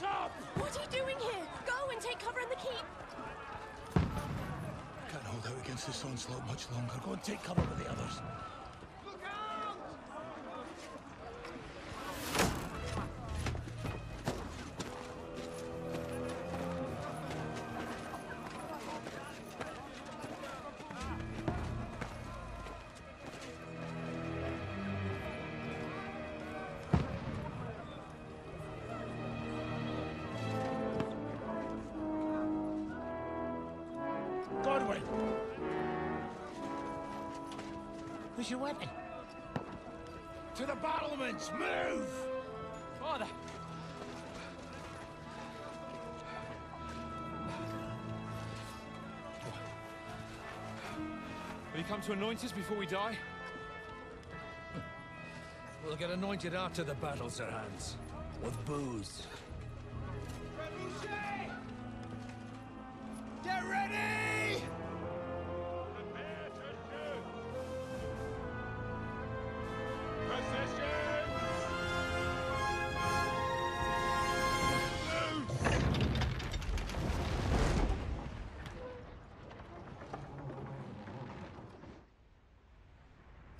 up! What are you doing here? Go and take cover in the keep. Can't hold out against this onslaught much longer. Go and take cover with the others. Look out! Godwin! Where's your weapon? To the battlements! Move! Father! Will you come to anoint us before we die? We'll get anointed after the battles are hands. With booze. Get ready! Prepare to shoot!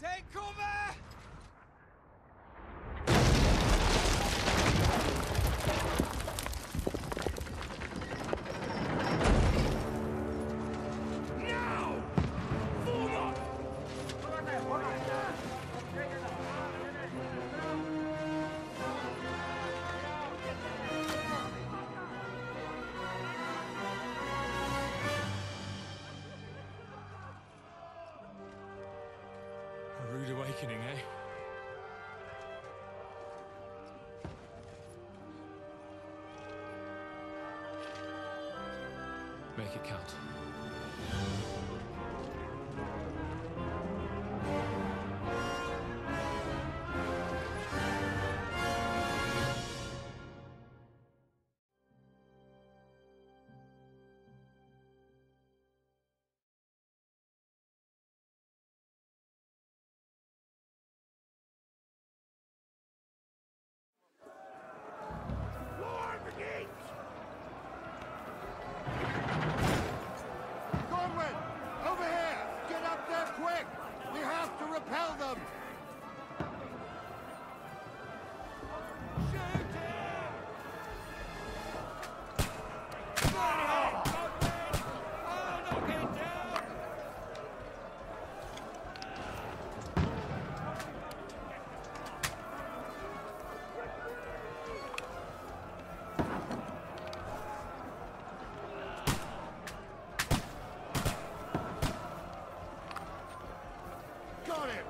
Take cover! A rude awakening, eh? Make it count. Godwin! Over here! Get up there quick! We have to repel them! Shoot him! Oh, knock it down! Got him!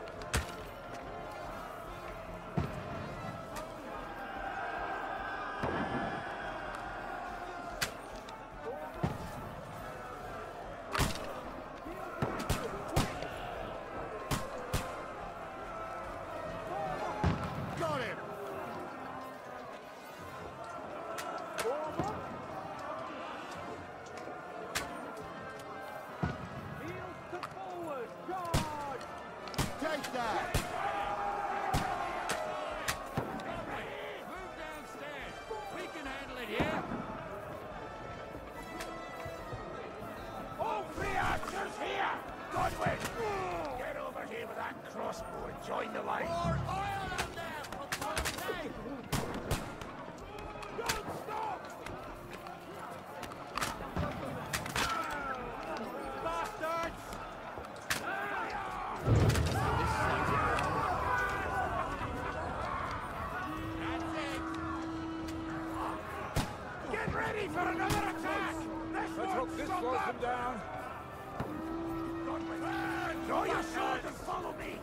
Got him! Take that! Move downstairs! We can handle it here! All three archers here! Godwin! Get over here with that crossbow and join the line! More oil on there, for God's sake! Don't stop! Bastards! Get ready for another attack! Let's hope this slows them down. Draw your sword and follow me!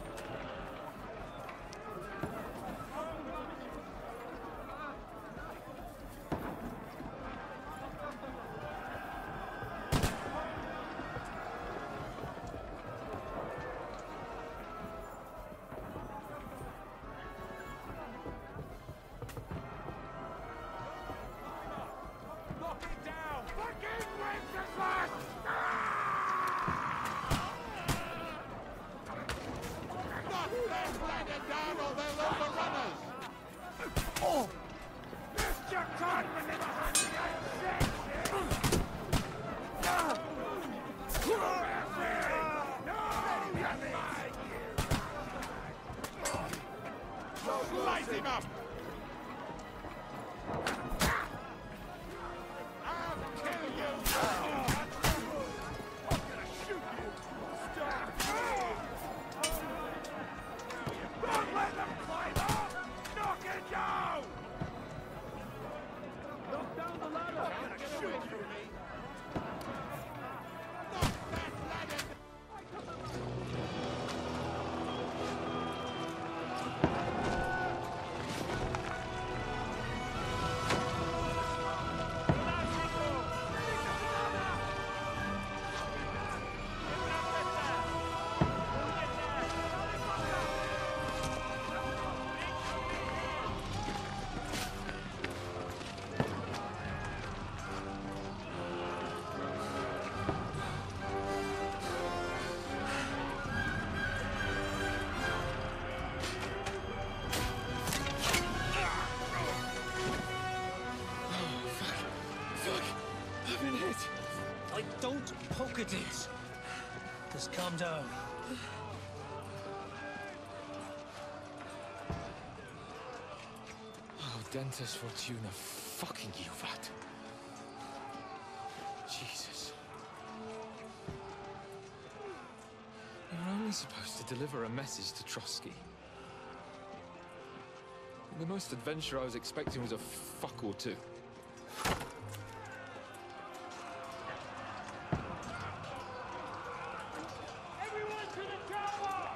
Knock it down! Fucking Wenceslas! Look at it. Just calm down. Oh, Dentes Fortuna, fucking UVAT. Jesus. You're only supposed to deliver a message to Trotsky. The most adventure I was expecting was a fuck or two. Everyone to the tower!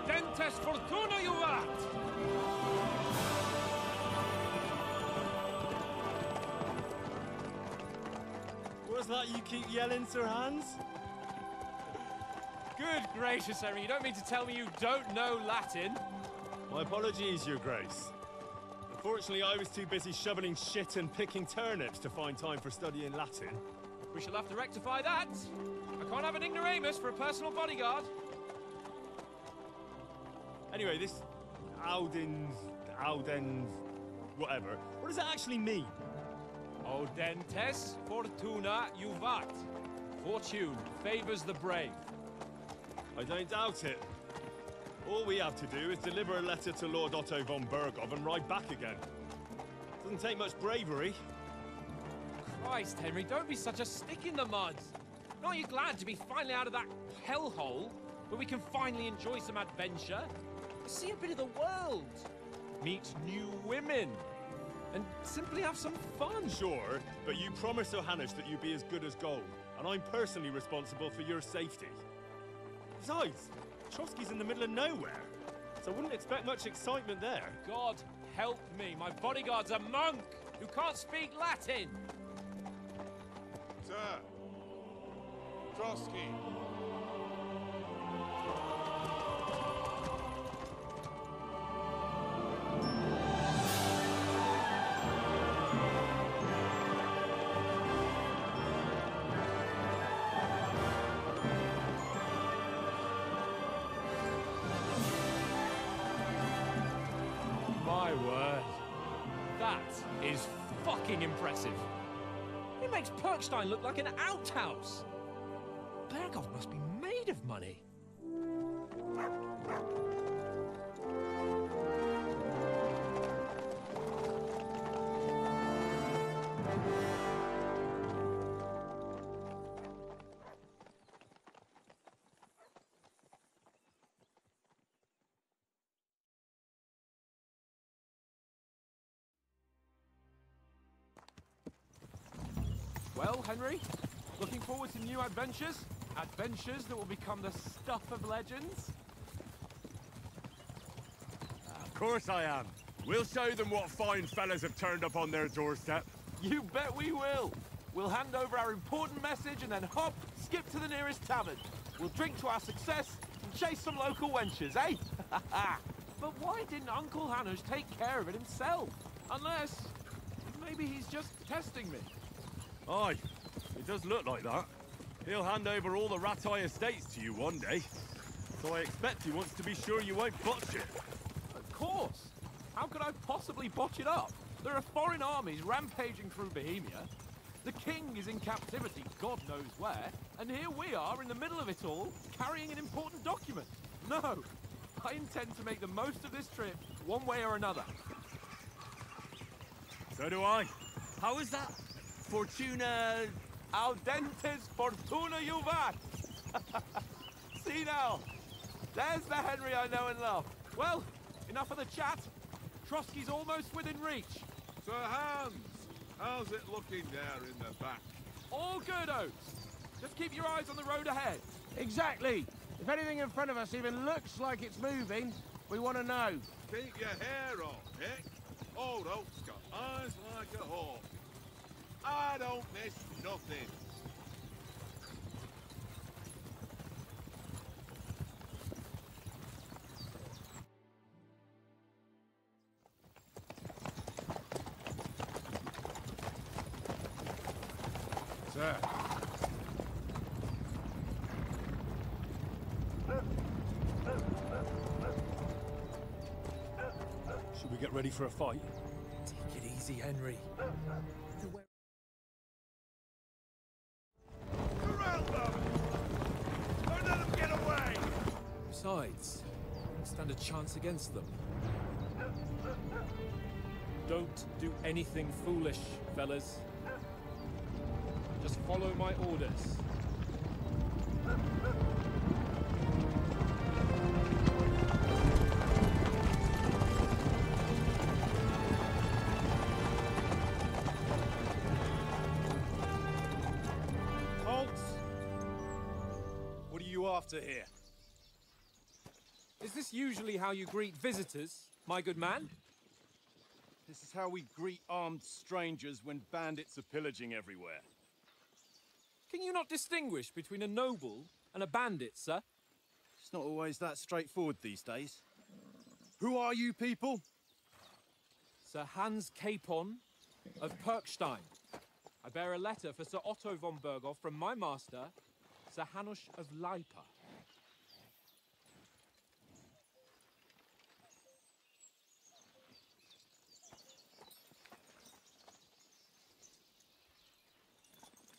Dentes Fortuna, UVAT! What's that you keep yelling, Sir Hans? Good gracious, Henry, you don't mean to tell me you don't know Latin? My apologies, Your Grace. Unfortunately, I was too busy shoveling shit and picking turnips to find time for studying Latin. We shall have to rectify that. I can't have an ignoramus for a personal bodyguard. Anyway, this Audens, whatever. What does that actually mean? O Dentes Fortuna UVAT. Fortune favors the brave. I don't doubt it. All we have to do is deliver a letter to Lord Otto von Bergov and ride back again. Doesn't take much bravery. Christ, Henry, don't be such a stick in the mud. Aren't you glad to be finally out of that hellhole where we can finally enjoy some adventure? See a bit of the world, meet new women, and simply have some fun. Sure, but you promised Johannes that you'd be as good as gold, and I'm personally responsible for your safety. Besides, Trotsky's in the middle of nowhere, so I wouldn't expect much excitement there. God help me, my bodyguard's a monk who can't speak Latin. Sir! Trotsky! My word. That is fucking impressive. It makes Perkstein look like an outhouse. Bergov must be made of money. Well, Henry, looking forward to new adventures? Adventures that will become the stuff of legends? Of course I am. We'll show them what fine fellas have turned up on their doorstep. You bet we will. We'll hand over our important message and then hop, skip to the nearest tavern. We'll drink to our success and chase some local wenches, eh? But why didn't Uncle Hanush take care of it himself? Unless, maybe he's just testing me. Aye, it does look like that. He'll hand over all the Ratai estates to you one day. So I expect he wants to be sure you won't botch it. Of course. How could I possibly botch it up? There are foreign armies rampaging through Bohemia. The king is in captivity, God knows where, and here we are in the middle of it all, carrying an important document. No, I intend to make the most of this trip, one way or another. So do I. How is that? Fortuna... Audentes fortuna juvat! See now, there's the Henry I know and love. Well, enough of the chat. Trotsky's almost within reach. Sir Hans, how's it looking there in the back? All good, Oates. Just keep your eyes on the road ahead. Exactly. If anything in front of us even looks like it's moving, we want to know. Keep your hair on, Nick. Old Oak's got eyes like a hawk. I don't miss nothing. Sir. Should we get ready for a fight? Take it easy, Henry. Corral them! Don't let them get away! Besides, we stand a chance against them. Don't do anything foolish, fellas. Just follow my orders. Halt! What are you after here? Is this usually how you greet visitors, my good man? This is how we greet armed strangers when bandits are pillaging everywhere. Can you not distinguish between a noble and a bandit, sir? It's not always that straightforward these days. Who are you people? Sir Hans Capon of Perkstein. I bear a letter for Sir Otto von Berghoff from my master, Sir Hanush of Leipa.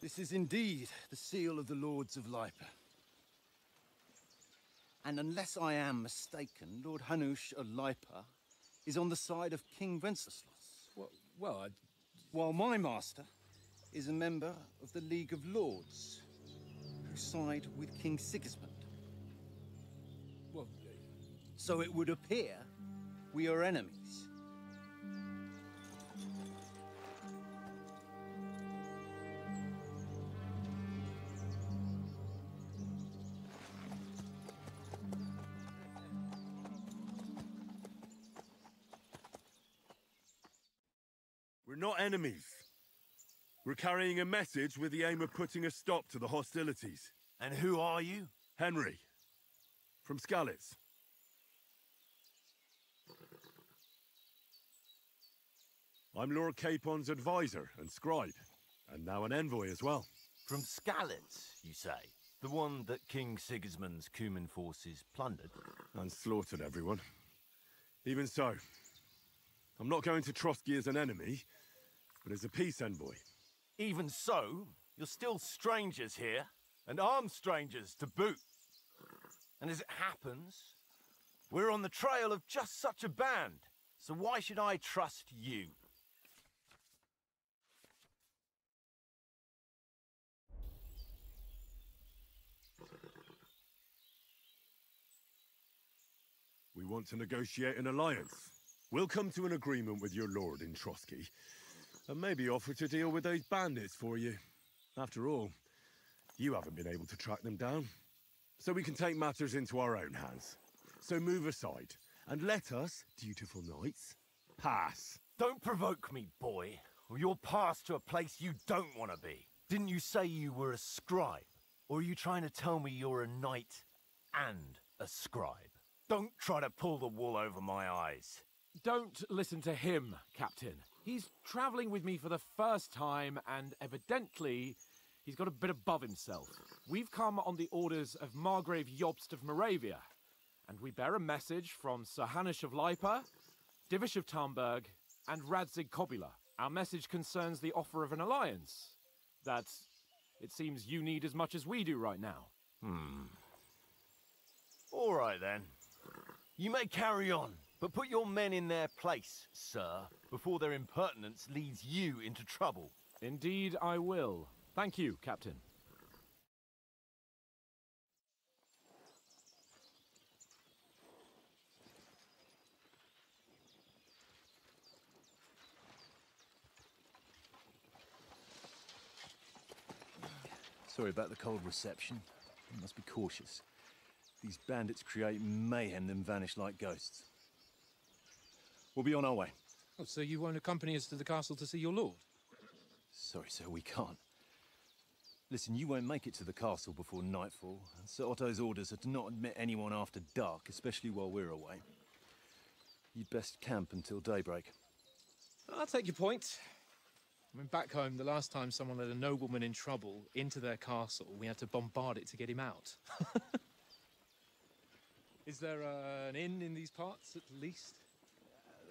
This is indeed the seal of the Lords of Leipa. And unless I am mistaken, Lord Hanush of Leipa is on the side of King Wenceslas. Well, While my master is a member of the League of Lords, who side with King Sigismund. well, So it would appear we are enemies. We're not enemies. We're carrying a message with the aim of putting a stop to the hostilities. And who are you? Henry, from Skalitz. I'm Lord Capon's advisor and scribe, and now an envoy as well. From Skalitz, you say? The one that King Sigismund's Cuman forces plundered? And slaughtered everyone. Even so, I'm not going to Trotsky as an enemy, but as a peace envoy. Even so, you're still strangers here, and armed strangers to boot. And as it happens, we're on the trail of just such a band, so why should I trust you? We want to negotiate an alliance. We'll come to an agreement with your lord in Trotsky, and maybe offer to deal with those bandits for you. After all, you haven't been able to track them down. So we can take matters into our own hands. So move aside, and let us, dutiful knights, pass. Don't provoke me, boy, or you'll pass to a place you don't want to be. Didn't you say you were a scribe? Or are you trying to tell me you're a knight and a scribe? Don't try to pull the wool over my eyes. Don't listen to him, Captain. He's travelling with me for the first time, and evidently, he's got a bit above himself. We've come on the orders of Margrave Jobst of Moravia, and we bear a message from Sir Hanush of Leipa, Divish of Tarnberg, And Radzig Kobula. Our message concerns the offer of an alliance. That it seems you need as much as we do right now. All right, then. You may carry on, but put your men in their place, sir, before their impertinence leads you into trouble. Indeed, I will. Thank you, Captain. Sorry about the cold reception. You must be cautious. These bandits create mayhem, then vanish like ghosts. We'll be on our way. Oh, so you won't accompany us to the castle to see your lord? Sorry, sir, we can't. Listen, you won't make it to the castle before nightfall. And Sir Otto's orders are to not admit anyone after dark, especially while we're away. You'd best camp until daybreak. I'll take your point. I mean, back home, the last time someone let a nobleman in trouble into their castle, we had to bombard it to get him out. Is there an inn in these parts, at least?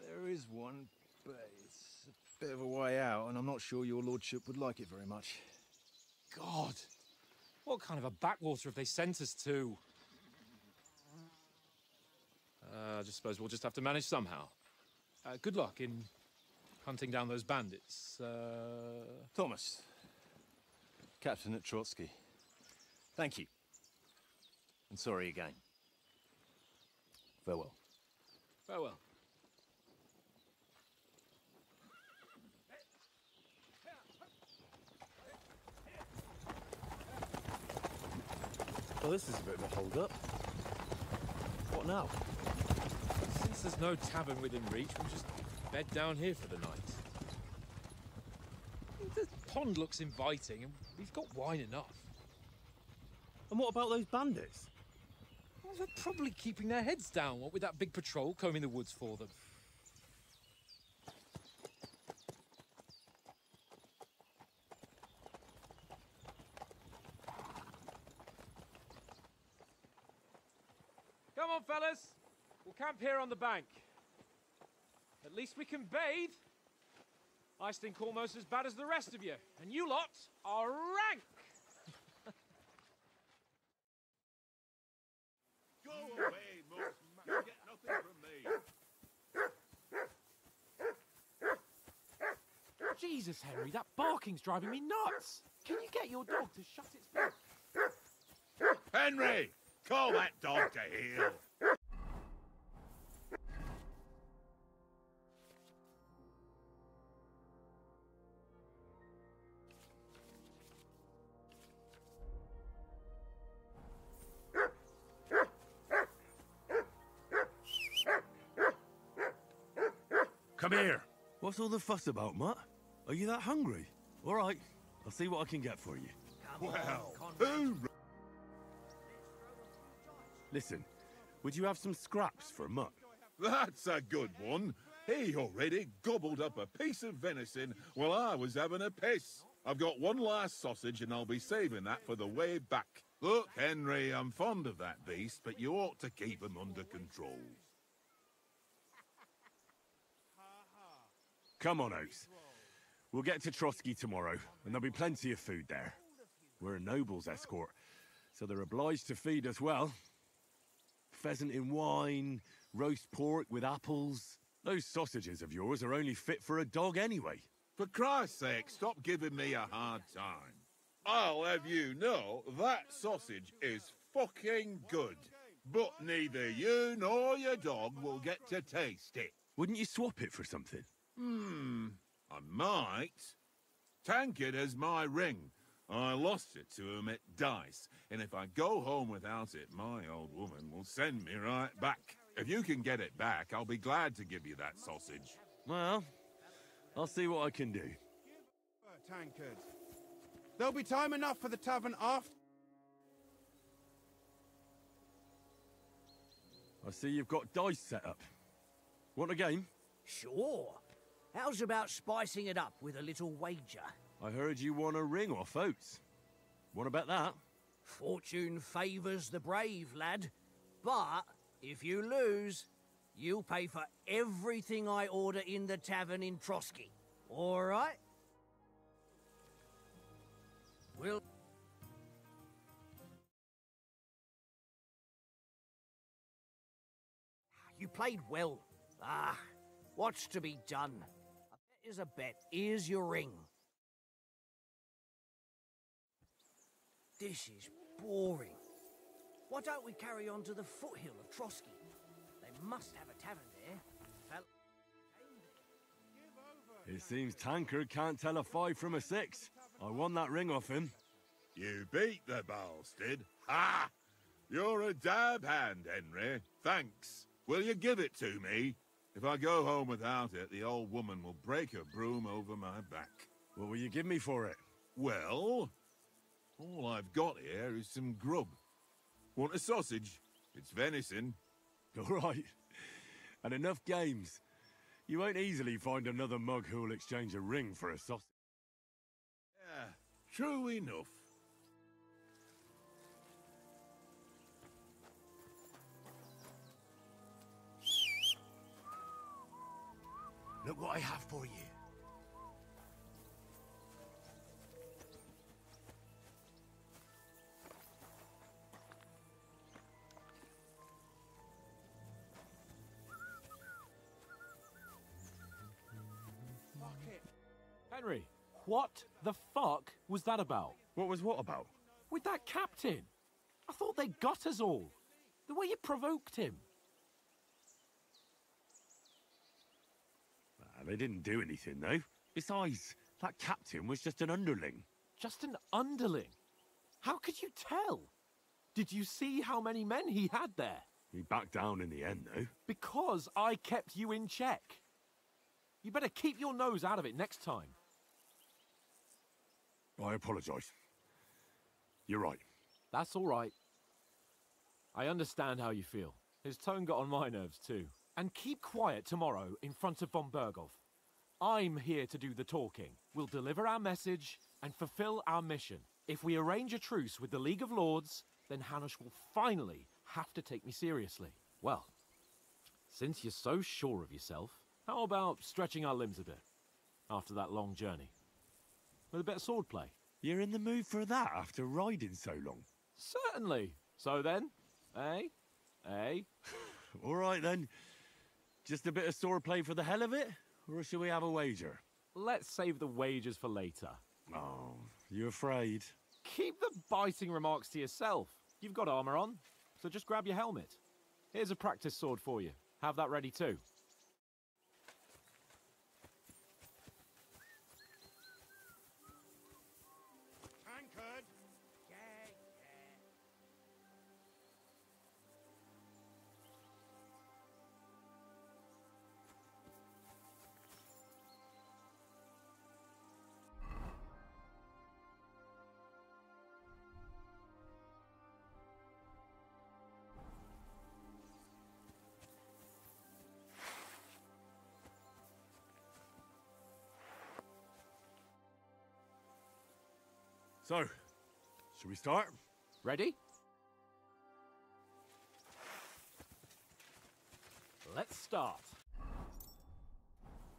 There is one, but it's a bit of a way out, and I'm not sure your lordship would like it very much. God! What kind of a backwater have they sent us to? I just suppose we'll just have to manage somehow. Good luck in hunting down those bandits. Thomas, Captain at Trotsky. Thank you. And sorry again. Farewell. Farewell. Well, this is a bit of a hold-up. What now? Since there's no tavern within reach, we'll just bed down here for the night. The pond looks inviting, and we've got wine enough. And what about those bandits? Well, they're probably keeping their heads down, what with that big patrol combing the woods for them. Come on, fellas. We'll camp here on the bank. At least we can bathe. I stink almost as bad as the rest of you, and you lot are rank. Go away, most you get nothing from me. Jesus, Henry, that barking's driving me nuts. Can you get your dog to shut its mouth? Henry, call that dog to heel. Come here. What's all the fuss about, Mutt? Are you that hungry? All right, I'll see what I can get for you. Well, who... Listen, would you have some scraps for Mutt? That's a good one. He already gobbled up a piece of venison while I was having a piss. I've got one last sausage and I'll be saving that for the way back. Look, Henry, I'm fond of that beast, but you ought to keep him under control. Come on, Oaks. We'll get to Trotsky tomorrow, and there'll be plenty of food there. We're a noble's escort, so they're obliged to feed us well. Pheasant in wine, roast pork with apples. Those sausages of yours are only fit for a dog anyway. For Christ's sake, stop giving me a hard time. I'll have you know that sausage is fucking good. But neither you nor your dog will get to taste it. Wouldn't you swap it for something? I might. Tankard has my ring. I lost it to him at dice, and if I go home without it, my old woman will send me right back. If you can get it back, I'll be glad to give you that sausage. Well, I'll see what I can do. Tankard. There'll be time enough for the tavern after. I see you've got dice set up. Want a game? Sure. How's about spicing it up with a little wager? I heard you won a ring off Oates. What about that? Fortune favours the brave, lad. But if you lose, you'll pay for everything I order in the tavern in Trotsky. All right? We'll... You played well. Ah, what's to be done? A bet is a bet. Here's your ring. This is boring. Why don't we carry on to the foothill of Trotsky? They must have a tavern there. It seems Tankard can't tell a 5 from a 6. I won that ring off him. You beat the bastard. Ha! You're a dab hand, Henry. Thanks. Will you give it to me? If I go home without it, the old woman will break her broom over my back. What will you give me for it? Well, all I've got here is some grub. Want a sausage? It's venison. All right. And enough games. You won't easily find another mug who'll exchange a ring for a sausage. Yeah, true enough. Look what I have for you. Henry, what the fuck was that about? What was what about? With that captain? I thought they got us all. The way you provoked him. They didn't do anything, though. Besides, that captain was just an underling. Just an underling? How could you tell? Did you see how many men he had there? He backed down in the end, though. Because I kept you in check. You better keep your nose out of it next time. I apologise. You're right. That's all right. I understand how you feel. His tone got on my nerves too. And keep quiet tomorrow in front of von Berghoff. I'm here to do the talking. We'll deliver our message and fulfill our mission. If we arrange a truce with the League of Lords, then Hanush will finally have to take me seriously. Well, since you're so sure of yourself, how about stretching our limbs a bit after that long journey? With a bit of swordplay. You're in the mood for that after riding so long? Certainly. So then, eh? Eh? All right then. Just a bit of swordplay for the hell of it? Or shall we have a wager? Let's save the wagers for later. Oh, you afraid? Keep the biting remarks to yourself. You've got armor on, so just grab your helmet. Here's a practice sword for you. Have that ready too. Tankard! So, shall we start? Ready? Let's start.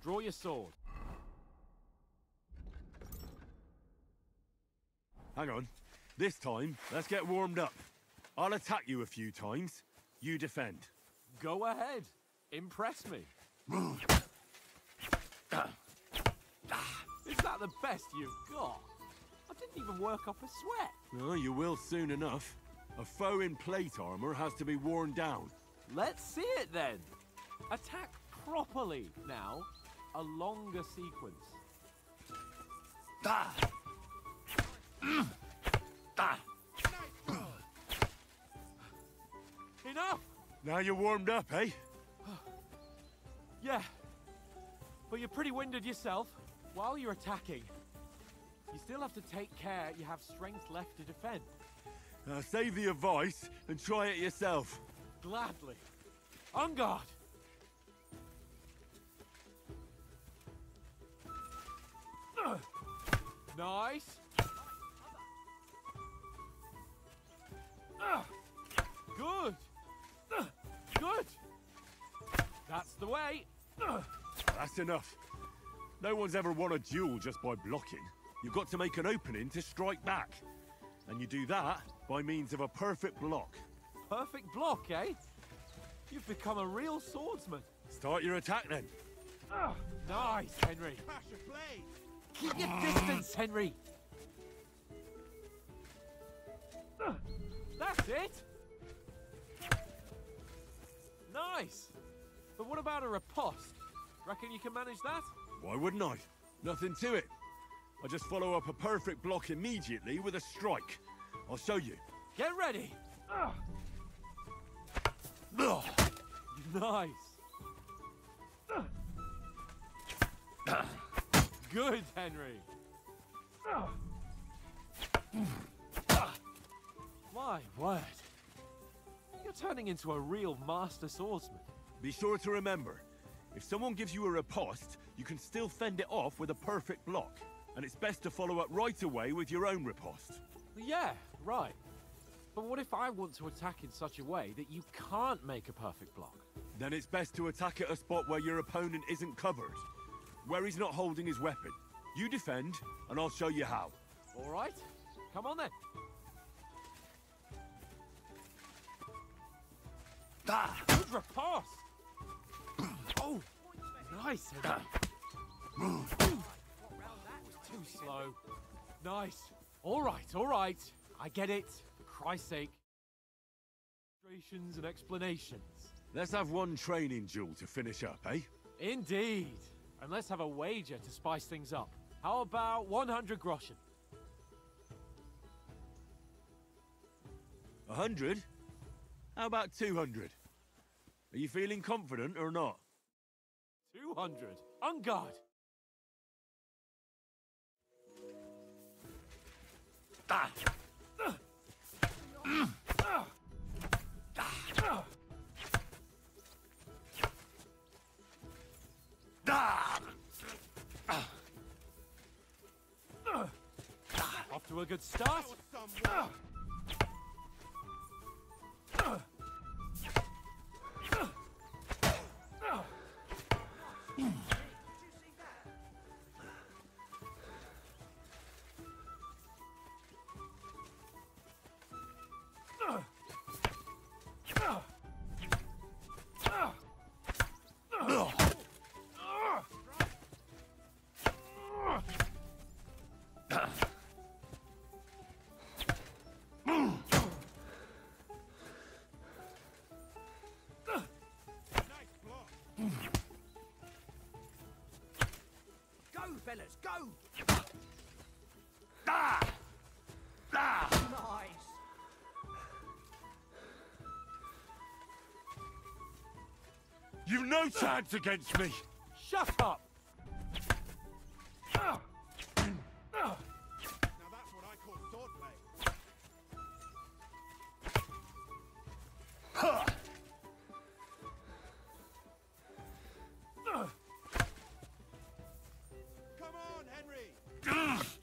Draw your sword. Hang on. This time, let's get warmed up. I'll attack you a few times. You defend. Go ahead. Impress me. Is that the best you've got? I didn't even work up a sweat. Oh, you will soon enough. A foe in plate armor has to be worn down. Let's see it then. Attack properly now. A longer sequence. Enough! Now you're warmed up, eh? Yeah. But you're pretty winded yourself. While you're attacking, you still have to take care you have strength left to defend. Save the advice and try it yourself. Gladly. On guard! Nice. Good. Good. That's the way. That's enough. No one's ever won a duel just by blocking. You've got to make an opening to strike back. And you do that by means of a perfect block. Perfect block, eh? You've become a real swordsman. Start your attack then. Nice, Henry. Keep your distance, Henry. That's it. Nice. But what about a riposte? Reckon you can manage that? Why wouldn't I? Nothing to it. I just follow up a perfect block immediately with a strike. I'll show you. Get ready. Nice. Good, Henry. My word. You're turning into a real master swordsman. Be sure to remember, if someone gives you a riposte, you can still fend it off with a perfect block. And it's best to follow up right away with your own riposte. Yeah, right. But what if I want to attack in such a way that you can't make a perfect block? Then it's best to attack at a spot where your opponent isn't covered. Where he's not holding his weapon. You defend, and I'll show you how. All right. Come on then. Good riposte. Oh, nice. Too slow. Nice. All right. I get it. For Christ's sake. Illustrations and explanations. Let's have one training duel to finish up, eh? Indeed. And let's have a wager to spice things up. How about 100 groschen? 100? How about 200? Are you feeling confident or not? 200. On guard. Off to a good start. Go, fellas, go! Ah! Nice. You've no chance against me! Shut up! Now that's what I call swordplay. Come on, Henry! Nice!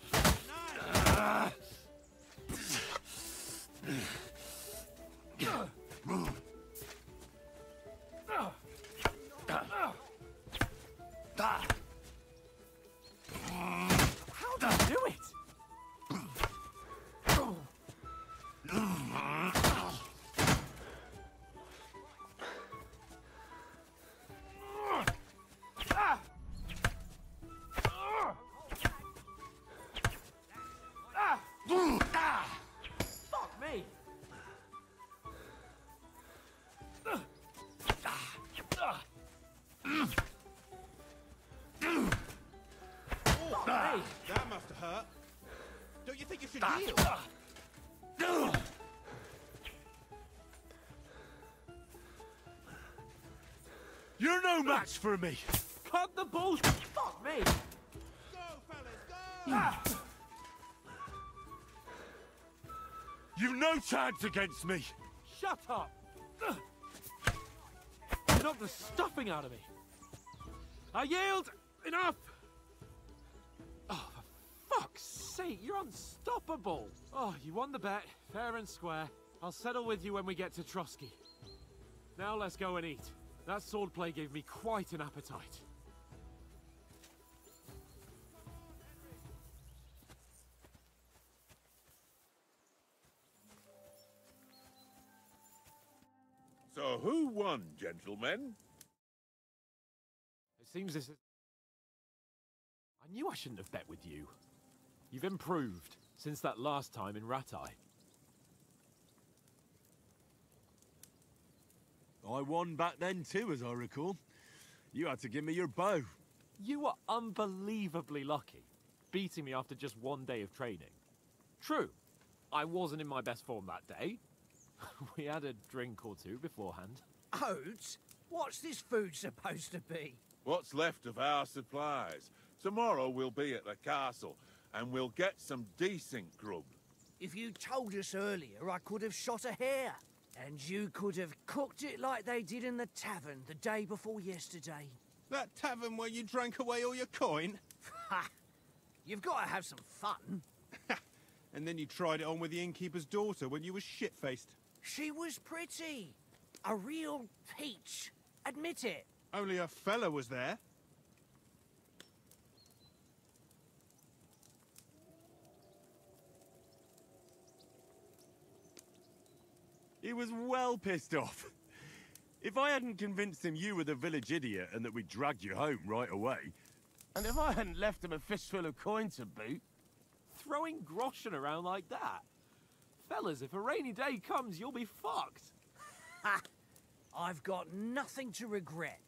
How do you do it? Fuck me! Oh, that must have hurt. Don't you think you should heal? You're no match for me! Cut the bullshit! Fuck me! Go, fellas, go! You've no chance against me! Shut up! You knocked the stuffing out of me. I yield! Enough! Oh, for fuck's sake, you're unstoppable! Oh, you won the bet, fair and square. I'll settle with you when we get to Trotsky. Now let's go and eat. That swordplay gave me quite an appetite. So who won, gentlemen? It seems this is... I knew I shouldn't have bet with you. You've improved since that last time in Ratai. I won back then too, as I recall. You had to give me your bow. You were unbelievably lucky, beating me after just one day of training. True, I wasn't in my best form that day. We had a drink or two beforehand. Oats? What's this food supposed to be? What's left of our supplies. Tomorrow we'll be at the castle, and we'll get some decent grub. If you told us earlier, I could have shot a hare. And you could have cooked it like they did in the tavern the day before yesterday. That tavern where you drank away all your coin? Ha! You've got to have some fun. And then you tried it on with the innkeeper's daughter when you were shit-faced. She was pretty. A real peach. Admit it. Only a fella was there. He was well pissed off. If I hadn't convinced him you were the village idiot and that we dragged you home right away... And if I hadn't left him a fistful of coin to boot... Throwing groschen around like that? Fellas, if a rainy day comes, you'll be fucked. Ha! I've got nothing to regret.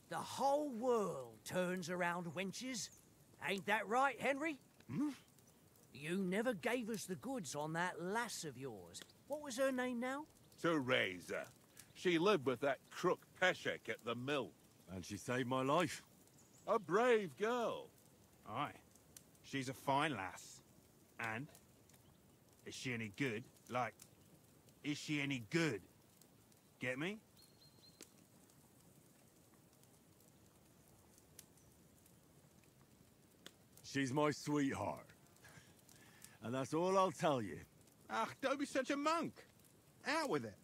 The whole world turns around wenches. Ain't that right, Henry? Hmm? You never gave us the goods on that lass of yours. What was her name now? Teresa. She lived with that crook Peshek at the mill. And she saved my life. A brave girl. Aye. She's a fine lass. And? Is she any good? Like, is she any good? Get me? She's my sweetheart. And that's all I'll tell you. Ach, don't be such a monk. Out with it.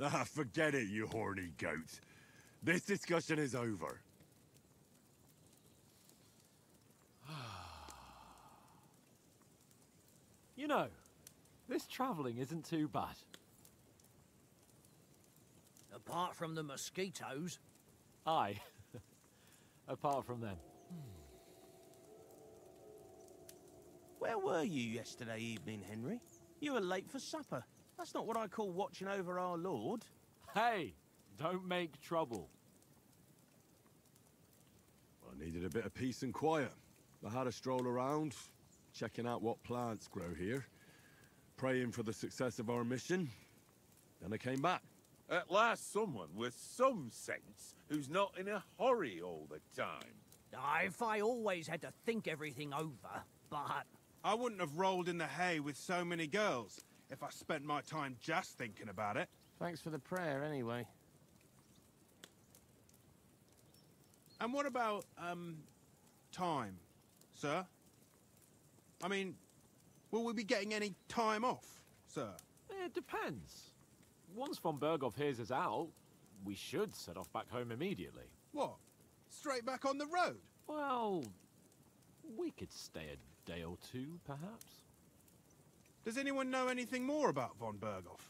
Ah, forget it, you horny goat. This discussion is over. You know, this travelling isn't too bad. Apart from the mosquitoes. Aye. Apart from them. Where were you yesterday evening, Henry? You were late for supper. That's not what I call watching over our lord. Hey, don't make trouble. I needed a bit of peace and quiet. I had a stroll around, checking out what plants grow here, praying for the success of our mission. Then I came back. At last someone with some sense who's not in a hurry all the time. If I always had to think everything over, but... I wouldn't have rolled in the hay with so many girls if I spent my time just thinking about it. Thanks for the prayer, anyway. And what about, time, sir? I mean, will we be getting any time off, sir? It depends. Once von Berghoff hears us out, we should set off back home immediately. What? Straight back on the road? Well, we could stay a day or two, perhaps. Does anyone know anything more about von Berghoff?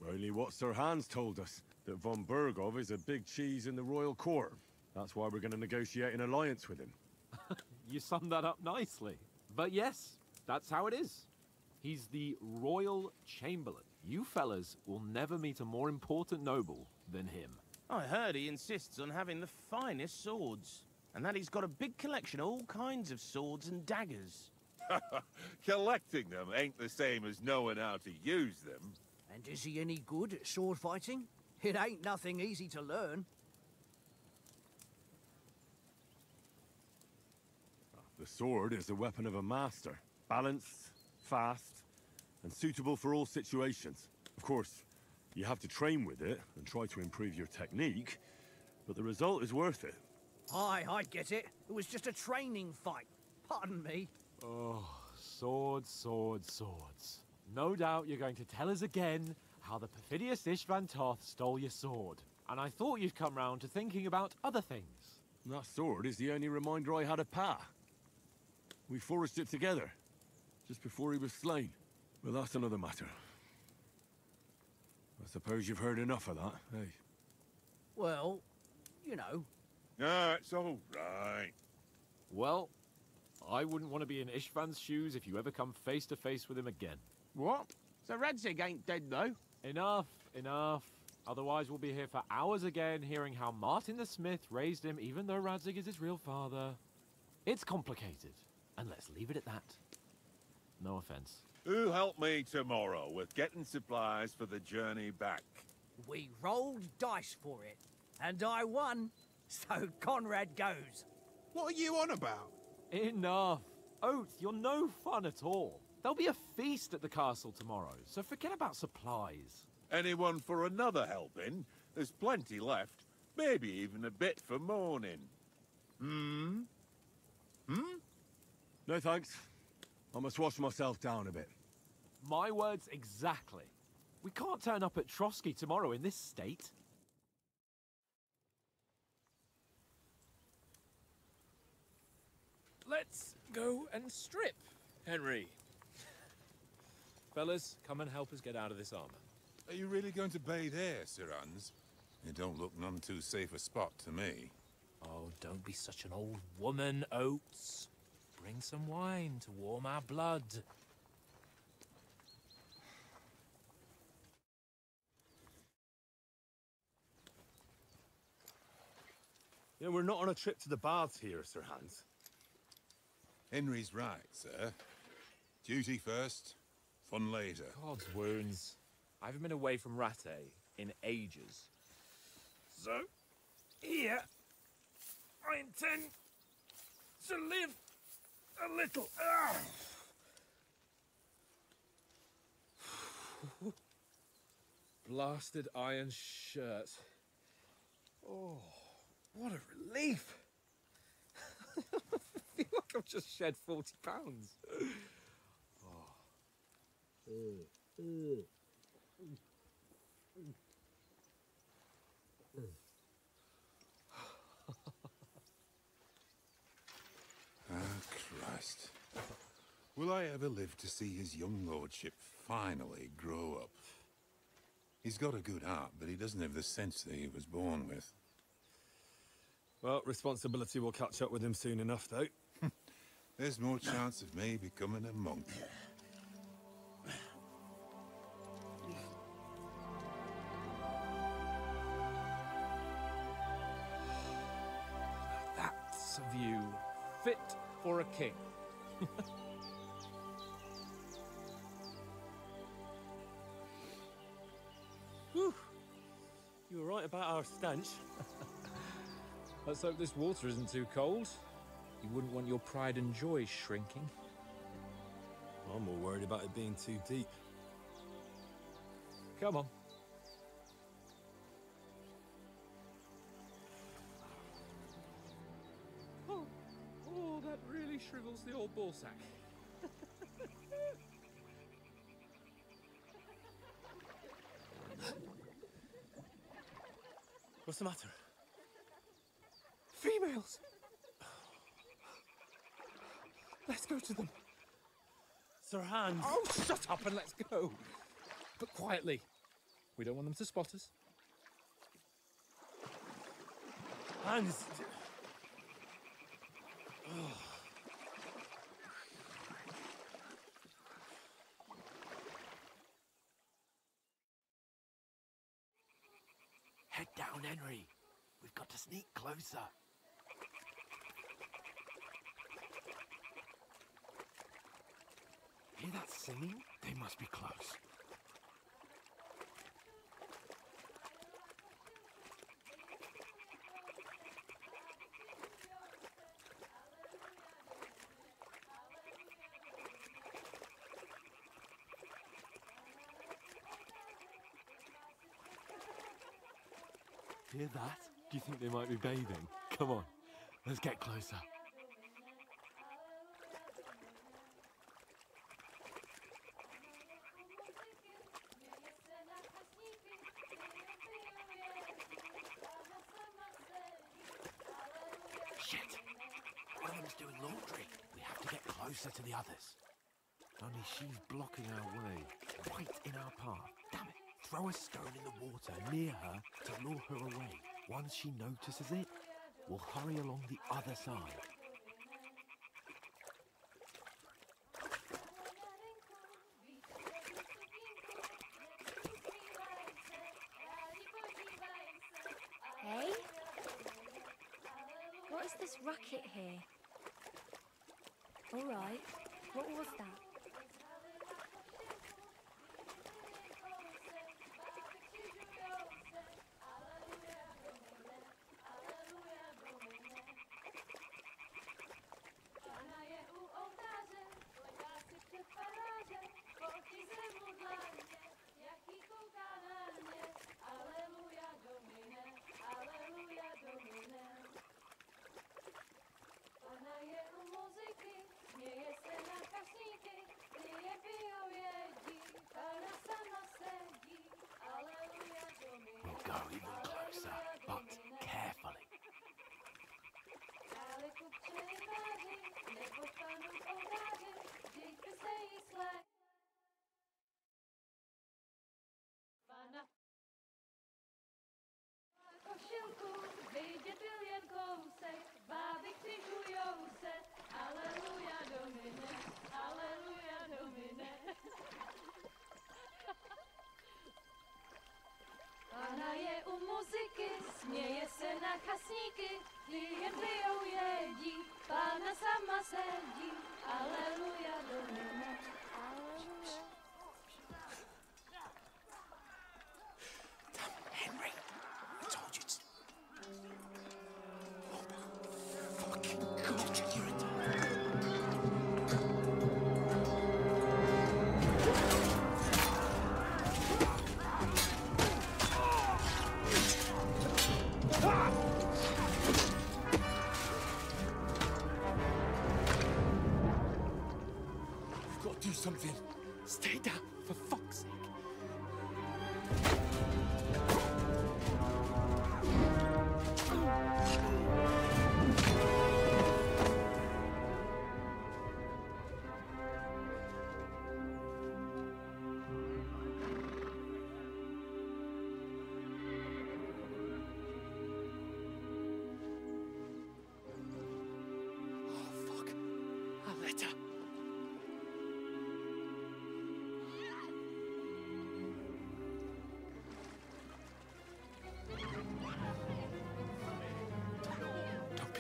Only what Sir Hans told us, that von Berghoff is a big cheese in the royal court. That's why we're going to negotiate an alliance with him. You summed that up nicely. But yes, that's how it is. He's the royal chamberlain. You fellas will never meet a more important noble than him. I heard he insists on having the finest swords, and that he's got a big collection of all kinds of swords and daggers. Collecting them ain't the same as knowing how to use them. And is he any good at sword fighting? It ain't nothing easy to learn. The sword is the weapon of a master. Balanced, fast, and suitable for all situations. Of course, you have to train with it and try to improve your technique, but the result is worth it. Aye, I get it. It was just a training fight. Pardon me. Oh, swords, swords, swords. No doubt you're going to tell us again how the perfidious Ishvan Toth stole your sword. And I thought you'd come round to thinking about other things. That sword is the only reminder I had of Pa. We forged it together, just before he was slain. But that's another matter. I suppose you've heard enough of that, eh? Well, you know. No, it's all right. Well, I wouldn't want to be in Ishvan's shoes if you ever come face to face with him again. What? So Radzig ain't dead, though? Enough, enough. Otherwise we'll be here for hours again hearing how Martin the Smith raised him even though Radzig is his real father. It's complicated, and let's leave it at that. No offense. Who'll help me tomorrow with getting supplies for the journey back? We rolled dice for it, and I won, so Conrad goes. What are you on about? Enough. Oath, you're no fun at all. There'll be a feast at the castle tomorrow, so forget about supplies. Anyone for another helping? There's plenty left. Maybe even a bit for morning. Hmm? No thanks. I must wash myself down a bit. My words exactly. We can't turn up at Trotsky tomorrow in this state. Let's go and strip, Henry. Fellas, come and help us get out of this armor. Are you really going to bathe here, Sir Hans? It don't look none too safe a spot to me. Oh, don't be such an old woman, Oates. Bring some wine to warm our blood. You know, we're not on a trip to the baths here, Sir Hans. Henry's right, sir. Duty first, fun later. God's wounds. I haven't been away from Rattay in ages. So, here, I intend to live a little. Blasted iron shirt. Oh, what a relief. I feel like I've just shed 40 pounds. Christ. Will I ever live to see his young lordship finally grow up? He's got a good heart, but he doesn't have the sense that he was born with. Well, responsibility will catch up with him soon enough, though. There's more chance of me becoming a monk. That's a view fit for a king. Whew. You were right about our stench. Let's hope this water isn't too cold. You wouldn't want your pride and joy shrinking. I'm more worried about it being too deep. Come on. Oh, that really shrivels the old ball sack. What's the matter? Females! Let's go to them. Sir Hans! Oh, shut up and let's go. But quietly. We don't want them to spot us. Hans! Head down, Henry. We've got to sneak closer. Hear that singing? They must be close. Hear that? Do you think they might be bathing? Come on, let's get closer. closer to the others. Only she's blocking our way, right in our path. Damn it. Throw a stone in the water near her to lure her away. Once she notices it, we'll hurry along the other side. Hey? What is this racket here? All right. What was that? We'll go even closer, but carefully. Vidět byl jen kousek, báby křižujou se, aleluja Domine, aleluja Domine. Pána je u muziky, směje se na kasníky, klienty jen jedí, Pána sama sedí, aleluja Domine, aleluja. Henry, I told you to... We've got to do something. Stay down, for fuck's sake.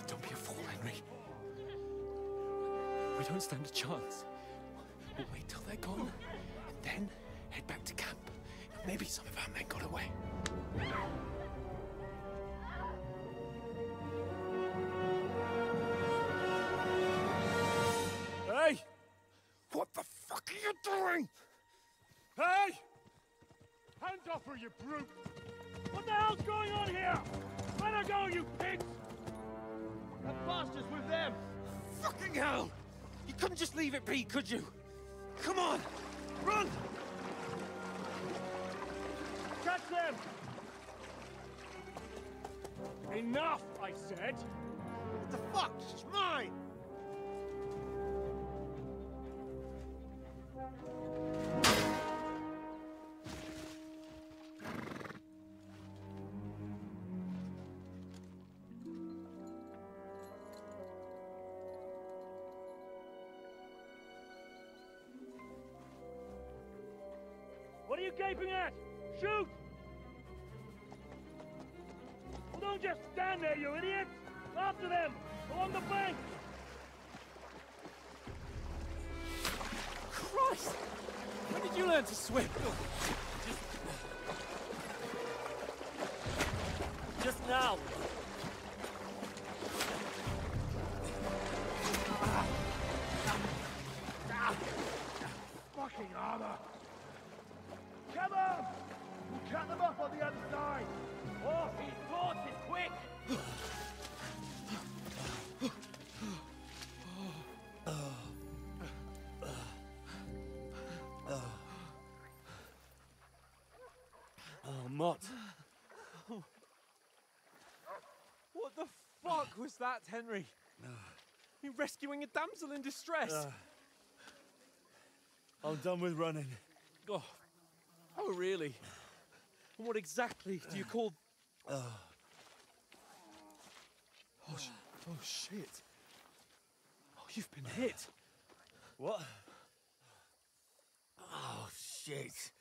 Don't be a fool, Henry. We don't stand a chance. We'll wait till they're gone, and then head back to camp. Maybe some of our men got away. Hey! What the fuck are you doing? Hey! Hands off her, you brute! What the hell's going on here? Let her go, you pigs! That bastard's with them! Fucking hell! You couldn't just leave it be, could you? Come on! Run! Catch them! Enough, I said! What the fuck? She's mine! What are you gaping at? Shoot! Well, don't just stand there, you idiots! After them! Along the bank! Christ! When did you learn to swim? Just now! Fucking armor! Come on! We'll cut them off on the other side! Oh, his torches, quick! Oh, Mott. What the fuck was that, Henry? You're rescuing a damsel in distress. I'm done with running. Oh, really? And what exactly do you call... Oh, shit. Oh, you've been hit. What? Oh, shit.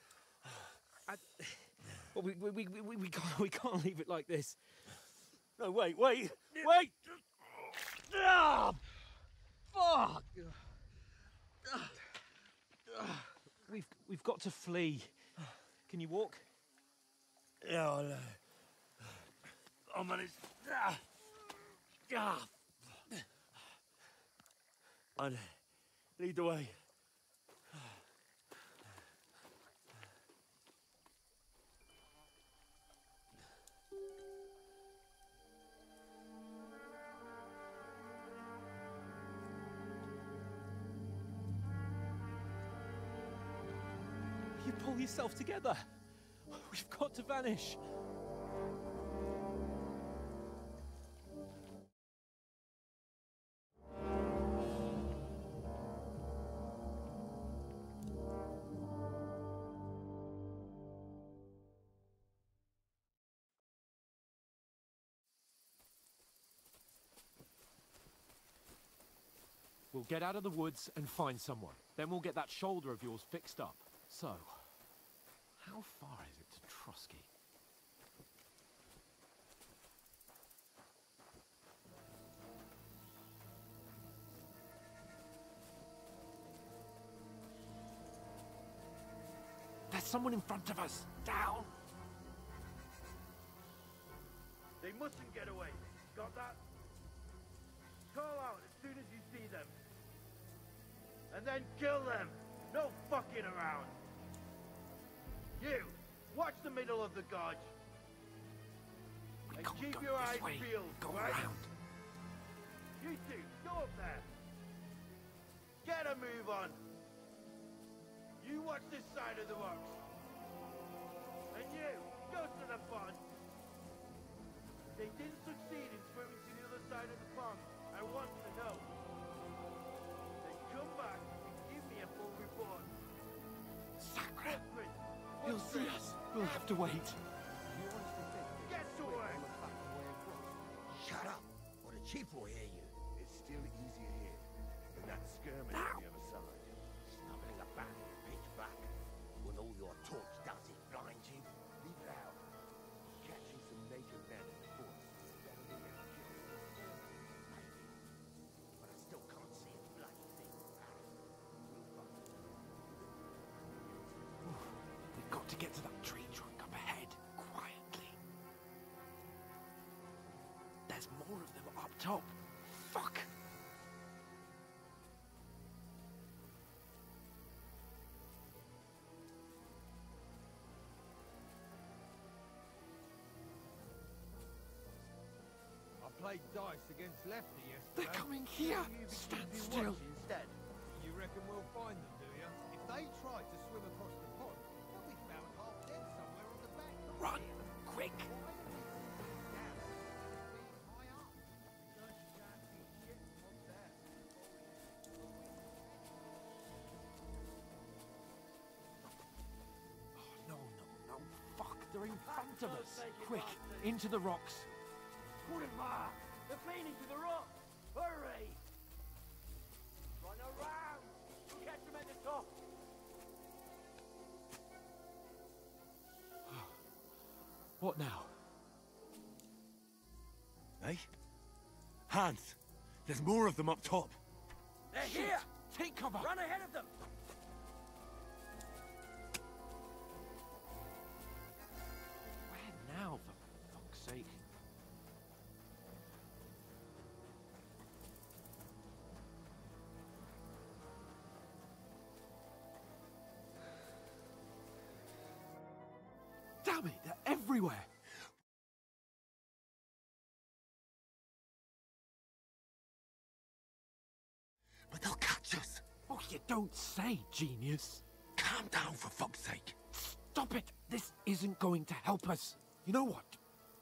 Well, we can't leave it like this. No, wait! Ah! Fuck! We've got to flee. Can you walk? Yeah, I'll manage. I'd lead the way. You pull yourself together. We've got to vanish. We'll get out of the woods and find someone. Then we'll get that shoulder of yours fixed up. So, how far is it to Trotsky? There's someone in front of us! Down! They mustn't get away. Got that? Call out as soon as you see them. And then kill them! No fucking around! You! Watch the middle of the gorge! And keep your eyes peeled, right? Around. You two, go up there! Get a move on! You watch this side of the rocks! And you, go to the pond! They didn't succeed in swimming to the other side of the pond. I want to know. Then come back and give me a full report. Sacre! He'll see us. We'll have to wait. Get to work! Shut up, or the chief will hear you. It's still easier here than that skirmish on the other side. Snubbling about, pitch back. When all your torch does is blind you. Leave it out. Catching some native men in the forest is better than getting killed. But I still can't see a bloody thing. We've got to get to that tree trunk up ahead, quietly. There's more of them up top. Fuck! I played dice against Lefty yesterday. They're coming here! Stand still! Instead. You reckon we'll find them, do you? If they try to swim across the pond, they'll be found half dead somewhere on the bank. Run! Quick! No. Fuck, they're in front of us! Quick, into the rocks! Kurva! They're fleeing into the rock! Hurry! Run around! We'll catch them at the top! What now? Hey? Hans! There's more of them up top! They're here! Take cover! Run ahead of them! Where now, for fuck's sake? Damn it, they're everywhere! But they'll catch us! Oh, you don't say, genius! Calm down, for fuck's sake! Stop it! This isn't going to help us. You know what?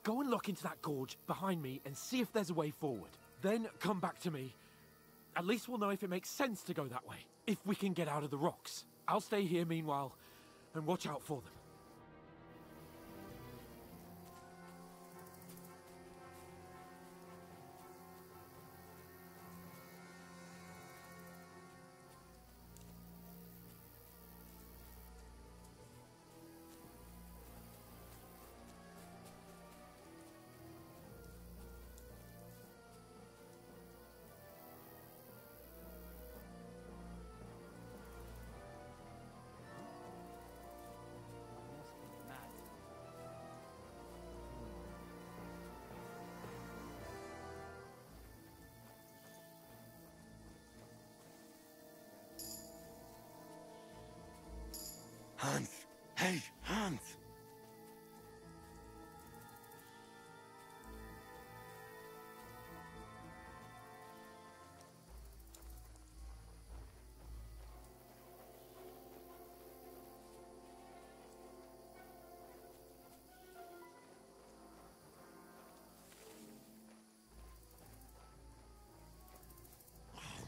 Go and look into that gorge behind me and see if there's a way forward. Then come back to me. At least we'll know if it makes sense to go that way, if we can get out of the rocks. I'll stay here meanwhile, and watch out for them. Hans! Hey, Hans!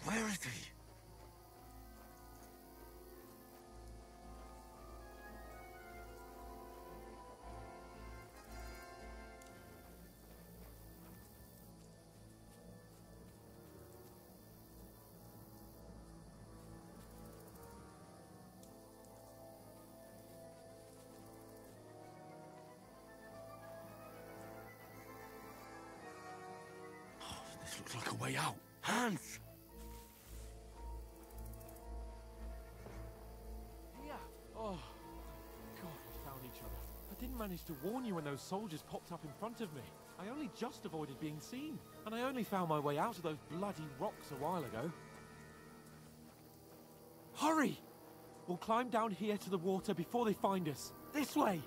Where is he? This looks like a way out. Hans! Yeah. Oh, God, we found each other. I didn't manage to warn you when those soldiers popped up in front of me. I only just avoided being seen. And I only found my way out of those bloody rocks a while ago. Hurry! We'll climb down here to the water before they find us. This way!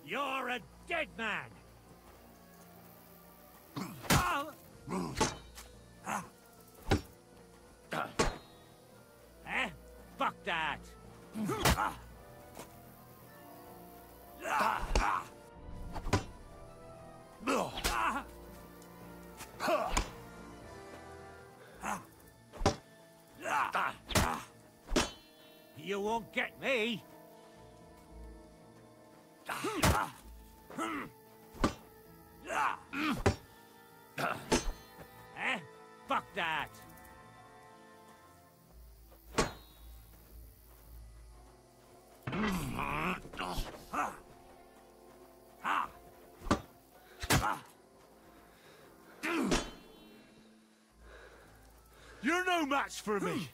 You're a dead man! Eh? Fuck that! You won't get me! Eh? Fuck that! You're no match for me!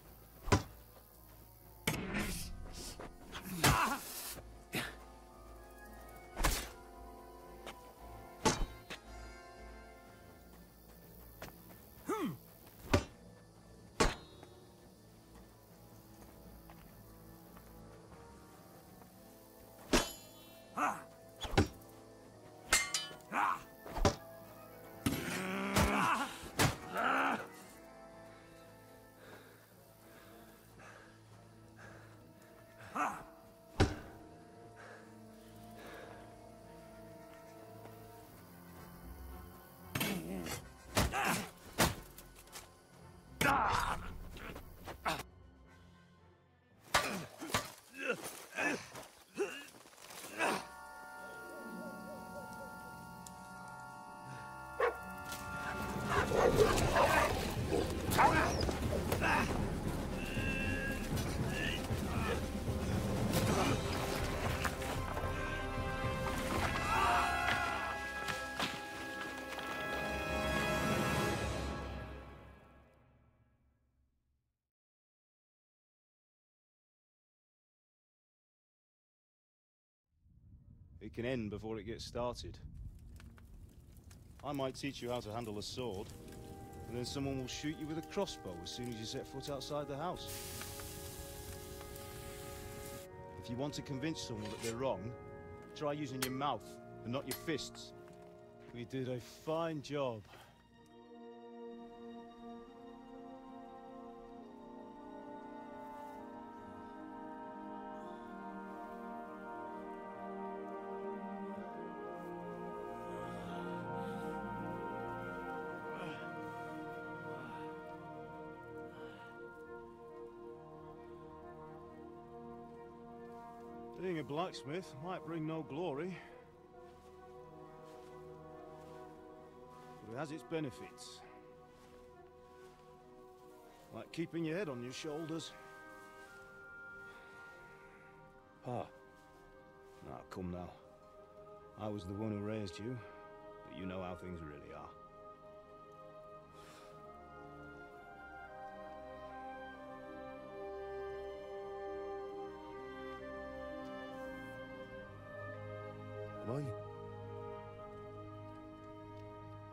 It can end before it gets started. I might teach you how to handle a sword, and then someone will shoot you with a crossbow as soon as you set foot outside the house. If you want to convince someone that they're wrong, try using your mouth and not your fists. We did a fine job. Being a blacksmith might bring no glory, but it has its benefits. Like keeping your head on your shoulders. Pa. Now, come now. I was the one who raised you, but you know how things really are.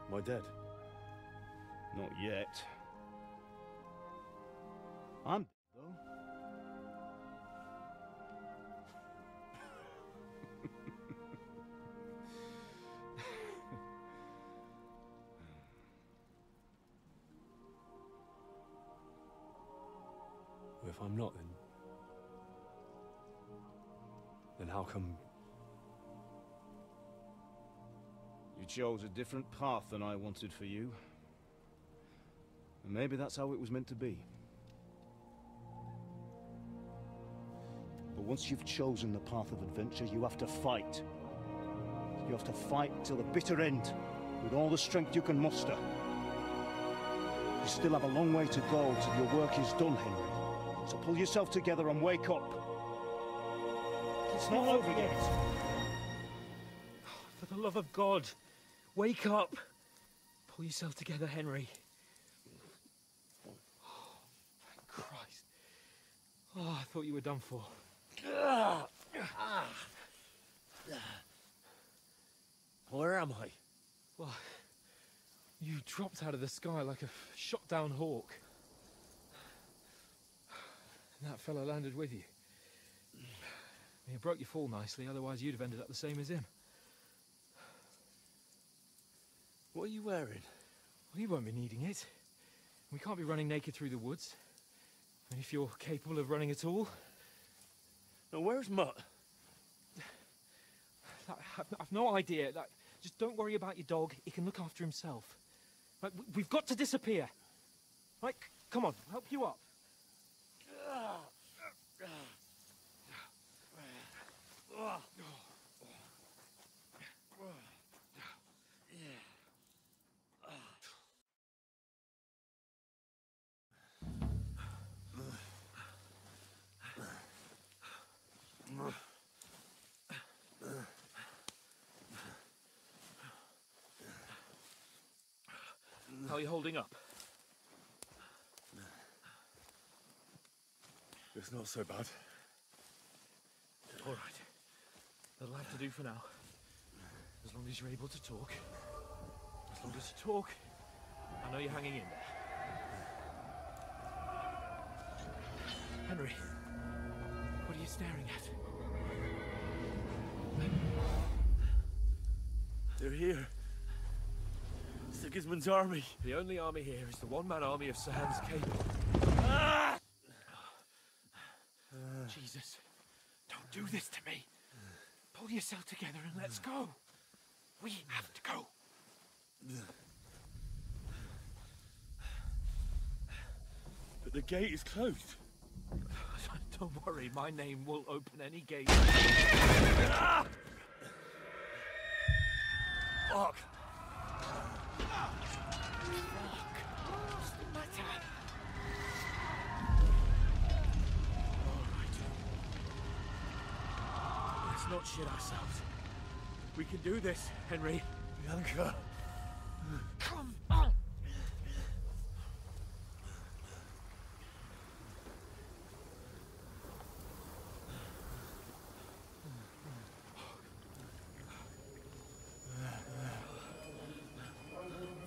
Am I dead? Not yet. I'm though. Well, if I'm not, then how come? You chose a different path than I wanted for you. And maybe that's how it was meant to be. But once you've chosen the path of adventure, you have to fight. You have to fight till the bitter end, with all the strength you can muster. You still have a long way to go till your work is done, Henry. So pull yourself together and wake up. It's not over yet. For the love of God, wake up. Pull yourself together, Henry. Oh, thank Christ. Oh, I thought you were done for. Where am I? Well, you dropped out of the sky like a shot-down hawk. And that fella landed with you. You broke your fall nicely, otherwise you'd have ended up the same as him. What are you wearing? Well, you won't be needing it. We can't be running naked through the woods. And if you're capable of running at all. Now, where's Mutt? I've no idea. Just don't worry about your dog. He can look after himself. Like, we've got to disappear. Right, come on, I'll help you up. How are you holding up? It's not so bad. All right. That'll have to do for now. As long as you're able to talk. As long as you talk, I know you're hanging in there. Henry, what are you staring at? They're here. Sigismund's army. The only army here is the one-man army of Sahan's Cable. Ah! Jesus, don't do this to me. Pull yourself together and let's go. We have to go. But the gate is closed. Don't worry, my name will open any gate. Ah! Fuck. What's the matter? Let's not shit ourselves. We can do this, Henry. Bianca. Come on!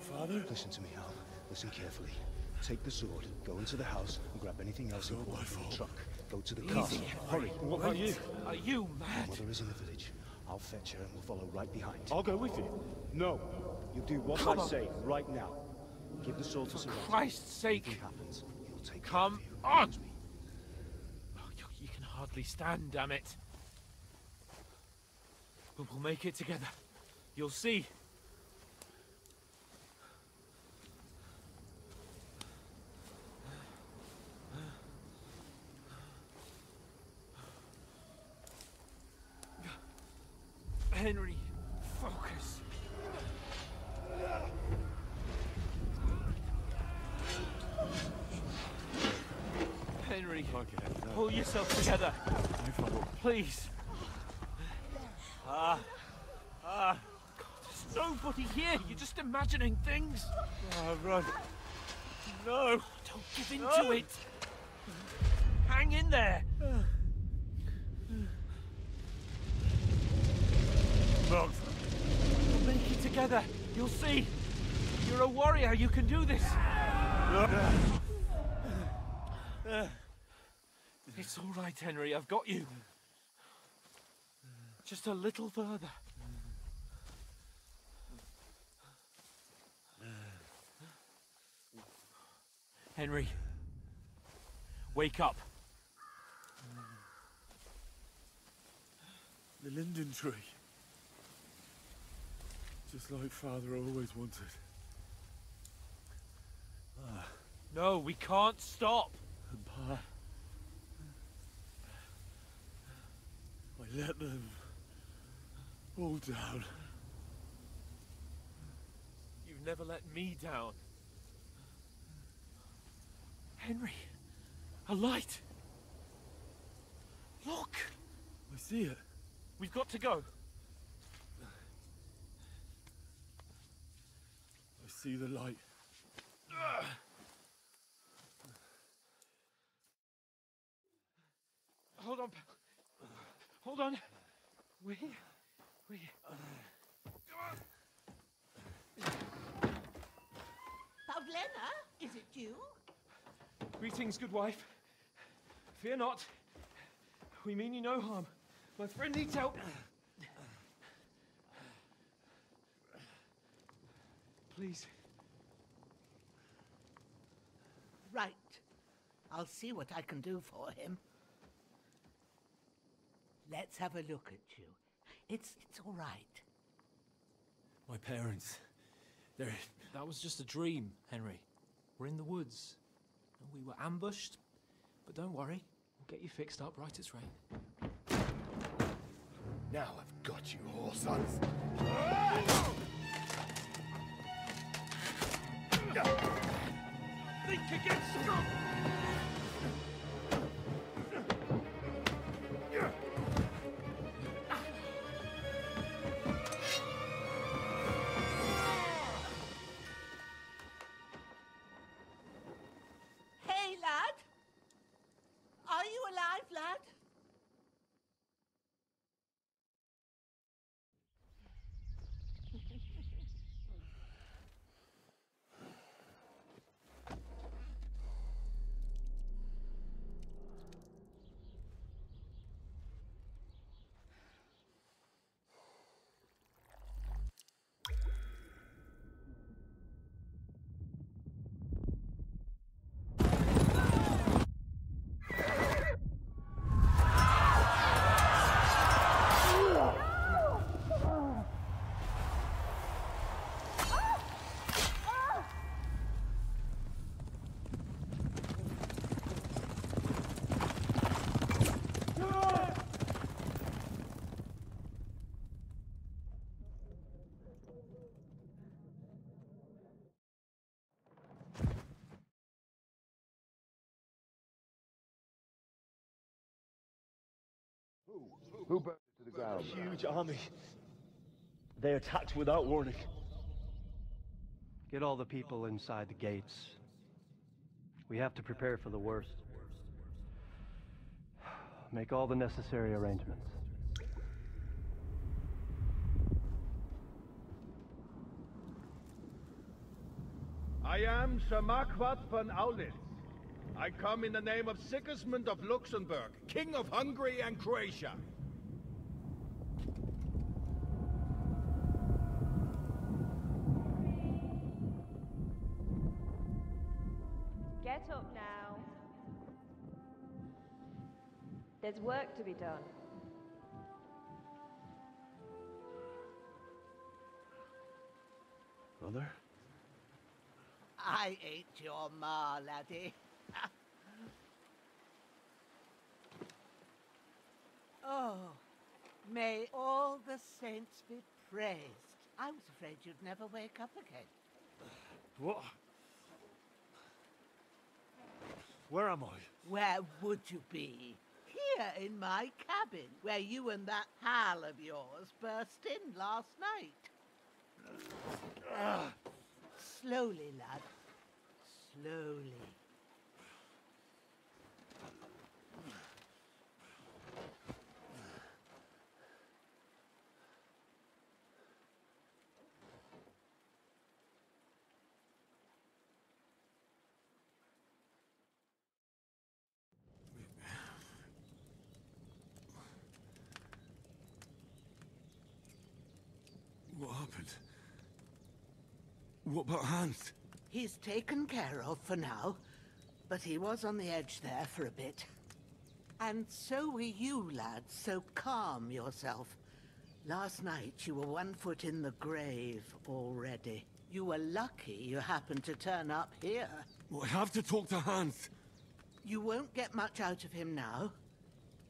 Father? Listen to me, Al. Listen carefully. Take the sword, go into the house, and grab anything else important from the truck. Go to the castle. Hurry. What about you? Are you mad? Mother is in the village. I'll fetch her and we'll follow right behind. I'll go with you. No. You do what Come I on. say right now. Give the sword to For Sir Christ's sake. Anything happens, you'll take Come care of you. on! Promise me. Oh, you can hardly stand, damn it. But we'll make it together. You'll see. Henry, focus. Henry, pull yourself together. Please. God, there's nobody here. You're just imagining things. Run. No. Don't give in to it. Hang in there. Mom. We'll make it together. You'll see. You're a warrior. You can do this. It's all right, Henry. I've got you. Just a little further. Henry, wake up. The linden tree. Just like Father always wanted. No, we can't stop. And Pa, I let them all down. You've never let me down. Henry, a light. Look. I see it. We've got to go. I see the light. Hold on, pal. Hold on. We're here. We're here. Pavlena, is it you? Greetings, good wife. Fear not. We mean you no harm. My friend needs help. Please. Right. I'll see what I can do for him. Let's have a look at you. It's all right. My parents. That was just a dream, Henry. We're in the woods. We were ambushed, but don't worry. We'll get you fixed up right as rain. Now I've got you, whore sons. Think again, scum! Hey, lad! Are you alive, lad? Who burned it to the ground? A huge army. They attacked without warning. Get all the people inside the gates. We have to prepare for the worst. Make all the necessary arrangements. I am Sir Marquardt von Aulitz. I come in the name of Sigismund of Luxembourg, King of Hungary and Croatia. Get up now. There's work to be done. Mother? I ain't your ma, laddie. Oh, May all the saints be praised. I was afraid you'd never wake up again. What? Where am I? Where would you be? Here in my cabin, where you and that pal of yours burst in last night. Slowly, lad. Slowly. What happened? What about Hans? He's taken care of for now, but he was on the edge there for a bit. And so were you, lad, so calm yourself. Last night you were 1 foot in the grave already. You were lucky you happened to turn up here. Well, I have to talk to Hans. You won't get much out of him now.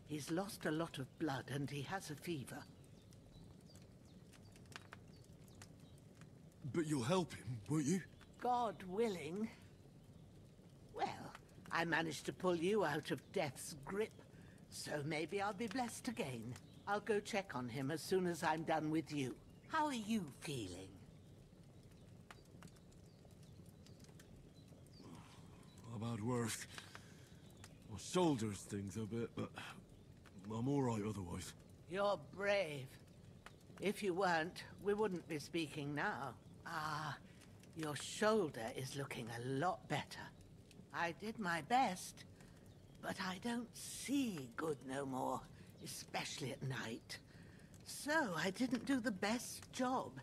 He's lost a lot of blood and he has a fever. But you'll help him, won't you? God willing. Well, I managed to pull you out of death's grip, so maybe I'll be blessed again. I'll go check on him as soon as I'm done with you. How are you feeling? I've had worse. My shoulder stings a bit, but I'm all right otherwise. You're brave. If you weren't, we wouldn't be speaking now. Ah, your shoulder is looking a lot better. I did my best, but I don't see good no more, especially at night. So I didn't do the best job.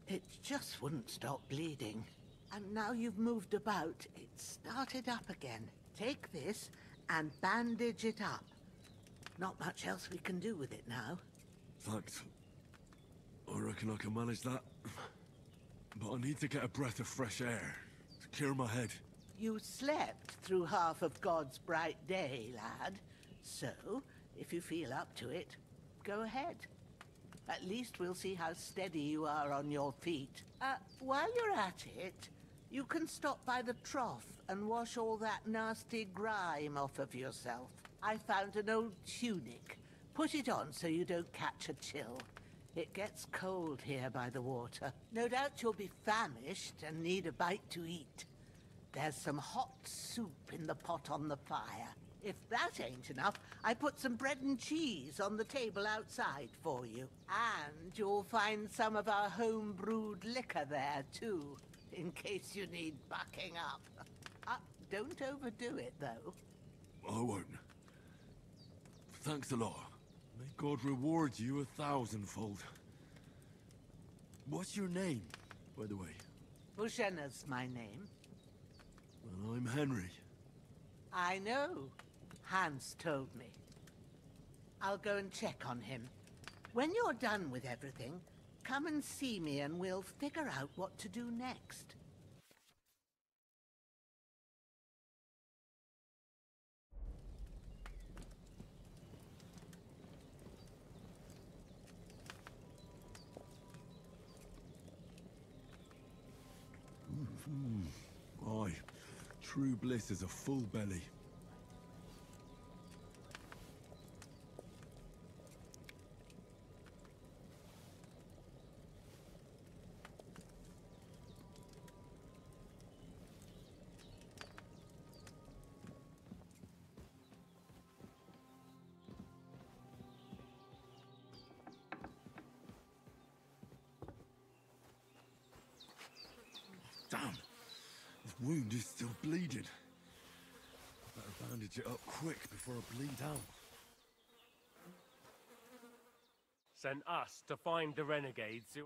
It just wouldn't stop bleeding. And now you've moved about, it started up again. Take this and bandage it up. Not much else we can do with it now. Thanks. I reckon I can manage that. But I need to get a breath of fresh air to clear my head. You slept through half of God's bright day, lad. So, if you feel up to it, go ahead. At least we'll see how steady you are on your feet. While you're at it, you can stop by the trough and wash all that nasty grime off of yourself. I found an old tunic. Put it on so you don't catch a chill. It gets cold here by the water. No doubt you'll be famished and need a bite to eat. There's some hot soup in the pot on the fire. If that ain't enough, I put some bread and cheese on the table outside for you. And you'll find some of our home-brewed liquor there, too, in case you need bucking up. Don't overdo it, though. I won't. Thanks a lot. May God reward you 1,000-fold. What's your name, by the way? Bushena's my name. Well, I'm Henry. I know. Hans told me. I'll go and check on him. When you're done with everything, come and see me and we'll figure out what to do next. Aye, true bliss is a full belly. Damn! This wound is still bleeding. Better bandage it up quick before I bleed out. Sent us to find the renegades who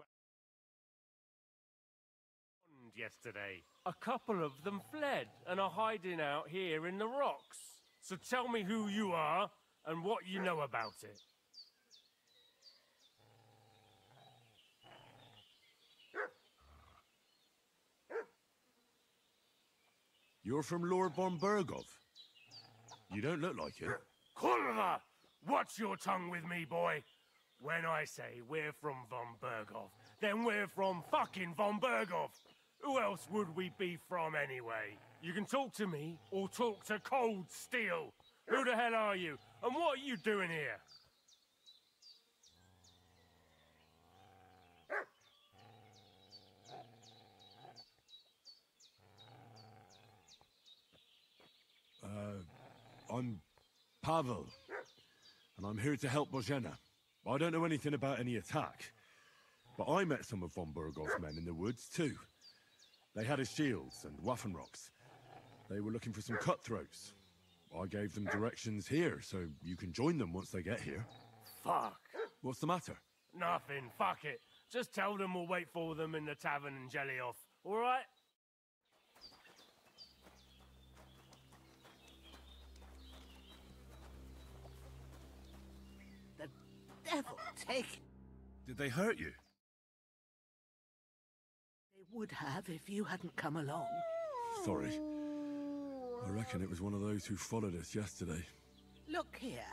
yesterday. A couple of them fled and are hiding out here in the rocks. So tell me who you are and what you know about it. You're from Lord von Bergov. You don't look like it. Kurva! Watch your tongue with me, boy. When I say we're from Von Berghoff, then we're from fucking Von Berghoff. Who else would we be from anyway? You can talk to me or talk to Cold Steel. Who the hell are you? And what are you doing here? I'm Pavel, and I'm here to help Bohemia. I don't know anything about any attack, but I met some of von Berghoff's men in the woods too. They had his shields and Waffenrocks. They were looking for some cutthroats. I gave them directions here, so you can join them once they get here. Fuck. What's the matter? Nothing, fuck it. Just tell them we'll wait for them in the tavern in Jelioff, alright? Devil take... Did they hurt you? They would have if you hadn't come along. Sorry. I reckon it was one of those who followed us yesterday. Look here.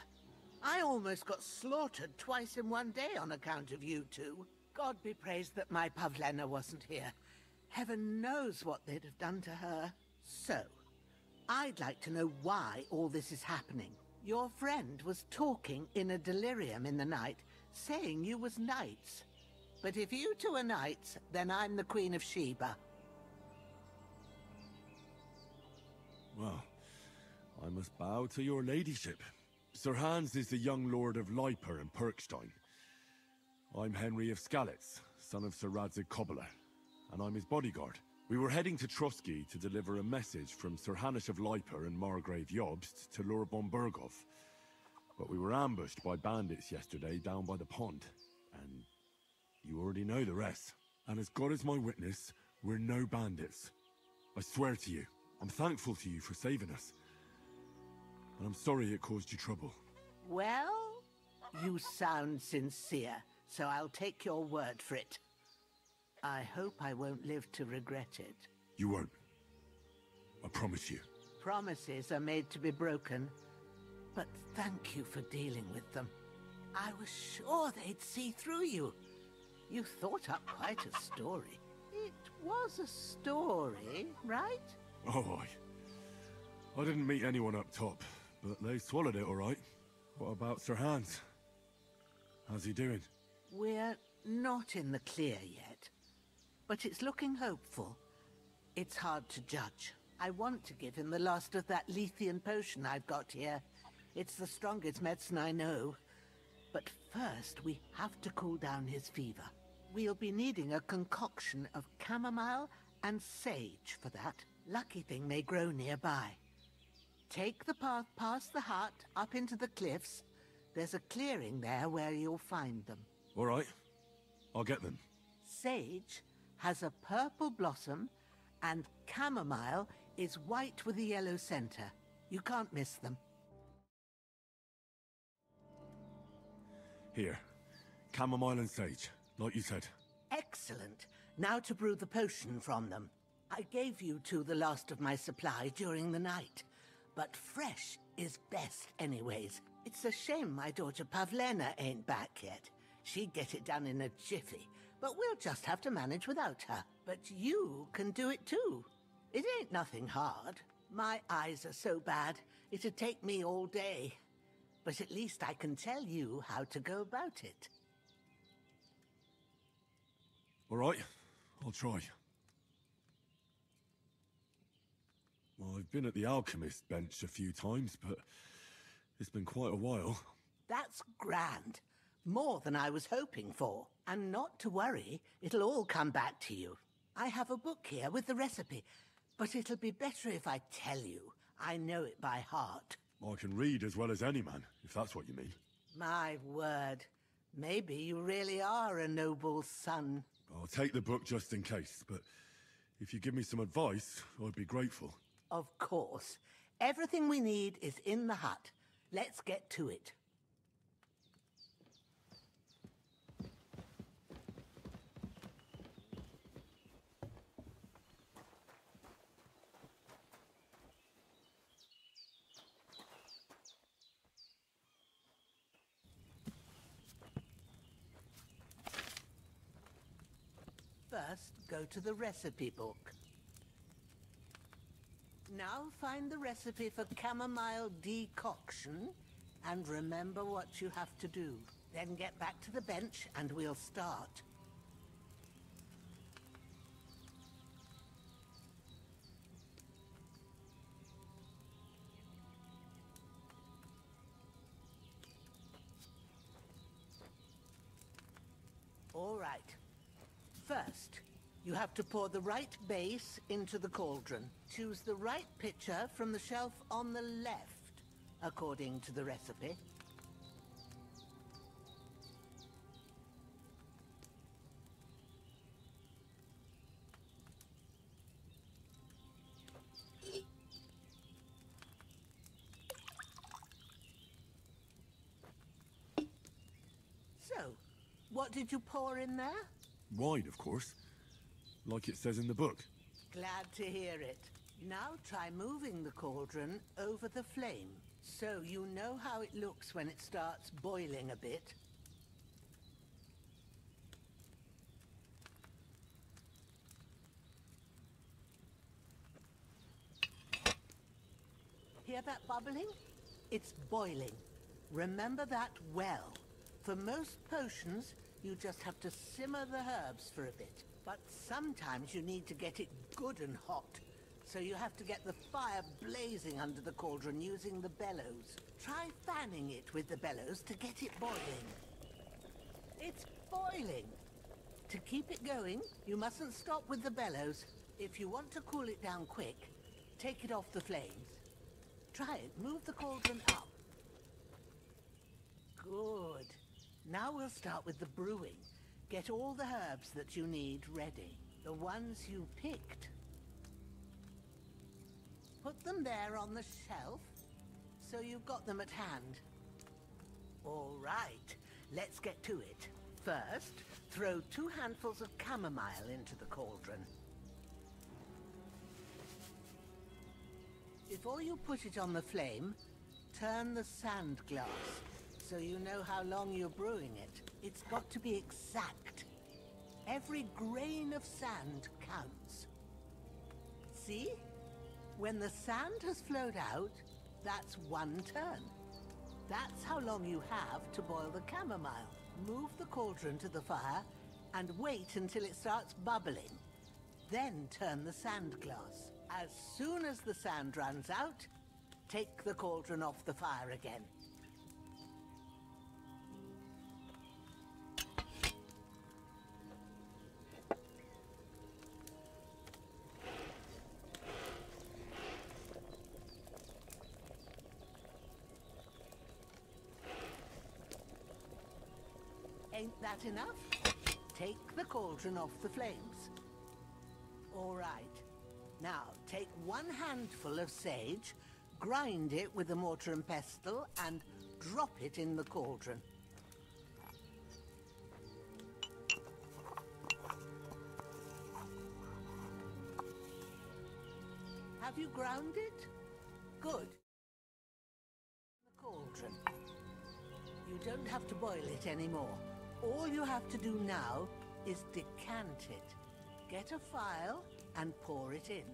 I almost got slaughtered twice in one day on account of you two. God be praised that my Pavlena wasn't here. Heaven knows what they'd have done to her. So, I'd like to know why all this is happening. Your friend was talking in a delirium in the night, saying you was knights. But if you two are knights, then I'm the Queen of Sheba. Well, I must bow to your ladyship. Sir Hans is the young lord of Leiper and Perkstein. I'm Henry of Skalitz, son of Sir Radzig Kobyla, and I'm his bodyguard. We were heading to Trotsky to deliver a message from Sir Hanush of Leiper and Margrave Jobst to Lord von Berghoff. But we were ambushed by bandits yesterday down by the pond, and you already know the rest. And as God is my witness, we're no bandits. I swear to you, I'm thankful to you for saving us. And I'm sorry it caused you trouble. Well, you sound sincere, so I'll take your word for it. I hope I won't live to regret it. You won't. I promise you. Promises are made to be broken, but thank you for dealing with them. I was sure they'd see through you. You thought up quite a story. It was a story, right? Oh, I didn't meet anyone up top, but they swallowed it all right. What about Sir Hans? How's he doing? We're not in the clear yet, but it's looking hopeful. It's hard to judge. I want to give him the last of that Lethean potion I've got here. It's the strongest medicine I know. But first, we have to cool down his fever. We'll be needing a concoction of chamomile and sage for that. Lucky thing may grow nearby. Take the path past the hut, up into the cliffs. There's a clearing there where you'll find them. All right. I'll get them. Sage has a purple blossom, and chamomile is white with a yellow center. You can't miss them. Here. Chamomile and sage, like you said. Excellent. Now to brew the potion from them. I gave you two the last of my supply during the night, but fresh is best anyways. It's a shame my daughter Pavlena ain't back yet. She'd get it done in a jiffy, but we'll just have to manage without her. But you can do it too. It ain't nothing hard. My eyes are so bad, it'd take me all day. But at least I can tell you how to go about it. All right. I'll try. Well, I've been at the alchemist bench a few times, but it's been quite a while. That's grand. More than I was hoping for. And not to worry, it'll all come back to you. I have a book here with the recipe, but it'll be better if I tell you. I know it by heart. I can read as well as any man, if that's what you mean. My word. Maybe you really are a noble son. I'll take the book just in case, but if you give me some advice, I'd be grateful. Of course. Everything we need is in the hut. Let's get to it. First, go to the recipe book. Now find the recipe for chamomile decoction and remember what you have to do. Then get back to the bench and we'll start. All right. First, you have to pour the right base into the cauldron. Choose the right pitcher from the shelf on the left, according to the recipe. So, what did you pour in there? Wine, of course. Like it says in the book. Glad to hear it. Now try moving the cauldron over the flame, so you know how it looks when it starts boiling a bit. Hear that bubbling? It's boiling. Remember that well. For most potions, you just have to simmer the herbs for a bit. But sometimes you need to get it good and hot. So you have to get the fire blazing under the cauldron using the bellows. Try fanning it with the bellows to get it boiling. It's boiling. To keep it going, you mustn't stop with the bellows. If you want to cool it down quick, take it off the flames. Try it. Move the cauldron up. Good. Now we'll start with the brewing. Get all the herbs that you need ready. The ones you picked. Put them there on the shelf, so you've got them at hand. All right, let's get to it. First, throw 2 handfuls of chamomile into the cauldron. Before you put it on the flame, turn the sand glass, so you know how long you're brewing it. It's got to be exact. Every grain of sand counts. See? When the sand has flowed out, that's 1 turn. That's how long you have to boil the chamomile. Move the cauldron to the fire and wait until it starts bubbling. Then turn the sand glass. As soon as the sand runs out, take the cauldron off the fire again. Ain't that enough? Take the cauldron off the flames. All right. Now, take 1 handful of sage, grind it with a mortar and pestle, and drop it in the cauldron. Have you ground it? Good. The cauldron. You don't have to boil it anymore. All you have to do now is decant it. Get a phial and pour it in.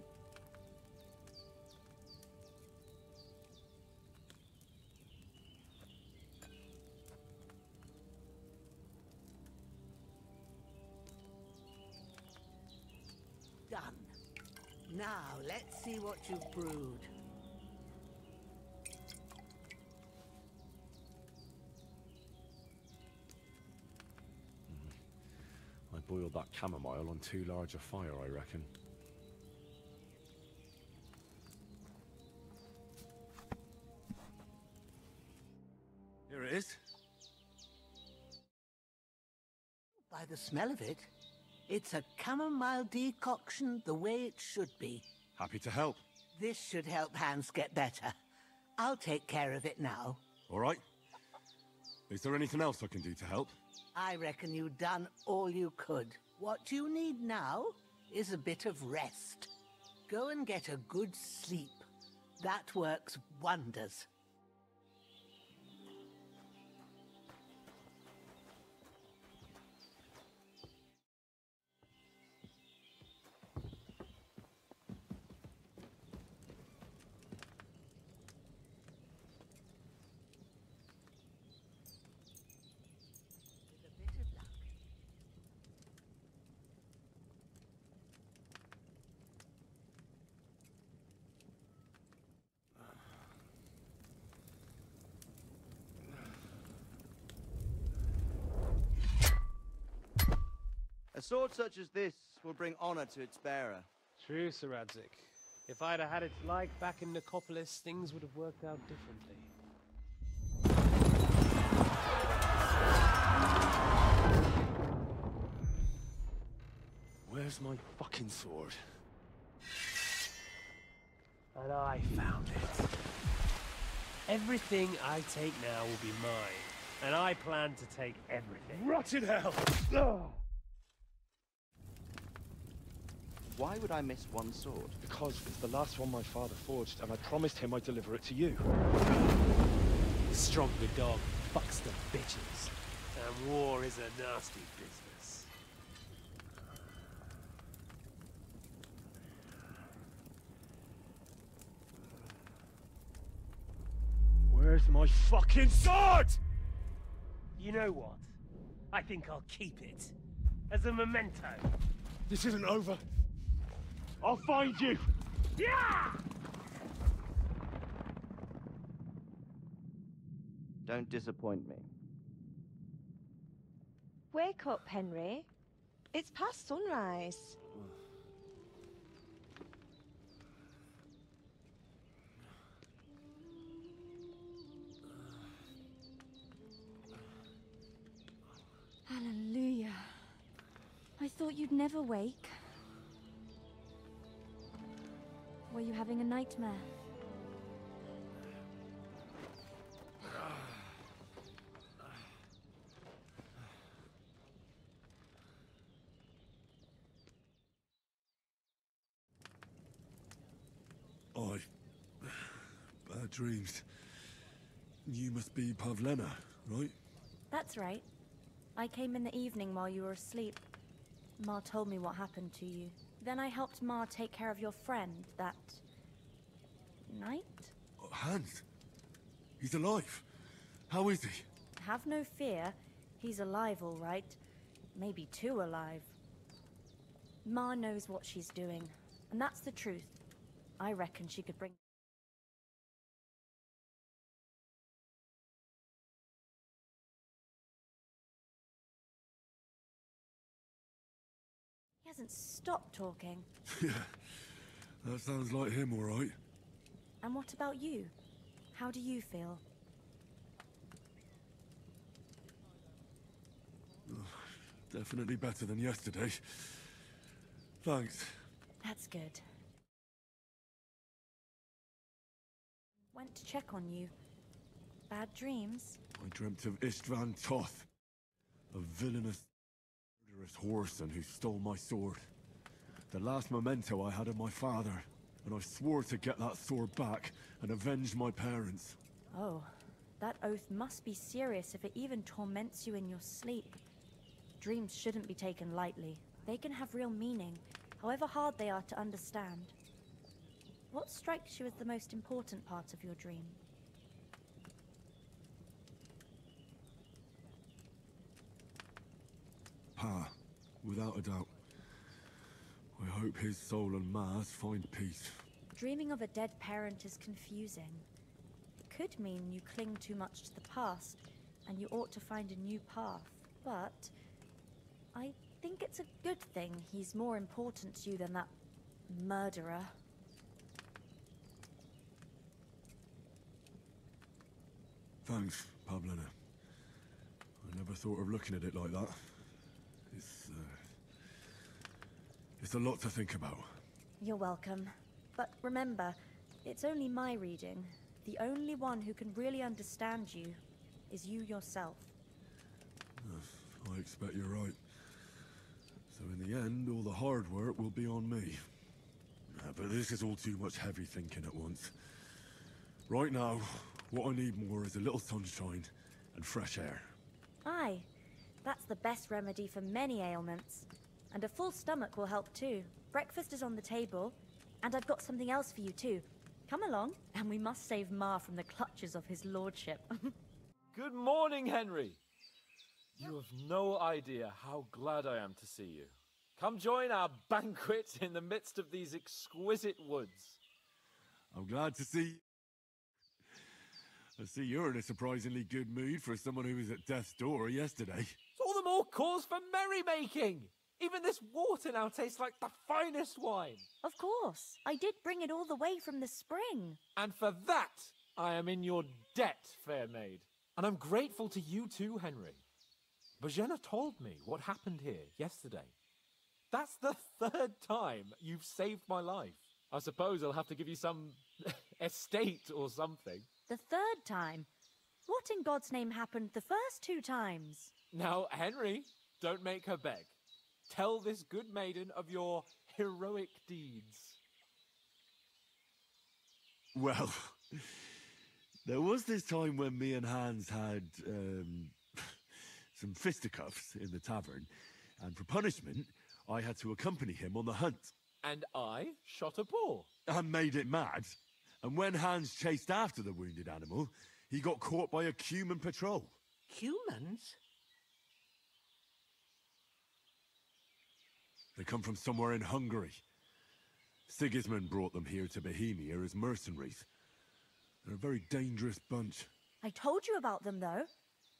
Done. Now let's see what you've brewed. I boiled that chamomile on too large a fire, I reckon. Here it is. By the smell of it, it's a chamomile decoction the way it should be. Happy to help. This should help Hans get better. I'll take care of it now. All right. Is there anything else I can do to help? I reckon you've done all you could. What you need now is a bit of rest. Go and get a good sleep. That works wonders. A sword such as this will bring honor to its bearer. True, Sir Radzik. If I'd have had its like back in Nicopolis, things would have worked out differently. Where's my fucking sword? And I found it. Everything I take now will be mine, and I plan to take everything. Rotted hell! Why would I miss one sword? Because it's the last one my father forged, and I promised him I'd deliver it to you. The stronger dog fucks the bitches, and war is a nasty business. Where's my fucking sword? You know what? I think I'll keep it. As a memento. This isn't over. I'll find you! Yeah! Don't disappoint me. Wake up, Henry. It's past sunrise. Hallelujah. I thought you'd never wake. Were you having a nightmare? Bad dreams. You must be Pavlena, right? That's right. I came in the evening while you were asleep. Ma told me what happened to you. Then I helped Ma take care of your friend that night? Hans? He's alive. How is he? Have no fear. He's alive, all right. Maybe too alive. Ma knows what she's doing, and that's the truth. I reckon she could bring... He hasn't stopped talking. Yeah, that sounds like him, all right. And what about you? How do you feel? Definitely better than yesterday. Thanks. That's good. Went to check on you. Bad dreams? I dreamt of Istvan Toth, a villainous, murderous whoreson who stole my sword. The last memento I had of my father, and I swore to get that sword back and avenge my parents. Oh, that oath must be serious if it even torments you in your sleep. Dreams shouldn't be taken lightly. They can have real meaning, however hard they are to understand. What strikes you as the most important part of your dream? Pa, without a doubt. I hope his soul and Ma's find peace. Dreaming of a dead parent is confusing. It could mean you cling too much to the past, and you ought to find a new path. But I think it's a good thing he's more important to you than that murderer. Thanks, Pavlena. I never thought of looking at it like that. It's a lot to think about. You're welcome. But remember, it's only my reading. The only one who can really understand you is you yourself. I expect you're right. So in the end, all the hard work will be on me. But this is all too much heavy thinking at once. Right now, what I need more is a little sunshine and fresh air. Aye, that's the best remedy for many ailments. And a full stomach will help too. Breakfast is on the table, and I've got something else for you too. Come along, and we must save Ma from the clutches of his lordship. Good morning, Henry. You have no idea how glad I am to see you. Come join our banquet in the midst of these exquisite woods. I'm glad to see... I see you're in a surprisingly good mood for someone who was at death's door yesterday. It's all the more cause for merrymaking. Even this water now tastes like the finest wine. Of course. I did bring it all the way from the spring. And for that, I am in your debt, fair maid. And I'm grateful to you too, Henry. Bojena told me what happened here yesterday. That's the 3rd time you've saved my life. I suppose I'll have to give you some estate or something. The 3rd time? What in God's name happened the first 2 times? Now, Henry, don't make her beg. Tell this good maiden of your heroic deeds. Well, there was this time when me and Hans had, some fisticuffs in the tavern, and for punishment, I had to accompany him on the hunt. And I shot a boar. And made it mad. And when Hans chased after the wounded animal, he got caught by a human patrol. Humans? They come from somewhere in Hungary. Sigismund brought them here to Bohemia as mercenaries. They're a very dangerous bunch. I told you about them, though.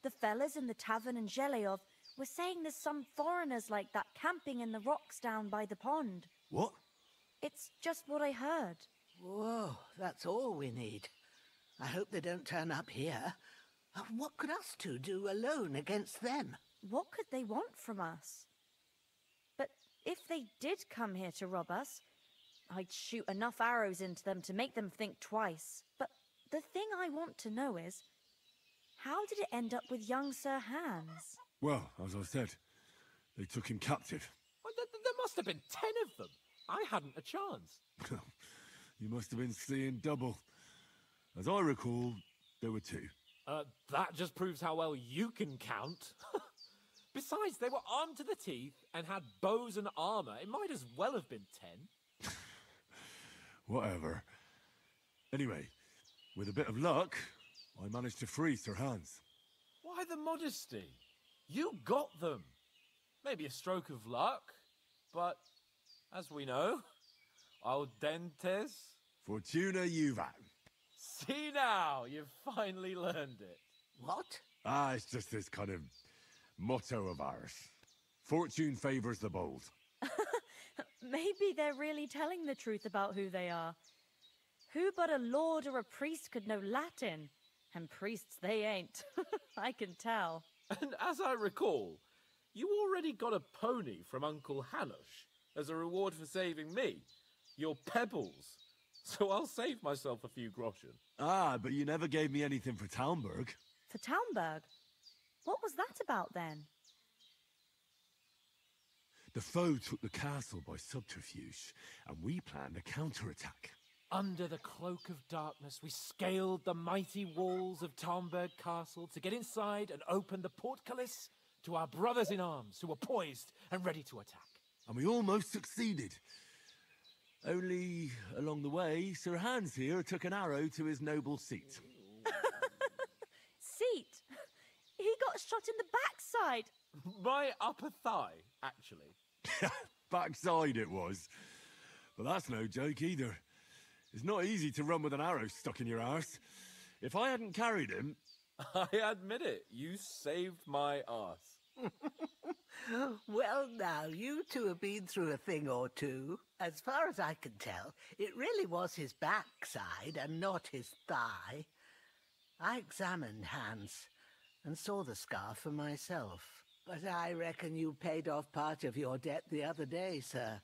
The fellas in the tavern in Zheleyov were saying there's some foreigners like that camping in the rocks down by the pond. What? It's just what I heard. Whoa, that's all we need. I hope they don't turn up here. What could us two do alone against them? What could they want from us? But if they did come here to rob us, I'd shoot enough arrows into them to make them think twice. But the thing I want to know is, how did it end up with young Sir Hans? Well, as I said, they took him captive. Well, there must have been 10 of them. I hadn't a chance. You must have been seeing double. As I recall, there were 2. That just proves how well you can count. Besides, they were armed to the teeth and had bows and armor. It might as well have been 10. Whatever. Anyway, with a bit of luck, I managed to free Sir Hans. Why the modesty? You got them. Maybe a stroke of luck, but as we know, audentes Fortuna juvat. See now, you've finally learned it. What? It's just this kind of motto of ours. Fortune favors the bold. Maybe they're really telling the truth about who they are. Who but a lord or a priest could know Latin? And priests they ain't. I can tell. And as I recall, you already got a pony from Uncle Hanush as a reward for saving me. Your pebbles. So I'll save myself a few groschen. But you never gave me anything for Talmberg. For Talmberg? What was that about then? The foe took the castle by subterfuge, and we planned a counterattack. Under the cloak of darkness, we scaled the mighty walls of Talmberg Castle to get inside and open the portcullis to our brothers in arms who were poised and ready to attack. And we almost succeeded. Only, along the way, Sir Hans here took an arrow to his noble seat. Seat? He got shot in the backside. My upper thigh, actually. Backside it was. But that's no joke either. It's not easy to run with an arrow stuck in your arse. If I hadn't carried him... I admit it, you saved my arse. Well, now, you two have been through a thing or two. As far as I can tell, it really was his backside and not his thigh. I examined Hans and saw the scar for myself. But I reckon you paid off part of your debt the other day, sir.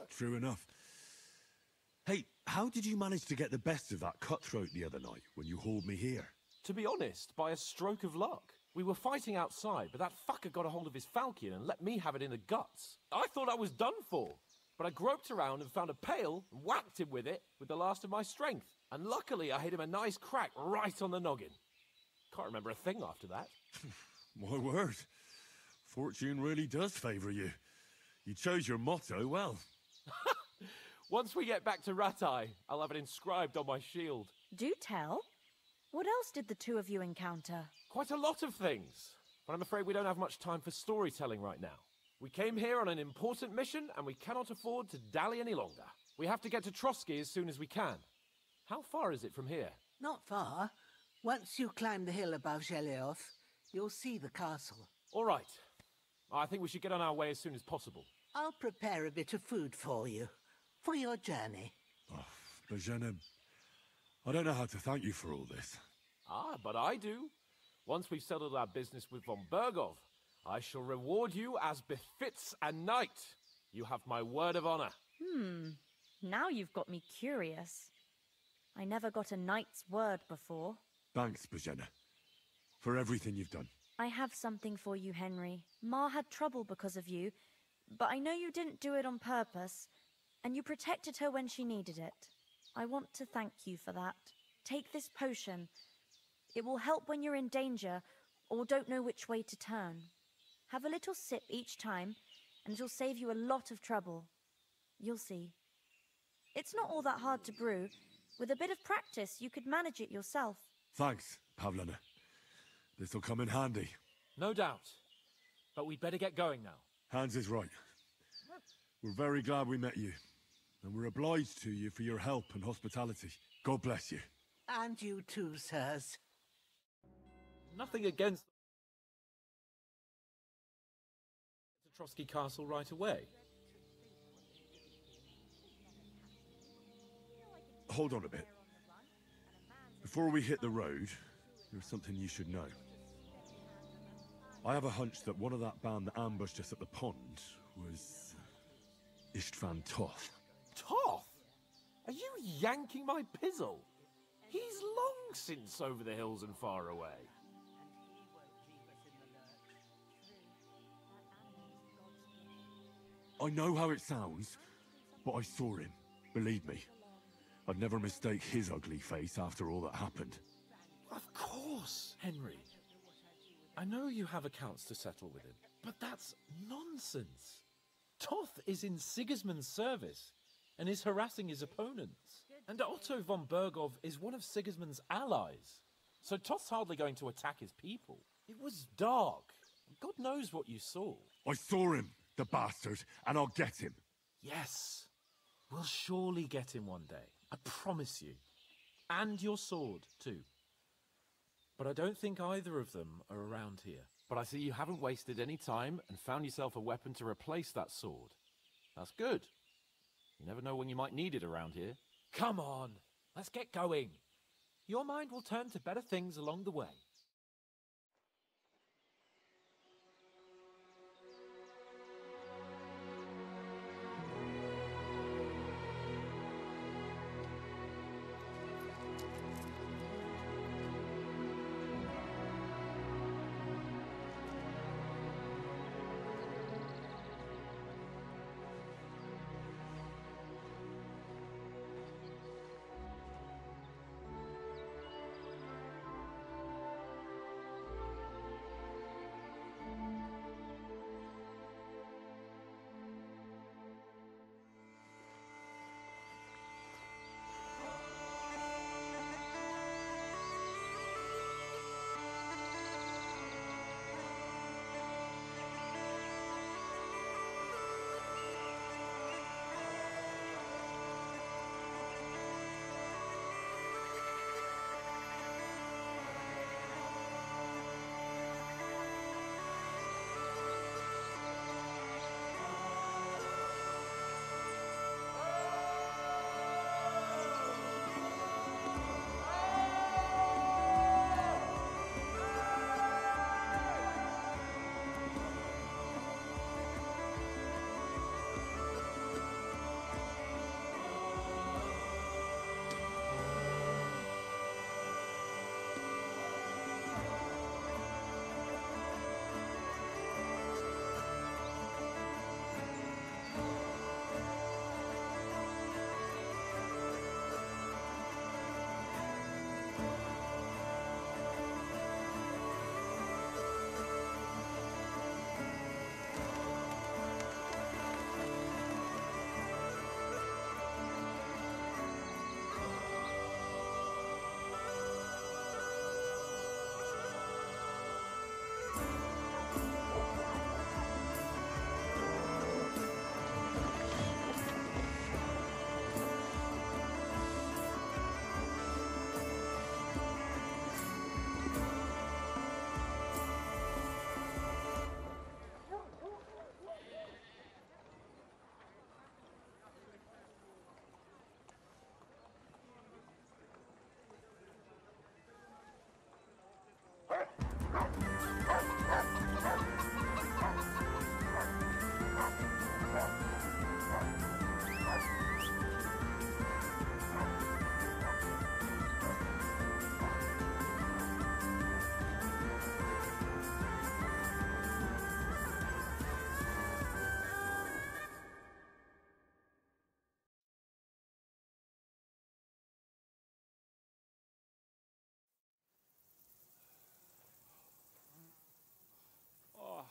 True enough. Hey, how did you manage to get the best of that cutthroat the other night when you hauled me here? To be honest, by a stroke of luck. We were fighting outside, but that fucker got a hold of his falchion and let me have it in the guts. I thought I was done for, but I groped around and found a pail and whacked him with it with the last of my strength. And luckily I hit him a nice crack right on the noggin. Can't remember a thing after that. My word. Fortune really does favour you. You chose your motto well. Once we get back to Ratai, I'll have it inscribed on my shield. Do tell. What else did the two of you encounter? Quite a lot of things, but I'm afraid we don't have much time for storytelling right now. We came here on an important mission, and we cannot afford to dally any longer. We have to get to Trotsky as soon as we can. How far is it from here? Not far. Once you climb the hill above Geleoth, you'll see the castle. All right. I think we should get on our way as soon as possible. I'll prepare a bit of food for you, for your journey. Oh, Bohemia, I don't know how to thank you for all this. Ah, but I do. Once we've settled our business with von Bergov, I shall reward you as befits a knight. You have my word of honor. Now you've got me curious. I never got a knight's word before. Thanks, Bohemia, for everything you've done. I have something for you, Henry. Ma had trouble because of you, but I know you didn't do it on purpose, and you protected her when she needed it. I want to thank you for that. Take this potion. It will help when you're in danger or don't know which way to turn. Have a little sip each time, and it'll save you a lot of trouble. You'll see. It's not all that hard to brew. With a bit of practice, you could manage it yourself. Thanks, Pavlina. This'll come in handy. No doubt. But we'd better get going now. Hans is right. We're very glad we met you, and we're obliged to you for your help and hospitality. God bless you. And you too, sirs. Nothing against to Trotsky Castle right away. Hold on a bit. Before we hit the road, there's something you should know. I have a hunch that one of that band that ambushed us at the pond was Istvan Toth. Toth? Are you yanking my pizzle? He's long since over the hills and far away. I know how it sounds, but I saw him. Believe me. I'd never mistake his ugly face after all that happened. Of course, Henry. I know you have accounts to settle with him, but that's nonsense. Toth is in Sigismund's service and is harassing his opponents. And Otto von Bergov is one of Sigismund's allies. So Toth's hardly going to attack his people. It was dark. God knows what you saw. I saw him, the bastard, and I'll get him. Yes. We'll surely get him one day. I promise you. And your sword, too. But I don't think either of them are around here. But I see you haven't wasted any time and found yourself a weapon to replace that sword. That's good. You never know when you might need it around here. Come on, let's get going. Your mind will turn to better things along the way.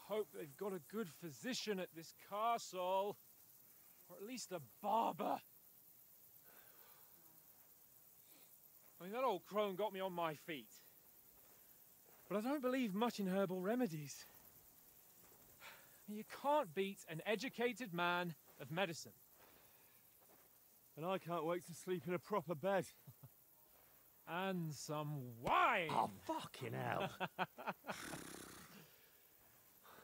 hope they've got a good physician at this castle. Or at least a barber. I mean, that old crone got me on my feet. But I don't believe much in herbal remedies. You can't beat an educated man of medicine. And I can't wait to sleep in a proper bed. And some wine! Oh, fucking hell.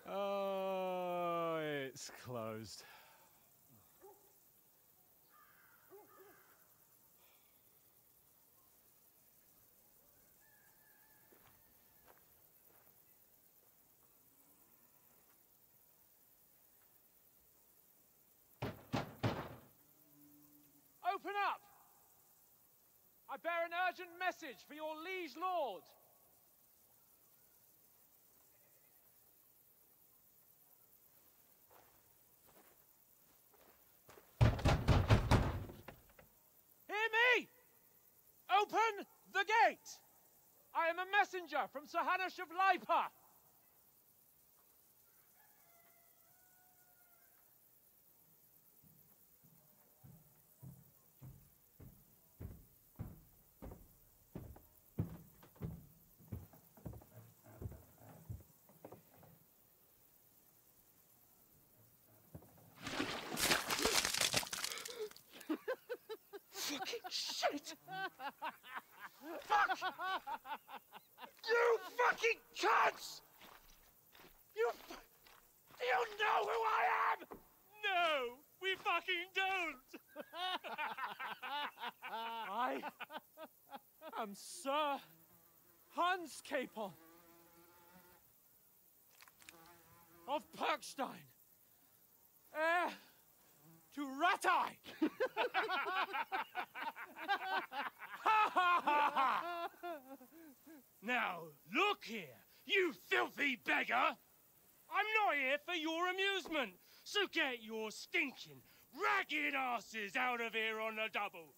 Oh, it's closed. Open up! I bear an urgent message for your liege lord. Hear me! Open the gate! I am a messenger from Sir Hanush of Lipa. Fucking shit! Fuck! You fucking cunts! Do you know who I am? No, we fucking don't! I am Sir Hans Capon of Perkstein, heir to Ratai! Now, look here, you filthy beggar! I'm not here for your amusement, so get your stinking, ragged asses out of here on the double.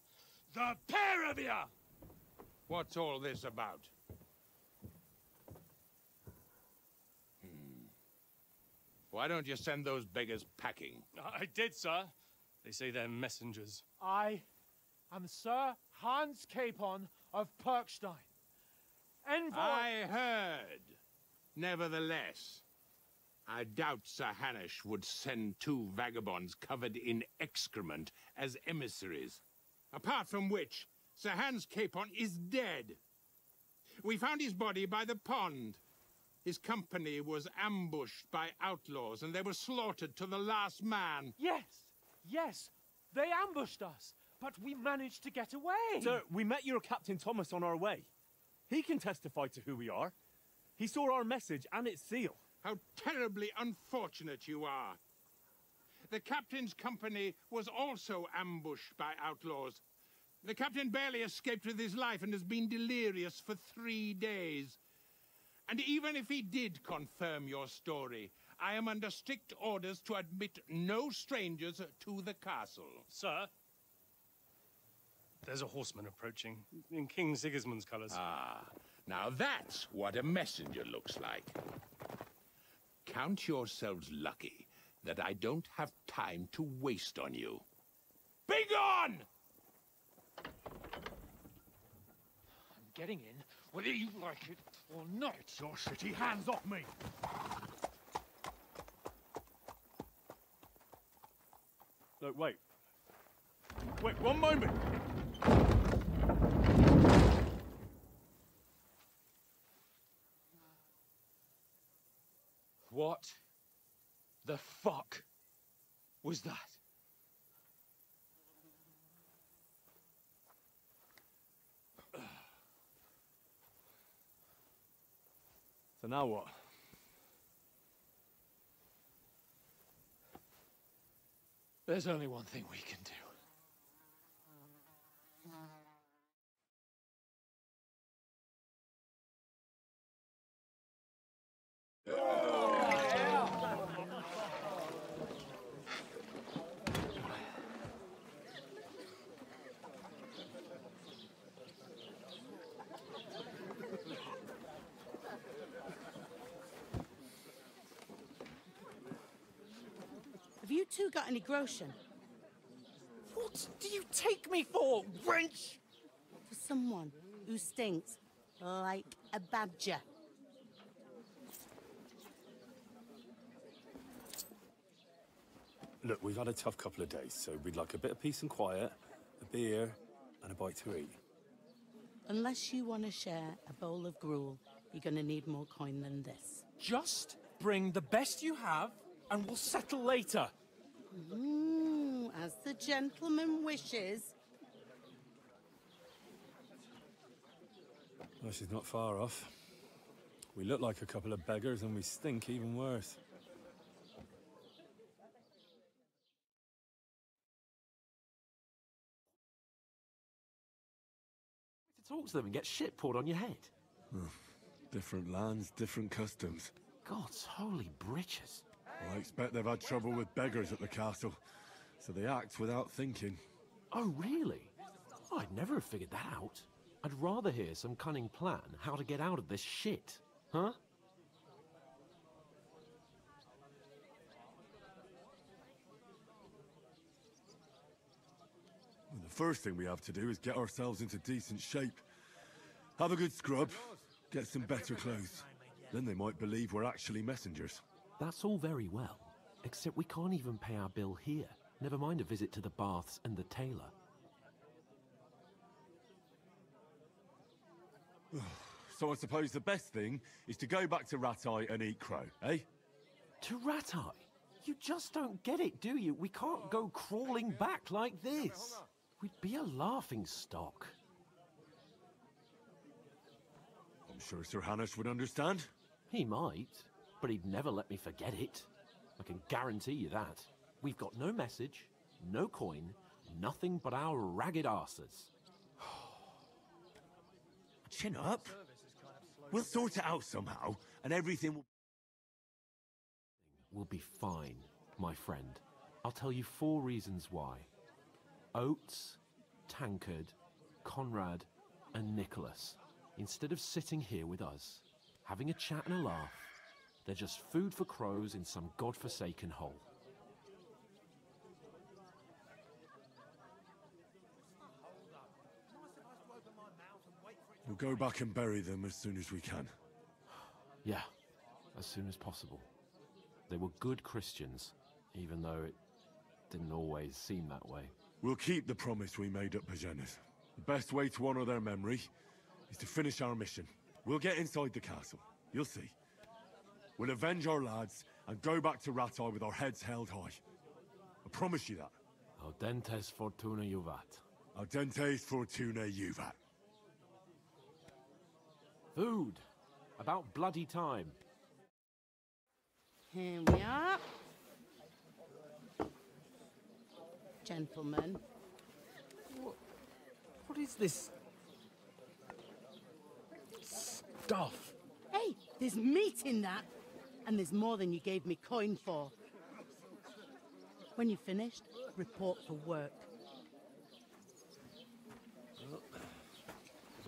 The pair of you! What's all this about? Why don't you send those beggars packing? I did, sir. They say they're messengers. I am Sir Hans Capon of Perkstein, envoy... I heard. Nevertheless, I doubt Sir Hanush would send two vagabonds covered in excrement as emissaries. Apart from which, Sir Hans Capon is dead. We found his body by the pond. His company was ambushed by outlaws, and they were slaughtered to the last man. Yes, they ambushed us, but we managed to get away. Sir, we met your Captain Thomas on our way. He can testify to who we are. He saw our message and its seal. How terribly unfortunate you are. The captain's company was also ambushed by outlaws. The captain barely escaped with his life and has been delirious for 3 days. And even if he did confirm your story, I am under strict orders to admit no strangers to the castle. Sir, there's a horseman approaching, in King Sigismund's colours. Ah, now that's what a messenger looks like. Count yourselves lucky that I don't have time to waste on you. Be gone! I'm getting in, whether you like it or not. Your shitty hands off me! Look, wait. Wait, one moment! What the fuck was that? So now what? There's only one thing we can do. two got any groschen? What do you take me for, wench? For someone who stinks like a badger. Look, we've had a tough couple of days, so we'd like a bit of peace and quiet, a beer, and a bite to eat. Unless you want to share a bowl of gruel, you're going to need more coin than this. Just bring the best you have, and we'll settle later. As the gentleman wishes. Well, she's not far off. We look like a couple of beggars, and we stink even worse. To talk to them and get shit poured on your head. Different lands, different customs. God's holy britches. Well, I expect they've had trouble with beggars at the castle, so they act without thinking. Oh, really? I'd never have figured that out. I'd rather hear some cunning plan how to get out of this shit. Huh? Well, the first thing we have to do is get ourselves into decent shape. Have a good scrub, get some better clothes. Then they might believe we're actually messengers. That's all very well, except we can't even pay our bill here. Never mind a visit to the baths and the tailor. So I suppose the best thing is to go back to Rattay and eat crow, eh? To Rattay? You just don't get it, do you? We can't go crawling back like this. We'd be a laughing stock. I'm sure Sir Hanush would understand. He might, but he'd never let me forget it. I can guarantee you that. We've got no message, no coin, nothing but our ragged arses. Chin up. We'll sort it out somehow, and everything will be fine, my friend. I'll tell you 4 reasons why. Oates, Tankard, Conrad, and Nicholas. Instead of sitting here with us, having a chat and a laugh, they're just food for crows in some godforsaken hole. We'll go back and bury them as soon as we can. Yeah, as soon as possible. They were good Christians, even though it didn't always seem that way. We'll keep the promise we made at Pagenes. The best way to honor their memory is to finish our mission. We'll get inside the castle. You'll see. We'll avenge our lads and go back to Rattay with our heads held high. I promise you that. Audentes fortuna juvat. Audentes fortuna juvat. Food. About bloody time. Here we are. Gentlemen. What is this stuff? Hey, there's meat in that. And there's more than you gave me coin for. When you're finished, report for work.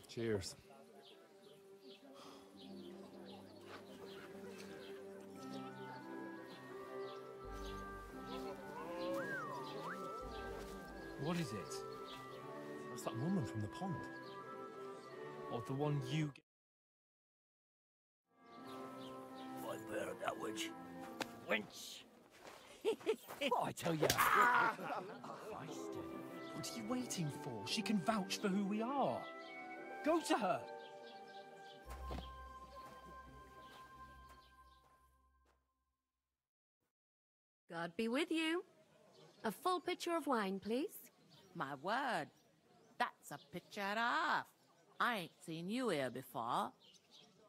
Cheers. What is it? That's that woman from the pond. Or the one you... I've heard that witch. Wench. What I tell you? What are you waiting for? She can vouch for who we are. Go to her. God be with you. A full pitcher of wine, please. My word, that's a picture and a half. I ain't seen you here before.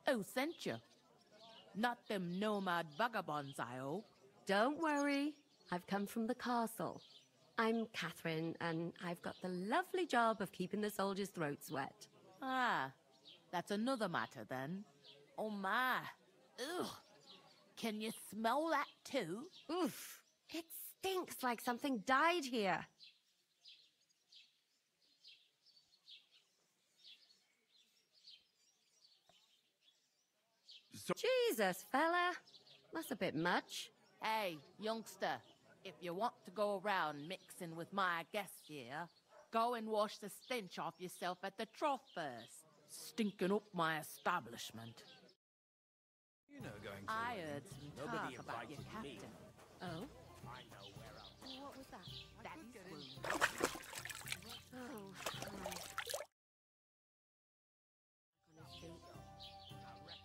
Who sent you? Not them nomad vagabonds, I hope. Don't worry. I've come from the castle. I'm Catherine, and I've got the lovely job of keeping the soldiers' throats wet. Ah, that's another matter then. Oh my. Ugh. Can you smell that too? Oof. It stinks like something died here. Jesus, fella. That's a bit much. Hey, youngster. If you want to go around mixing with my guests here, go and wash the stench off yourself at the trough first. Stinking up my establishment. You know going to. I heard some Nobody talk about your invited me. captain. Oh? I know where I'll... What was that? Daddy's wound. Oh, On his feet.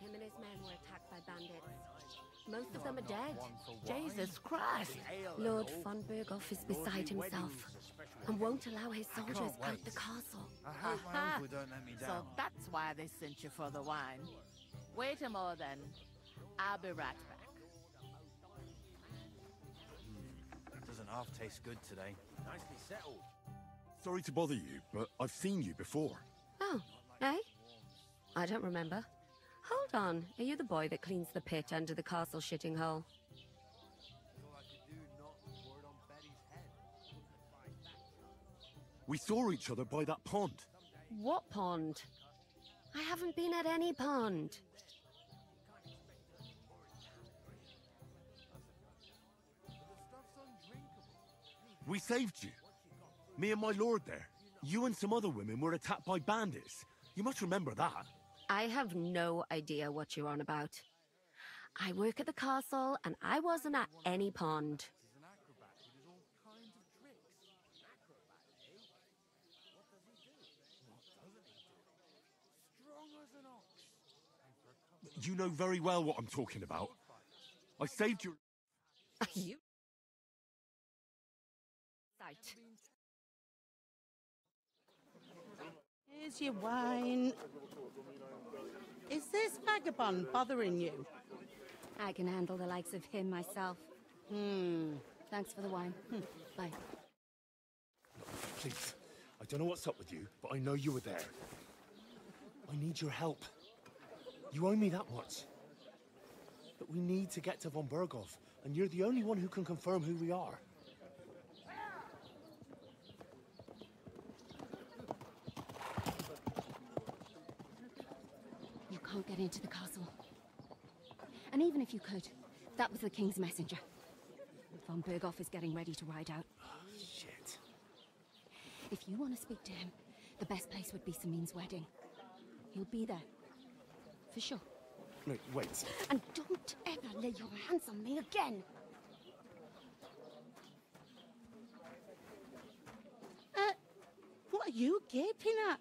Him and his men were attacked by bandits. Most of them are dead. Jesus Christ! Lord von Berghoff is beside himself and won't allow his soldiers out the castle. I hope my Aha. uncle don't let me So down. that's why they sent you for the wine. Wait a moment then. I'll be right back. Doesn't half taste good today. Nicely settled. Sorry to bother you, but I've seen you before. Oh, eh? I don't remember. Hold on, are you the boy that cleans the pit under the castle shitting hole? We saw each other by that pond. What pond? I haven't been at any pond. We saved you. Me and my lord there. You and some other women were attacked by bandits. You must remember that. I have no idea what you're on about. I work at the castle, and I wasn't at any pond. You know very well what I'm talking about. I saved you. Are you? Sight. Here's your wine. Is this vagabond bothering you? I can handle the likes of him myself. Thanks for the wine. Bye. Please, I don't know what's up with you, but I know you were there. I need your help. You owe me that much. But we need to get to von Berghoff, and you're the only one who can confirm who we are. You can't get into the castle. And even if you could, that was the king's messenger. Von Berghoff is getting ready to ride out. Shit. If you want to speak to him, the best place would be Samin's wedding. He'll be there. For sure. No, wait. And don't ever lay your hands on me again! What are you gaping at?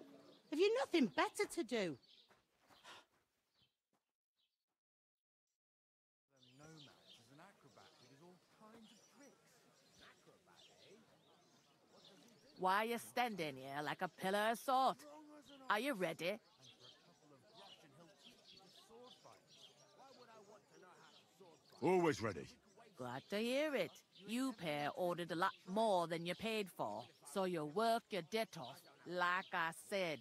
Have you nothing better to do? Why are you standing here like a pillar of salt? Are you ready? Always ready. Glad to hear it. You pair ordered a lot more than you paid for, so you work your debt off, like I said.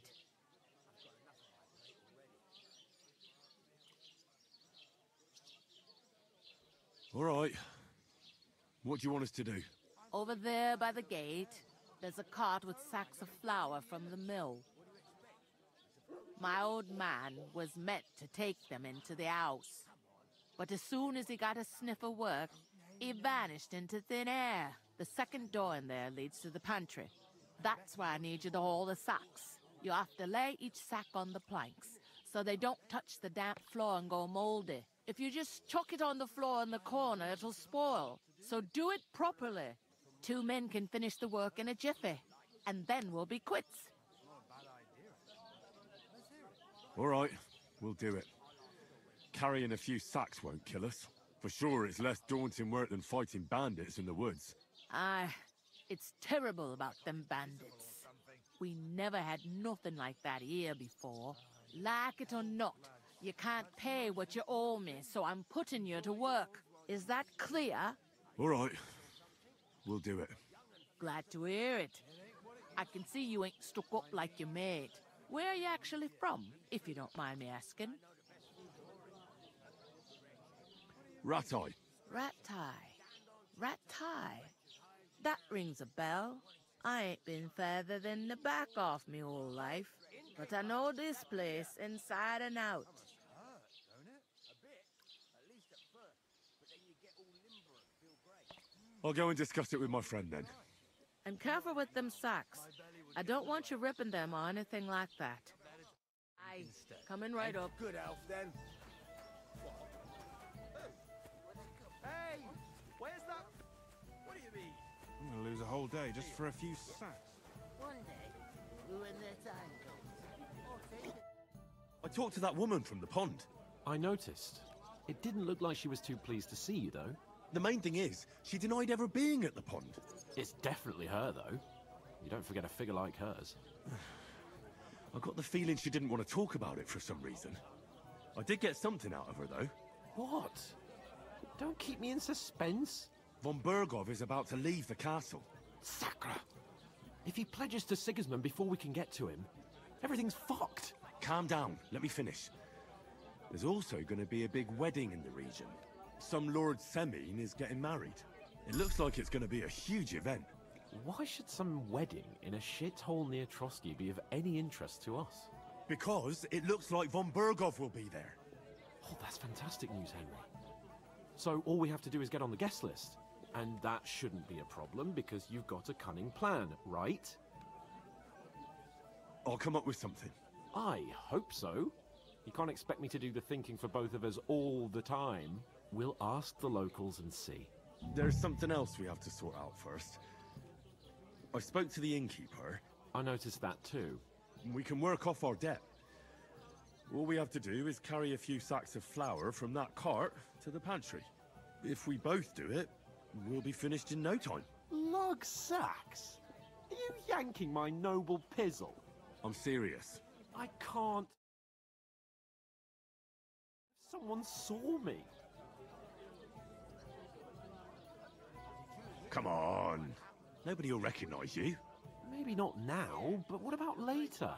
All right. What do you want us to do? Over there by the gate, there's a cart with sacks of flour from the mill. My old man was meant to take them into the house. But as soon as he got a sniff of work, he vanished into thin air. The second door in there leads to the pantry. That's why I need you to haul the sacks. You have to lay each sack on the planks, so they don't touch the damp floor and go moldy. If you just chuck it on the floor in the corner, it'll spoil. So do it properly. 2 men can finish the work in a jiffy, and then we'll be quits. All right, we'll do it. Carrying a few sacks won't kill us. For sure, it's less daunting work than fighting bandits in the woods. Aye, it's terrible about them bandits. We never had nothing like that here before. Like it or not, you can't pay what you owe me, so I'm putting you to work. Is that clear? All right, we'll do it. Glad to hear it. I can see you ain't stuck up like your mate. Where are you actually from, if you don't mind me asking? Ratai. Ratai. That rings a bell. I ain't been further than the back off me whole life, but I know this place inside and out. I'll go and discuss it with my friend then. And careful with them sacks. I don't want you ripping them or anything like that. Aye, coming right up. Good elf, then. Hey, where's that? What do you mean? I'm gonna lose a whole day just for a few sacks. One day, when the time comes. I talked to that woman from the pond. I noticed. It didn't look like she was too pleased to see you, though. The main thing is, she denied ever being at the pond. It's definitely her, though. You don't forget a figure like hers. I got the feeling she didn't want to talk about it for some reason. I did get something out of her, though. What? Don't keep me in suspense. Von Bergov is about to leave the castle. Sacre! If he pledges to Sigismund before we can get to him, everything's fucked. Calm down. Let me finish. There's also going to be a big wedding in the region. Some Lord Semine is getting married. It looks like it's going to be a huge event. Why should some wedding in a shithole near Trotsky be of any interest to us? Because it looks like Von Bergov will be there. Oh, that's fantastic news, Henry. So all we have to do is get on the guest list. And that shouldn't be a problem because you've got a cunning plan, right? I'll come up with something. I hope so. You can't expect me to do the thinking for both of us all the time. We'll ask the locals and see. There's something else we have to sort out first. I spoke to the innkeeper. I noticed that too. We can work off our debt. All we have to do is carry a few sacks of flour from that cart to the pantry. If we both do it, we'll be finished in no time. Lug sacks? Are you yanking my noble pizzle? I'm serious. I can't... Someone saw me. Come on. Nobody will recognize you. Maybe not now, but what about later?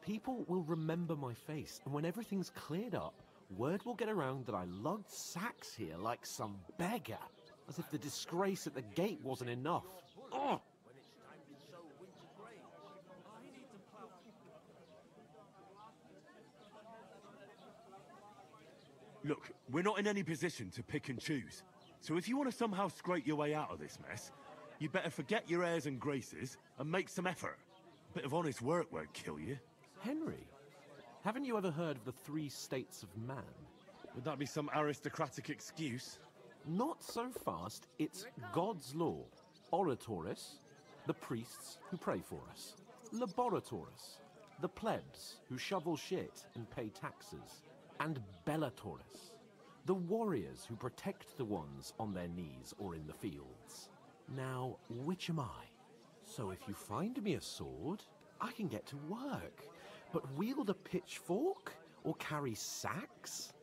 People will remember my face, and when everything's cleared up, word will get around that I lugged sacks here like some beggar. As if the disgrace at the gate wasn't enough. Oh! Look, we're not in any position to pick and choose. So if you want to somehow scrape your way out of this mess, you'd better forget your airs and graces and make some effort. A bit of honest work won't kill you. Henry, haven't you ever heard of the 3 states of man? Would that be some aristocratic excuse? Not so fast. It's God's law. Oratoris, the priests who pray for us. Laboratoris, the plebs who shovel shit and pay taxes. And Bellatoris, the warriors who protect the ones on their knees or in the fields. Now, which am I? So if you find me a sword, I can get to work. But wield a pitchfork or carry sacks?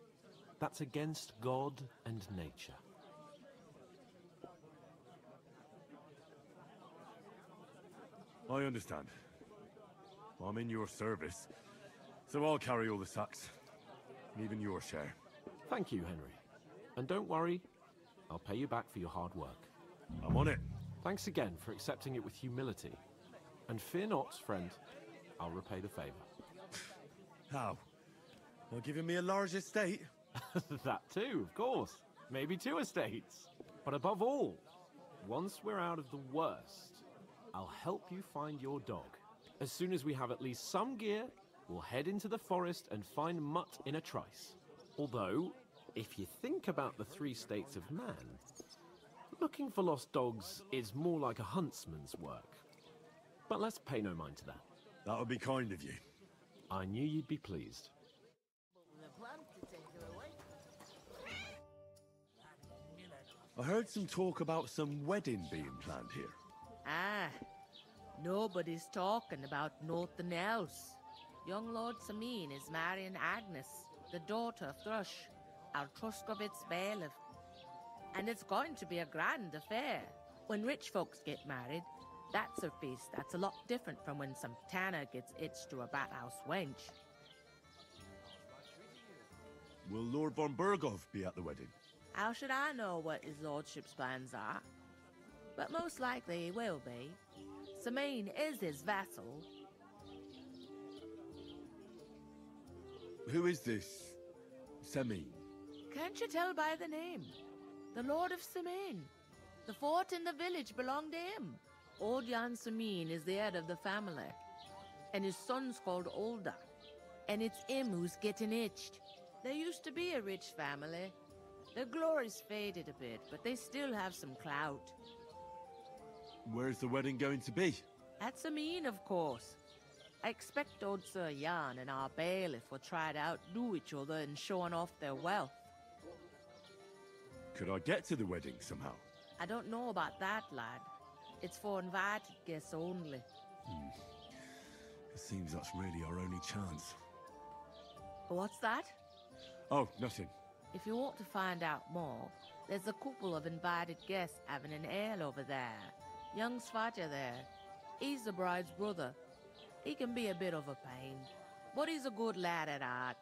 That's against God and nature. I understand. I'm in your service, so I'll carry all the sacks. Even your share. Thank you, Henry. And don't worry, I'll pay you back for your hard work. I'm on it. Thanks again for accepting it with humility. And fear not, friend, I'll repay the favor. How? You're giving me a large estate? That too, of course. Maybe 2 estates. But above all, once we're out of the worst, I'll help you find your dog. As soon as we have at least some gear, we'll head into the forest and find Mutt in a trice. Although, if you think about the 3 states of man, looking for lost dogs is more like a huntsman's work. But let's pay no mind to that. That would be kind of you. I knew you'd be pleased. I heard some talk about some wedding being planned here. Ah, nobody's talking about nothing else. Young Lord Semine is marrying Agnes, the daughter of Thrush, our Truskovitz bailiff. And it's going to be a grand affair. When rich folks get married, that's a feast that's a lot different from when some tanner gets hitched to a bathhouse wench. Will Lord von Bergov be at the wedding? How should I know what his lordship's plans are? But most likely he will be. Semine is his vassal. Who is this Semine? Can't you tell by the name? The Lord of Semine. The fort in the village belonged to him. Old Jan Samin is the head of the family, and his son's called Olda. And it's him who's getting itched. There used to be a rich family. Their glory's faded a bit, but they still have some clout. Where's the wedding going to be? At Samin, of course. I expect old Sir Jan and our bailiff will try to outdo each other in showing off their wealth. Could I get to the wedding somehow? I don't know about that, lad. It's for invited guests only. It seems that's really our only chance. What's that? Oh, nothing. If you want to find out more, there's a couple of invited guests having an ale over there. Young Svaja there. He's the bride's brother. He can be a bit of a pain, but he's a good lad at heart.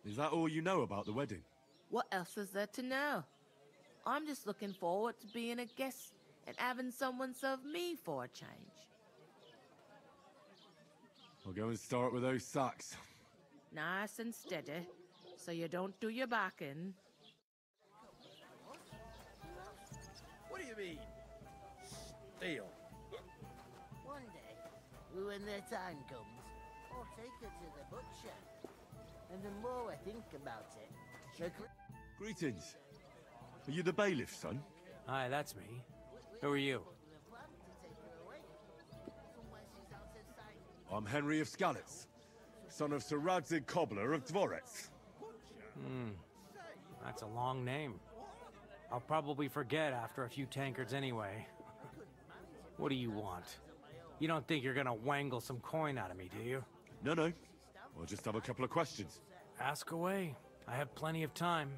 Is that all you know about the wedding? What else is there to know? I'm just looking forward to being a guest and having someone serve me for a change. I'll go and start with those sacks. Nice and steady, so you don't do your back in. What do you mean? Steal. One day, when their time comes, I'll take her to the butcher. And the more I think about it, the Greetings. Are you the bailiff, son? Hi, that's me. Who are you? I'm Henry of Skalitz, son of Sir Radzig Cobbler of Dvorets. That's a long name. I'll probably forget after a few tankards anyway. What do you want? You don't think you're gonna wangle some coin out of me, do you? No. I'll just have a couple of questions. Ask away. I have plenty of time.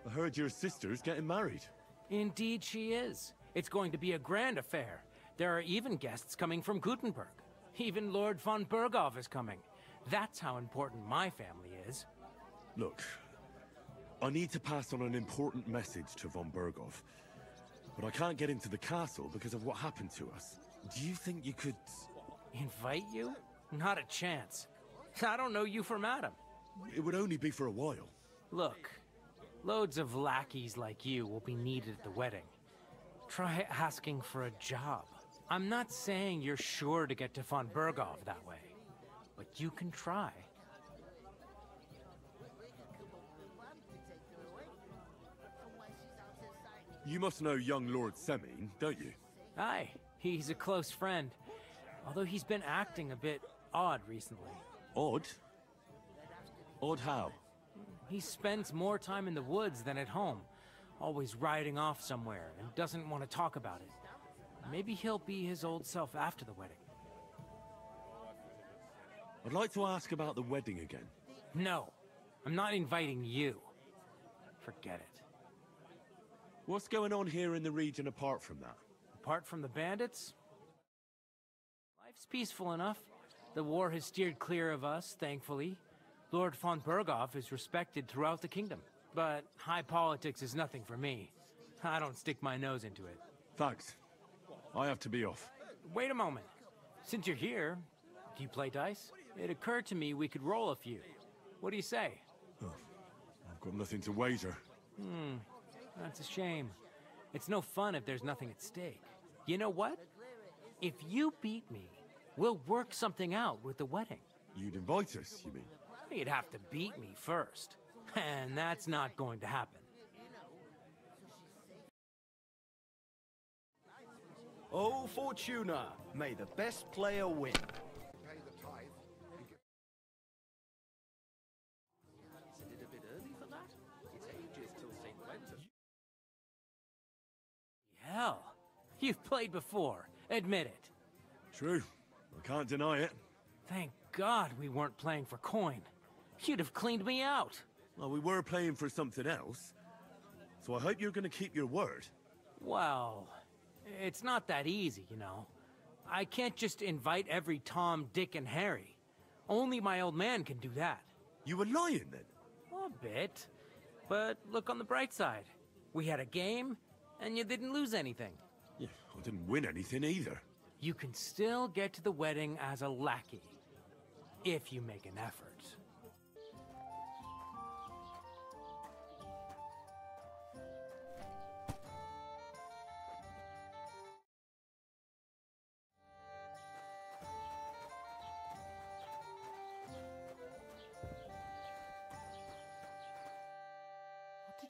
I heard your sister's getting married. Indeed she is. It's going to be a grand affair. There are even guests coming from Gutenberg. Even Lord von Berghoff is coming. That's how important my family is. Look, I need to pass on an important message to von Berghoff, but I can't get into the castle because of what happened to us. Do you think you could... Invite you? Not a chance. I don't know you from Adam. It would only be for a while. Look, loads of lackeys like you will be needed at the wedding. Try asking for a job. I'm not saying you're sure to get to von Berghoff that way, but you can try. You must know young Lord Semin, don't you? Aye, he's a close friend. Although he's been acting a bit odd recently. Odd? Odd how? He spends more time in the woods than at home. Always riding off somewhere and doesn't want to talk about it. Maybe he'll be his old self after the wedding. I'd like to ask about the wedding again. No, I'm not inviting you. Forget it. What's going on here in the region apart from that? Apart from the bandits? Life's peaceful enough. The war has steered clear of us, thankfully. Lord von Berghoff is respected throughout the kingdom. But high politics is nothing for me. I don't stick my nose into it. Thanks. I have to be off. Wait a moment. Since you're here, do you play dice? It occurred to me we could roll a few. What do you say? Oh, I've got nothing to wager. That's a shame. It's no fun if there's nothing at stake. You know what? If you beat me, we'll work something out with the wedding. You'd invite us, you mean? You'd have to beat me first. And that's not going to happen. Oh, Fortuna, may the best player win. Hell, you've played before. Admit it. True. I can't deny it. Thank God we weren't playing for coin. You'd have cleaned me out. Well, we were playing for something else. So I hope you're going to keep your word. Well, it's not that easy, you know. I can't just invite every Tom, Dick, and Harry. Only my old man can do that. You were lying, then? A bit. But look on the bright side. We had a game, and you didn't lose anything. Yeah, I didn't win anything either. You can still get to the wedding as a lackey. If you make an effort.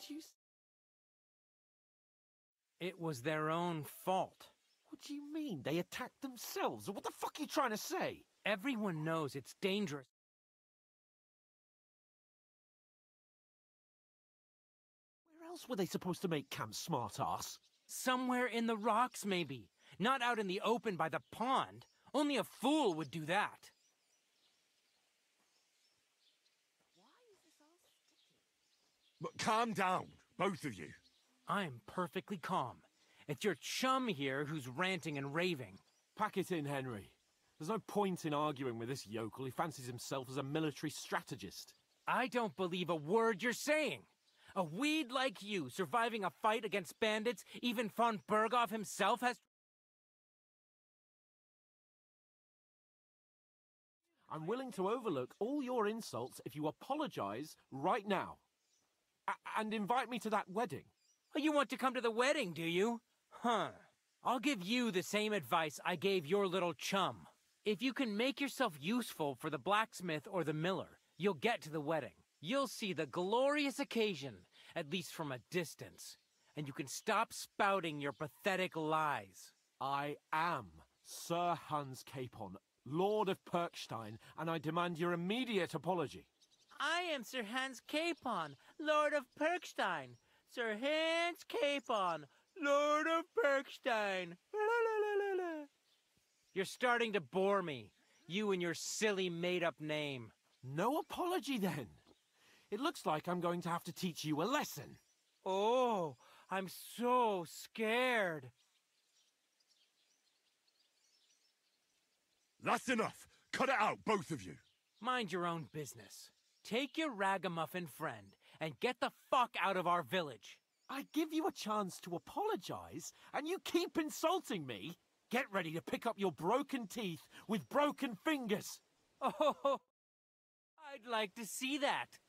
you... It was their own fault. What do you mean? They attacked themselves? What the fuck are you trying to say? Everyone knows it's dangerous. Where else were they supposed to make camp, smart-ass? Somewhere in the rocks, maybe. Not out in the open by the pond. Only a fool would do that. But calm down, both of you. I'm perfectly calm. It's your chum here who's ranting and raving. Pack it in, Henry. There's no point in arguing with this yokel who fancies himself as a military strategist. I don't believe a word you're saying. A weed like you, surviving a fight against bandits, even von Berghoff himself has... I'm willing to overlook all your insults if you apologize right now. And invite me to that wedding. Oh, you want to come to the wedding, do you? Huh. I'll give you the same advice I gave your little chum. If you can make yourself useful for the blacksmith or the miller, you'll get to the wedding. You'll see the glorious occasion, at least from a distance. And you can stop spouting your pathetic lies. I am Sir Hans Capon, Lord of Perkstein, and I demand your immediate apology. I am Sir Hans Capon, Lord of Perkstein. Sir Hans Capon, Lord of Perkstein. You're starting to bore me, you and your silly made-up name. No apology, then. It looks like I'm going to have to teach you a lesson. Oh, I'm so scared. That's enough. Cut it out, both of you. Mind your own business. Take your ragamuffin friend and get the fuck out of our village. I give you a chance to apologize, and you keep insulting me. Get ready to pick up your broken teeth with broken fingers. Oh, I'd like to see that.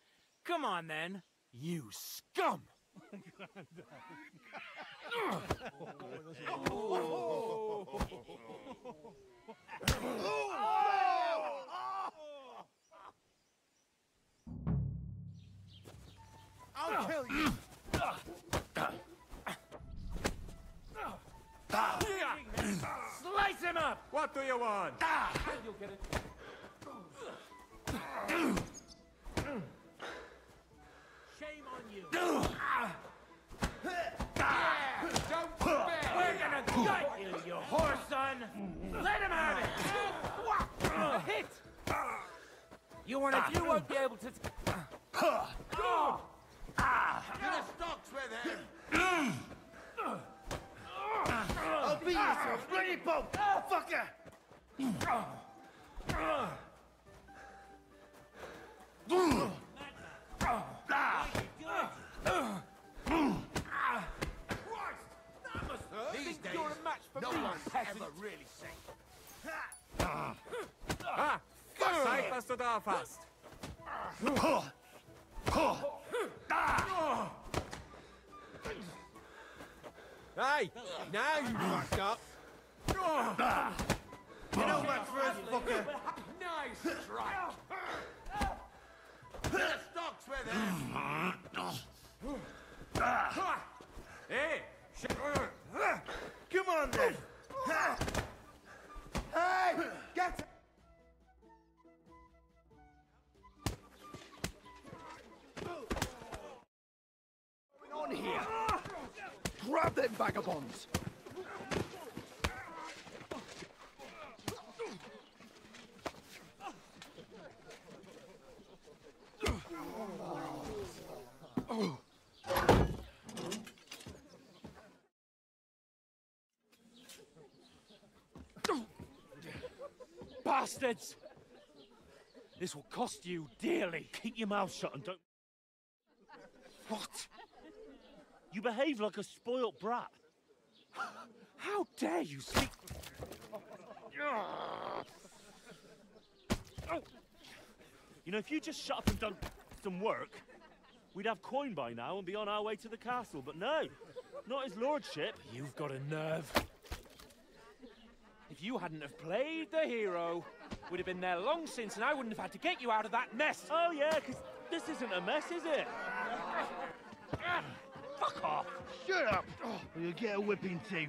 Come on, then. You scum! I'll kill you! Slice him up! What do you want? You'll get it. Shame on you. Don't We're gonna gut you, you whore son! Let him have it! A hit! You won't be able to... Get a stocks with him! I'll beat you to a bloody pulp, fucker! These days, no one's ever really safe. Zeit, dass du da fasst. Hey, now you fucked up. Get over first, fucker! Nice strike! Get a stocks with him! Hey, Come on, then! Hey! Get On here! Grab them vagabonds! Bastards! This will cost you dearly. keep your mouth shut and don't... What? You behave like a spoilt brat. How dare you speak... You know, if you just shut up and done some work, we'd have coin by now and be on our way to the castle. But no, not his lordship. You've got a nerve. If you hadn't have played the hero, we'd have been there long since and I wouldn't have had to get you out of that mess. Oh yeah, because this isn't a mess, is it? Fuck off! Shut up! Or you'll get a whipping too.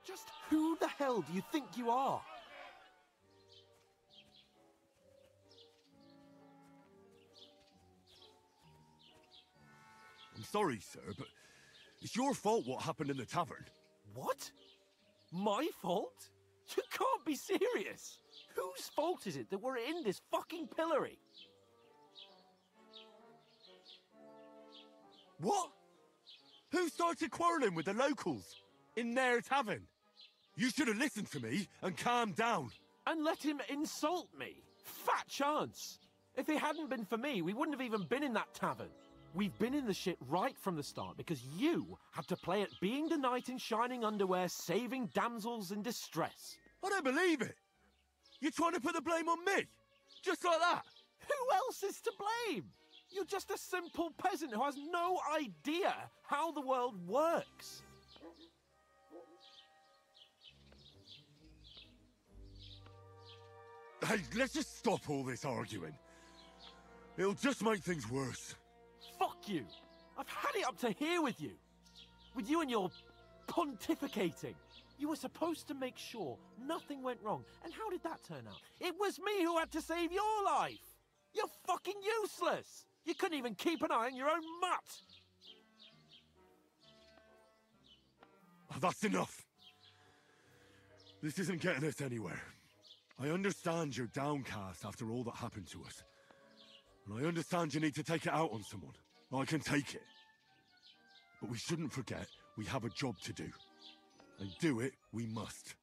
Just who the hell do you think you are? I'm sorry, sir, but it's your fault what happened in the tavern. What? My fault? You can't be serious. Whose fault is it that we're in this fucking pillory? What? Who started quarrelling with the locals in their tavern? You should have listened to me and calmed down. And let him insult me? Fat chance. If it hadn't been for me, we wouldn't have even been in that tavern. We've been in the shit right from the start because you had to play at being the knight in shining underwear, saving damsels in distress. I don't believe it. You're trying to put the blame on me? Just like that? Who else is to blame? You're just a simple peasant who has no idea how the world works. Hey, let's just stop all this arguing. It'll just make things worse. Fuck you. I've had it up to here with you. With you and your pontificating. You were supposed to make sure nothing went wrong. And how did that turn out? It was me who had to save your life. You're fucking useless. You couldn't even keep an eye on your own mutt. That's enough. This isn't getting us anywhere. I understand you're downcast after all that happened to us. And I understand you need to take it out on someone. I can take it. But we shouldn't forget we have a job to do. And do it we must.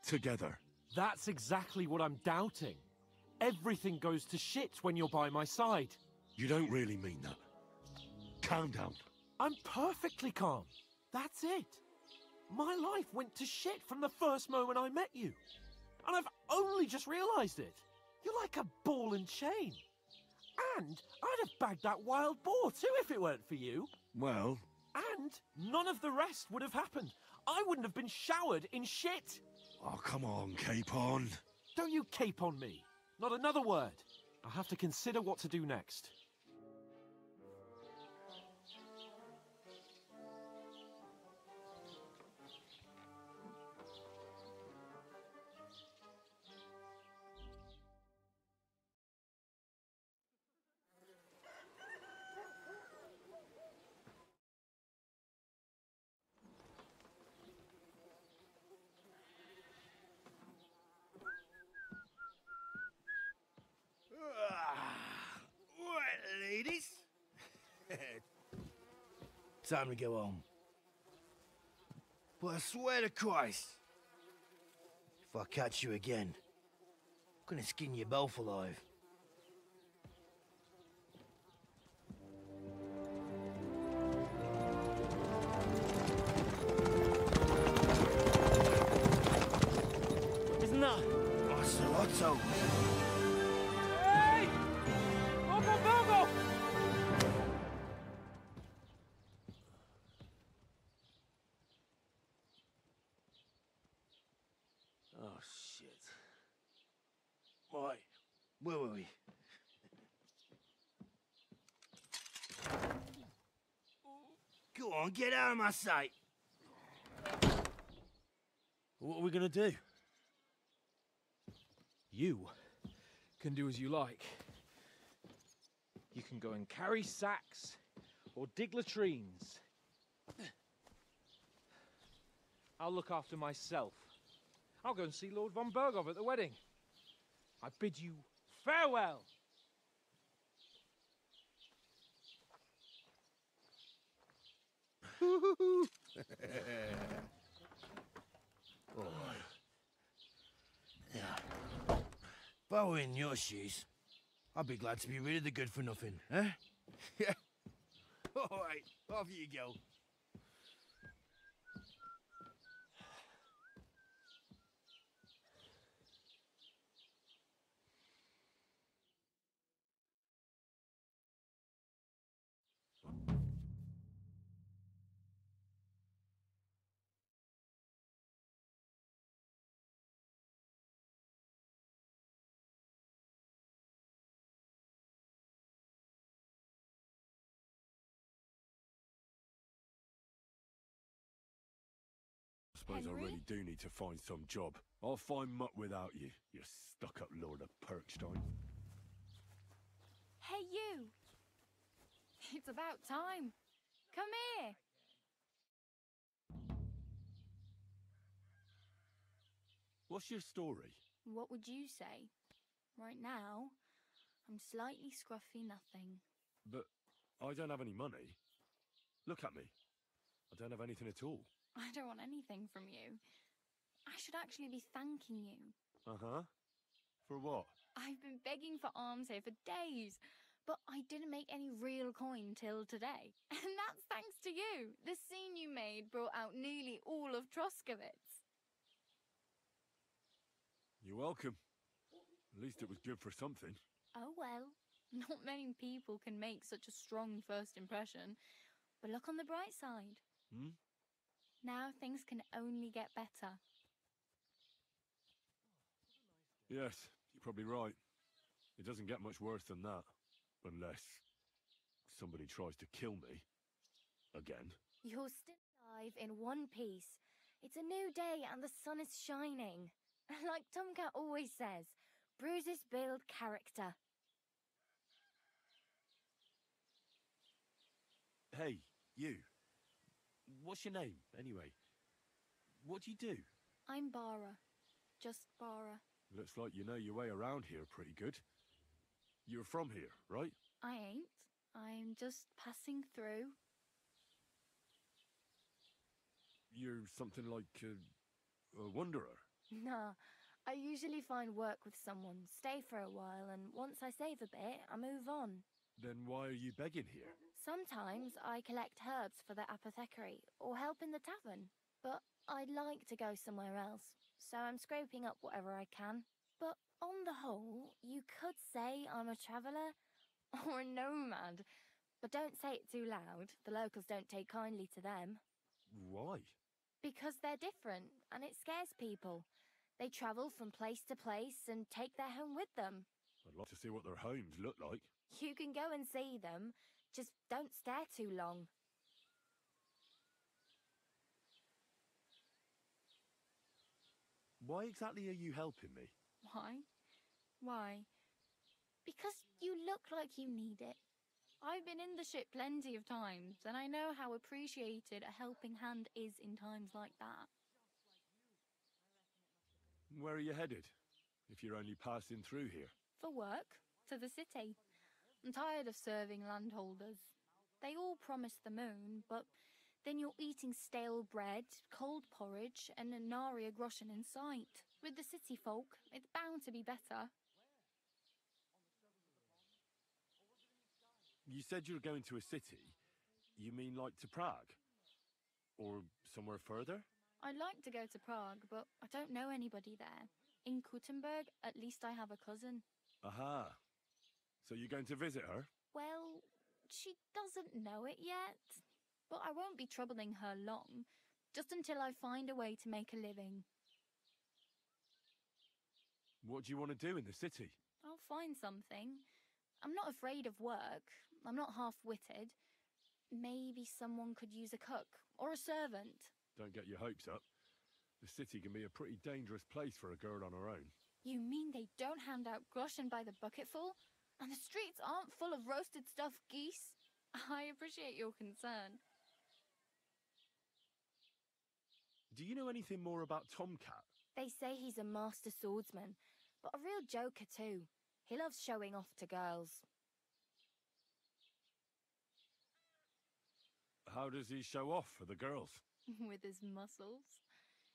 Together. That's exactly what I'm doubting. Everything goes to shit when you're by my side. You don't really mean that. Calm down. I'm perfectly calm. That's it. My life went to shit from the first moment I met you. And I've only just realised it. You're like a ball and chain. And I'd have bagged that wild boar too if it weren't for you. Well... And none of the rest would have happened. I wouldn't have been showered in shit. Oh, come on, Capon. Don't you cape on me. Not another word. I'll have to consider what to do next. Right, ladies. Time to go home. But I swear to Christ, if I catch you again, I'm gonna skin you both alive. Isn't that? Ocelotto. Hey! Go! Oh, shit. Right, where were we? Go on, get out of my sight. What are we gonna do? You can do as you like. You can go and carry sacks or dig latrines. I'll look after myself. I'll go and see Lord von Berghoff at the wedding. I bid you farewell. All right. Yeah. If I were in your shoes, I'd be glad to be rid of the good-for-nothing, eh? Yeah. All right, off you go. suppose Henry? I really do need to find some job. I'll find mutt without you, you stuck-up Lord of Perkstein. Hey, you! It's about time. Come here! What's your story? What would you say? Right now, I'm slightly scruffy nothing. But I don't have any money. Look at me. I don't have anything at all. I don't want anything from you. I should actually be thanking you. Uh-huh. For what? I've been begging for alms here for days, but I didn't make any real coin till today. And that's thanks to you. The scene you made brought out nearly all of Troskowitz. You're welcome. At least it was good for something. Oh well, not many people can make such a strong first impression. But look on the bright side. Hmm? Now things can only get better. Yes, you're probably right. It doesn't get much worse than that. Unless somebody tries to kill me. Again. You're still alive in one piece. It's a new day and the sun is shining. Like Tomcat always says, bruises build character. Hey, you. What's your name, anyway? What do you do? I'm Bara. Just Bara. Looks like you know your way around here pretty good. You're from here, right? I ain't. I'm just passing through. You're something like a wanderer. Nah, I usually find work with someone, stay for a while, and once I save a bit, I move on. Then why are you begging here? Sometimes I collect herbs for the apothecary, or help in the tavern. But I'd like to go somewhere else, so I'm scraping up whatever I can. But on the whole, you could say I'm a traveller, or a nomad. But don't say it too loud, the locals don't take kindly to them. Why? Because they're different, and it scares people. They travel from place to place and take their home with them. I'd like to see what their homes look like. You can go and see them, just don't stare too long. Why exactly are you helping me? Why? Why? Because you look like you need it. I've been in the ship plenty of times, and I know how appreciated a helping hand is in times like that. Where are you headed? If you're only passing through here. For work, to the city. I'm tired of serving landholders. They all promise the moon, but then you're eating stale bread, cold porridge, and a nary a groschen in sight. With the city folk, it's bound to be better. You said you were going to a city. You mean like to Prague? Or somewhere further? I'd like to go to Prague, but I don't know anybody there. In Kuttenberg, at least I have a cousin. Aha. So you're going to visit her? Well, she doesn't know it yet. But I won't be troubling her long, just until I find a way to make a living. What do you want to do in the city? I'll find something. I'm not afraid of work. I'm not half-witted. Maybe someone could use a cook or a servant. Don't get your hopes up. The city can be a pretty dangerous place for a girl on her own. You mean they don't hand out groschen by the bucketful? And the streets aren't full of roasted stuffed geese? I appreciate your concern. Do you know anything more about Tomcat? They say he's a master swordsman, but a real joker too. He loves showing off to girls. How does he show off for the girls? With his muscles.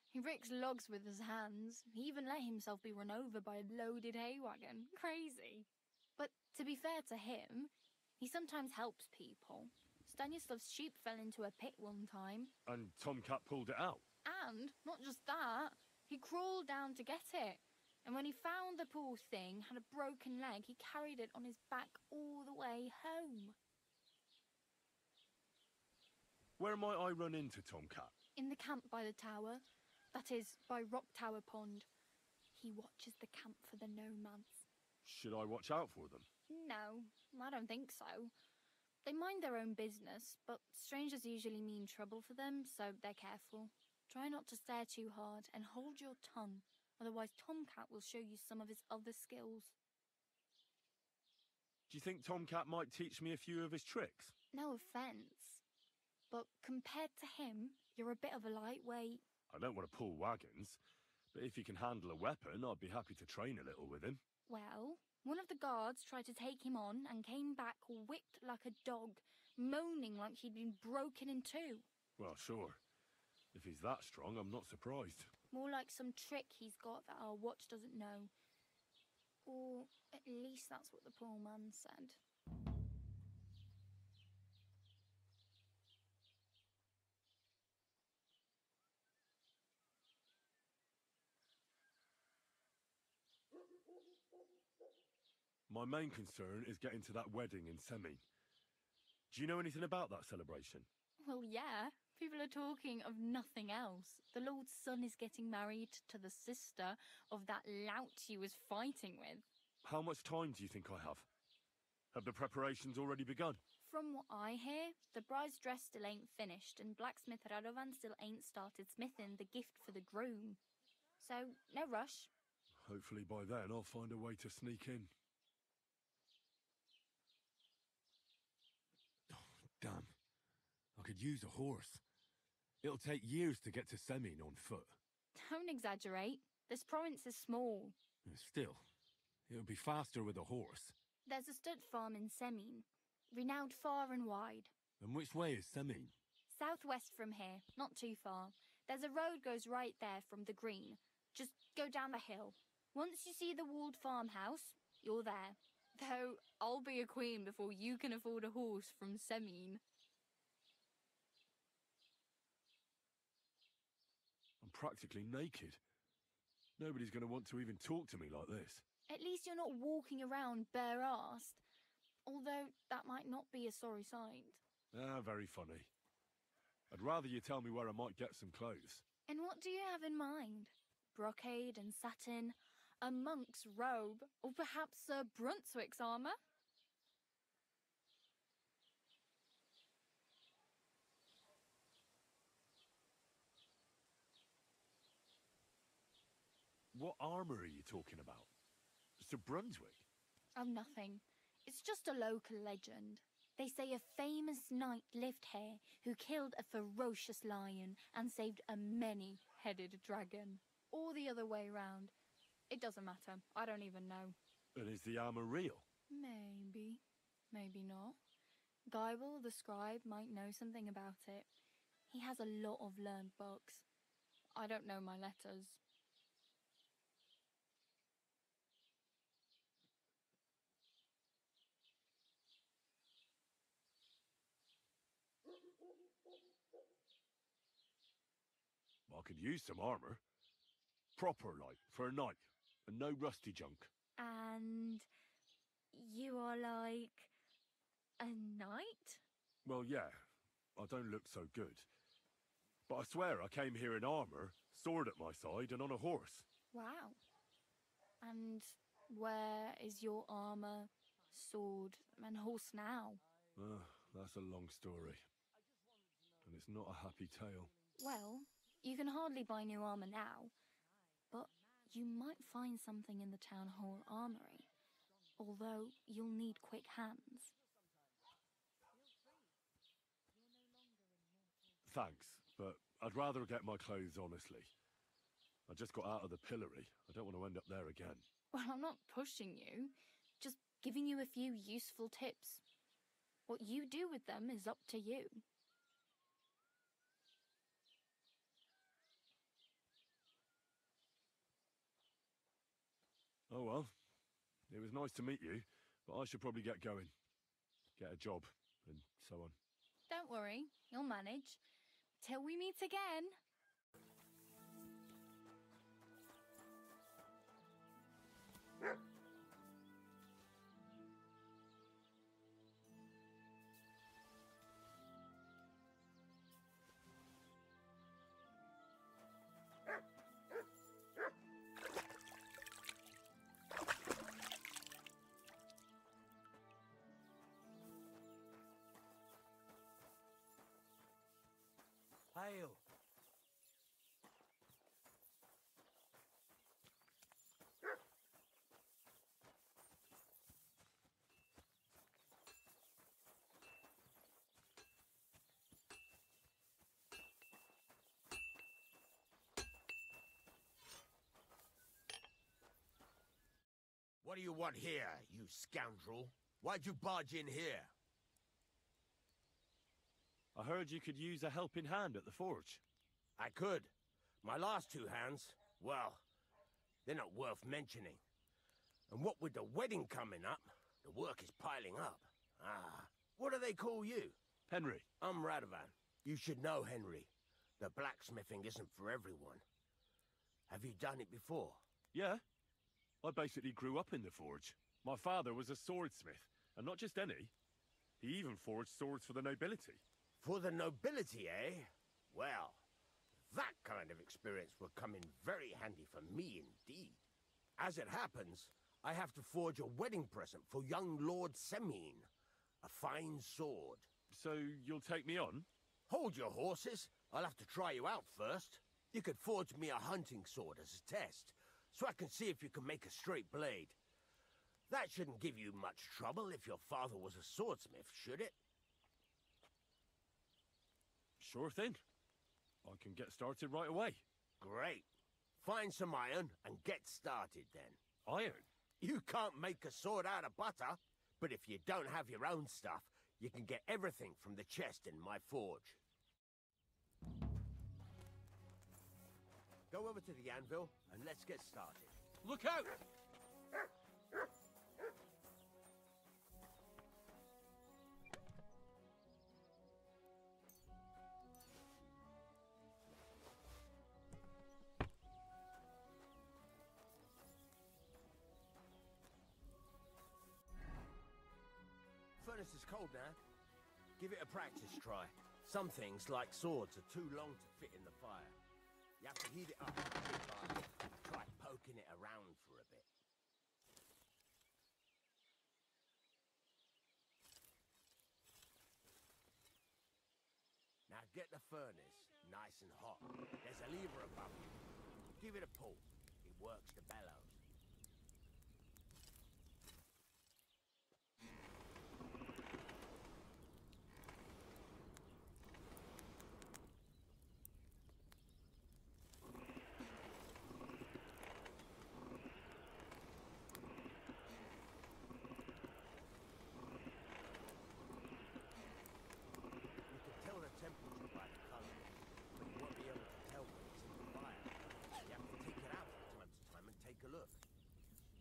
He breaks logs with his hands. He even let himself be run over by a loaded hay wagon. Crazy. But to be fair to him, he sometimes helps people. Stanislav's sheep fell into a pit one time. And Tomcat pulled it out? And, not just that, he crawled down to get it. And when he found the poor thing had a broken leg, he carried it on his back all the way home. Where might I run into Tomcat? In the camp by the tower. That is, by Rock Tower Pond. He watches the camp for the nomads. Should I watch out for them? No, I don't think so. They mind their own business, but strangers usually mean trouble for them, so they're careful. Try not to stare too hard and hold your tongue. Otherwise, Tomcat will show you some of his other skills. Do you think Tomcat might teach me a few of his tricks? No offense, but compared to him, you're a bit of a lightweight. I don't want to pull wagons, but if he can handle a weapon, I'd be happy to train a little with him. Well, one of the guards tried to take him on and came back whipped like a dog, moaning like he'd been broken in two. Well, sure. If he's that strong, I'm not surprised. More like some trick he's got that our watch doesn't know. Or at least that's what the poor man said. My main concern is getting to that wedding in Semin. Do you know anything about that celebration? Well, yeah. People are talking of nothing else. The Lord's son is getting married to the sister of that lout he was fighting with. How much time do you think I have? Have the preparations already begun? From what I hear, the bride's dress still ain't finished, and blacksmith Radovan still ain't started smithing the gift for the groom. So, no rush. Hopefully by then I'll find a way to sneak in. Oh, damn. I could use a horse. It'll take years to get to Semin on foot. Don't exaggerate. This province is small. Still, it'll be faster with a horse. There's a stud farm in Semin, renowned far and wide. And which way is Semin? Southwest from here, not too far. There's a road goes right there from the green. Just go down the hill. Once you see the walled farmhouse, you're there. Though, I'll be a queen before you can afford a horse from Semin. I'm practically naked. Nobody's going to want to even talk to me like this. At least you're not walking around bare-assed. Although, that might not be a sorry sight. Ah, very funny. I'd rather you tell me where I might get some clothes. And what do you have in mind? Brocade and satin, a monk's robe, or perhaps Sir Brunswick's armour? What armour are you talking about? Sir Brunswick? Oh, nothing. It's just a local legend. They say a famous knight lived here who killed a ferocious lion and saved a many-headed dragon. Or the other way round. It doesn't matter. I don't even know. And is the armour real? Maybe. Maybe not. Geibel, the scribe, might know something about it. He has a lot of learned books. I don't know my letters. I could use some armour. Proper, like, for a knight. And no rusty junk. And you are like a knight? Well, yeah. I don't look so good. But I swear I came here in armour, sword at my side, and on a horse. Wow. And where is your armour, sword, and horse now? That's a long story. And it's not a happy tale. Well, you can hardly buy new armour now, but you might find something in the town hall armoury, although you'll need quick hands. Thanks, but I'd rather get my clothes honestly. I just got out of the pillory. I don't want to end up there again. Well, I'm not pushing you, just giving you a few useful tips. What you do with them is up to you. Oh well, it was nice to meet you, but I should probably get going. Get a job, and so on. Don't worry, you'll manage. Till we meet again. Hail. do you want here, you scoundrel? Why'd you barge in here? I heard you could use a helping hand at the forge. I could. My last two hands, well, they're not worth mentioning. And what with the wedding coming up, the work is piling up. Ah, what do they call you? Henry. I'm Radovan. You should know, Henry. The blacksmithing isn't for everyone. Have you done it before? Yeah. I basically grew up in the forge. My father was a swordsmith, and not just any. He even forged swords for the nobility. For the nobility, eh? Well, that kind of experience will come in very handy for me indeed. As it happens, I have to forge a wedding present for young Lord Semine. A fine sword. So you'll take me on? Hold your horses. I'll have to try you out first. You could forge me a hunting sword as a test, so I can see if you can make a straight blade. That shouldn't give you much trouble if your father was a swordsmith, should it? Sure thing. I can get started right away. Great. Find some iron and get started then. Iron? You can't make a sword out of butter, but if you don't have your own stuff, you can get everything from the chest in my forge. Go over to the anvil and let's get started. Look out! Furnace is cold now. Give it a practice try. Some things, like swords, are too long to fit in the fire. You have to heat it up a bit hard. Try poking it around for a bit. Now get the furnace nice and hot. There's a lever above you. Give it a pull. It works the bellows.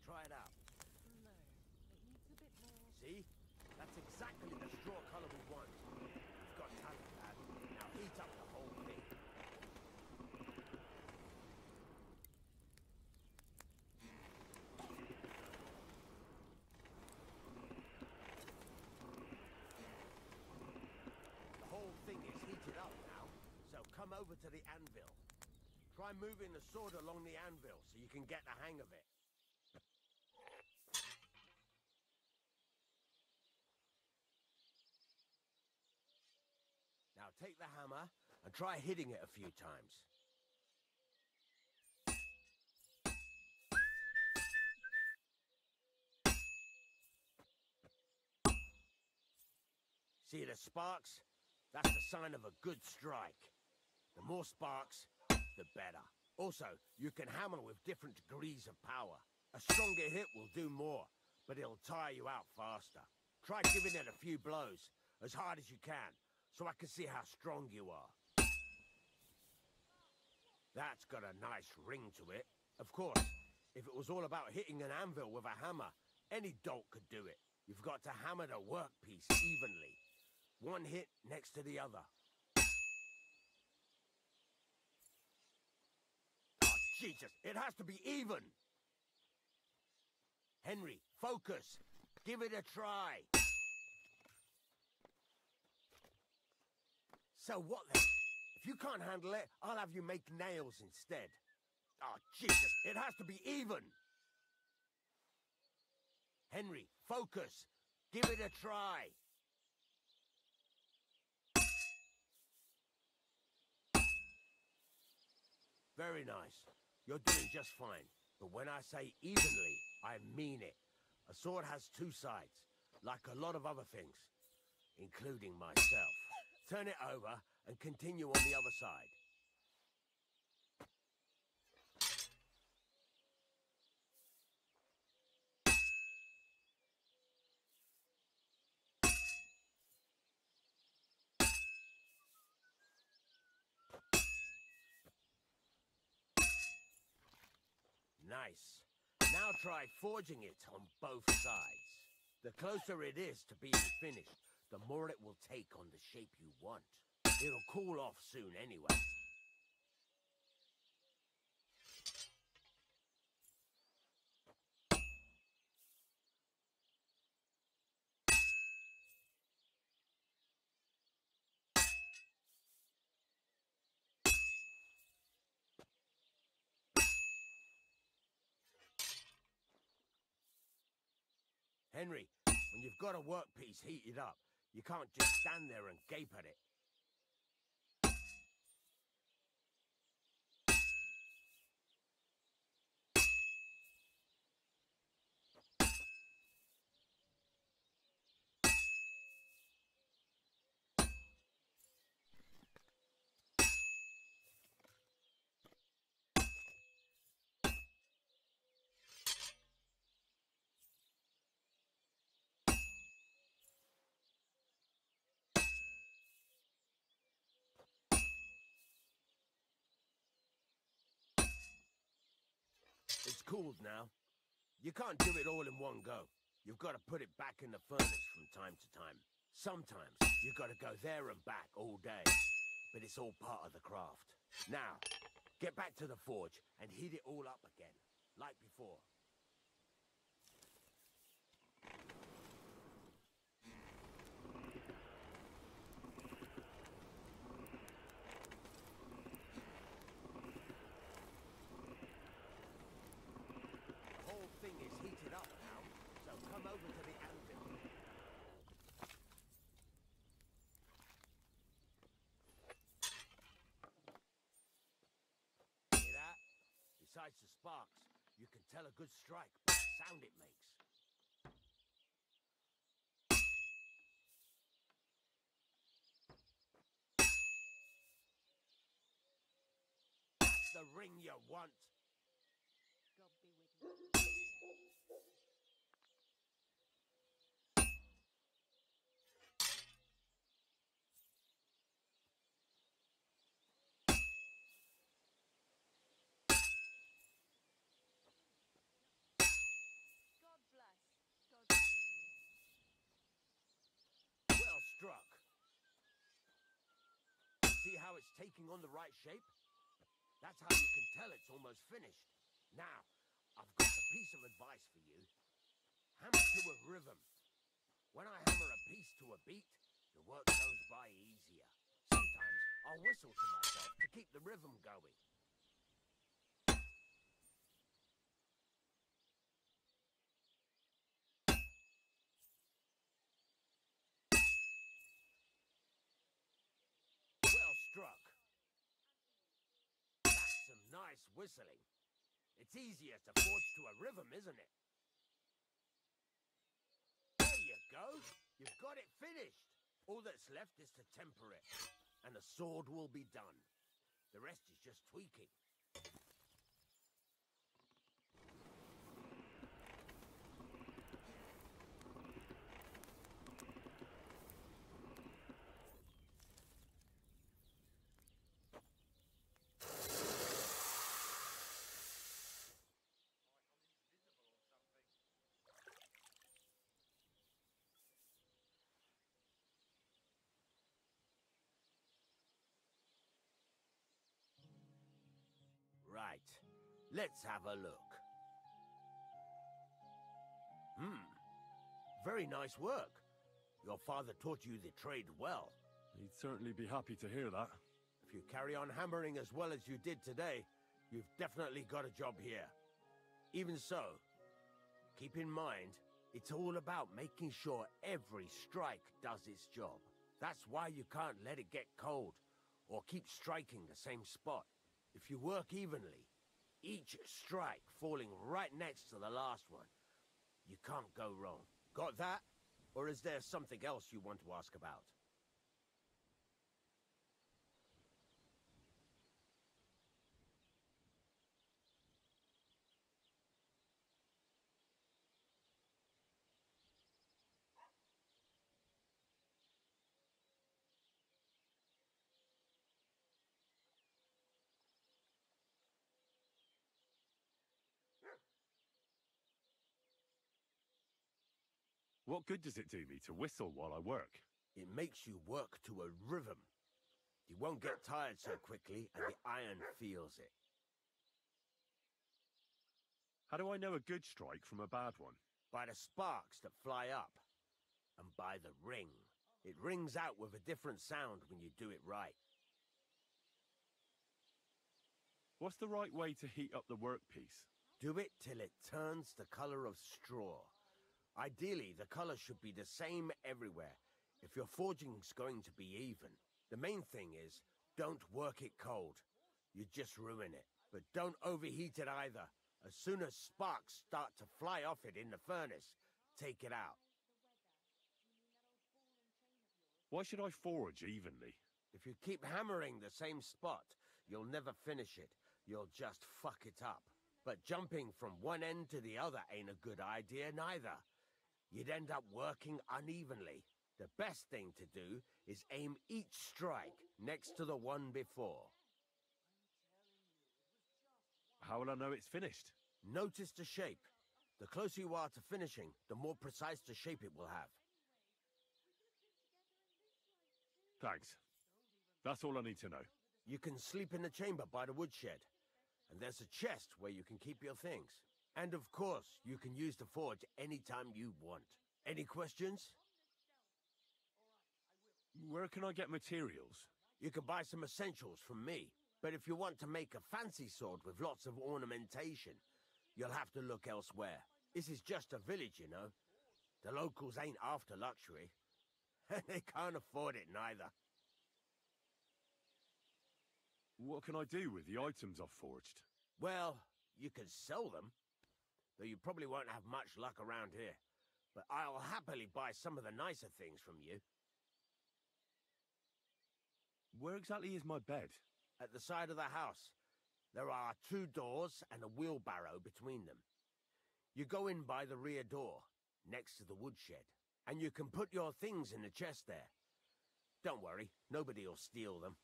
Try it out. No, it needs a bit more. See? That's exactly the straw color we want. You've got talent, lad. Now heat up the whole thing. The whole thing is heated up now, so come over to the anvil. Try moving the sword along the anvil so you can get the hang of it. Now take the hammer and try hitting it a few times. See the sparks? That's the sign of a good strike. The more sparks, the better. Also, you can hammer with different degrees of power. A stronger hit will do more, but it'll tire you out faster. Try giving it a few blows, as hard as you can, so I can see how strong you are. That's got a nice ring to it. Of course, if it was all about hitting an anvil with a hammer, any dolt could do it. You've got to hammer the workpiece evenly. One hit next to the other. Oh, Jesus, it has to be even! Henry, focus. Give it a try. So what then? If you can't handle it, I'll have you make nails instead. Oh, Jesus, it has to be even! Henry, focus. Give it a try. Very nice. You're doing just fine. But when I say evenly, I mean it. A sword has two sides, like a lot of other things, including myself. Turn it over and continue on the other side. Nice. Now try forging it on both sides. The closer it is to being finished, the more it will take on the shape you want. It'll cool off soon anyway. Henry, when you've got a workpiece heated up, you can't just stand there and gape at it. It's cooled now. You can't do it all in one go. You've got to put it back in the furnace from time to time. Sometimes you've got to go there and back all day. But it's all part of the craft. Now, get back to the forge and heat it all up again, like before. The whole thing is heated up now, so come over to the anvil. Hear that? Besides the sparks, you can tell a good strike by the sound it makes. That's the ring you want. Well struck. See how it's taking on the right shape? That's how you can tell it's almost finished. Now, I've got a piece of advice for you. Hammer to a rhythm. When I hammer a piece to a beat, the work goes by easier. Sometimes I'll whistle to myself to keep the rhythm going. Well struck. That's some nice whistling. It's easier to forge to a rhythm, isn't it? There you go. You've got it finished. All that's left is to temper it, and the sword will be done. The rest is just tweaking. Right. Let's have a look. Very nice work. Your father taught you the trade well. He'd certainly be happy to hear that. If you carry on hammering as well as you did today, you've definitely got a job here. Even so, keep in mind, it's all about making sure every strike does its job. That's why you can't let it get cold, or keep striking the same spot. If you work evenly, each strike falling right next to the last one, you can't go wrong. Got that? Or is there something else you want to ask about? What good does it do me to whistle while I work? It makes you work to a rhythm. You won't get tired so quickly, and the iron feels it. How do I know a good strike from a bad one? By the sparks that fly up, and by the ring. It rings out with a different sound when you do it right. What's the right way to heat up the workpiece? Do it till it turns the color of straw. Ideally, the color should be the same everywhere, if your forging's going to be even. The main thing is, don't work it cold. You just ruin it. But don't overheat it either. As soon as sparks start to fly off it in the furnace, take it out. Why should I forge evenly? If you keep hammering the same spot, you'll never finish it. You'll just fuck it up. But jumping from one end to the other ain't a good idea neither. You'd end up working unevenly. The best thing to do is aim each strike next to the one before. How will I know it's finished? Notice the shape. The closer you are to finishing, the more precise the shape it will have. Thanks. That's all I need to know. You can sleep in the chamber by the woodshed. And there's a chest where you can keep your things. And of course, you can use the forge anytime you want. Any questions? Where can I get materials? You can buy some essentials from me. But if you want to make a fancy sword with lots of ornamentation, you'll have to look elsewhere. This is just a village, you know. The locals ain't after luxury. And they can't afford it neither. What can I do with the items I've forged? Well, you can sell them. Though you probably won't have much luck around here. But I'll happily buy some of the nicer things from you. Where exactly is my bed? At the side of the house. There are 2 doors and a wheelbarrow between them. You go in by the rear door, next to the woodshed. And you can put your things in the chest there. Don't worry, nobody'll steal them.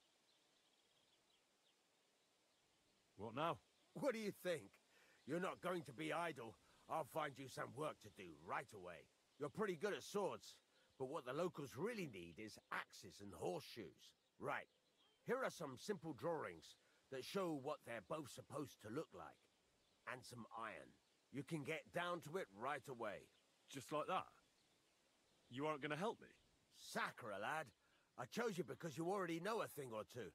What now? What do you think? You're not going to be idle. I'll find you some work to do right away. You're pretty good at swords, but what the locals really need is axes and horseshoes. Right. Here are some simple drawings that show what they're both supposed to look like. And some iron. You can get down to it right away. Just like that? You aren't going to help me? Sacre, lad. I chose you because you already know a thing or two.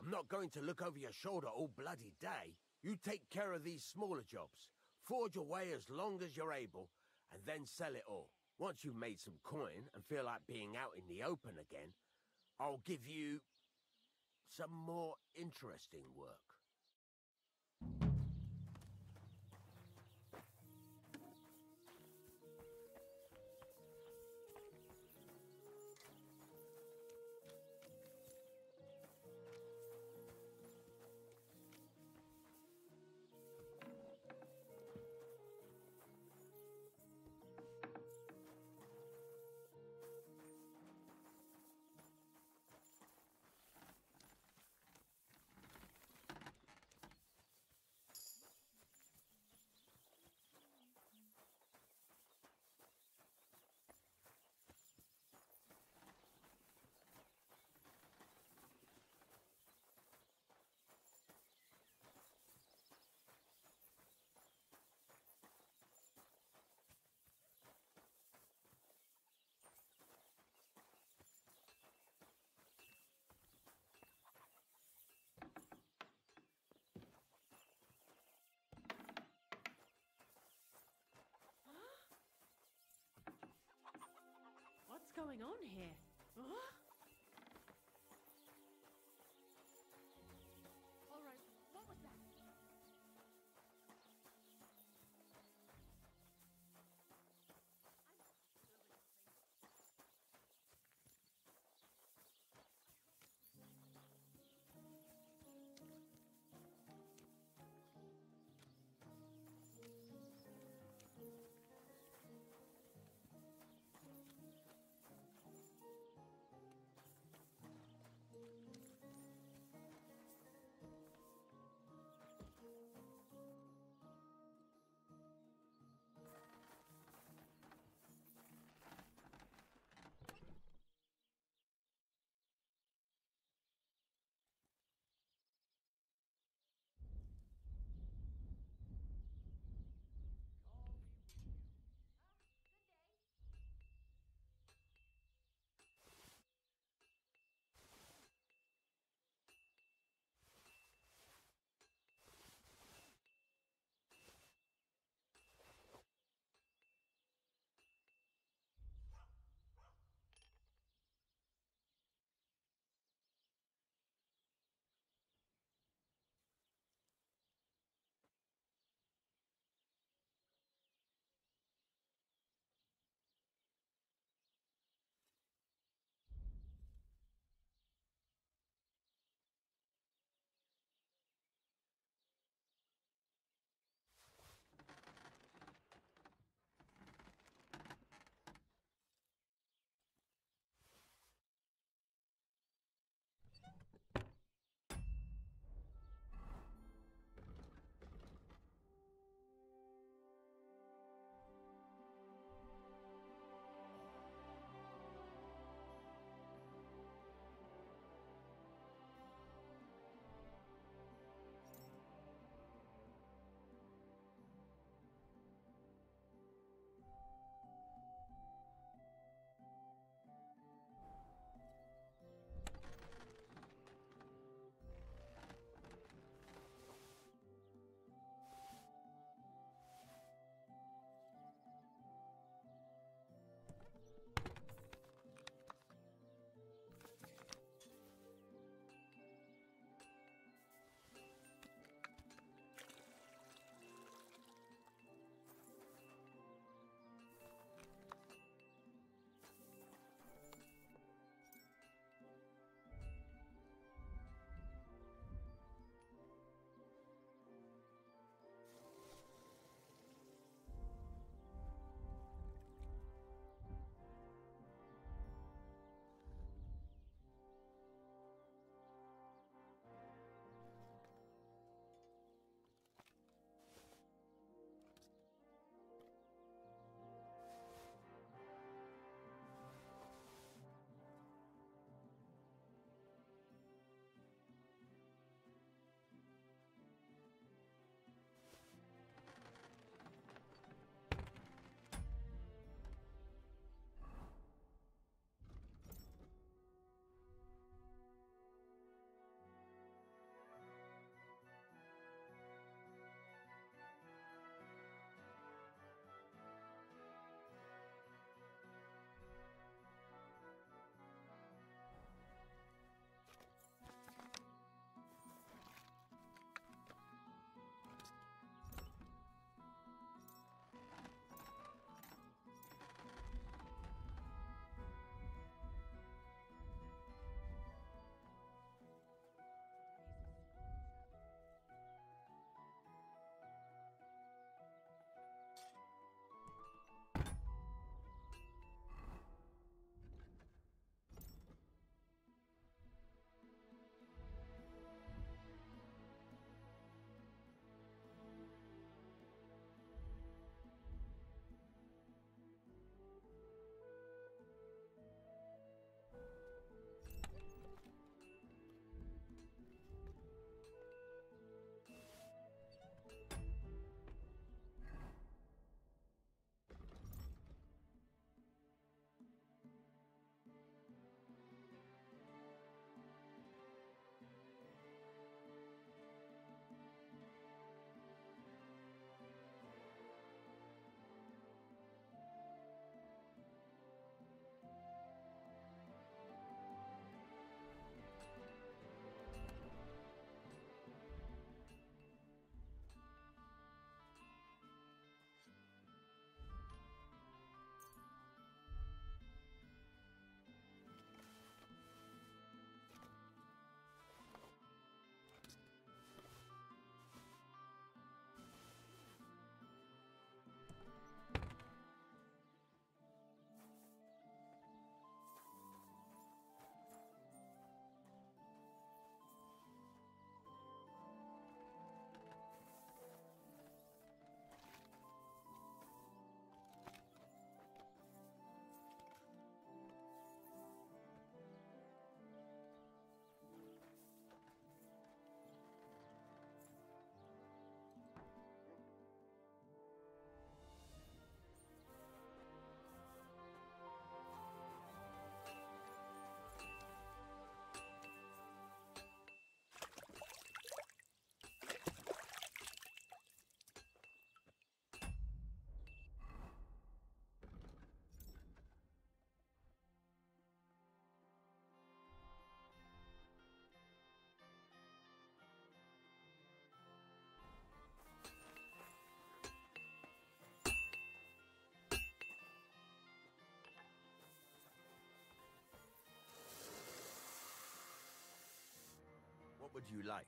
I'm not going to look over your shoulder all bloody day. You take care of these smaller jobs. Forge away as long as you're able, and then sell it all. Once you've made some coin and feel like being out in the open again, I'll give you some more interesting work. What's going on here? All right, what was that? would you like?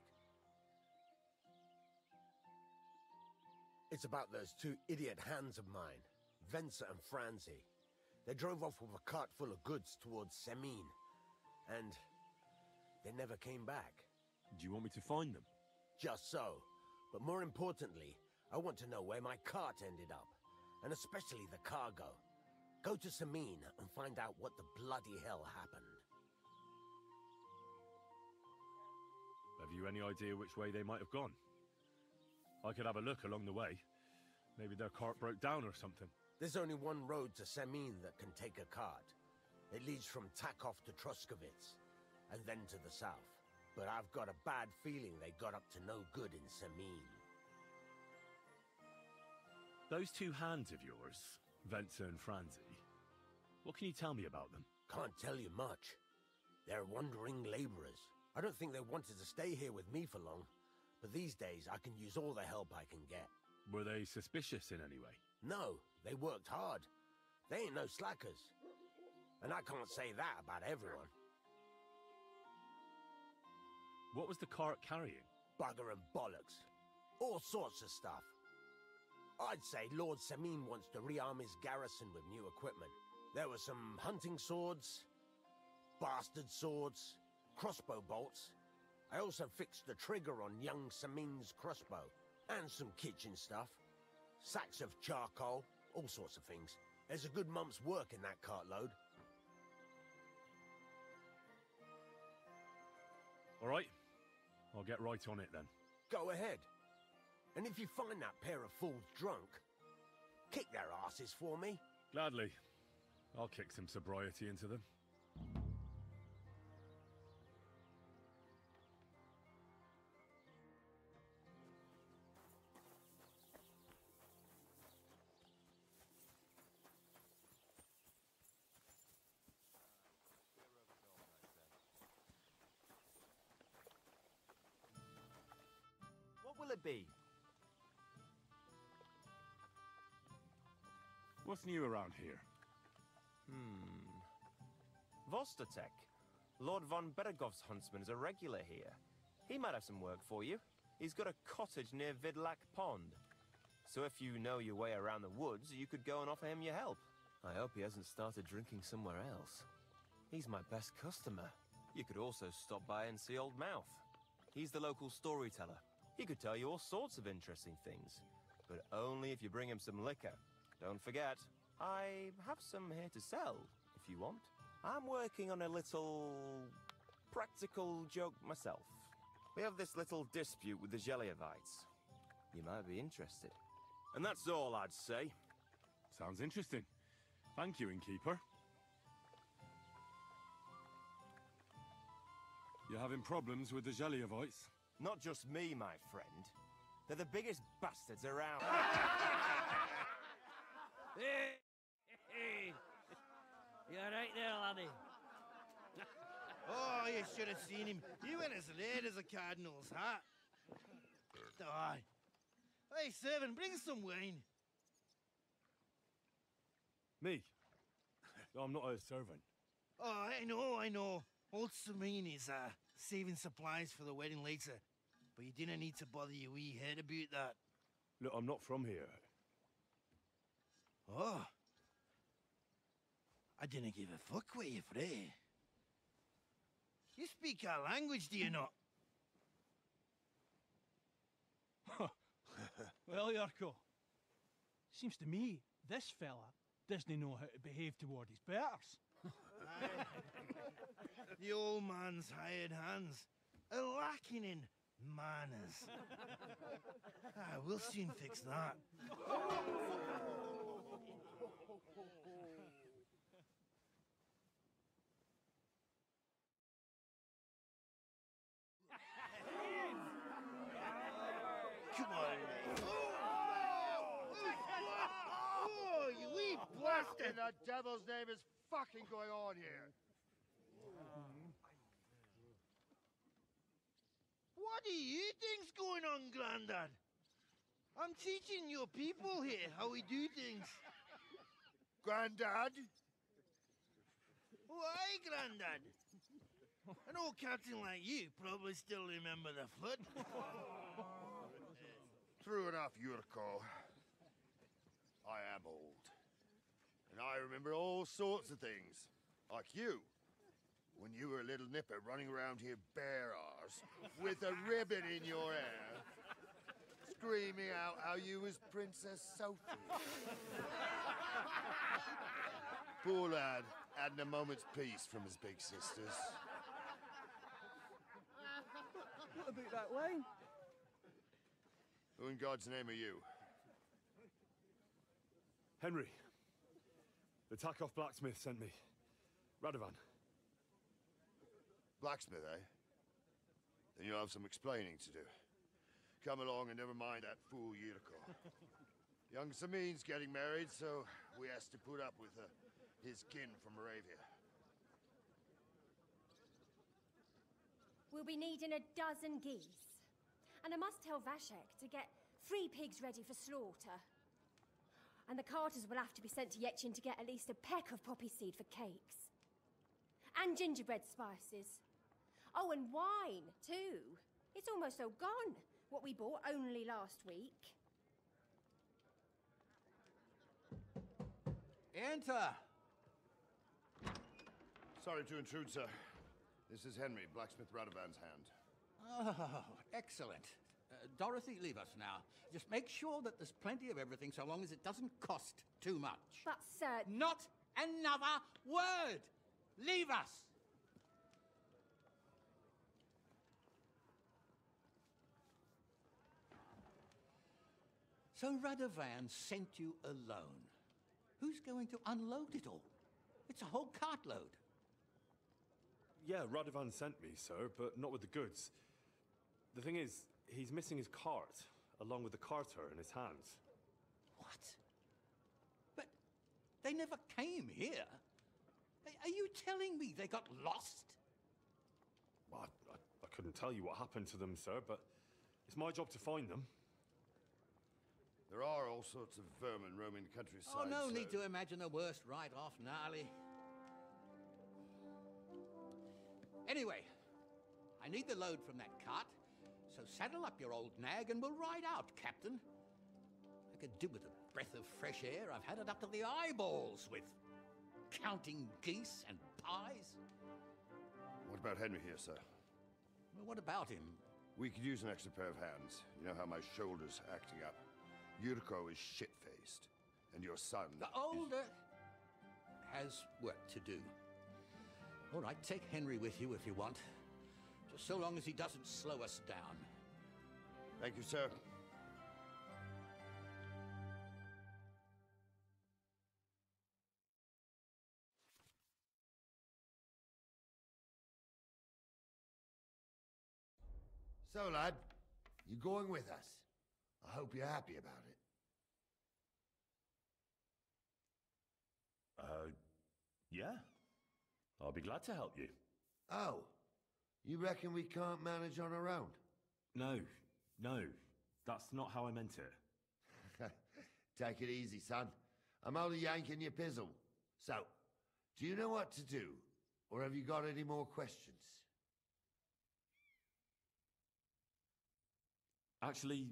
It's about those two idiot hands of mine, Venser and Franzi. They drove off with a cart full of goods towards Semin, and they never came back. Do you want me to find them? Just so. But more importantly, I want to know where my cart ended up, and especially the cargo. Go to Semin and find out what the bloody hell happened. Have you any idea which way they might have gone? I could have a look along the way. Maybe their cart broke down or something. There's only one road to Semin that can take a cart. It leads from Takov to Troskovitz, and then to the south. But I've got a bad feeling they got up to no good in Semin. Those two hands of yours, Venser and Franzi, what can you tell me about them? Can't tell you much. They're wandering laborers. I don't think they wanted to stay here with me for long, but these days I can use all the help I can get. Were they suspicious in any way? No, they worked hard. They ain't no slackers. And I can't say that about everyone. What was the cart carrying? Bugger and bollocks. All sorts of stuff. I'd say Lord Semin wants to rearm his garrison with new equipment. There were some hunting swords, bastard swords, crossbow bolts. I also fixed the trigger on young Semin's crossbow. And some kitchen stuff. Sacks of charcoal, all sorts of things. There's a good month's work in that cartload. All right. I'll get right on it then. Go ahead. And if you find that pair of fools drunk, kick their asses for me. Gladly. I'll kick some sobriety into them. What will it be? What's new around here? Vostotek. Lord von Beregov's huntsman is a regular here. He might have some work for you. He's got a cottage near Vidlak Pond. So if you know your way around the woods, you could go and offer him your help. I hope he hasn't started drinking somewhere else. He's my best customer. You could also stop by and see Old Mouth. He's the local storyteller. He could tell you all sorts of interesting things, but only if you bring him some liquor. Don't forget, I have some here to sell, if you want. I'm working on a little practical joke myself. We have this little dispute with the Zhelyevites. You might be interested. And that's all I'd say. Sounds interesting. Thank you, innkeeper. You're having problems with the Zhelyevites? Not just me, my friend. They're the biggest bastards around. Hey! You alright there, laddie? Oh, you should have seen him. He went as red as a cardinal's hat. Aye. Hey, servant, bring some wine. Me? I'm not a servant. Oh, I know. Old Semin is saving supplies for the wedding later. But you didn't need to bother your wee head about that. Look, I'm not from here. Oh. I didn't give a fuck where you're from. You speak our language, do you not? Well, Yarko, seems to me this fella doesn't know how to behave toward his betters. The old man's hired hands are lacking in manners. We'll soon fix that. Come on. Oh, you wee blasted! What in the devil's name is fucking going on here? What do you think's going on, Grandad? I'm teaching your people here how we do things. Grandad? Why, Grandad? An old captain like you probably still remember the flood. True enough, Yurko. I am old. And I remember all sorts of things. Like you. When you were a little nipper running around here bare arse, with a ribbon in your hair, screaming out how you was Princess Sophie. Poor lad, hadn't a moment's peace from his big sisters. What about that way? Who in God's name are you? Henry. The Takoff blacksmith sent me. Radovan. Blacksmith, eh? Then you'll have some explaining to do. Come along and never mind that fool Yurko. Young Samin's getting married, so we has to put up with his kin from Moravia. We'll be needing a dozen geese. And I must tell Vashek to get 3 pigs ready for slaughter. And the carters will have to be sent to Yetchin to get at least a peck of poppy seed for cakes. And gingerbread spices. Oh, and wine, too. It's almost all gone, what we bought only last week. Enter! Sorry to intrude, sir. This is Henry, Blacksmith Radovan's hand. Oh, excellent. Dorothy, leave us now. Just make sure that there's plenty of everything so long as it doesn't cost too much. But, sir... Not another word! Leave us! So Radovan sent you alone. Who's going to unload it all? It's a whole cartload. Yeah, Radovan sent me, sir, but not with the goods. The thing is, he's missing his cart, along with the carter in his hands. What? But they never came here. Are you telling me they got lost? Well, I couldn't tell you what happened to them, sir, but it's my job to find them. There are all sorts of vermin roaming the countryside. Oh, no so... need to imagine the worst right off, gnarly. Anyway, I need the load from that cart, so saddle up your old nag and we'll ride out, Captain. I could do with a breath of fresh air. I've had it up to the eyeballs with counting geese and pies. What about Henry here, sir? Well, what about him? We could use an extra pair of hands. You know how my shoulder's acting up. Yurko is shit-faced, and your son... The older has work to do. All right, take Henry with you if you want. Just so long as he doesn't slow us down. Thank you, sir. So, lad, you going with us? I hope you're happy about it. Yeah. I'll be glad to help you. Oh, you reckon we can't manage on our own? No, that's not how I meant it. Take it easy, son. I'm only yanking your pizzle. So, do you know what to do? Or have you got any more questions? Actually,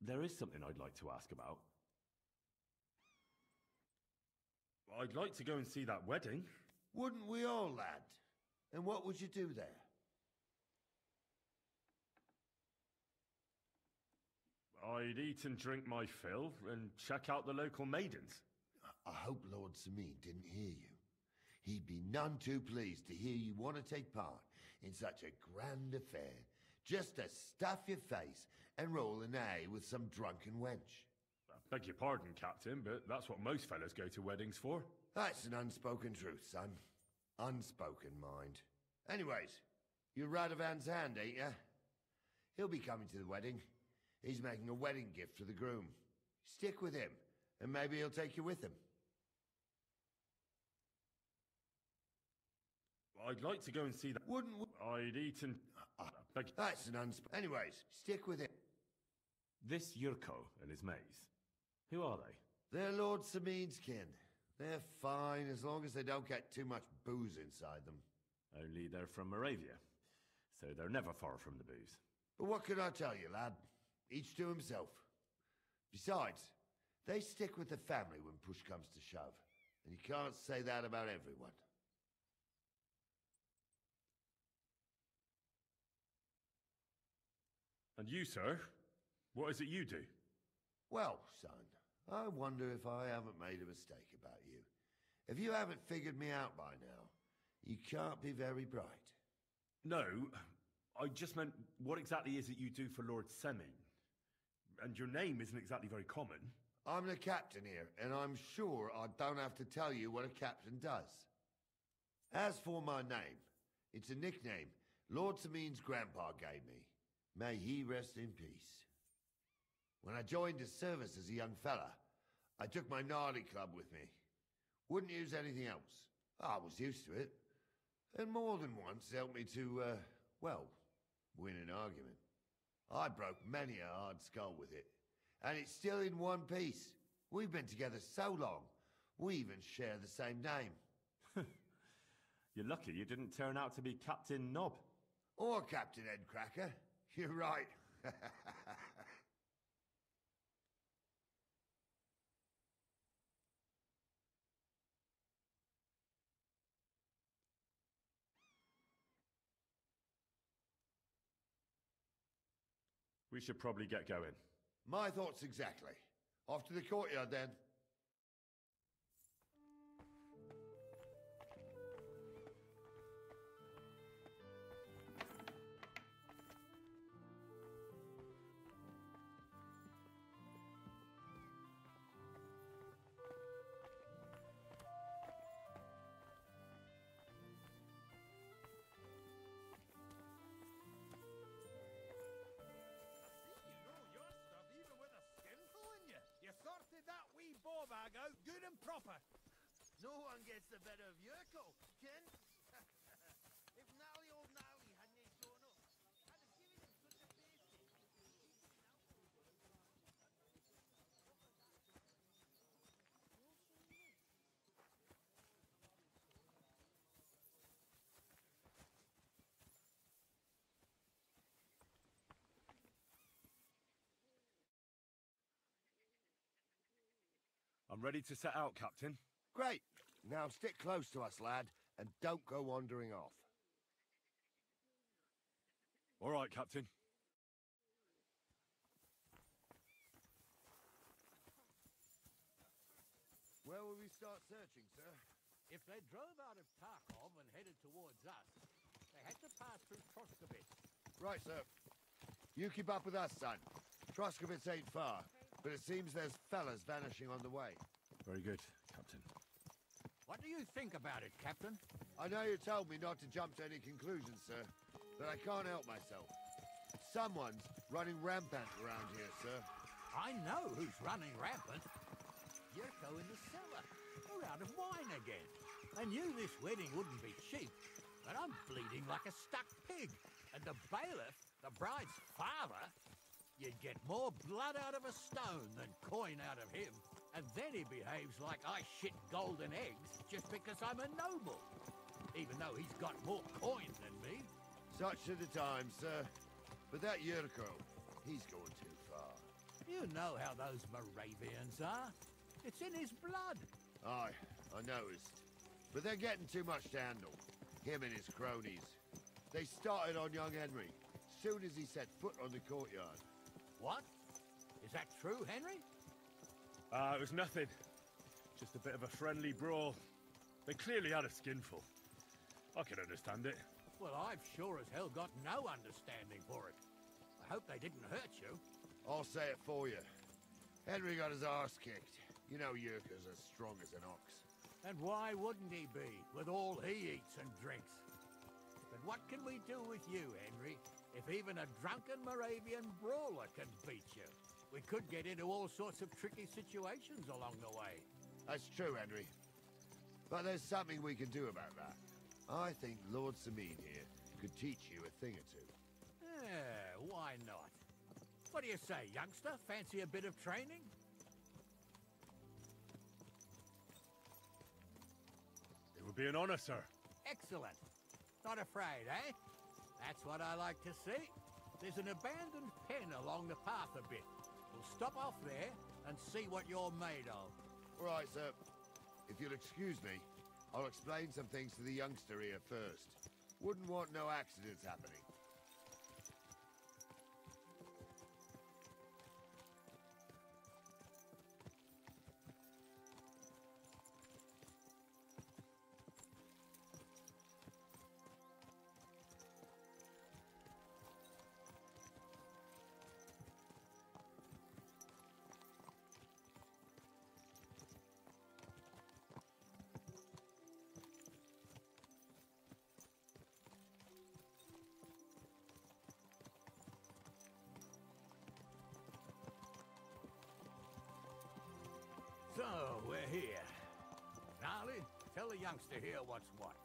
there is something I'd like to ask about. I'd like to go and see that wedding. Wouldn't we all, lad? And what would you do there? I'd eat and drink my fill and check out the local maidens. I hope Lord Samin didn't hear you. He'd be none too pleased to hear you want to take part in such a grand affair, just to stuff your face and roll an A with some drunken wench. I beg your pardon, Captain, but that's what most fellas go to weddings for. That's an unspoken truth, son. Unspoken, mind. Anyways, you're Radovan's hand, ain't ya? He'll be coming to the wedding. He's making a wedding gift for the groom. Stick with him, and maybe he'll take you with him. I'd like to go and see that. Wouldn't we? I'd eat and... That's an unspoken... Anyways, stick with him. This Yurko and his maids, who are they? They're Lord Samin's kin. They're fine as long as they don't get too much booze inside them. Only they're from Moravia, so they're never far from the booze. But what can I tell you, lad? Each to himself. Besides, they stick with the family when push comes to shove. And you can't say that about everyone. And you, sir? What is it you do? Well, son, I wonder if I haven't made a mistake about you. If you haven't figured me out by now, you can't be very bright. No, I just meant, what exactly is it you do for Lord Seming? And your name isn't exactly very common. I'm the captain here, and I'm sure I don't have to tell you what a captain does. As for my name, it's a nickname Lord Seming's grandpa gave me. May he rest in peace. When I joined his service as a young fella, I took my gnarly club with me. Wouldn't use anything else. I was used to it. And more than once helped me to, well, win an argument. I broke many a hard skull with it. And it's still in one piece. We've been together so long, we even share the same name. You're lucky you didn't turn out to be Captain Knob. Or Captain Headcracker. You're right. We should probably get going. My thoughts exactly. Off to the courtyard then. Out good and proper. No one gets the better of your coat, Ken. If Nally old Nally hadn't shown up, I'd have given him such a pasty. I'm ready to set out, Captain. Great. Now stick close to us, lad, and don't go wandering off. All right, Captain. Where will we start searching, sir? If they drove out of Tarkov and headed towards us, they had to pass through Troskovitz. Right, sir. You keep up with us, son. Troskovitz ain't far, but it seems there's fellas vanishing on the way. Very good, Captain. What do you think about it, Captain? I know you told me not to jump to any conclusions, sir, but I can't help myself. Someone's running rampant around here, sir. I know who's running rampant. Yurko in the cellar. We're out of wine again. I knew this wedding wouldn't be cheap, but I'm bleeding like a stuck pig. And the bailiff, the bride's father, you'd get more blood out of a stone than coin out of him. And then he behaves like I shit golden eggs just because I'm a noble. Even though he's got more coin than me. Such are the times, sir. But that Yurko, he's going too far. You know how those Moravians are. It's in his blood. Aye, I noticed. But they're getting too much to handle. Him and his cronies. They started on young Henry, soon as he set foot on the courtyard. What? Is that true, Henry? It was nothing. Just a bit of a friendly brawl. They clearly had a skinful. I can understand it. Well, I've sure as hell got no understanding for it. I hope they didn't hurt you. I'll say it for you. Henry got his arse kicked. You know Yurka's as strong as an ox. And why wouldn't he be, with all he eats and drinks? But what can we do with you, Henry, if even a drunken Moravian brawler can beat you? We could get into all sorts of tricky situations along the way. That's true, Henry. But there's something we can do about that. I think Lord Sameen here could teach you a thing or two. Yeah, why not? What do you say, youngster? Fancy a bit of training? It would be an honor, sir. Excellent. not afraid, eh? That's what I like to see. There's an abandoned pen along the path a bit. We'll stop off there and see what you're made of. All right, sir. If you'll excuse me, I'll explain some things to the youngster here first. Wouldn't want no accidents happening. So, we're here. Gnarly, tell the youngster here what's what.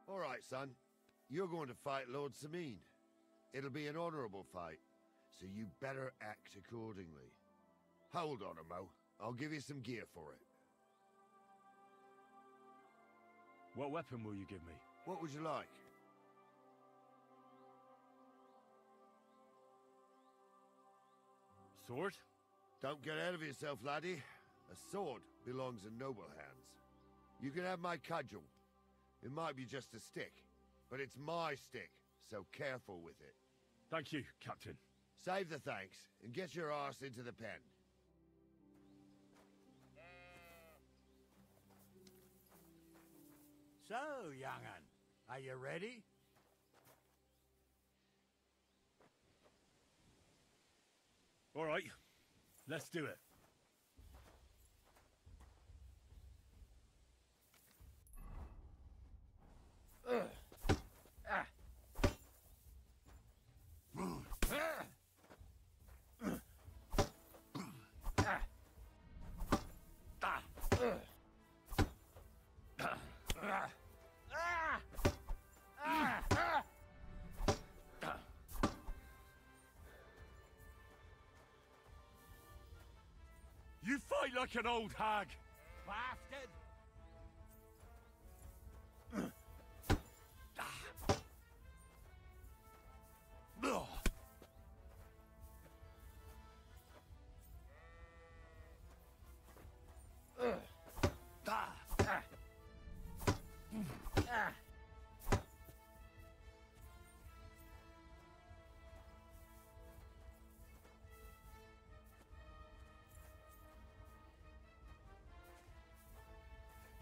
All right, son. You're going to fight Lord Sameen. It'll be an honorable fight, so you better act accordingly. Hold on, Mo. I'll give you some gear for it. What weapon will you give me? What would you like? Sword? Don't get ahead of yourself, laddie. A sword belongs in noble hands. You can have my cudgel. It might be just a stick, but it's my stick, so careful with it. Thank you, Captain. Save the thanks, and get your arse into the pen. So, young'un, are you ready? All right, let's do it. You fight like an old hag! Bastard!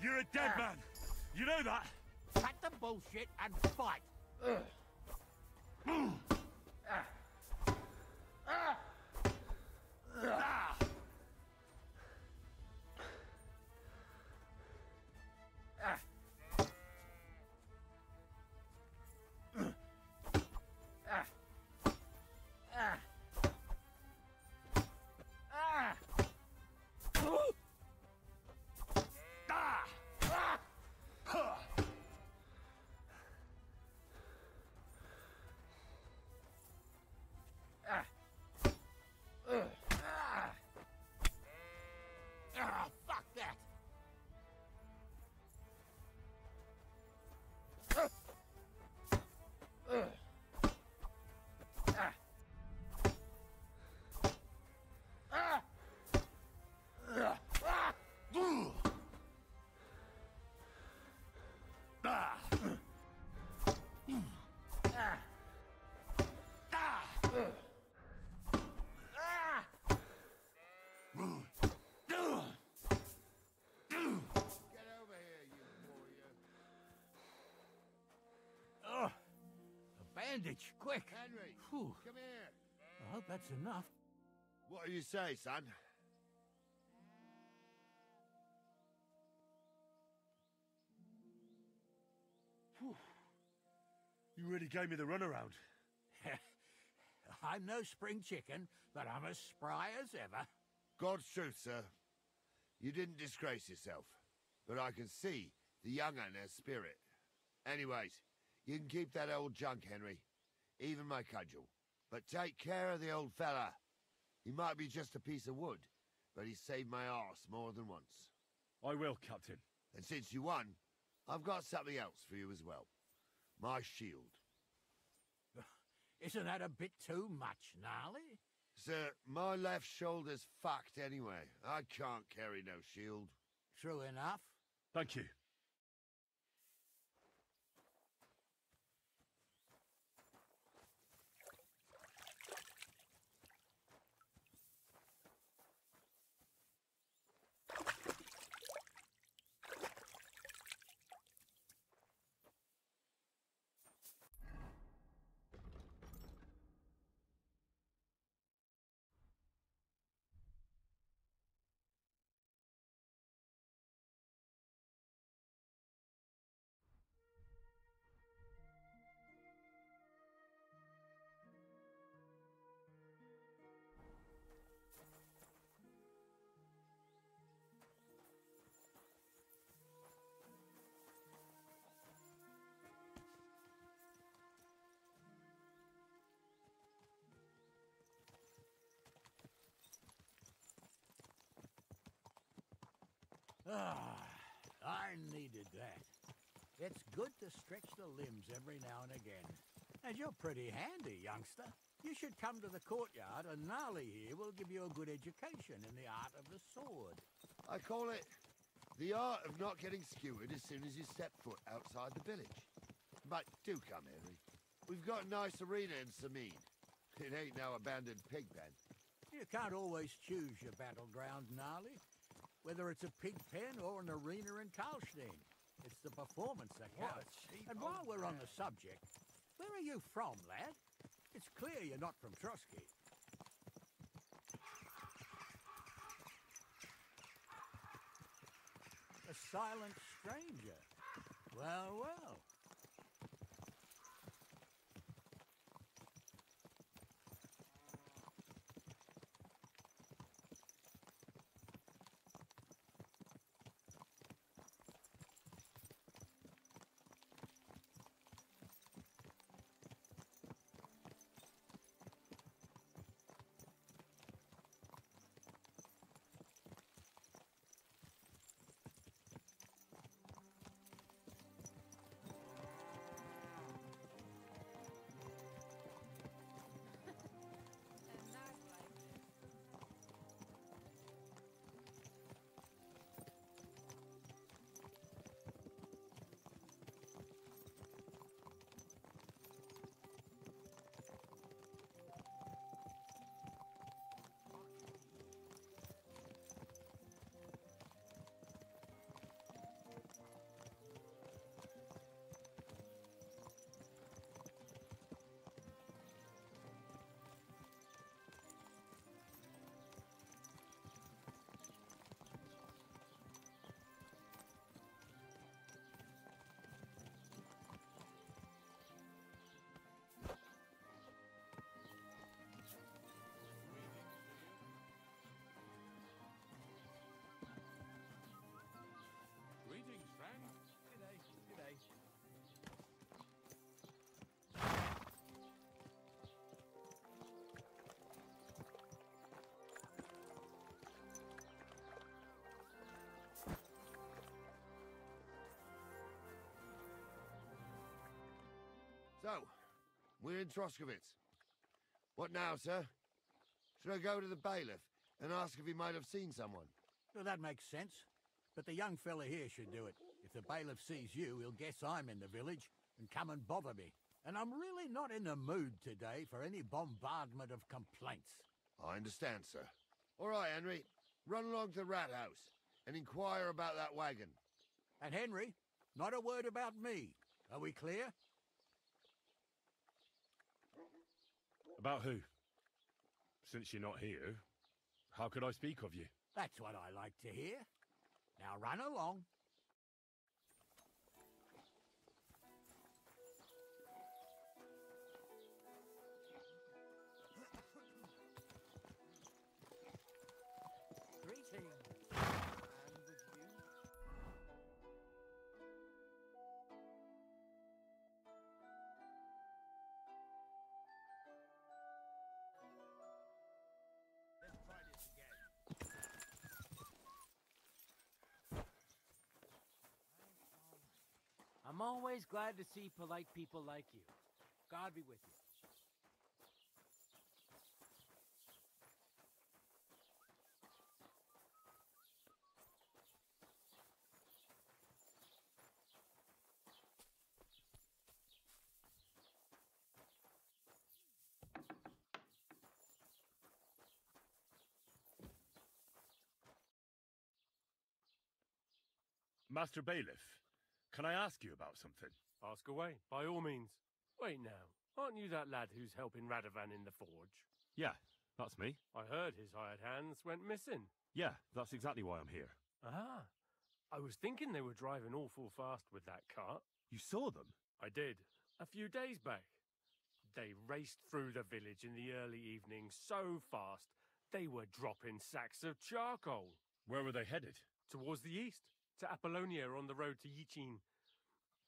You're a dead man! You know that? Cut the bullshit and fight! Fuck that! Bandage, quick! Henry, Whew. come here. I hope that's enough. What do you say, son? You really gave me the runaround. I'm no spring chicken, but I'm as spry as ever. God's truth, sir. You didn't disgrace yourself, but I can see the young un has spirit. Anyways, you can keep that old junk, Henry. Even my cudgel. But take care of the old fella. He might be just a piece of wood, but he saved my arse more than once. I will, Captain. And since you won, I've got something else for you as well. My shield. Isn't that a bit too much, Gnarly? Sir, my left shoulder's fucked anyway. I can't carry no shield. True enough. Thank you. I needed that. It's good to stretch the limbs every now and again. And you're pretty handy, youngster. You should come to the courtyard, and Gnarly here will give you a good education in the art of the sword. I call it the art of not getting skewered as soon as you step foot outside the village. But do come, Henry. We've got a nice arena in Sameen. It ain't no abandoned pig pen. You can't always choose your battleground, Gnarly. Whether it's a pig pen or an arena in Karlstein. It's the performance that counts. And while we're on the subject, where are you from, lad? It's clear you're not from Trotsky. A silent stranger. Well, well. So, we're in Troskowitz. What now, sir? Should I go to the bailiff and ask if he might have seen someone? Well, that makes sense. But the young fella here should do it. If the bailiff sees you, he'll guess I'm in the village and come and bother me. And I'm really not in the mood today for any bombardment of complaints. I understand, sir. All right, Henry. Run along to the rat house and inquire about that wagon. And Henry, not a word about me. Are we clear? About who? Since you're not here, how could I speak of you? That's what I like to hear. Now run along. I'm always glad to see polite people like you. God be with you. Master Bailiff, can I ask you about something? Ask away, by all means. Wait now, aren't you that lad who's helping Radovan in the forge? Yeah, that's me. I heard his hired hands went missing. Yeah, that's exactly why I'm here. Ah, I was thinking they were driving awful fast with that cart. You saw them? I did, a few days back. They raced through the village in the early evening so fast, they were dropping sacks of charcoal. Where were they headed? Towards the east, to Apollonia on the road to Yichin.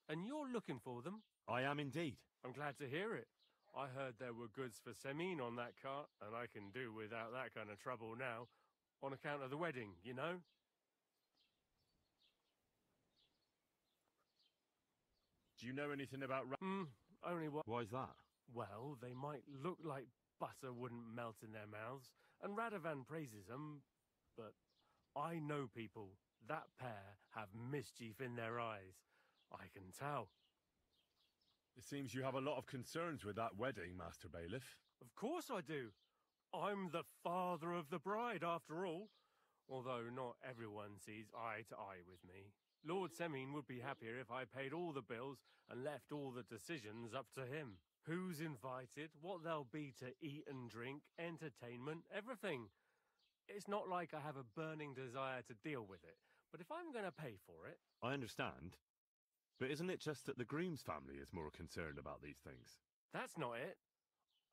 And you're looking for them? I am indeed. I'm glad to hear it. I heard there were goods for Semine on that cart, and I can do without that kind of trouble now, on account of the wedding, you know? Do you know anything about only what... Why's that? Well, they might look like butter wouldn't melt in their mouths, and Radovan praises them, but I know people. That pair have mischief in their eyes. I can tell. It seems you have a lot of concerns with that wedding, Master Bailiff. Of course I do. I'm the father of the bride, after all. Although not everyone sees eye to eye with me. Lord Semine would be happier if I paid all the bills and left all the decisions up to him. Who's invited, what there'll be to eat and drink, entertainment, everything. It's not like I have a burning desire to deal with it, but if I'm going to pay for it... I understand. But isn't it just that the Grooms family is more concerned about these things? That's not it.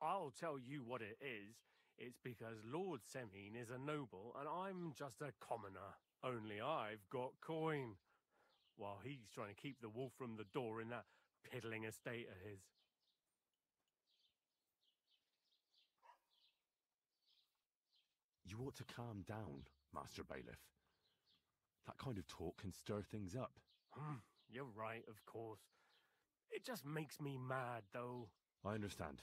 I'll tell you what it is. It's because Lord Semine is a noble and I'm just a commoner. Only I've got coin. While he's trying to keep the wolf from the door in that piddling estate of his. You ought to calm down, Master Bailiff. That kind of talk can stir things up. You're right, of course. It just makes me mad, though. I understand.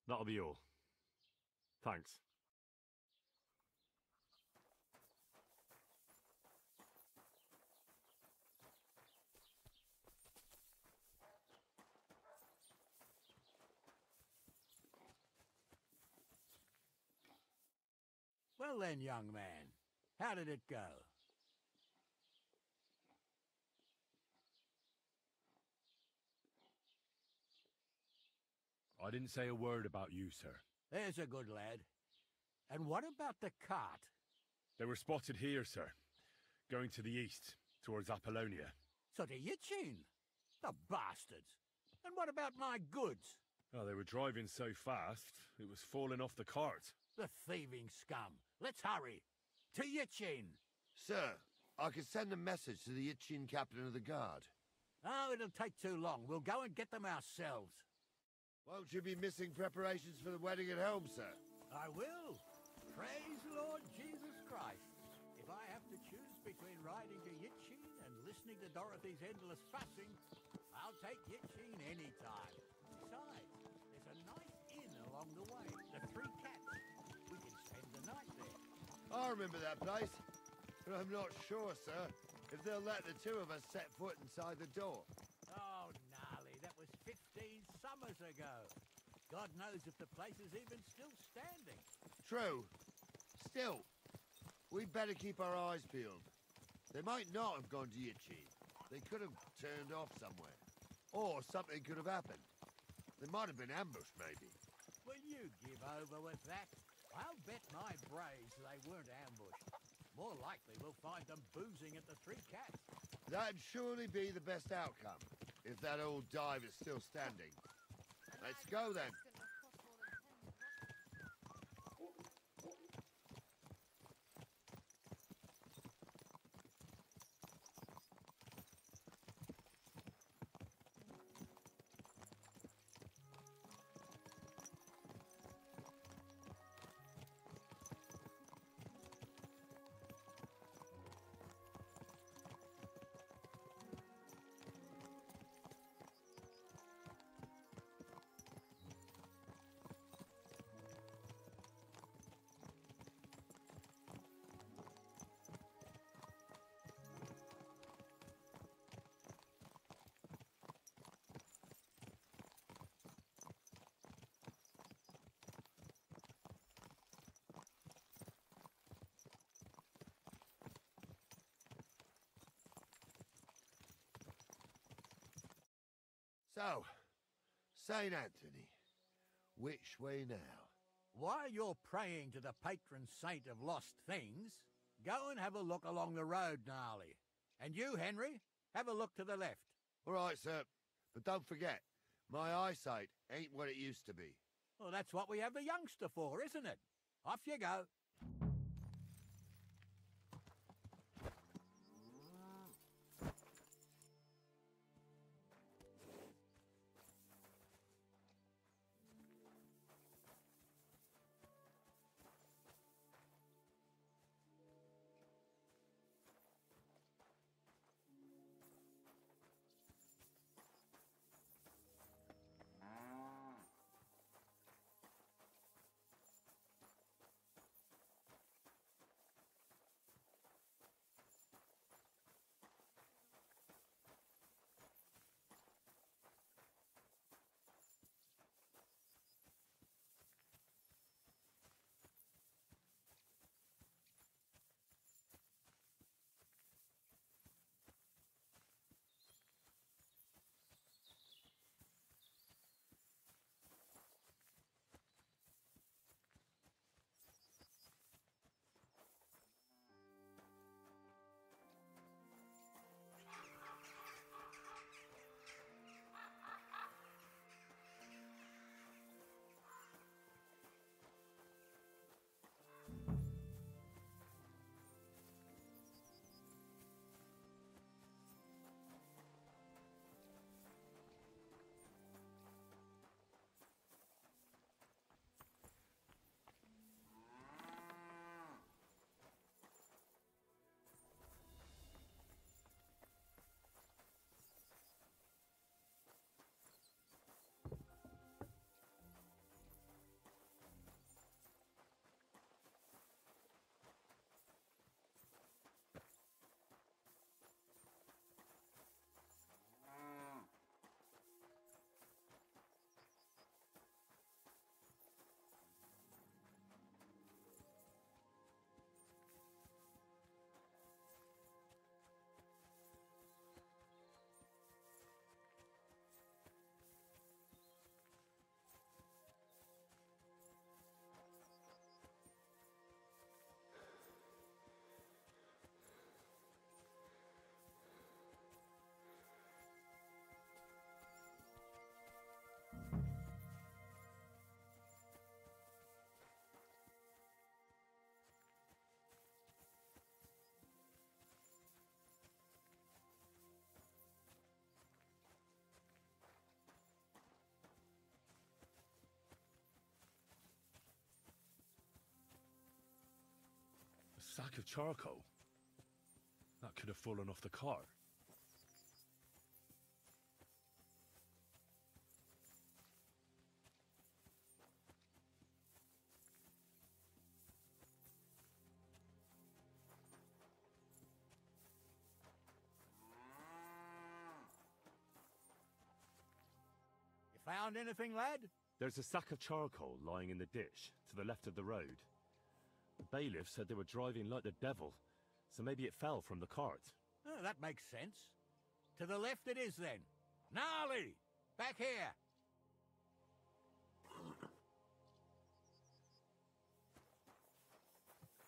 That'll be all. Thanks. Well then, young man, how did it go? I didn't say a word about you, sir. There's a good lad. And what about the cart? They were spotted here, sir. Going to the east, towards Apollonia. So to Yichin? The bastards! And what about my goods? Oh, they were driving so fast, it was falling off the cart. The thieving scum! Let's hurry! To Yichin! Sir, I can send a message to the Yichin captain of the guard. Oh, it'll take too long. We'll go and get them ourselves. Won't you be missing preparations for the wedding at home, sir? I will. Praise Lord Jesus Christ. If I have to choose between riding to Yichin and listening to Dorothy's endless fussing, I'll take Yichin any time. Besides, there's a nice inn along the way, the Three Cats. We can spend the night there. I remember that place, but I'm not sure, sir, if they'll let the two of us set foot inside the door. Oh, gnarly, that was 15 summers ago. God knows if the place is even still standing. True. Still, we'd better keep our eyes peeled. They might not have gone to Yichin. They could have turned off somewhere. Or something could have happened. They might have been ambushed, maybe. Will you give over with that? I'll bet my braves they weren't ambushed. More likely we'll find them boozing at the Three Cats. That'd surely be the best outcome, if that old dive is still standing. Let's go, then. So, St. Anthony, which way now? While you're praying to the patron saint of lost things, go and have a look along the road, Gnarly. And you, Henry, have a look to the left. All right, sir. But don't forget, my eyesight ain't what it used to be. Well, that's what we have the youngster for, isn't it? Off you go. A sack of charcoal? That could have fallen off the cart. You found anything, lad? There's a sack of charcoal lying in the ditch, to the left of the road. The bailiff said they were driving like the devil, so maybe it fell from the cart. Oh, that makes sense. To the left it is, then. Gnarly! Back here!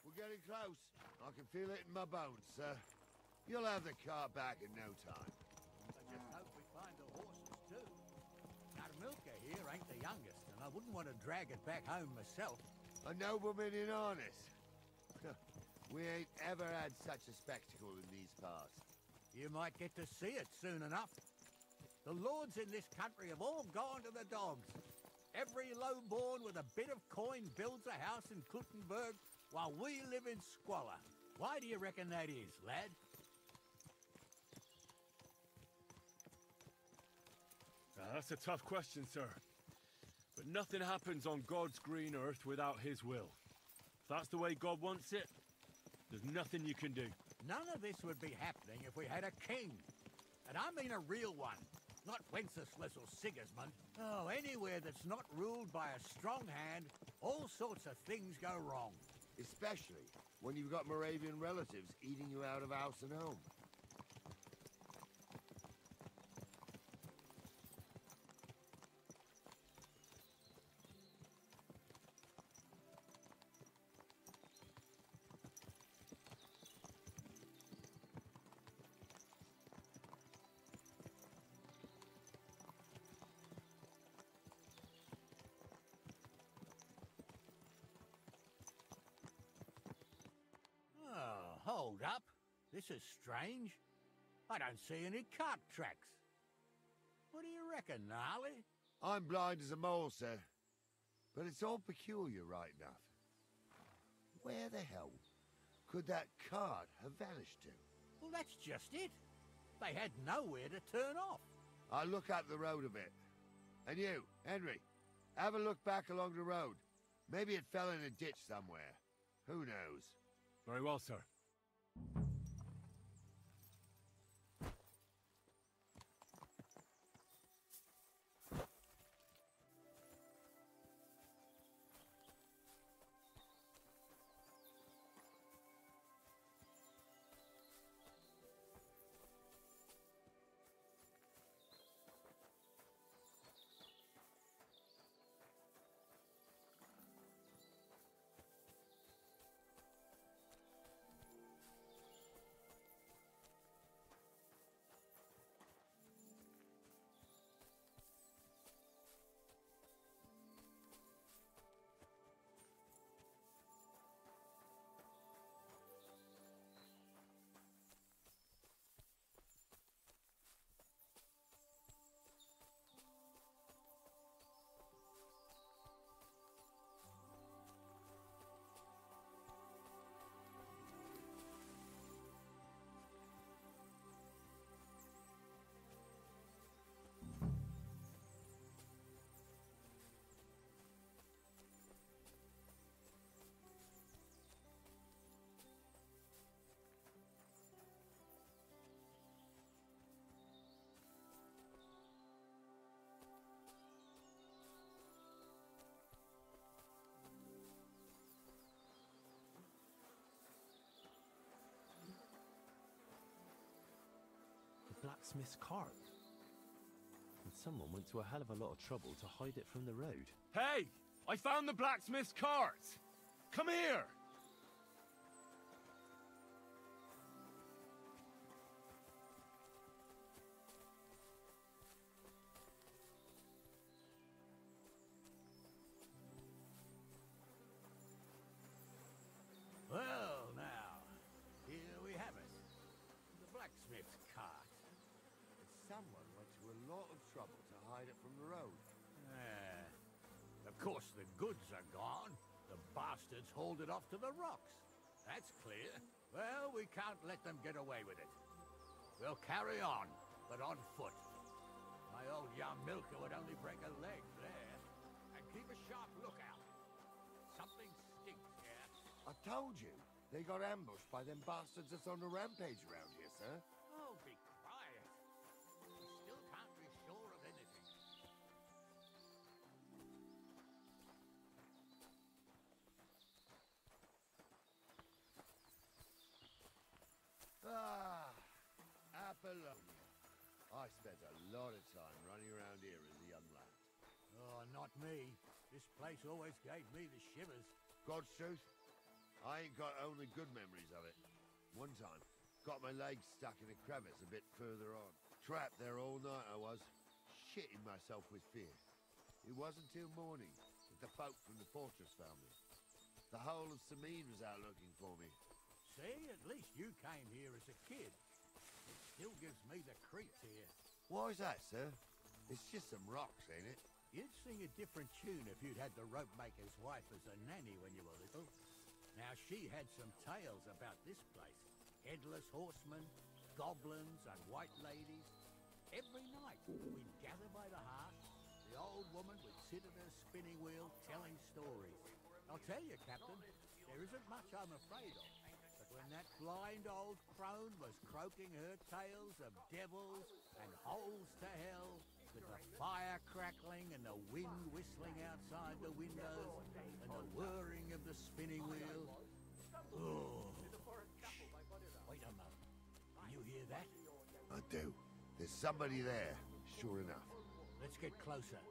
We're getting close. I can feel it in my bones, sir. You'll have the car back in no time. I just hope we find the horses, too. Our milker here ain't the youngest, and I wouldn't want to drag it back home myself. A nobleman in harness. We ain't ever had such a spectacle in these parts. You might get to see it soon enough. The lords in this country have all gone to the dogs. Every low-born with a bit of coin builds a house in Kuttenberg while we live in squalor. Why do you reckon that is, lad? That's a tough question, sir. But nothing happens on God's green earth without his will. If that's the way God wants it, there's nothing you can do. None of this would be happening if we had a king. And I mean a real one. Not Wenceslas or Sigismund. Oh, anywhere that's not ruled by a strong hand, all sorts of things go wrong. Especially when you've got Moravian relatives eating you out of house and home. This is strange. I don't see any cart tracks. What do you reckon, Gnarly? I'm blind as a mole, sir. But it's all peculiar right enough. Where the hell could that cart have vanished to? Well, that's just it. They had nowhere to turn off. I'll look up the road a bit. And you, Henry, have a look back along the road. Maybe it fell in a ditch somewhere. Who knows? Very well, sir. Blacksmith's cart. And someone went to a hell of a lot of trouble to hide it from the road. Hey! I found the blacksmith's cart! Come here! Well, now, here we have it. The blacksmith's cart. Someone went to a lot of trouble to hide it from the road. Of course, the goods are gone. The bastards hauled it off to the rocks. That's clear. Well, we can't let them get away with it. We'll carry on, but on foot. My old young milker would only break a leg there. And keep a sharp lookout. Something stinks here. I told you, they got ambushed by them bastards that's on the rampage around here, sir. Oh, be quiet. We still can't be sure of anything. Ah, Apollonia. I spent a lot of time running around here as a young lad. Oh, not me. This place always gave me the shivers. God's truth, I ain't got only good memories of it. One time, got my legs stuck in a crevice a bit further on. Trapped there all night I was, shitting myself with fear. It wasn't till morning that the folk from the fortress found me. The whole of Sameen was out looking for me. See, at least you came here as a kid. It still gives me the creeps here. Why's that, sir? It's just some rocks, ain't it? You'd sing a different tune if you'd had the rope maker's wife as a nanny when you were little. Now, she had some tales about this place. Headless horsemen, goblins, and white ladies. Every night, we'd gather by the hearth. The old woman would sit at her spinning wheel telling stories. I'll tell you, Captain, there isn't much I'm afraid of. But when that blind old crone was croaking her tales of devils and holes to hell, with the fire crackling and the wind whistling outside the windows and the whirring of the spinning wheel. Oh. Shh. Wait a moment. Can you hear that? I do. There's somebody there, sure enough. Let's get closer.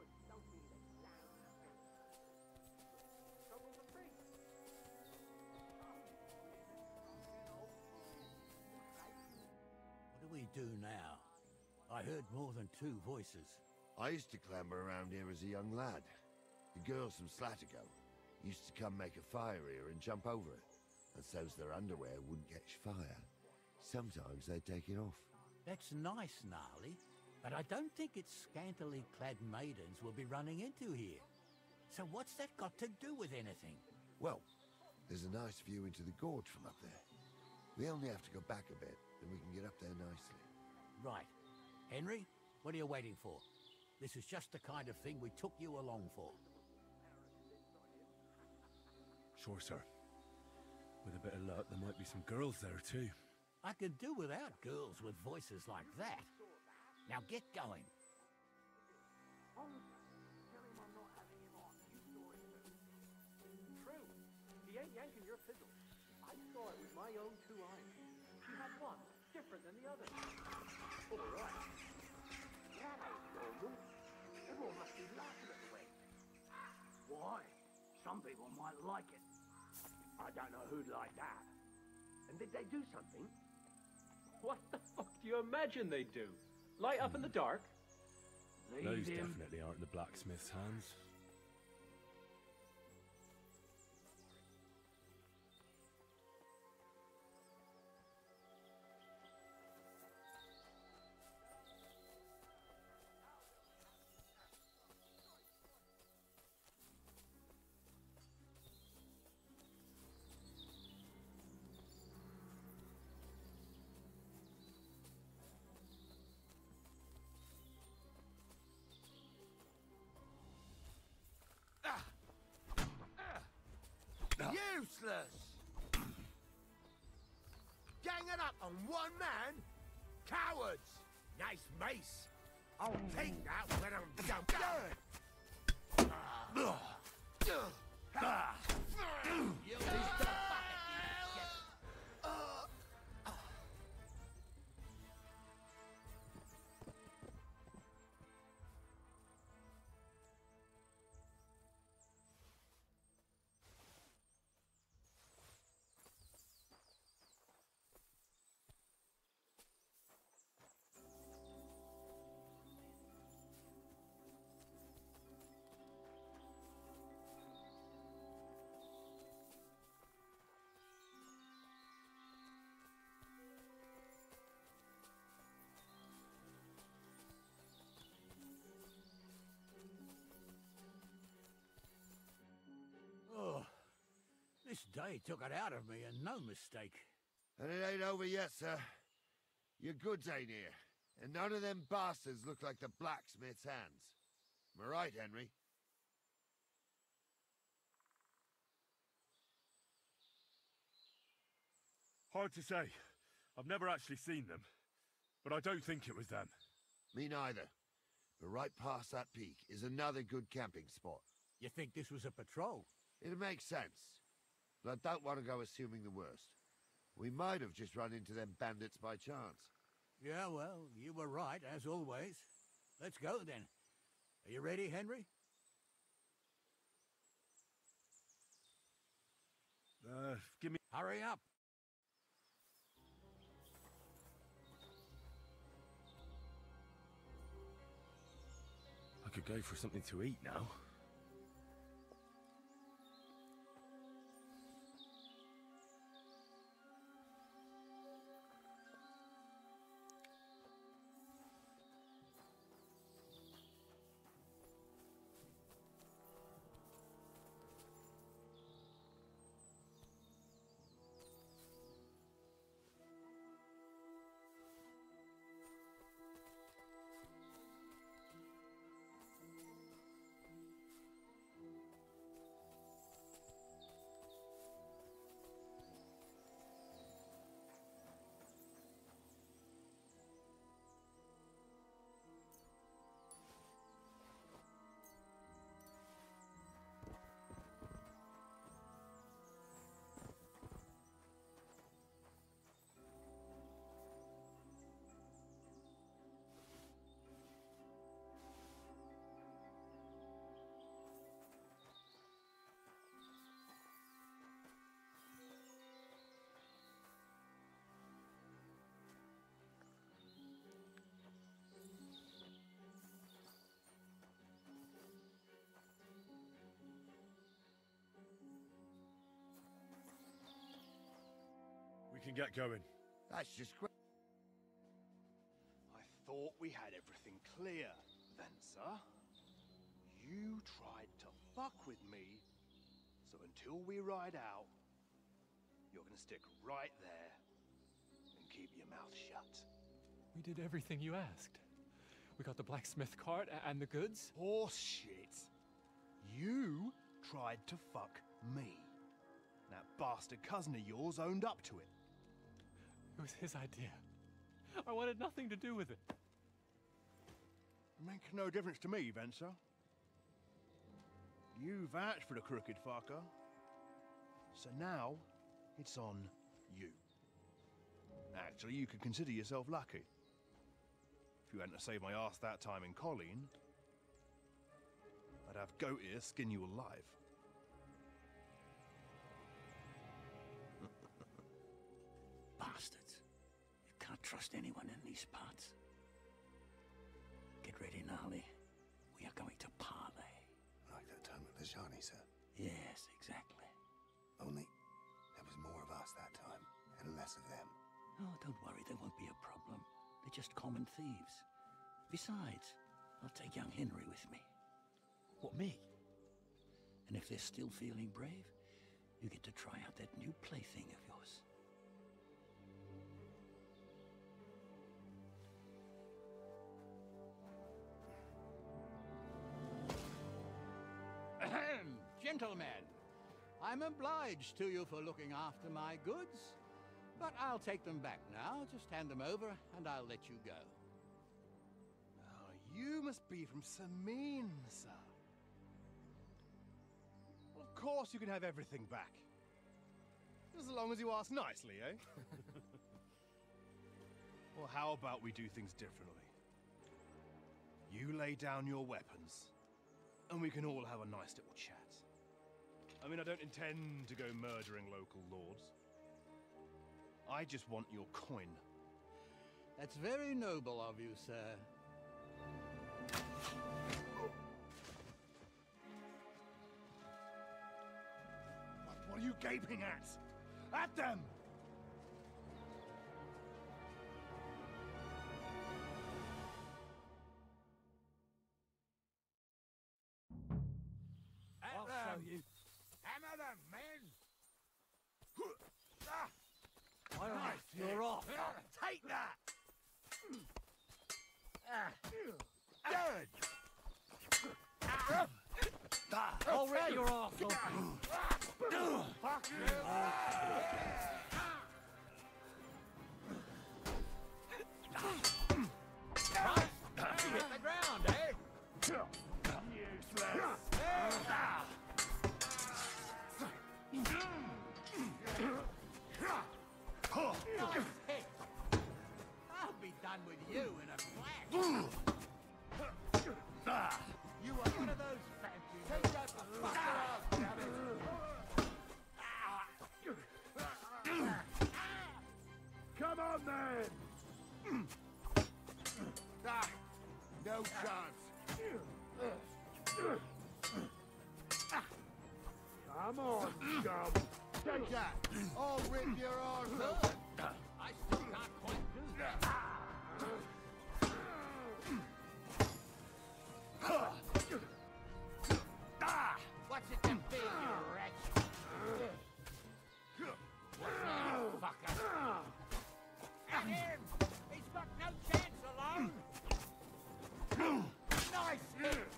What do we do now? I heard more than two voices. I used to clamber around here as a young lad. The girls from Slatigo used to come make a fire here and jump over it, and so's their underwear wouldn't catch fire. Sometimes they take it off. That's nice, Gnarly, but I don't think it's scantily clad maidens we'll be running into here. So what's that got to do with anything? Well, there's a nice view into the gorge from up there. We only have to go back a bit, and we can get up there nicely. Right. Henry, what are you waiting for? This is just the kind of thing we took you along for. Sure, sir. With a bit of luck, there might be some girls there, too. I could do without girls with voices like that. Now get going. True. He ain't yanking your fiddle. I saw it with my own 2 eyes. She had one, different than the other. All right. That ain't normal. Everyone must be laughing at the way. Why? Some people might like it. I don't know who'd like that. And did they do something? What the fuck do you imagine they'd do? Light up in the dark? Those definitely aren't the blacksmith's hands. Useless! Ganging up on one man? Cowards! Nice mace! I'll take that when I'm done. Oh, this day took it out of me, and no mistake. And it ain't over yet, sir. Your goods ain't here. And none of them bastards look like the blacksmith's hands. Am I right, Henry? Hard to say. I've never actually seen them. But I don't think it was them. Me neither. But right past that peak is another good camping spot. You think this was a patrol? It makes sense. But I don't want to go assuming the worst. We might have just run into them bandits by chance. Yeah, well, you were right, as always. Let's go, then. Are you ready, Henry? Give me... Hurry up! I could go for something to eat now. We can get going. That's just great. I thought we had everything clear, Venser. You tried to fuck with me, so until we ride out, you're gonna stick right there and keep your mouth shut. We did everything you asked. We got the blacksmith cart and the goods. Horseshit. You tried to fuck me. That bastard cousin of yours owned up to it. It was his idea. I wanted nothing to do with it. Make no difference to me, Venser. You vouched for the crooked fucker. So now, it's on you. Actually, you could consider yourself lucky. If you hadn't have saved my ass that time in Colleen, I'd have goat ear skin you alive. Bastards. You can't trust anyone in these parts. Get ready, Gnarly. We are going to parley. Like that time with the Johnny, sir? Yes, exactly. Only there was more of us that time, and less of them. Oh, don't worry, there won't be a problem. They're just common thieves. Besides, I'll take young Henry with me. What, me? And if they're still feeling brave, you get to try out that new plaything of yours. Ahem, gentlemen, I'm obliged to you for looking after my goods, but I'll take them back now. Just hand them over, and I'll let you go. Oh, you must be from Samin, sir. Well, of course you can have everything back. Just as long as you ask nicely, eh? Well, how about we do things differently? You lay down your weapons, and we can all have a nice little chat. I mean, I don't intend to go murdering local lords. I just want your coin. That's very noble of you, sir. What are you gaping at? At them! I'll show you. Hammer them, men! All right, you're off. Take that! Good! I'll rip your arse open. Fuck you! Hit the ground, eh? I'll be done with you in a flash. You are one of those fancies. Take that fucker out, damn it. Come on, then! No chance. Come on, scum! Take that. I'll rip your arse open. I still can't quite do that. What's it to be, you wretch? What's that, you fucker? At him! He's got no chance alone! Nice hit!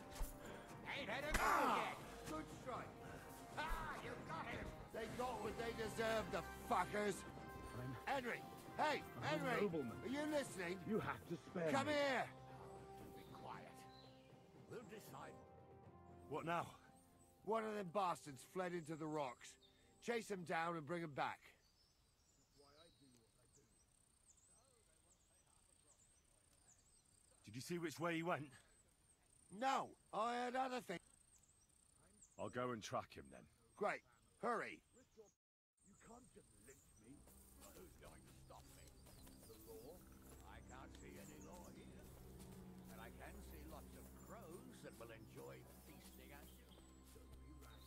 Ain't had a go yet! Good strike. You got him! They got what they deserved, the fuckers. Henry! Hey, Henry! Are you listening? You have to spare Come me. here! Be quiet. We'll decide. What now? One of them bastards fled into the rocks. Chase him down and bring him back. Did you see which way he went? No, I had other things. I'll go and track him then. Great. Hurry. You can't just lynch me. Who's going to stop me? The law? I can't see any law here. And I can see lots of crows that will enjoy feasting at you. So be right.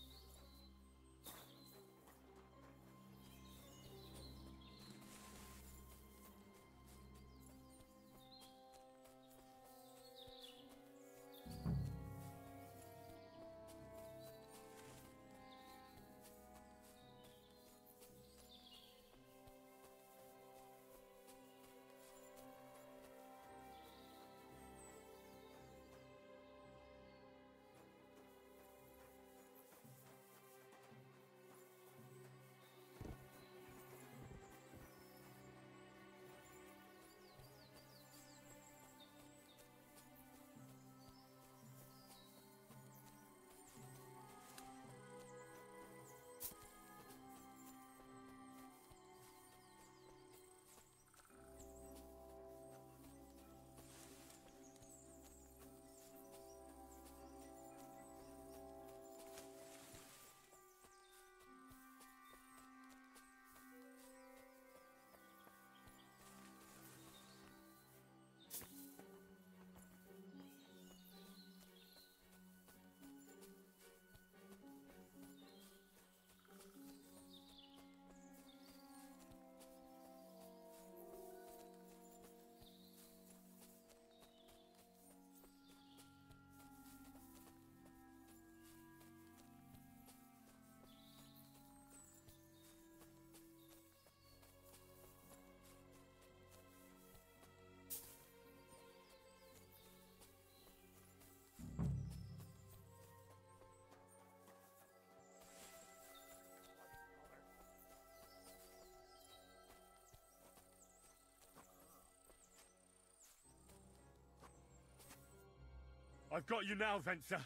I've got you now, Venser.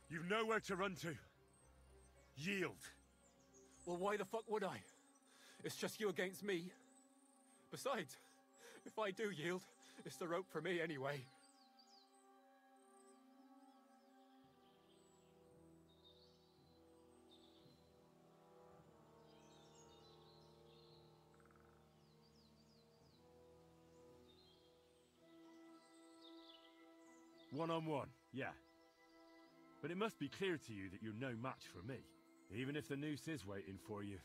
You've nowhere to run to. Yield. Well, why the fuck would I? It's just you against me. Besides, if I do yield, it's the rope for me anyway. One-on-one, yeah. But it must be clear to you that you're no match for me. Even if the noose is waiting for you,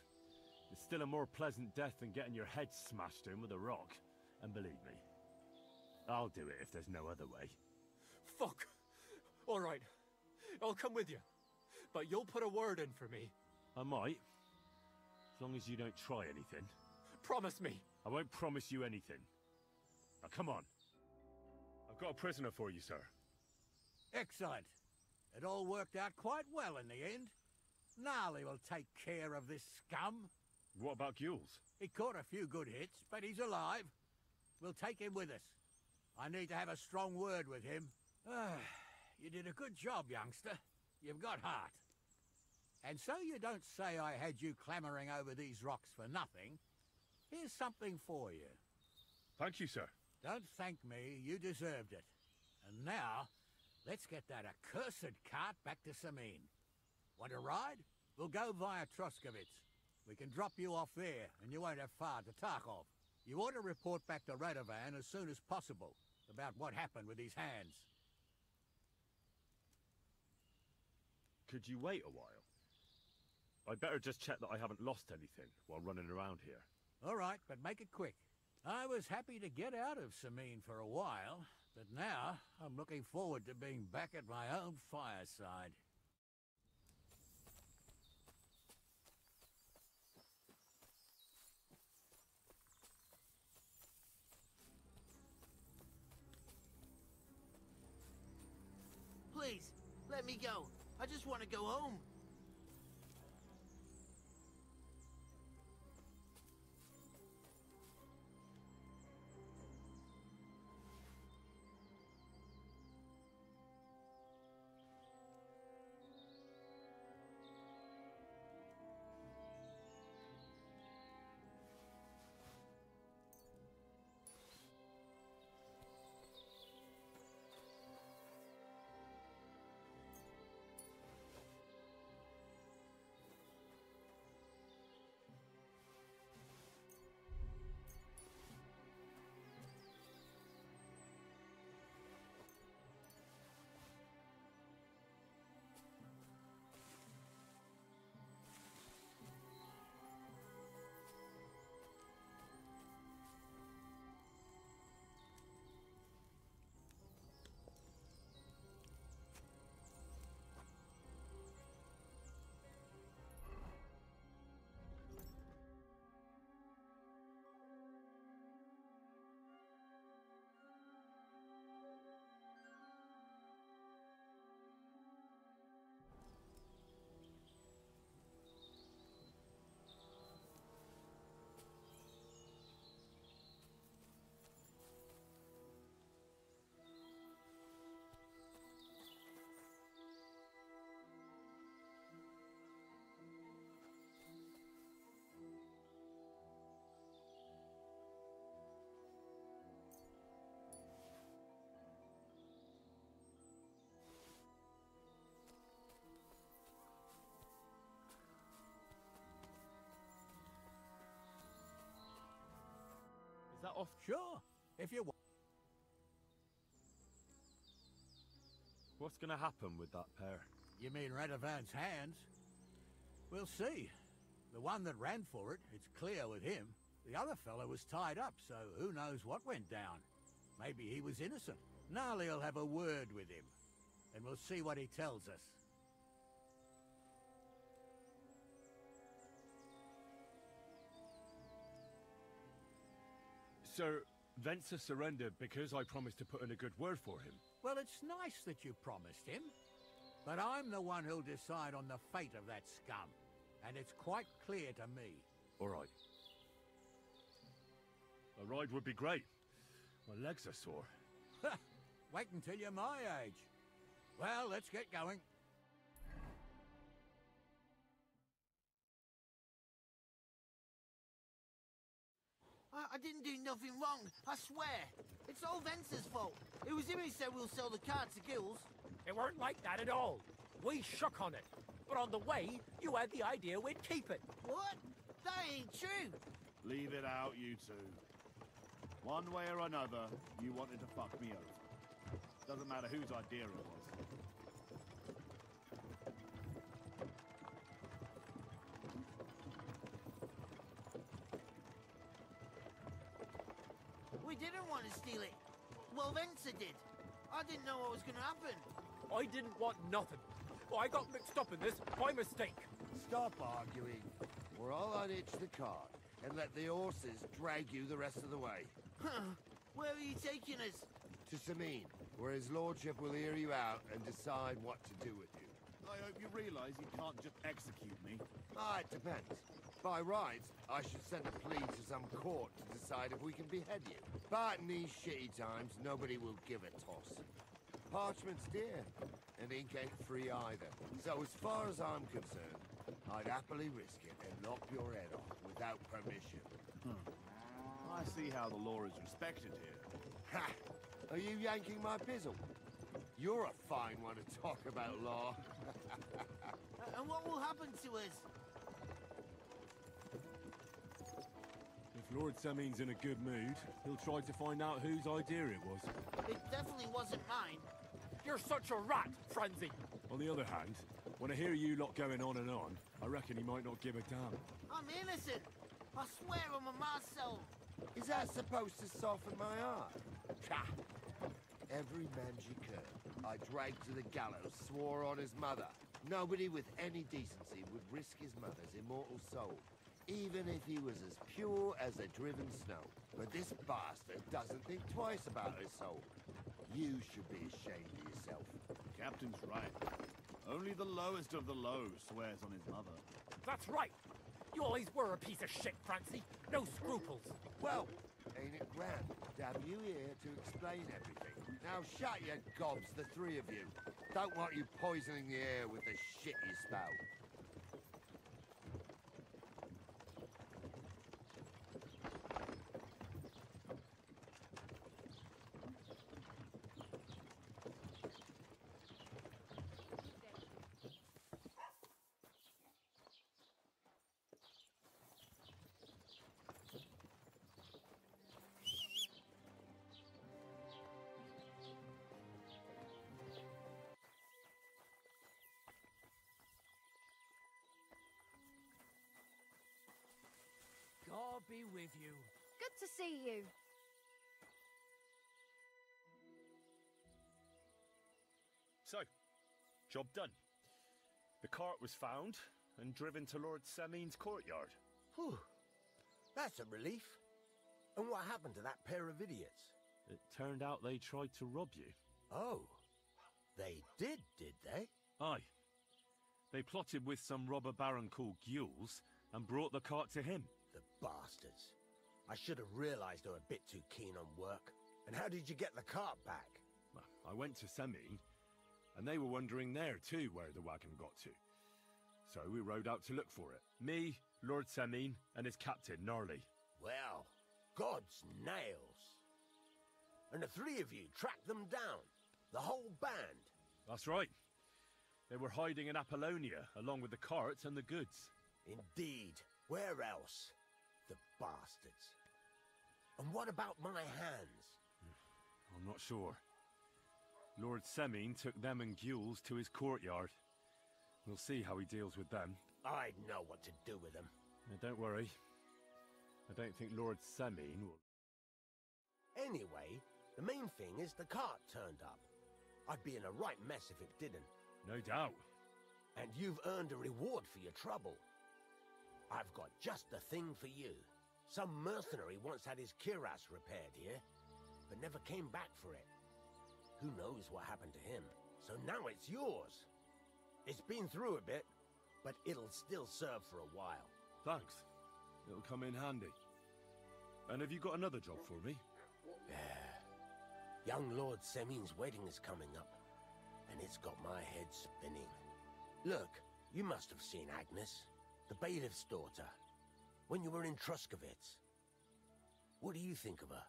it's still a more pleasant death than getting your head smashed in with a rock. And believe me, I'll do it if there's no other way. Fuck! Alright, I'll come with you. But you'll put a word in for me. I might. As long as you don't try anything. Promise me. I won't promise you anything. Now come on. I've got a prisoner for you, sir. Excellent. It all worked out quite well in the end. Gnarly will take care of this scum. What about Gules? He caught a few good hits, but he's alive. We'll take him with us. I need to have a strong word with him. You did a good job, youngster. You've got heart. And so you don't say I had you clambering over these rocks for nothing. Here's something for you. Thank you, sir. Don't thank me, you deserved it. And now, let's get that accursed cart back to Samine. Want a ride? We'll go via Troskovitz. We can drop you off there, and you won't have far to Tarkov. You ought to report back to Radovan as soon as possible about what happened with his hands. Could you wait a while? I'd better just check that I haven't lost anything while running around here. All right, but make it quick. I was happy to get out of Samine for a while, but now I'm looking forward to being back at my own fireside. Please, let me go. I just want to go home. Is that off? Sure, if you want. What's gonna happen with that pair? You mean Radovan's hands? We'll see. The one that ran for it, it's clear with him. The other fellow was tied up, so who knows what went down. Maybe he was innocent. Gnarly'll have a word with him, and we'll see what he tells us. Sir, Venser surrendered because I promised to put in a good word for him. Well, it's nice that you promised him, but I'm the one who'll decide on the fate of that scum, and it's quite clear to me. All right. A ride would be great. My legs are sore. Wait until you're my age. Well, let's get going. I didn't do nothing wrong, I swear. It's all Vence's fault. It was him who said we'll sell the car to Gills. It weren't like that at all. We shook on it. But on the way, you had the idea we'd keep it. What? That ain't true. Leave it out, you two. One way or another, you wanted to fuck me over. Doesn't matter whose idea it was. We didn't want to steal it. Well, Vence did. I didn't know what was going to happen. I didn't want nothing. I got mixed up in this by mistake. Stop arguing, or I'll unhitch the cart and let the horses drag you the rest of the way. Where are you taking us? To Sameen, where his lordship will hear you out and decide what to do with you. I hope you realize he can't just execute me. It depends. By rights, I should send a plea to some court to decide if we can behead you. But in these shitty times, nobody will give a toss. Parchment's dear, and ink ain't free either. So as far as I'm concerned, I'd happily risk it and lop your head off without permission. I see how the law is respected here. Ha! Are you yanking my pizzle? You're a fine one to talk about law. And what will happen to us? If Lord Sameen's in a good mood, he'll try to find out whose idea it was. It definitely wasn't mine. You're such a rat, Frenzy. On the other hand, when I hear you lot going on and on, I reckon he might not give a damn. I'm innocent. I swear on my ma's soul. Is that supposed to soften my heart? Cha! Every man you could, I dragged to the gallows, swore on his mother. Nobody with any decency would risk his mother's immortal soul, even if he was as pure as a driven snow. But this bastard doesn't think twice about his soul. You should be ashamed of yourself. Captain's right. Only the lowest of the low swears on his mother. That's right. You always were a piece of shit, Francie. No scruples. Well, ain't it grand to have you here to explain everything? Now shut your gobs, the three of you. Don't want you poisoning the air with the shit you spout. God be with you. Good to see you. So, job done. The cart was found and driven to Lord Sameen's courtyard. Whew. That's a relief. And what happened to that pair of idiots? It turned out they tried to rob you. Oh. They did they? Aye. They plotted with some robber baron called Gules and brought the cart to him. The bastards. I should have realized they were a bit too keen on work. And how did you get the cart back? Well, I went to Sameen, and they were wondering there too where the wagon got to. So we rode out to look for it. Me, Lord Sameen, and his captain, Gnarly. Well, God's nails. And the three of you tracked them down. The whole band. That's right. They were hiding in Apollonia, along with the cart and the goods. Indeed. Where else? The bastards. And what about my hands? I'm not sure. Lord Sameen took them and Gules to his courtyard. We'll see how he deals with them. I know what to do with them. Don't worry. I don't think Lord Sameen will... Anyway, the main thing is the cart turned up. I'd be in a right mess if it didn't. No doubt. And you've earned a reward for your trouble. I've got just the thing for you. Some mercenary once had his cuirass repaired here, but never came back for it. Who knows what happened to him? So now it's yours. It's been through a bit, but it'll still serve for a while. Thanks. It'll come in handy. And have you got another job for me? Young Lord Sameen's wedding is coming up, and it's got my head spinning. Look, you must have seen Agnes, the bailiff's daughter, when you were in Truskovitz. What do you think of her?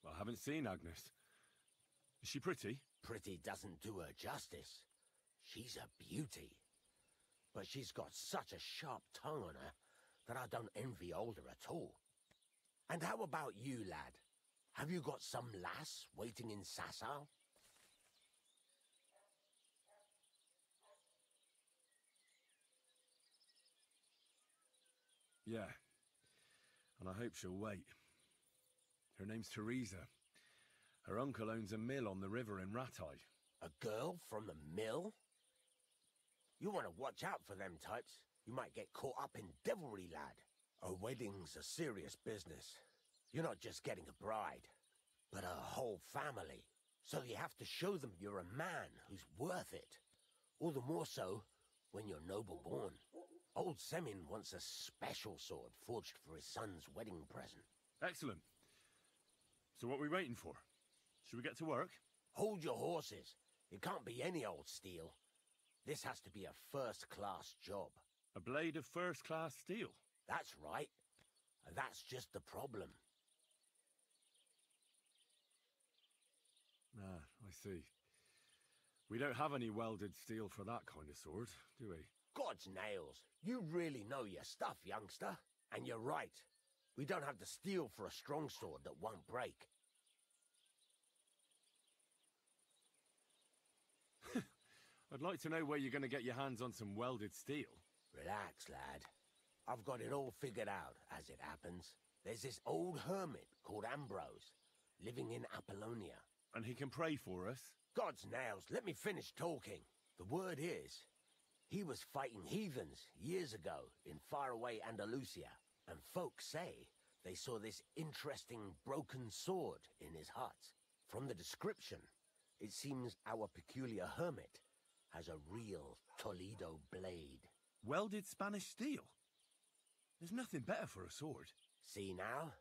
I haven't seen Agnes. Is she pretty? Pretty doesn't do her justice. She's a beauty. But she's got such a sharp tongue on her that I don't envy older at all. And how about you, lad? Have you got some lass waiting in Sasau? Yeah. And I hope she'll wait. Her name's Teresa. Her uncle owns a mill on the river in Ratai. A girl from the mill? You want to watch out for them types. You might get caught up in devilry, lad. A wedding's a serious business. You're not just getting a bride, but a whole family. So you have to show them you're a man who's worth it. All the more so when you're noble born. Old Semin wants a special sword forged for his son's wedding present. Excellent. So what are we waiting for? Should we get to work? Hold your horses. It can't be any old steel. This has to be a first-class job. A blade of first-class steel? That's right. And that's just the problem. Ah, I see. We don't have any welded steel for that kind of sword, do we? God's nails. You really know your stuff, youngster. And you're right. We don't have the steel for a strong sword that won't break. I'd like to know where you're going to get your hands on some welded steel. Relax, lad. I've got it all figured out, as it happens. There's this old hermit called Ambrose, living in Apollonia. And he can pray for us? God's nails, let me finish talking. The word is, he was fighting heathens years ago in faraway Andalusia, and folks say they saw this interesting broken sword in his hut. From the description, it seems our peculiar hermit has a real Toledo blade. Welded Spanish steel? There's nothing better for a sword. See now?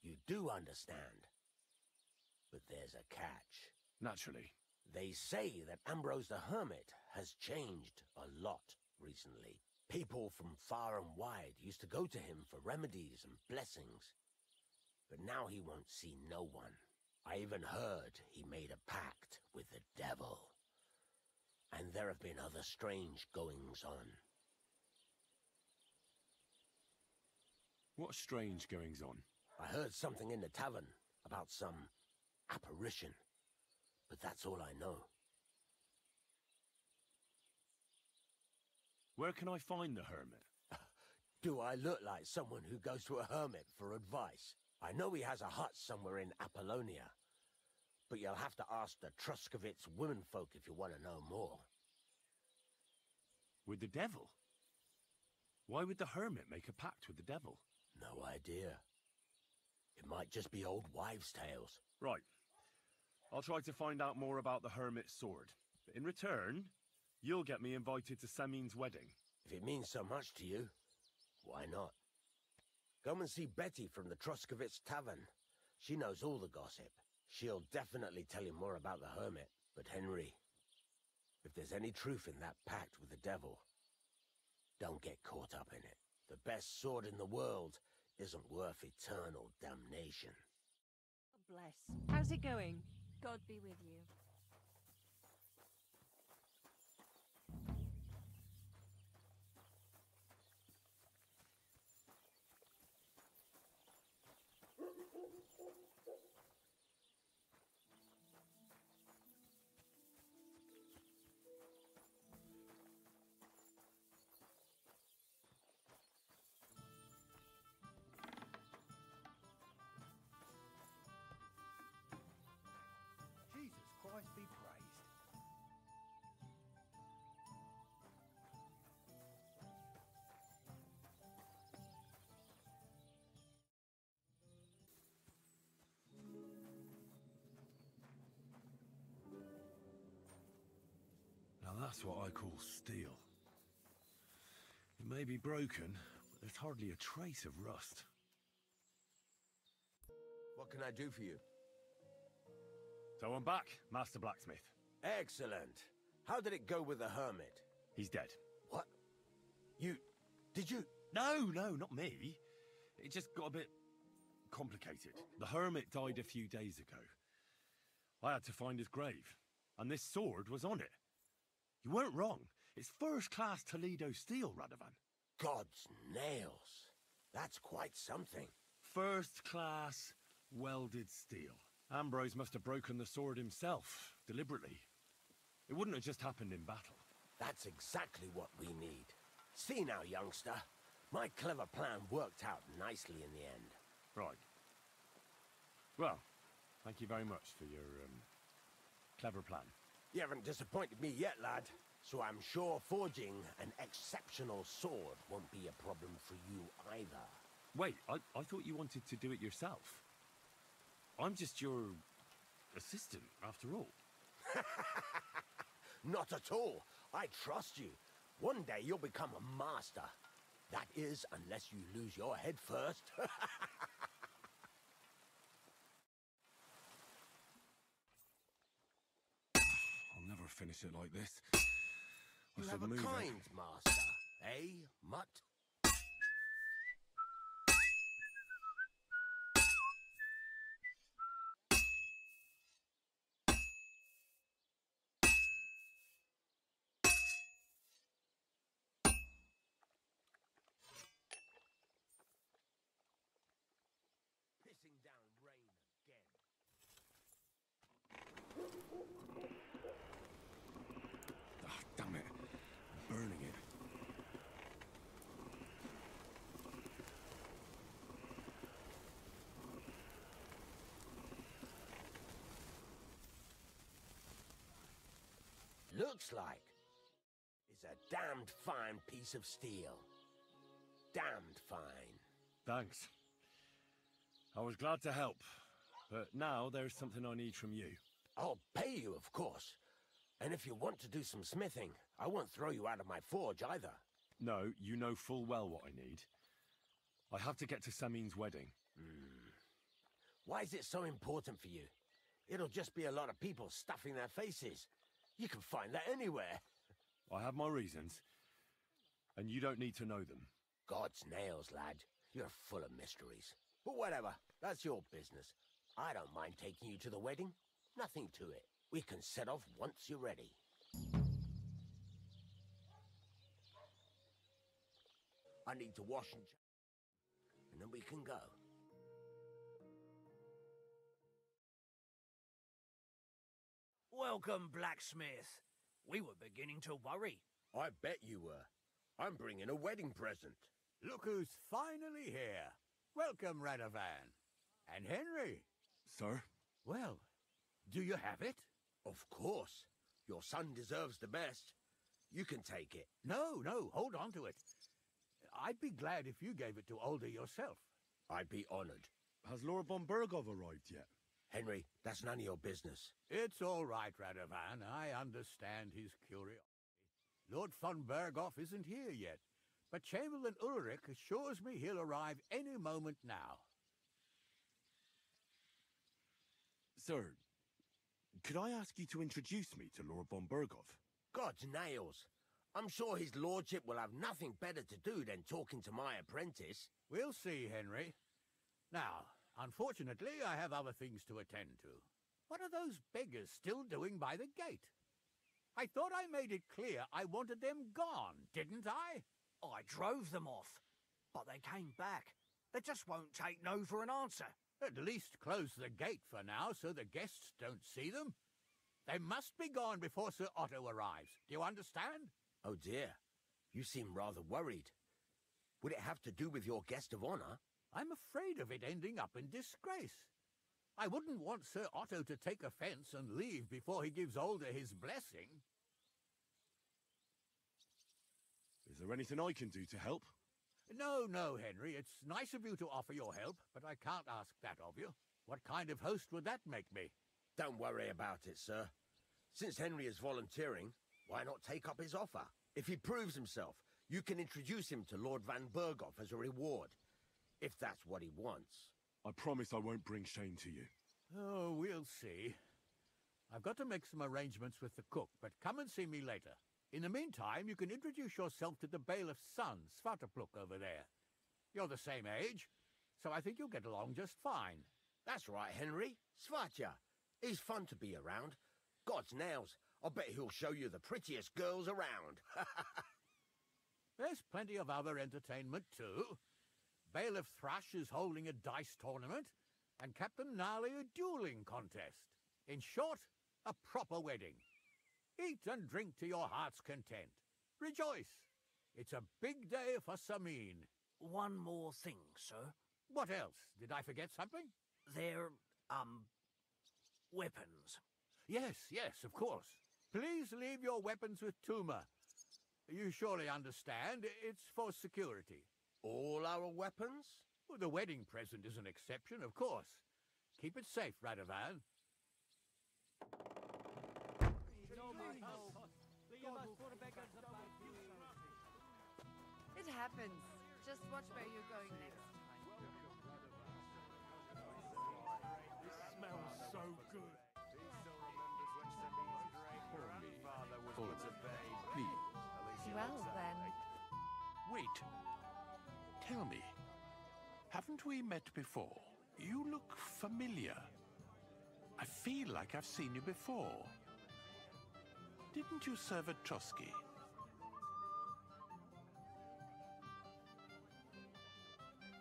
You do understand. But there's a catch. Naturally. They say that Ambrose the Hermit has changed a lot recently. People from far and wide used to go to him for remedies and blessings. But now he won't see no one. I even heard he made a pact with the devil. And there have been other strange goings-on. What strange goings-on? I heard something in the tavern about some apparition. But that's all I know. Where can I find the hermit? Do I look like someone who goes to a hermit for advice? I know he has a hut somewhere in Apollonia. But you'll have to ask the Truskovitz womenfolk if you want to know more. With the devil? Why would the hermit make a pact with the devil? No idea. It might just be old wives' tales. Right. I'll try to find out more about the hermit's sword. But in return, you'll get me invited to Semin's wedding. If it means so much to you, why not? Come and see Betty from the Truskovitz Tavern. She knows all the gossip. She'll definitely tell you more about the hermit. But Henry, if there's any truth in that pact with the devil, don't get caught up in it. The best sword in the world isn't worth eternal damnation. Bless. How's it going? God be with you. Jesus Christ be praised. Now that's what I call steel. It may be broken, but there's hardly a trace of rust. What can I do for you? So I'm back, Master Blacksmith. Excellent. How did it go with the hermit? He's dead. What? Did you? No, not me. It just got a bit complicated. The hermit died a few days ago. I had to find his grave, and this sword was on it. You weren't wrong. It's first-class Toledo steel, Radovan. God's nails. That's quite something. First-class welded steel. Ambrose must have broken the sword himself, deliberately. It wouldn't have just happened in battle. That's exactly what we need. See now, youngster. My clever plan worked out nicely in the end. Right. Well, thank you very much for your, clever plan. You haven't disappointed me yet, lad. So I'm sure forging an exceptional sword won't be a problem for you either. Wait, I thought you wanted to do it yourself. I'm just your assistant, after all. Not at all. I trust you. One day you'll become a master. That is, unless you lose your head first. I'll never finish it like this. I You should have a move it. kind master, eh, Mutt? Pissing down rain again. Ah, damn it. I'm burning it. Looks like it's a damned fine piece of steel. Damned fine. Thanks. I was glad to help, but now there's something I need from you. I'll pay you, of course. And if you want to do some smithing, I won't throw you out of my forge either. No, you know full well what I need. I have to get to Samin's wedding. Why is it so important for you? It'll just be a lot of people stuffing their faces. You can find that anywhere. I have my reasons, and you don't need to know them. God's nails, lad. You're full of mysteries. But whatever, that's your business. I don't mind taking you to the wedding. Nothing to it. We can set off once you're ready. I need to wash and then we can go. Welcome, blacksmith. We were beginning to worry. I bet you were. I'm bringing a wedding present. Look who's finally here. Welcome, Radovan. And Henry. Sir? Well, do you have it? Of course. Your son deserves the best. You can take it. No, hold on to it. I'd be glad if you gave it to Older yourself. I'd be honored. Has Lord von Bergov arrived yet? Henry, that's none of your business. It's all right, Radovan. I understand his curiosity. Lord von Bergov isn't here yet, but Chamberlain Ulrich assures me he'll arrive any moment now. Sir, could I ask you to introduce me to Lord von Bergov? God's nails. I'm sure his lordship will have nothing better to do than talking to my apprentice. We'll see, Henry. Now, unfortunately, I have other things to attend to. What are those beggars still doing by the gate? I thought I made it clear I wanted them gone, didn't I? I drove them off, but they came back. They just won't take no for an answer. At least close the gate for now so the guests don't see them. They must be gone before Sir Otto arrives. Do you understand? Oh dear, you seem rather worried. Would it have to do with your guest of honor? I'm afraid of it ending up in disgrace. I wouldn't want Sir Otto to take offense and leave before he gives Older his blessing. Is there anything I can do to help? No, Henry. It's nice of you to offer your help, but I can't ask that of you. What kind of host would that make me? Don't worry about it, sir. Since Henry is volunteering, why not take up his offer? If he proves himself, You can introduce him to Lord Van Berghoff as a reward, if that's what he wants. I promise I won't bring shame to you. Oh, we'll see. I've got to make some arrangements with the cook, but come and see me later. In the meantime, you can introduce yourself to the bailiff's son, Svatopluk, over there. You're the same age, so I think you'll get along just fine. That's right, Henry. Svatja. He's fun to be around. God's nails, I bet he'll show you the prettiest girls around. There's plenty of other entertainment, too. Bailiff Thrush is holding a dice tournament, and Captain Gnarly a dueling contest. In short, a proper wedding. Eat and drink to your heart's content. Rejoice. It's a big day for Samin. One more thing, sir. What else? Did I forget something? They're, weapons. Yes, of course. Please leave your weapons with Tuma. You surely understand, it's for security. All our weapons? Well, the wedding present is an exception, of course. Keep it safe, Radovan. It happens. Just watch where you're going next. This smells so good. Well, then. Wait. Tell me, haven't we met before? You look familiar. I feel like I've seen you before. Didn't you serve at Trotsky?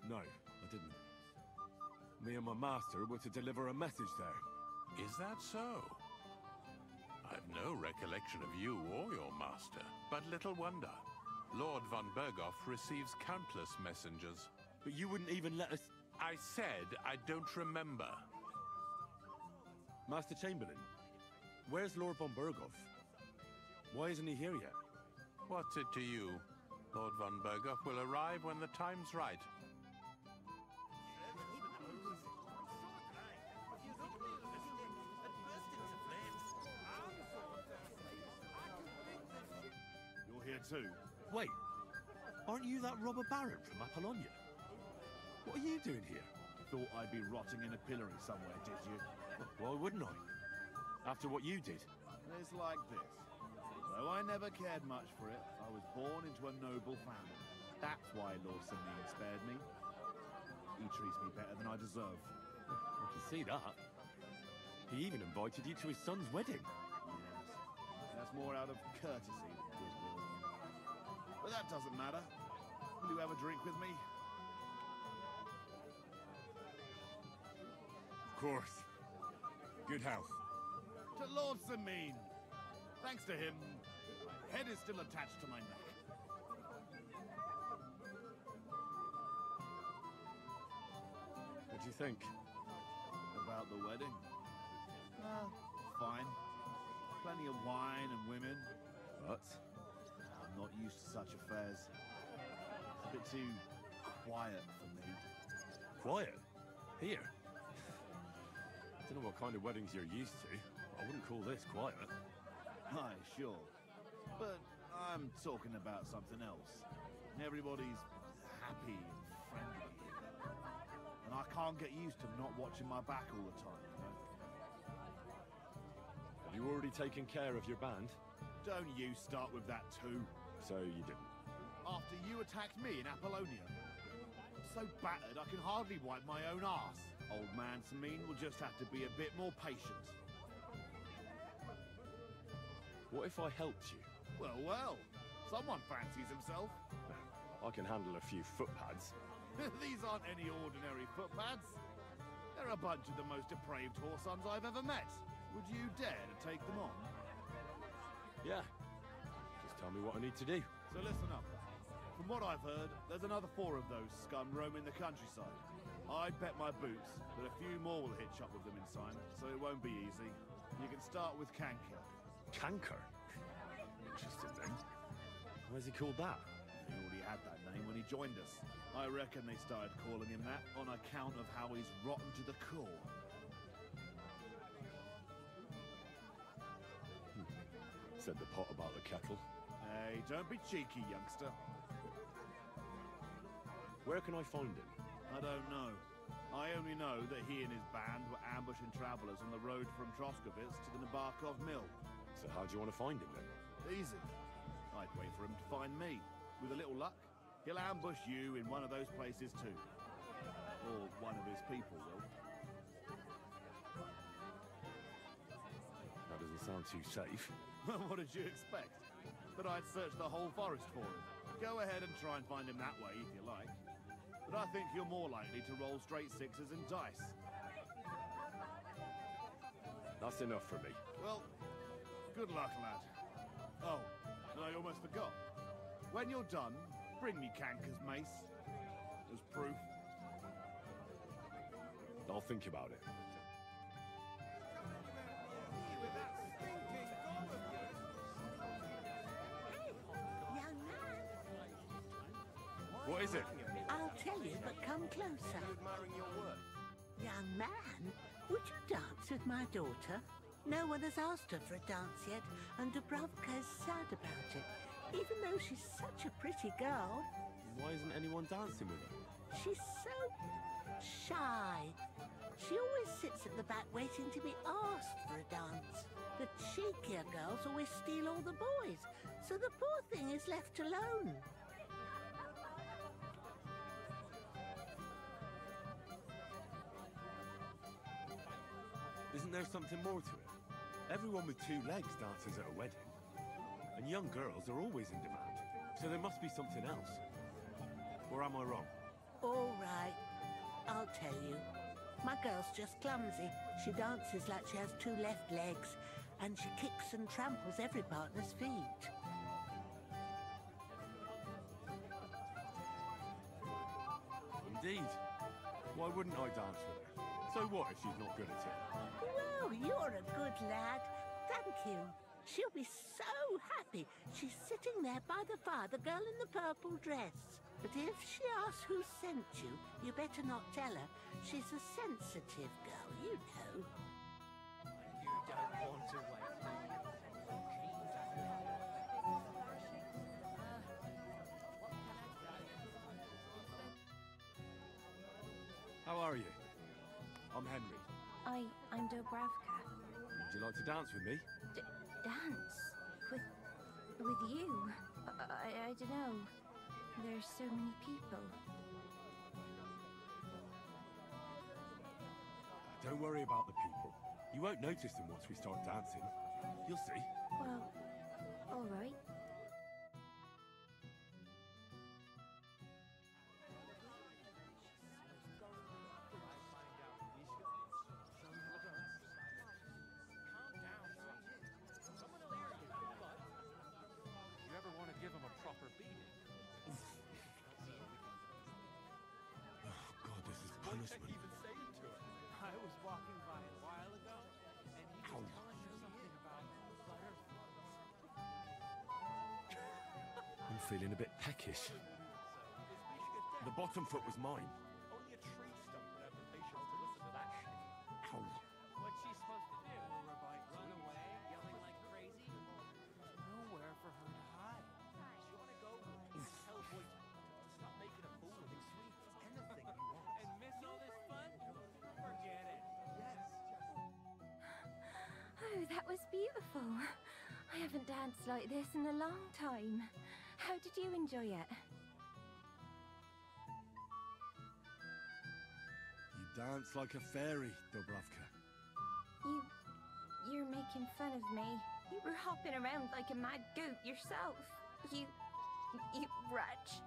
No, I didn't. Me and my master were to deliver a message there. Is that so? I've no recollection of you or your master, but little wonder. Lord von Berghoff receives countless messengers. But you wouldn't even let us... I said I don't remember. Master Chamberlain, where's Lord von Berghoff? Why isn't he here yet? What's it to you? Lord von Berghoff will arrive when the time's right. You're here too? Wait, aren't you that robber baron from Apollonia? What are you doing here? Thought I'd be rotting in a pillory somewhere, did you? Why wouldn't I? After what you did. It's like this. Though I never cared much for it, I was born into a noble family. That's why Lord Samin spared me. He treats me better than I deserve. I can see that. He even invited you to his son's wedding. Yes. That's more out of courtesy than goodwill. But that doesn't matter. Will you have a drink with me? Of course. Good health. To Lord Samin. Thanks to him, my head is still attached to my neck. What do you think? About the wedding? Fine. Plenty of wine and women. But? I'm not used to such affairs. It's a bit too quiet for me. Quiet? Here? I don't know what kind of weddings you're used to. I wouldn't call this quiet. Aye, sure. But I'm talking about something else. Everybody's happy and friendly. And I can't get used to not watching my back all the time, you know? Have you already taken care of your band? Don't you start with that too. So you didn't? After you attacked me in Apollonia. I'm so battered I can hardly wipe my own arse. Old man Samin will just have to be a bit more patient. What if I helped you? Well. Someone fancies himself. I can handle a few footpads. These aren't any ordinary footpads. They're a bunch of the most depraved whoresons I've ever met. Would you dare to take them on? Yeah. Just tell me what I need to do. So listen up. From what I've heard, there's another 4 of those scum roaming the countryside. I'd bet my boots that a few more will hitch up with them in time, so it won't be easy. You can start with Canker. Canker? Interesting name. Why is he called that? He already had that name when he joined us. I reckon they started calling him that on account of how he's rotten to the core. Said the pot about the kettle. Hey, don't be cheeky, youngster. Where can I find him? I don't know. I only know that he and his band were ambushing travelers on the road from Troskovitz to the Nabarkov mill. So how do you want to find him then? Easy. I'd wait for him to find me. With a little luck, he'll ambush you in one of those places too. Or one of his people will. That doesn't sound too safe. What did you expect? That I'd search the whole forest for him? Go ahead and try and find him that way if you like. But I think you're more likely to roll straight sixes and dice. That's enough for me. Well, good luck, lad. Oh, and I almost forgot. When you're done, bring me Kanker's mace. As proof. I'll think about it. Young man. What is it? I'll tell you, but come closer. Young man, would you dance with my daughter? No one has asked her for a dance yet, and Dubravka is sad about it, even though she's such a pretty girl. Why isn't anyone dancing with her? She's so shy. She always sits at the back waiting to be asked for a dance. The cheekier girls always steal all the boys, so the poor thing is left alone. Isn't there something more to it? Everyone with two legs dances at a wedding. And young girls are always in demand. So there must be something else. Or am I wrong? All right, I'll tell you. My girl's just clumsy. She dances like she has two left legs, and she kicks and tramples every partner's feet. Indeed. Why wouldn't I dance with her? So what if she's not good at it? Well, you're a good lad. Thank you. She'll be so happy. She's sitting there by the fire, the girl in the purple dress. But if she asks who sent you, you better not tell her. She's a sensitive girl, you know. You don't want to wait. How are you? I'm Henry. I'm Dubravka. Would you like to dance with me? Dance? With you? I don't know. There's so many people. Don't worry about the people. You won't notice them once we start dancing. You'll see. Well, all right. You ever want to give him a proper beating? Oh, God, this is punishment. Even say it to him. I was walking by a while ago, and he was telling me something about butterflies. I'm feeling a bit peckish. The bottom foot was mine. Only a tree stump would have the patience to listen to that shit. Ow. What's she supposed to do? Run away, yelling like crazy? There's nowhere for her to hide. You want to go tell boy to stop making a fool of him? Sweet, anything you want. And miss all this fun? Forget it. Yes. Oh, that was beautiful. I haven't danced like this in a long time. How did you enjoy it? You dance like a fairy, Dubravka. You're making fun of me. You were hopping around like a mad goat yourself. You wretch.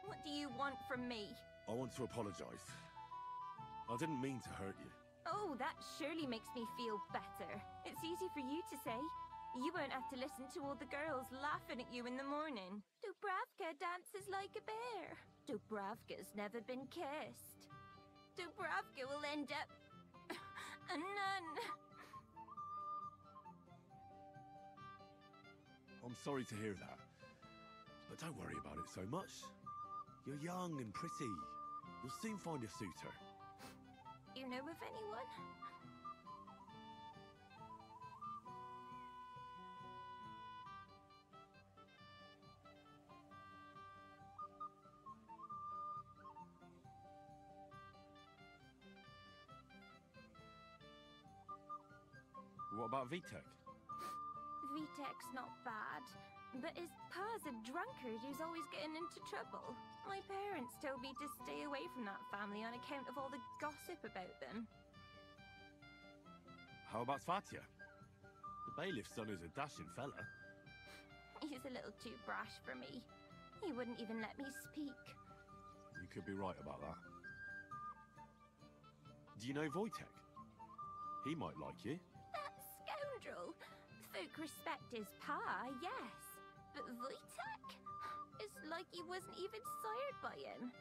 What do you want from me? I want to apologize. I didn't mean to hurt you. Oh, that surely makes me feel better. It's easy for you to say. You won't have to listen to all the girls laughing at you in the morning. Dubravka dances like a bear. Dubravka's never been kissed. Dubravka will end up a nun. I'm sorry to hear that. But don't worry about it so much. You're young and pretty. You'll soon find a suitor. You know of anyone? about Vitek? Vitek's not bad, but his pa's a drunkard who's always getting into trouble. My parents told me to stay away from that family on account of all the gossip about them. How about Svatya? The bailiff's son is a dashing fella. He's a little too brash for me. He wouldn't even let me speak. You could be right about that. Do you know Wojtek? He might like you. That scoundrel! Folk respect his pa, yes. But Wojtek? It's like he wasn't even sired by him.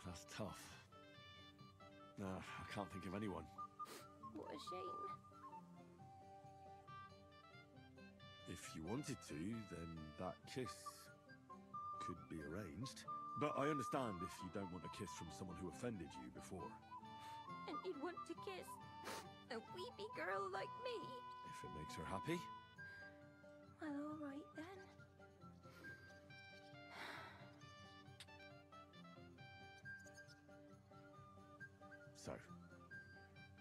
That's tough. No, I can't think of anyone. What a shame. If you wanted to, then that kiss could be arranged. But I understand if you don't want a kiss from someone who offended you before. And he'd want to kiss a weepy girl like me. If it makes her happy. Well, all right then. So,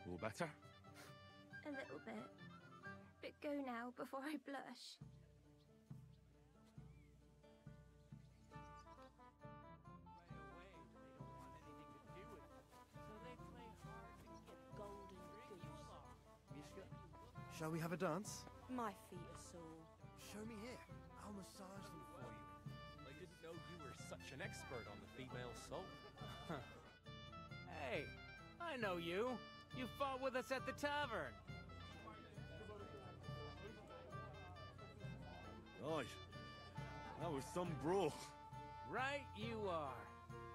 all better? A little bit. But go now before I blush. Shall we have a dance? My feet are sore. Show me here. I'll massage them for you. I didn't know you were such an expert on the female soul. Hey, I know you. You fought with us at the tavern. Aye, that was some brawl. Right you are.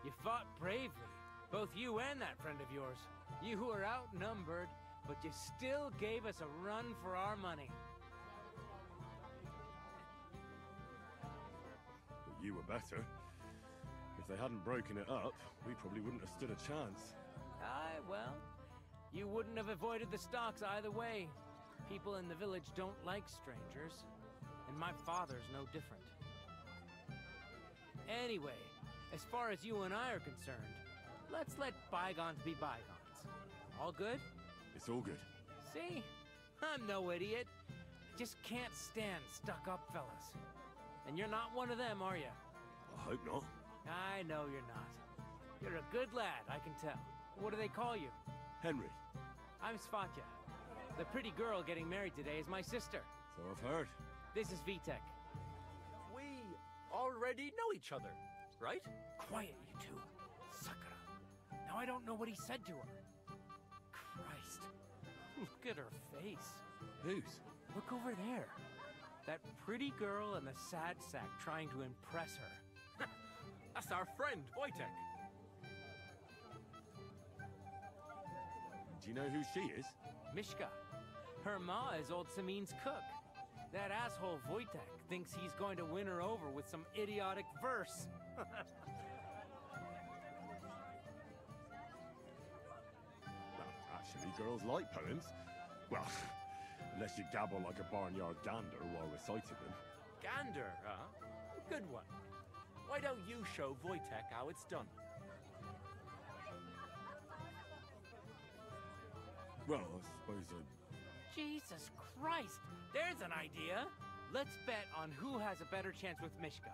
You fought bravely. Both you and that friend of yours. You were outnumbered, but you still gave us a run for our money. But you were better. If they hadn't broken it up, we probably wouldn't have stood a chance. Aye, well, you wouldn't have avoided the stocks either way. People in the village don't like strangers, and my father's no different. Anyway, as far as you and I are concerned, let's let bygones be bygones. All good? It's all good. See? I'm no idiot. I just can't stand stuck-up fellas. And you're not one of them, are you? I hope not. I know you're not. You're a good lad, I can tell. What do they call you? Henry. I'm Svatya. The pretty girl getting married today is my sister. So I've heard. This is Vitek. We already know each other, right? Quiet, you two. Sakura. Now I don't know what he said to her. Christ. Look at her face. Whose? Look over there. That pretty girl in the sad sack trying to impress her. That's our friend, Wojtek. Do you know who she is? Mishka. Her ma is old Samin's cook. That asshole Wojtek thinks he's going to win her over with some idiotic verse. Well, actually, girls like poems. Well, unless you gabble like a barnyard gander while reciting them. Gander, huh? Good one. Why don't you show Wojtek how it's done? Well, I suppose Jesus Christ! There's an idea! Let's bet on who has a better chance with Mishka.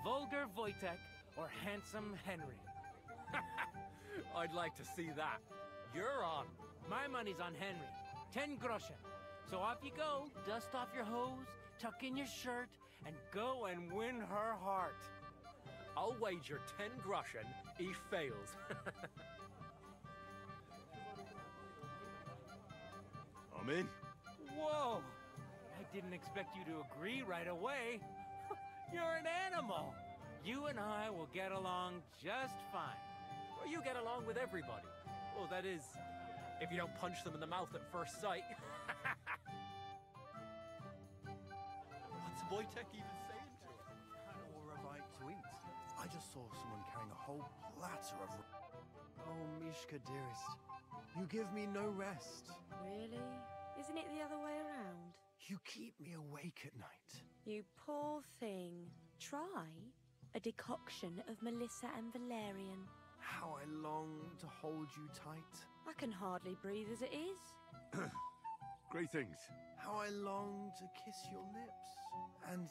Vulgar Wojtek or handsome Henry. I'd like to see that. You're on. My money's on Henry. 10 groschen. So off you go, dust off your hose, tuck in your shirt, and go and win her heart. I'll wager 10 groschen he fails. I'm in. Whoa! I didn't expect you to agree right away. You're an animal. You and I will get along just fine. Well, you get along with everybody. Well, that is, if you don't punch them in the mouth at first sight. What's Wojtek even saying to her? Or a bite to eat. I just saw someone carrying a whole platter of... Oh, Mishka, dearest. You give me no rest. Really? Isn't it the other way around? You keep me awake at night. You poor thing. Try a decoction of Melissa and Valerian. How I long to hold you tight. I can hardly breathe as it is. Greetings. How I long to kiss your lips and,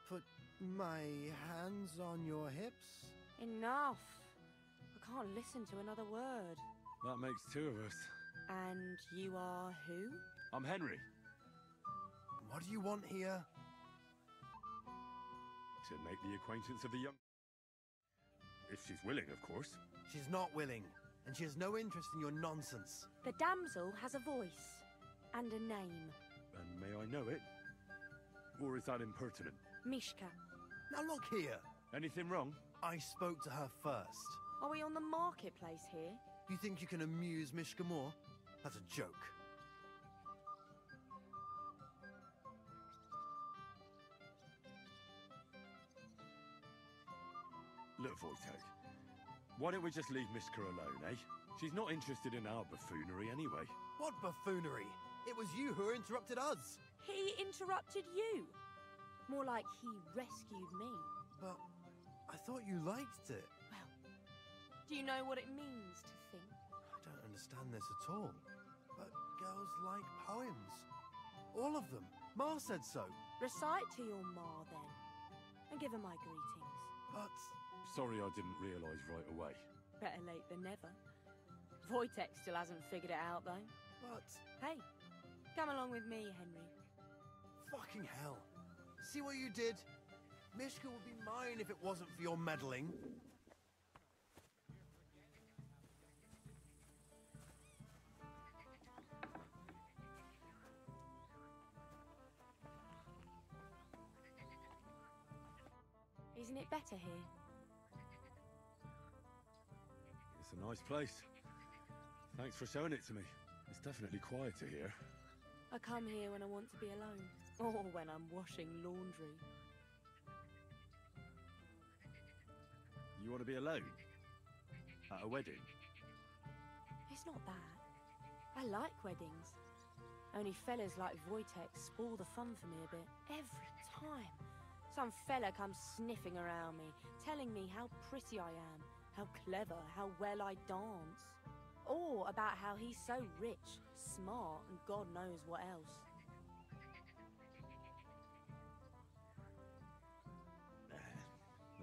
put my hands on your hips. Enough. I can't listen to another word. That makes two of us. And you are who? I'm Henry. What do you want here? To make the acquaintance of the young... If she's willing, of course. She's not willing, and she has no interest in your nonsense. The damsel has a voice and a name. And may I know it? Or is that impertinent? Mishka. Now look here. Anything wrong? I spoke to her first. Are we on the marketplace here? You think you can amuse Mishka more? That's a joke. Look, Wojtek, why don't we just leave Mishka alone, eh? She's not interested in our buffoonery anyway. What buffoonery? It was you who interrupted us. He interrupted you. More like he rescued me. But I thought you liked it. Well, do you know what it means to think? I don't understand this at all. But girls like poems. All of them. Ma said so. Recite to your ma, then. And give her my greetings. But... Sorry I didn't realise right away. Better late than never. Wojtek still hasn't figured it out, though. But... Hey, come along with me, Henry. Fucking hell. See what you did? Mishka would be mine if it wasn't for your meddling. Isn't it better here? It's a nice place. Thanks for showing it to me. It's definitely quieter here. I come here when I want to be alone. Or when I'm washing laundry. You want to be alone? At a wedding? It's not that. I like weddings. Only fellas like Wojtek spoil the fun for me a bit. Every time. Some fella comes sniffing around me, telling me how pretty I am, how clever, how well I dance. Or about how he's so rich, smart, and God knows what else.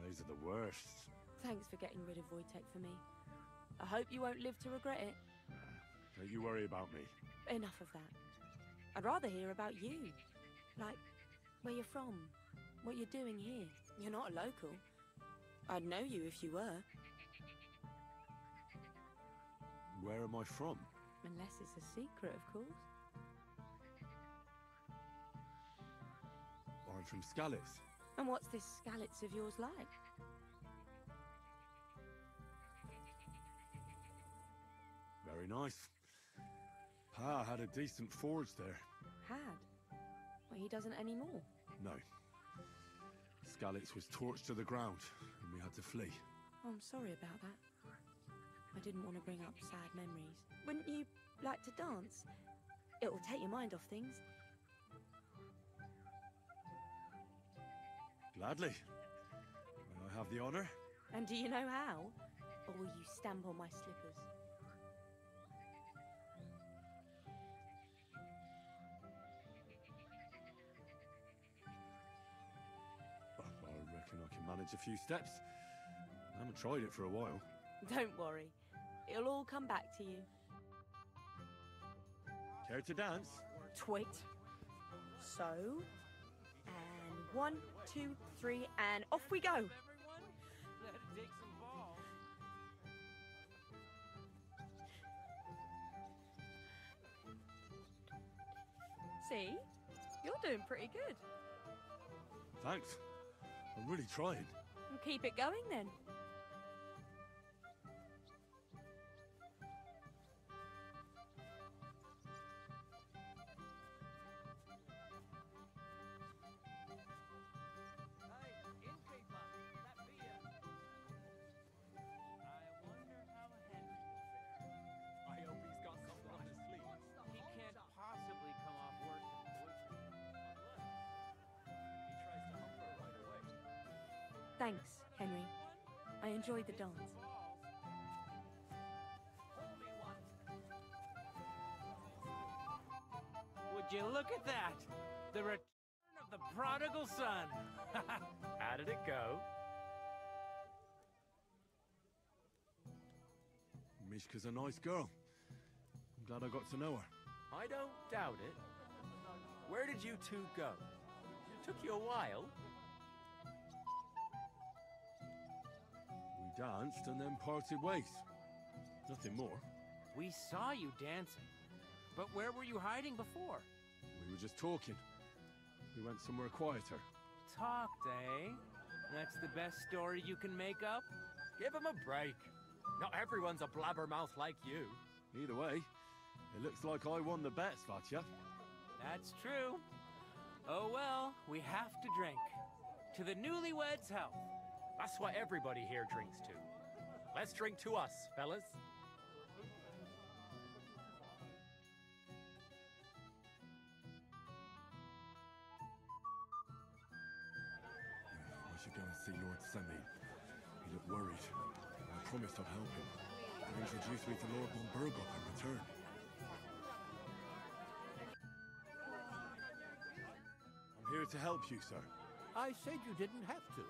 Those are the worst. Thanks for getting rid of Wojtek for me. I hope you won't live to regret it. Don't you worry about me. Enough of that. I'd rather hear about you. Like, where you're from, what you're doing here. You're not a local. I'd know you if you were. Where am I from? Unless it's a secret, of course. I'm from Skalitz. And what's this Skalitz of yours like? Very nice. Pa had a decent forge there. Had? Well, he doesn't anymore. No. Skalitz was torched to the ground, and we had to flee. Oh, I'm sorry about that. I didn't want to bring up sad memories. Wouldn't you like to dance? It'll take your mind off things. Gladly. May I have the honor? And do you know how? Or will you stamp on my slippers? I reckon I can manage a few steps. I haven't tried it for a while. Don't worry. It'll all come back to you. Care to dance? Twit. So, and 1, 2, 3, and off we go. See? You're doing pretty good. Thanks. I'm really trying. And keep it going then. Thanks, Henry. I enjoyed the dance. Would you look at that? The return of the prodigal son. How did it go? Mishka's a nice girl. I'm glad I got to know her. I don't doubt it. Where did you two go? Took you a while. We danced and then parted ways. Nothing more. We saw you dancing. But where were you hiding before? We were just talking. We went somewhere quieter. Talked, eh? That's the best story you can make up? Give him a break. Not everyone's a blabbermouth like you. Either way, it looks like I won the bet, Svatya. That's true. Oh well, we have to drink. To the newlyweds' health. That's what everybody here drinks to. Let's drink to us, fellas. I should go and see Lord Semi. He looked worried. I promised I'd help him. He introduced me to Lord von Burgop in return. I'm here to help you, sir. I said you didn't have to.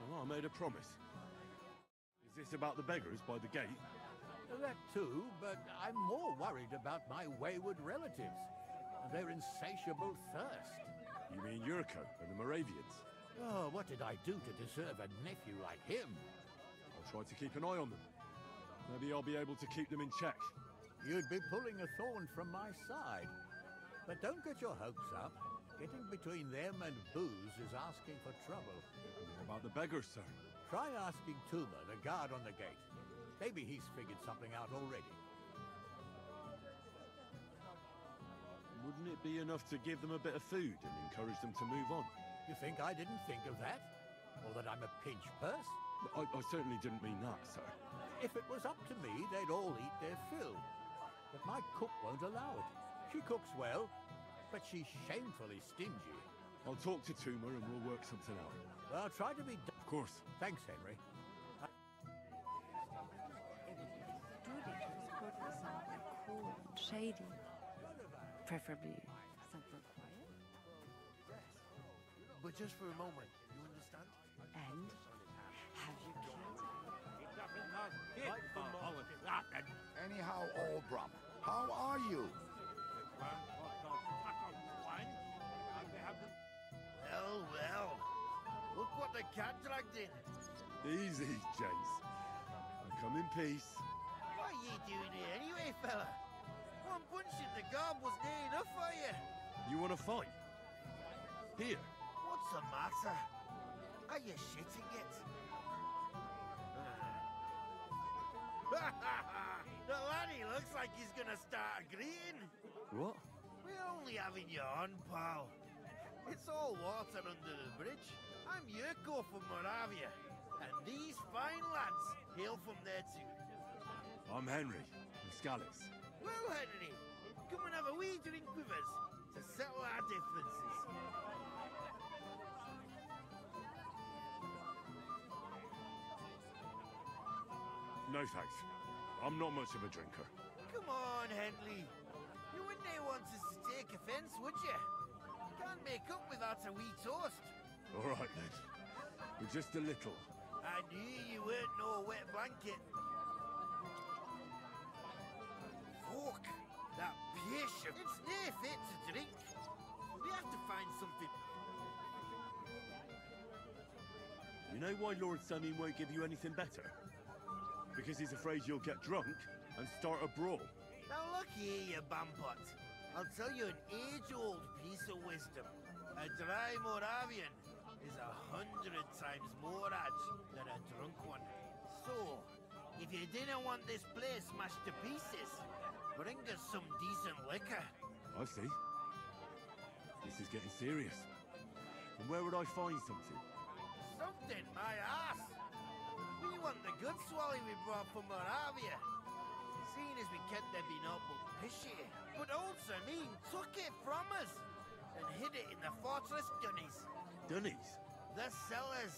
Well, I made a promise. Is this about the beggars by the gate? That too, but I'm more worried about my wayward relatives and their insatiable thirst. You mean Yurko and the Moravians? Oh, what did I do to deserve a nephew like him? I'll try to keep an eye on them. Maybe I'll be able to keep them in check. You'd be pulling a thorn from my side. But don't get your hopes up. Getting between them and booze is asking for trouble. What about the beggars, sir? Try asking Tuma, the guard on the gate. Maybe he's figured something out already. Wouldn't it be enough to give them a bit of food and encourage them to move on? You think I didn't think of that? Or that I'm a pinch purse? I certainly didn't mean that, sir. If it was up to me, they'd all eat their fill. But my cook won't allow it. She cooks well, but she's shamefully stingy. I'll talk to Tuma and we'll work something out. Well, try to be... Of course. Thanks, Henry. Cool, shady. Preferably somewhere quiet. But just for a moment, you understand? And have your Anyhow, Albram, how are you? Well, well. Look what the cat dragged in. Easy, gents. I come in peace. What are you doing here anyway, fella? One punch in the gob wasn't near enough for you. You want to fight? Here. What's the matter? Are you shitting it? The laddie looks like he's gonna start agreeing. What? We're only having you on, pal. It's all water under the bridge. I'm Yurko from Moravia, and these fine lads hail from there too. I'm Henry, from Scallis. Well, Henry, come and have a wee drink with us to settle our differences. No thanks. I'm not much of a drinker. Come on, Henley. You wouldn't want us to take offence, would you? Can't make up without a wee toast. All right, then. But just a little. I knew you weren't no wet blanket. Fuck, that patient. It's near fit to drink. We have to find something. You know why Lord Semi won't give you anything better? Because he's afraid you'll get drunk and start a brawl. Now look here, you bampot. I'll tell you an age-old piece of wisdom. A dry Moravian is 100 times more edge than a drunk one. So, if you didn't want this place smashed to pieces, bring us some decent liquor. I see. This is getting serious. And where would I find something? Something, my ass. We want the good swally we brought from Moravia. Seeing as we can't there be no but pishy. But old Samin took it from us and hid it in the fortress dunnies. Dunnies? The cellars!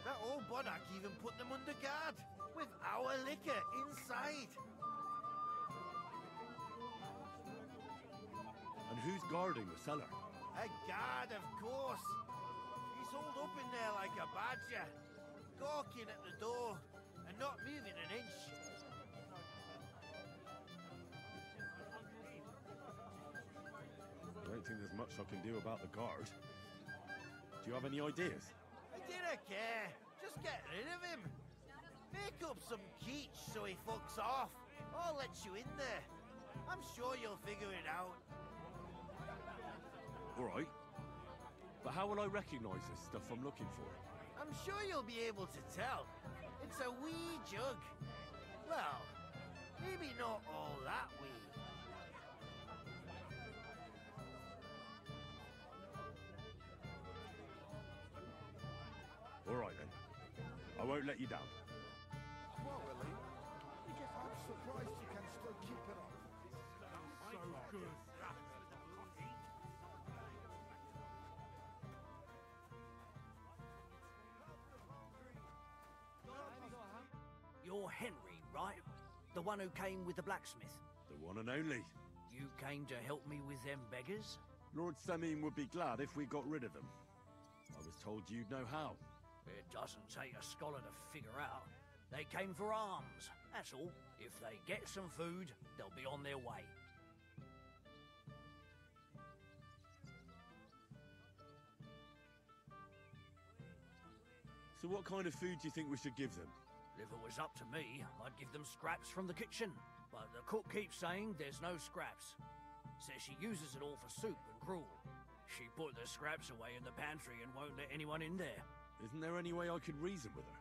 That old monarch even put them under guard, with our liquor inside. And who's guarding the cellar? A guard, of course. He's holed up in there like a badger, gawking at the door, and not moving an inch. I don't think there's much I can do about the guard. Do you have any ideas? I dinna care. Just get rid of him. Make up some keech so he fucks off. I'll let you in there. I'm sure you'll figure it out. All right. But how will I recognize this stuff I'm looking for? I'm sure you'll be able to tell. It's a wee jug. Well, maybe not all that wee. All right, then. I won't let you down. Morally, I'm surprised you can still keep it up. So good. You're Henry, right? The one who came with the blacksmith? The one and only. You came to help me with them beggars? Lord Semin would be glad if we got rid of them. I was told you'd know how. It doesn't take a scholar to figure out. They came for alms, that's all. If they get some food, they'll be on their way. So what kind of food do you think we should give them? If it was up to me, I'd give them scraps from the kitchen. But the cook keeps saying there's no scraps. Says she uses it all for soup and gruel. She put the scraps away in the pantry and won't let anyone in there. Isn't there any way I could reason with her?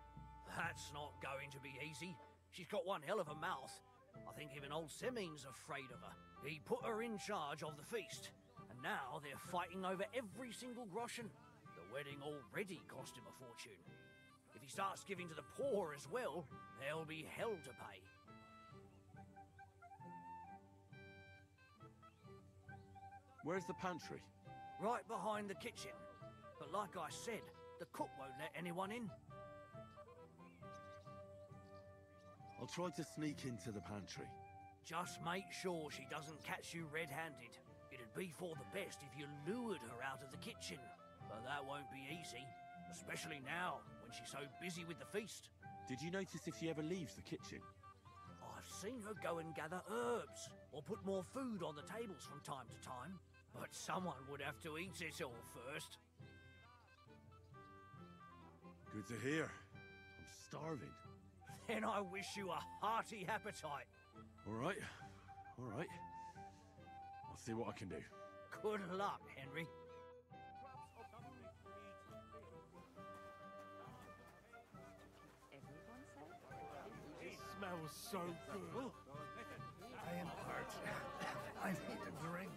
That's not going to be easy. She's got one hell of a mouth. I think even old Semin's afraid of her. He put her in charge of the feast, and now they're fighting over every single groschen. The wedding already cost him a fortune. If he starts giving to the poor as well, there'll be hell to pay. Where's the pantry? Right behind the kitchen. But like I said, the cook won't let anyone in. I'll try to sneak into the pantry. Just make sure she doesn't catch you red-handed. It'd be for the best if you lured her out of the kitchen. But that won't be easy, especially now, when she's so busy with the feast. Did you notice if she ever leaves the kitchen? I've seen her go and gather herbs, or put more food on the tables from time to time. But someone would have to eat it all first. Good to hear. I'm starving. Then I wish you a hearty appetite. All right. All right. I'll see what I can do. Good luck, Henry. It smells so good. I am hurt. I need a drink.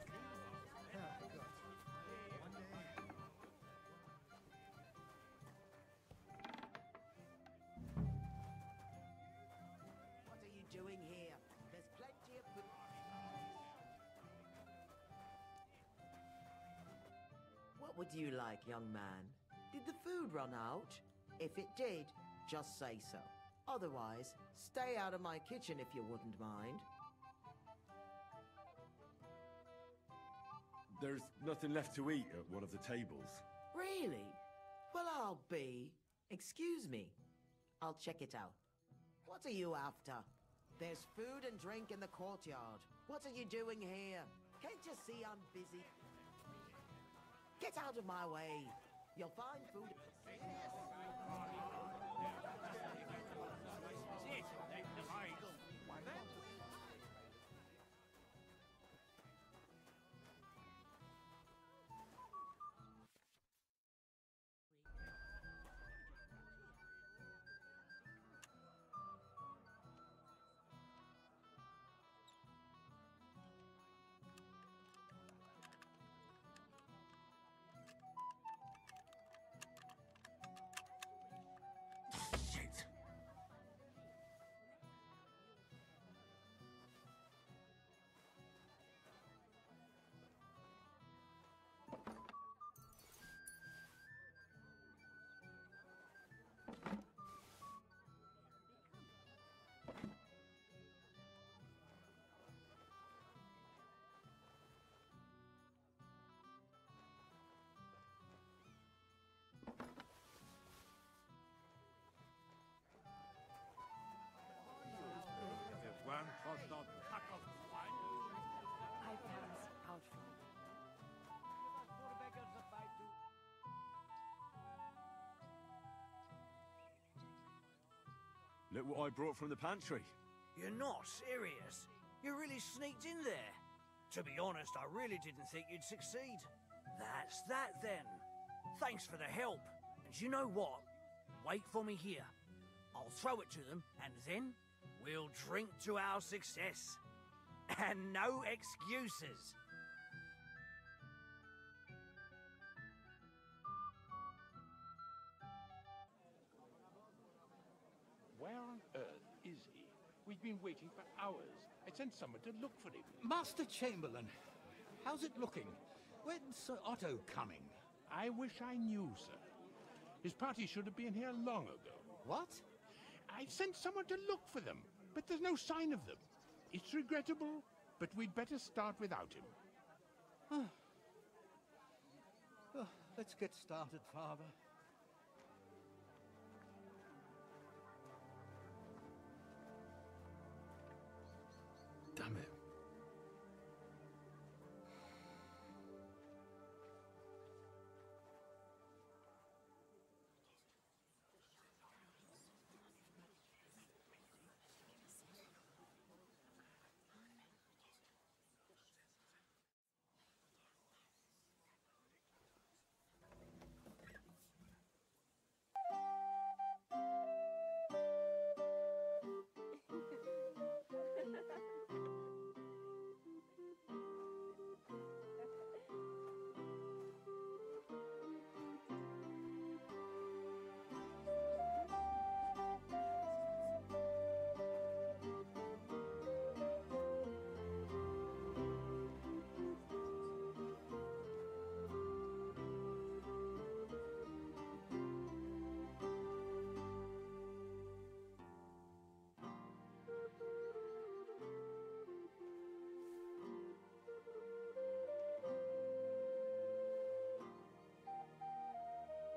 What are you doing here? There's plenty of food. What would you like, young man? Did the food run out? If it did, just say so. Otherwise, stay out of my kitchen if you wouldn't mind. There's nothing left to eat at one of the tables. Really? Well, I'll be. Excuse me. I'll check it out. What are you after? There's food and drink in the courtyard. What are you doing here? Can't you see I'm busy? Get out of my way. You'll find food. Look what I brought from the pantry. You're not serious? You really sneaked in there? To be honest, I really didn't think you'd succeed. That's that then. Thanks for the help. And you know what? Wait for me here. I'll throw it to them, and then we'll drink to our success. And no excuses. Where on earth is he? We've been waiting for hours. I sent someone to look for him. Master Chamberlain, how's it looking? When's Sir Otto coming? I wish I knew, sir. His party should have been here long ago. What? I sent someone to look for them, but there's no sign of them. It's regrettable, but we'd better start without him. Oh, let's get started, Father. Damn it.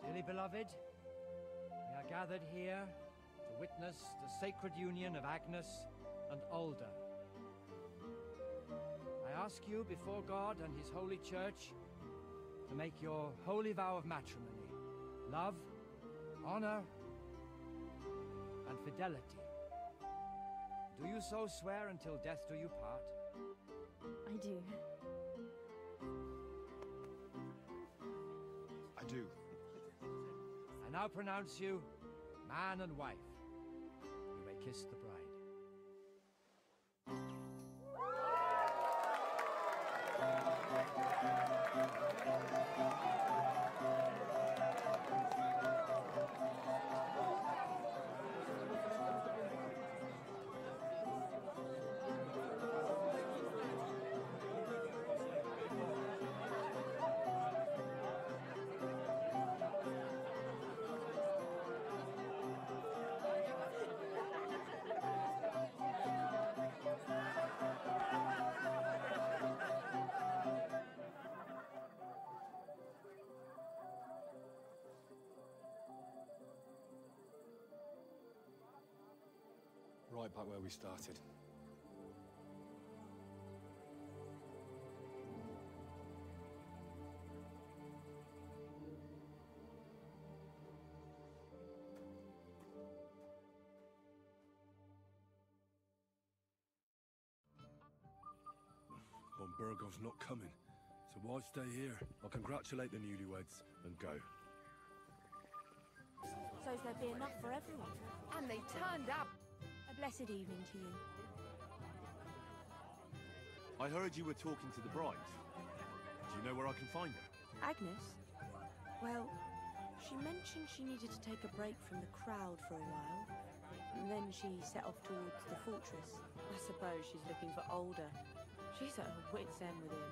Dearly beloved, we are gathered here to witness the sacred union of Agnes and Alda. I ask you before God and his holy church to make your holy vow of matrimony, love, honor, and fidelity. Do you so swear until death do you part? I do. I do. I now pronounce you man and wife. You may kiss the bride. Right back where we started. Von Burgov's not coming, so why stay here? I'll congratulate the newlyweds and go. So's there'd be enough for everyone. And they turned up. A blessed evening to you. I heard you were talking to the bride. Do you know where I can find her? Agnes? Well, she mentioned she needed to take a break from the crowd for a while, and then she set off towards the fortress. I suppose she's looking for Alda. She's at her wit's end with him.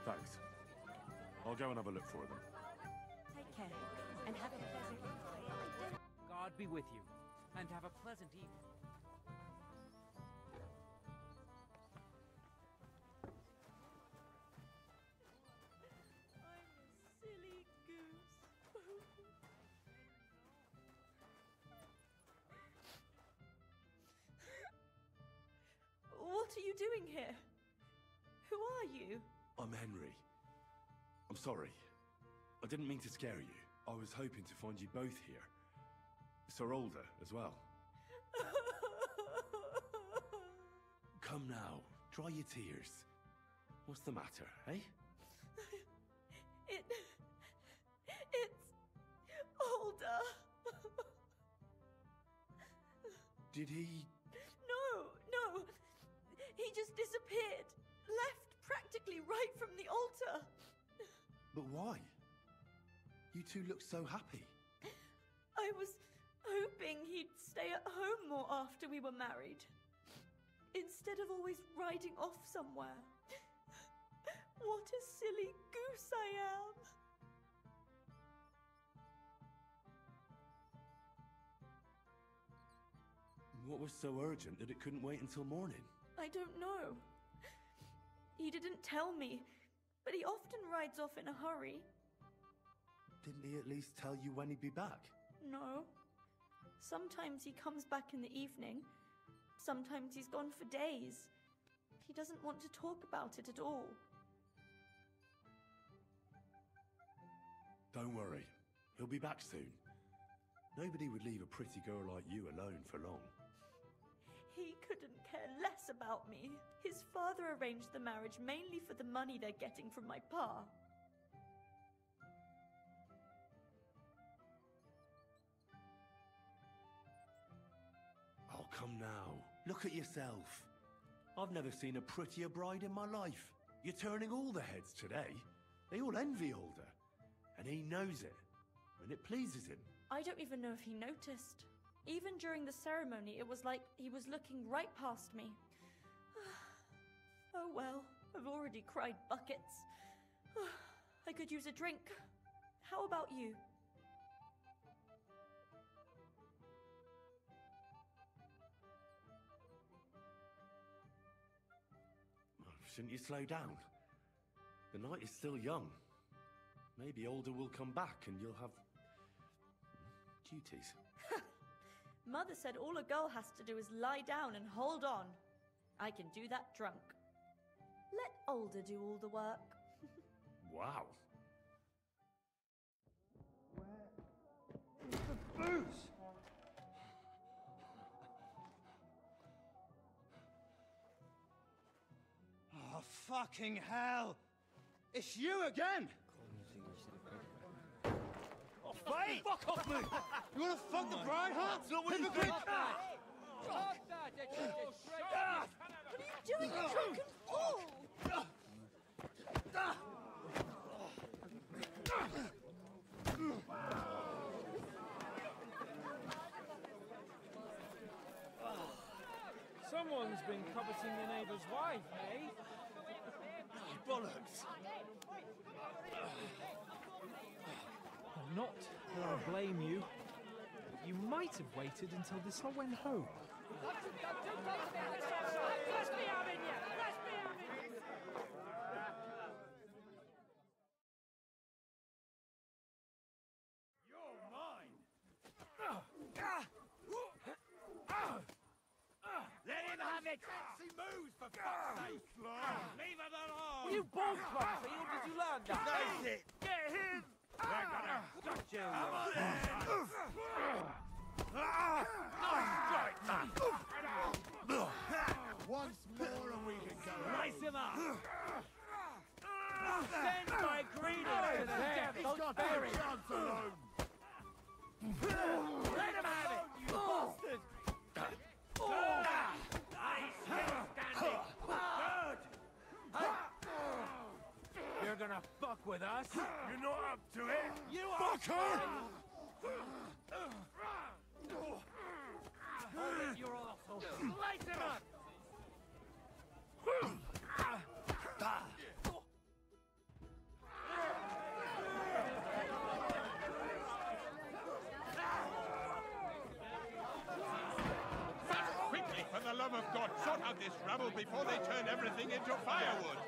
Thanks. I'll go and have a look for them. Take care, and have a pleasant evening. God be with you, and have a pleasant evening. What are you doing here? Who are you? I'm Henry. I'm sorry. I didn't mean to scare you. I was hoping to find you both here. Sir Alda as well. come now. Dry your tears. What's the matter, eh? It's older. Did he... No. He just disappeared. Left practically right from the altar. But why? You two look so happy. I was hoping he'd stay at home more after we were married. Instead of always riding off somewhere. What a silly goose I am. What was so urgent that it couldn't wait until morning? I don't know. He didn't tell me, but he often rides off in a hurry. Didn't he at least tell you when he'd be back? No. Sometimes he comes back in the evening. Sometimes he's gone for days. He doesn't want to talk about it at all. Don't worry. He'll be back soon. Nobody would leave a pretty girl like you alone for long. He couldn't care less about me. His father arranged the marriage mainly for the money they're getting from my pa. Oh, come now. Look at yourself. I've never seen a prettier bride in my life. You're turning all the heads today. They all envy Alder. And he knows it. And it pleases him. I don't even know if he noticed. Even during the ceremony, it was like he was looking right past me. Oh well, I've already cried buckets. I could use a drink. How about you? Shouldn't you slow down? The night is still young. Maybe Alder will come back and you'll have... duties. Mother said all a girl has to do is lie down and hold on. I can do that drunk. Let Alder do all the work. Wow. Where's the booze? Oh, fucking hell! It's you again! Oh, Hey! fuck off me! You wanna fuck the bride, huh? That's not what you Hypocrite! think. Ah! What are you doing, you drunken fool? Someone's been coveting your neighbour's wife, eh? Bollocks! I'm not that I blame you. You might have waited until this all went home. You're mine! Let him have it! Fancy moves, for fuck's sake! Leave him alone! Were you both classy, or did you learn that? That's it! Get him! Gotcha! Once more and we can go. Slice him up! Send my greetings to the devil! He's got Bury no him. chance alone. Let him have it, you bastard! Nice, still standing! Good! You're gonna fuck with us? You're not up to it. You are! Fucker! Hold it, you're awful! Slice him up! Quickly, for the love of God, sort out this rabble before they turn everything into firewood.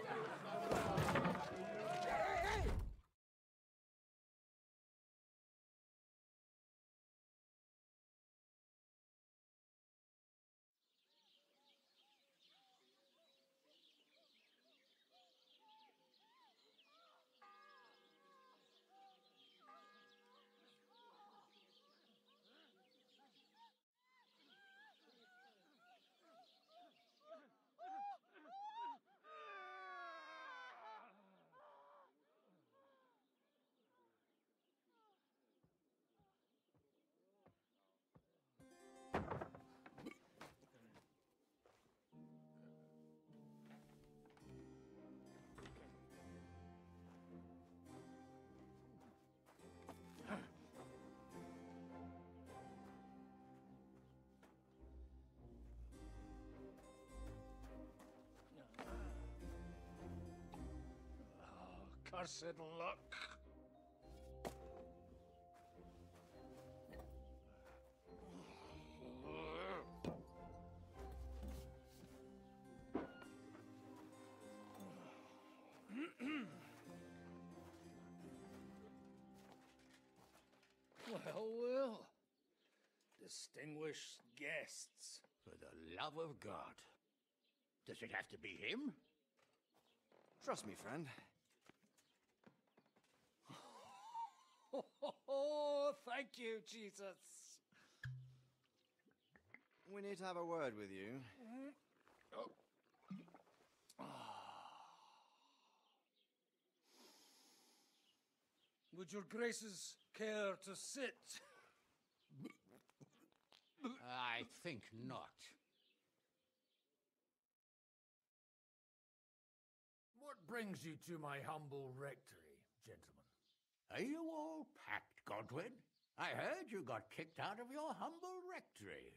cursed luck. Well, well. Distinguished guests. For the love of God. Does it have to be him? Trust me, friend. Oh, thank you, Jesus. We need to have a word with you. Would your graces care to sit? I think not. What brings you to my humble rectory, gentlemen? Are you all packed, Godwin? I heard you got kicked out of your humble rectory.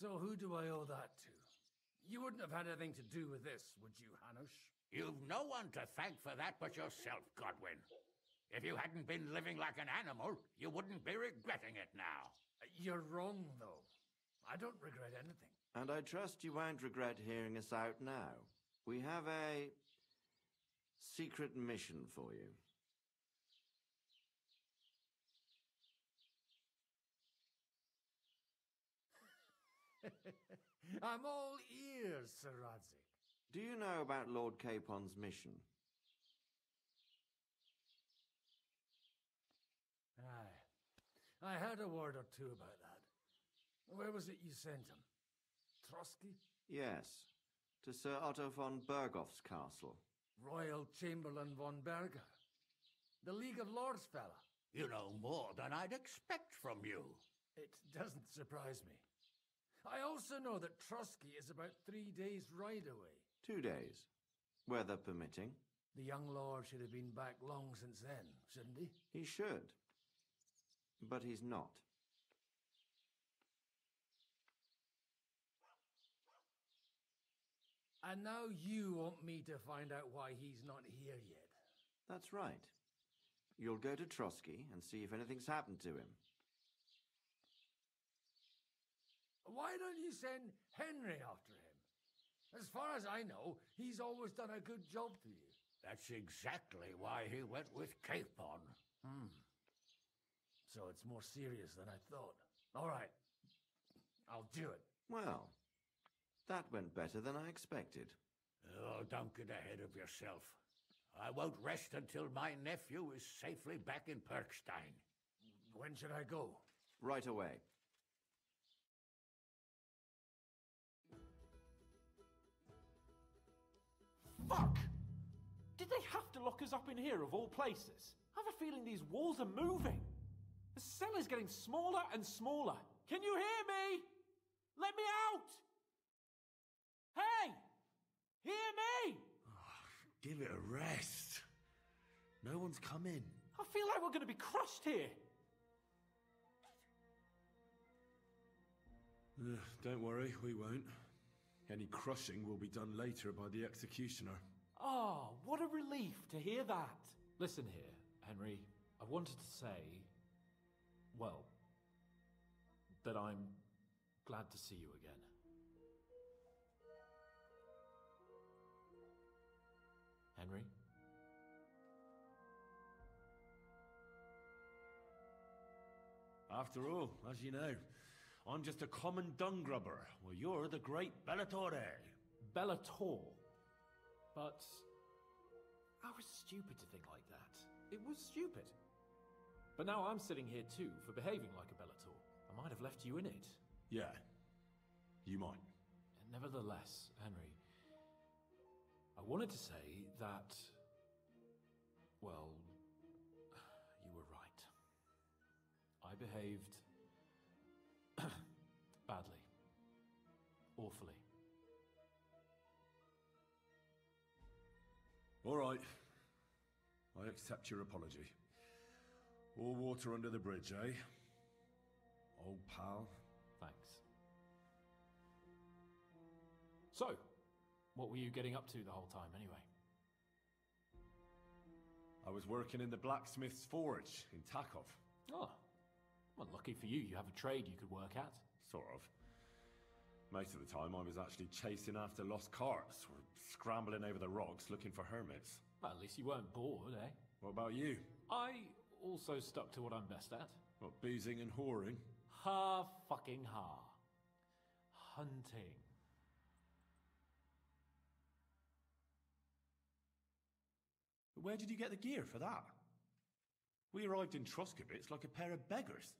So who do I owe that to? You wouldn't have had anything to do with this, would you, Hanush? You've no one to thank for that but yourself, Godwin. If you hadn't been living like an animal, you wouldn't be regretting it now. You're wrong, though. I don't regret anything. And I trust you won't regret hearing us out now. We have a secret mission for you. I'm all ears, Sir Radzik. Do you know about Lord Capon's mission? Aye. I heard a word or two about that. Where was it you sent him? Trotsky? Yes, to Sir Otto von Bergoff's castle. Royal Chamberlain von Berger. The League of Lords fella. You know more than I'd expect from you. It doesn't surprise me. I also know that Trotsky is about 3 days' ride away. 2 days, weather permitting. The young lord should have been back long since then, shouldn't he? He should. But he's not. And now you want me to find out why he's not here yet. That's right. You'll go to Trotsky and see if anything's happened to him. Why don't you send Henry after him? As far as I know, he's always done a good job for you. That's exactly why he went with Capon. So it's more serious than I thought. All right. I'll do it. Well, that went better than I expected. Oh, don't get ahead of yourself. I won't rest until my nephew is safely back in Perkstein. When should I go? Right away. Fuck! Did they have to lock us up in here of all places? I have a feeling these walls are moving. The cell is getting smaller and smaller. Can you hear me? Let me out! Hey! Hear me! Give it a rest. No one's come in. I feel like we're going to be crushed here. Don't worry, we won't. Any crushing will be done later by the executioner. Oh, what a relief to hear that. Listen here, Henry. I wanted to say, well, that I'm glad to see you again. Henry? After all, as you know, I'm just a common dung grubber, while you're the great Bellatore. Bellator? But I was stupid to think like that. It was stupid. But now I'm sitting here too for behaving like a Bellator. I might have left you in it. Yeah, you might. Nevertheless, Henry, I wanted to say that, well, you were right. I behaved badly. Awfully. All right. I accept your apology. All water under the bridge, eh? Old pal. Thanks. So, what were you getting up to the whole time, anyway? I was working in the blacksmith's forge in Takov. Oh, well, lucky for you, you have a trade you could work at. Sort of. Most of the time I was actually chasing after lost carts, or scrambling over the rocks looking for hermits. Well, at least you weren't bored, eh? What about you? I also stuck to what I'm best at. What, boozing and whoring? Fucking hunting. Where did you get the gear for that? We arrived in Troskowitz like a pair of beggars.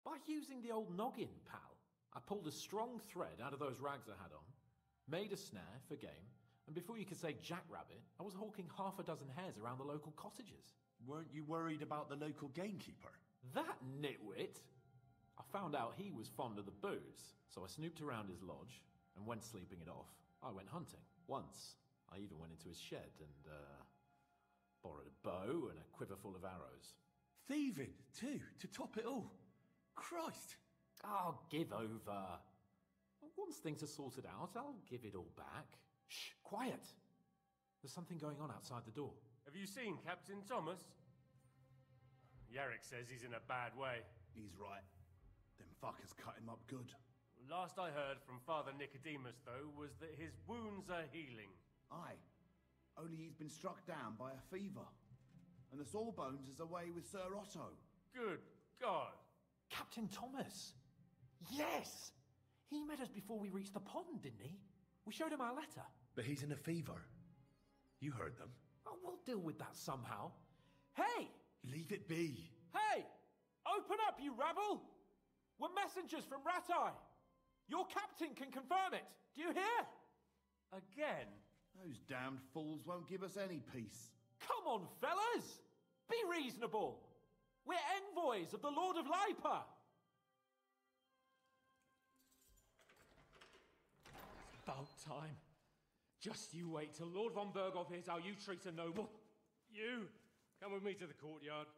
By using the old noggin, pal. I pulled a strong thread out of those rags I had on, made a snare for game, and before you could say jackrabbit, I was hawking half a dozen hares around the local cottages. Weren't you worried about the local gamekeeper? That nitwit! I found out he was fond of the booze, so I snooped around his lodge, and when sleeping it off, I went hunting. Once, I even went into his shed and, borrowed a bow and a quiver full of arrows. Thieving, too, to top it all. Christ! Oh, give over. Once things are sorted out, I'll give it all back. Shh, quiet! There's something going on outside the door. Have you seen Captain Thomas? Yarrick says he's in a bad way. He's right. Them fuckers cut him up good. Last I heard from Father Nicodemus, though, was that his wounds are healing. Aye. Only he's been struck down by a fever. And the Sawbones is away with Sir Otto. Good God. Captain Thomas! Yes! He met us before we reached the pond, didn't he? We showed him our letter. But he's in a fever. You heard them. Oh, we'll deal with that somehow. Hey! Leave it be. Hey! Open up, you rabble! We're messengers from Ratai. Your captain can confirm it. Do you hear? Again? Those damned fools won't give us any peace. Come on, fellas! Be reasonable. We're envoys of the Lord of Lipa. It's about time. Just you wait till Lord von Berghoff hears how you treat a noble. You, come with me to the courtyard.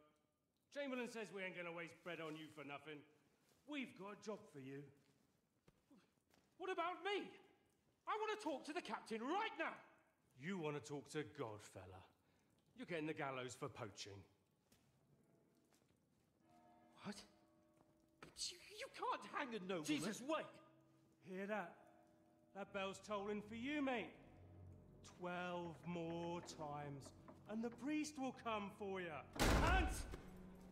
Chamberlain says we ain't gonna waste bread on you for nothing. We've got a job for you. What about me? I want to talk to the captain right now. You want to talk to God, fella. You're getting the gallows for poaching. What? You can't hang a nobleman. Jesus, wait! Hear that? That bell's tolling for you, mate. 12 more times, and the priest will come for you. Hans!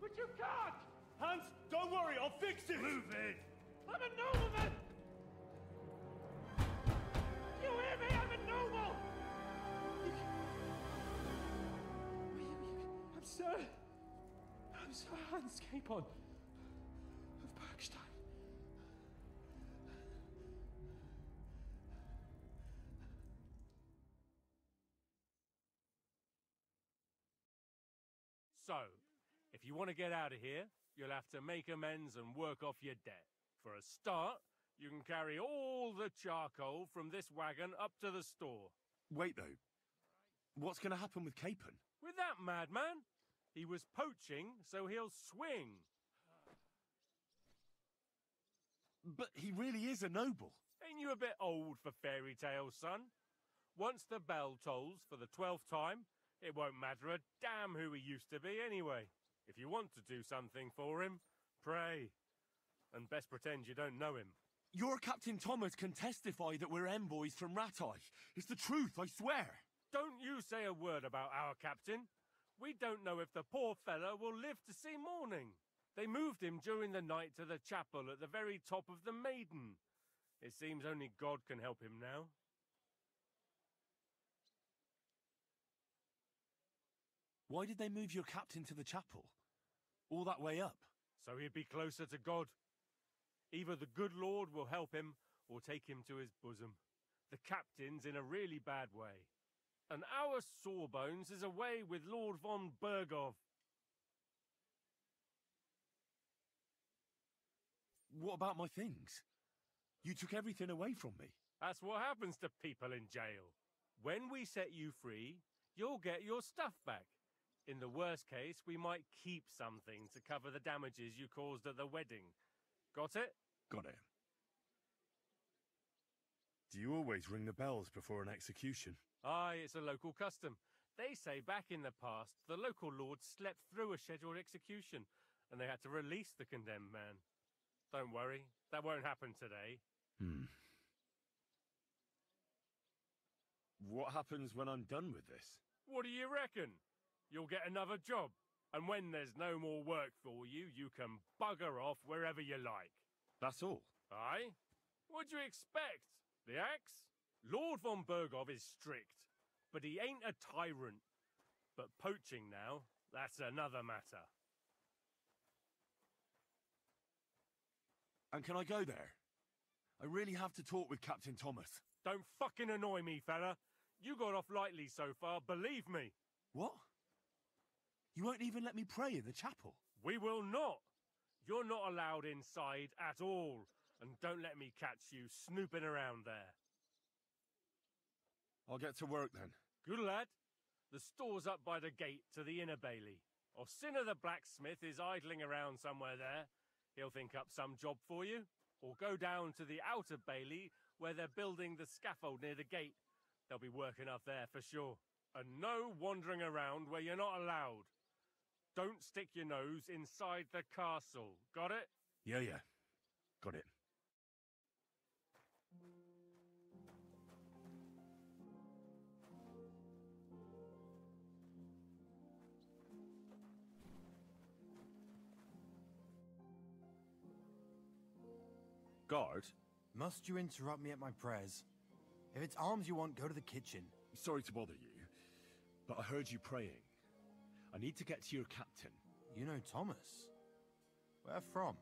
But you can't! Hans, don't worry, I'll fix it! Move it! I'm a nobleman! You hear me? I'm a noble! I'm Sir Hans Capon of Bergstein. So, if you want to get out of here, you'll have to make amends and work off your debt. For a start, you can carry all the charcoal from this wagon up to the store. Wait, though. What's going to happen with Capon? With that madman? He was poaching, so he'll swing. But he really is a noble. Ain't you a bit old for fairy tales, son? Once the bell tolls for the 12th time, it won't matter a damn who he used to be anyway. If you want to do something for him, pray. And best pretend you don't know him. Your Captain Thomas can testify that we're envoys from Ratai. It's the truth, I swear. Don't you say a word about our captain. We don't know if the poor fellow will live to see morning. They moved him during the night to the chapel at the very top of the Maiden. It seems only God can help him now. Why did they move your captain to the chapel? All that way up? So he'd be closer to God. Either the good Lord will help him, or take him to his bosom. The captain's in a really bad way. And our Sawbones is away with Lord von Berghoff. What about my things? You took everything away from me. That's what happens to people in jail. When we set you free, you'll get your stuff back. In the worst case, we might keep something to cover the damages you caused at the wedding. Got it? Got it. Do you always ring the bells before an execution? Aye, it's a local custom. They say back in the past, the local lords slept through a scheduled execution, and they had to release the condemned man. Don't worry, that won't happen today. What happens when I'm done with this? What do you reckon? You'll get another job, and when there's no more work for you, you can bugger off wherever you like. That's all? Aye? What do you expect? The axe? Lord von Bergov is strict, but he ain't a tyrant. But poaching now, that's another matter. And can I go there? I really have to talk with Captain Thomas. Don't fucking annoy me, fella. You got off lightly so far, believe me. What? You won't even let me pray in the chapel? We will not. You're not allowed inside at all. And don't let me catch you snooping around there. I'll get to work then. Good lad. The store's up by the gate to the inner bailey. Orsina the blacksmith is idling around somewhere there. He'll think up some job for you. Or go down to the outer bailey where they're building the scaffold near the gate. They'll be working up there for sure. And no wandering around where you're not allowed. Don't stick your nose inside the castle. Got it? Yeah. Got it. Guard? Must you interrupt me at my prayers? If it's arms you want, go to the kitchen. Sorry to bother you, but I heard you praying. I need to get to your captain. You know Thomas? Where from?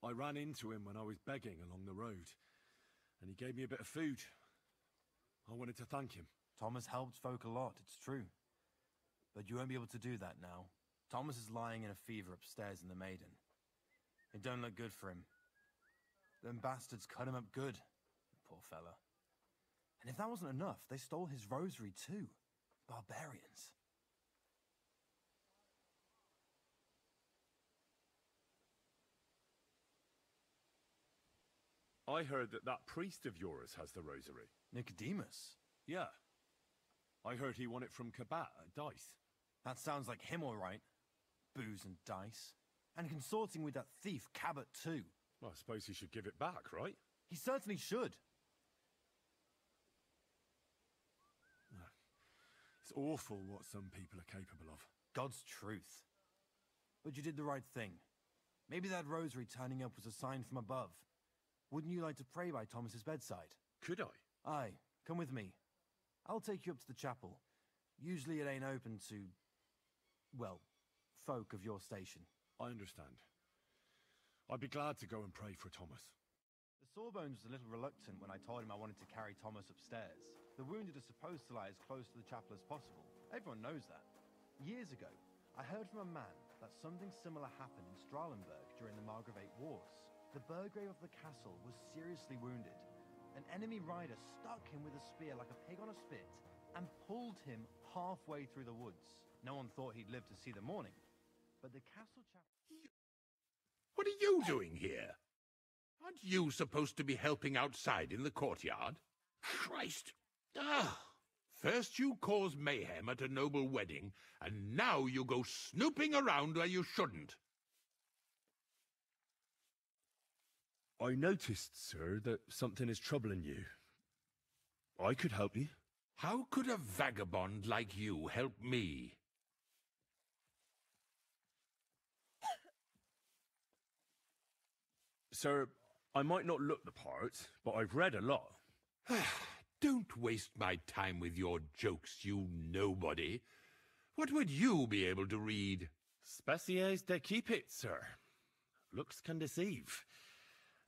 I ran into him when I was begging along the road, and he gave me a bit of food. I wanted to thank him. Thomas helped folk a lot, it's true. But you won't be able to do that now. Thomas is lying in a fever upstairs in the Maiden. It don't look good for him. Them bastards cut him up good, poor fella. And if that wasn't enough, they stole his rosary too. Barbarians. I heard that priest of yours has the rosary. Nicodemus? Yeah. I heard he won it from Kabat at Dice. That sounds like him all right. Booze and dice. And consorting with that thief Cabot too. Well, I suppose he should give it back, right? He certainly should. It's awful what some people are capable of. God's truth. But you did the right thing. Maybe that rosary turning up was a sign from above. Wouldn't you like to pray by Thomas's bedside? Could I? Aye, come with me. I'll take you up to the chapel. Usually it ain't open to, well, folk of your station. I understand. I'd be glad to go and pray for Thomas. The Sawbones was a little reluctant when I told him I wanted to carry Thomas upstairs. The wounded are supposed to lie as close to the chapel as possible. Everyone knows that. Years ago, I heard from a man that something similar happened in Strahlenberg during the Margravate Wars. The Burgrave of the castle was seriously wounded. An enemy rider stuck him with a spear like a pig on a spit and pulled him halfway through the woods. No one thought he'd live to see the morning. But the castle chapel... What are you doing here? Aren't you supposed to be helping outside in the courtyard? Christ! First you cause mayhem at a noble wedding, and now you go snooping around where you shouldn't. I noticed, sir, that something is troubling you. I could help you. How could a vagabond like you help me? Sir, I might not look the part, but I've read a lot. Don't waste my time with your jokes, you nobody. What would you be able to read? Species de cipit, sir. Looks can deceive.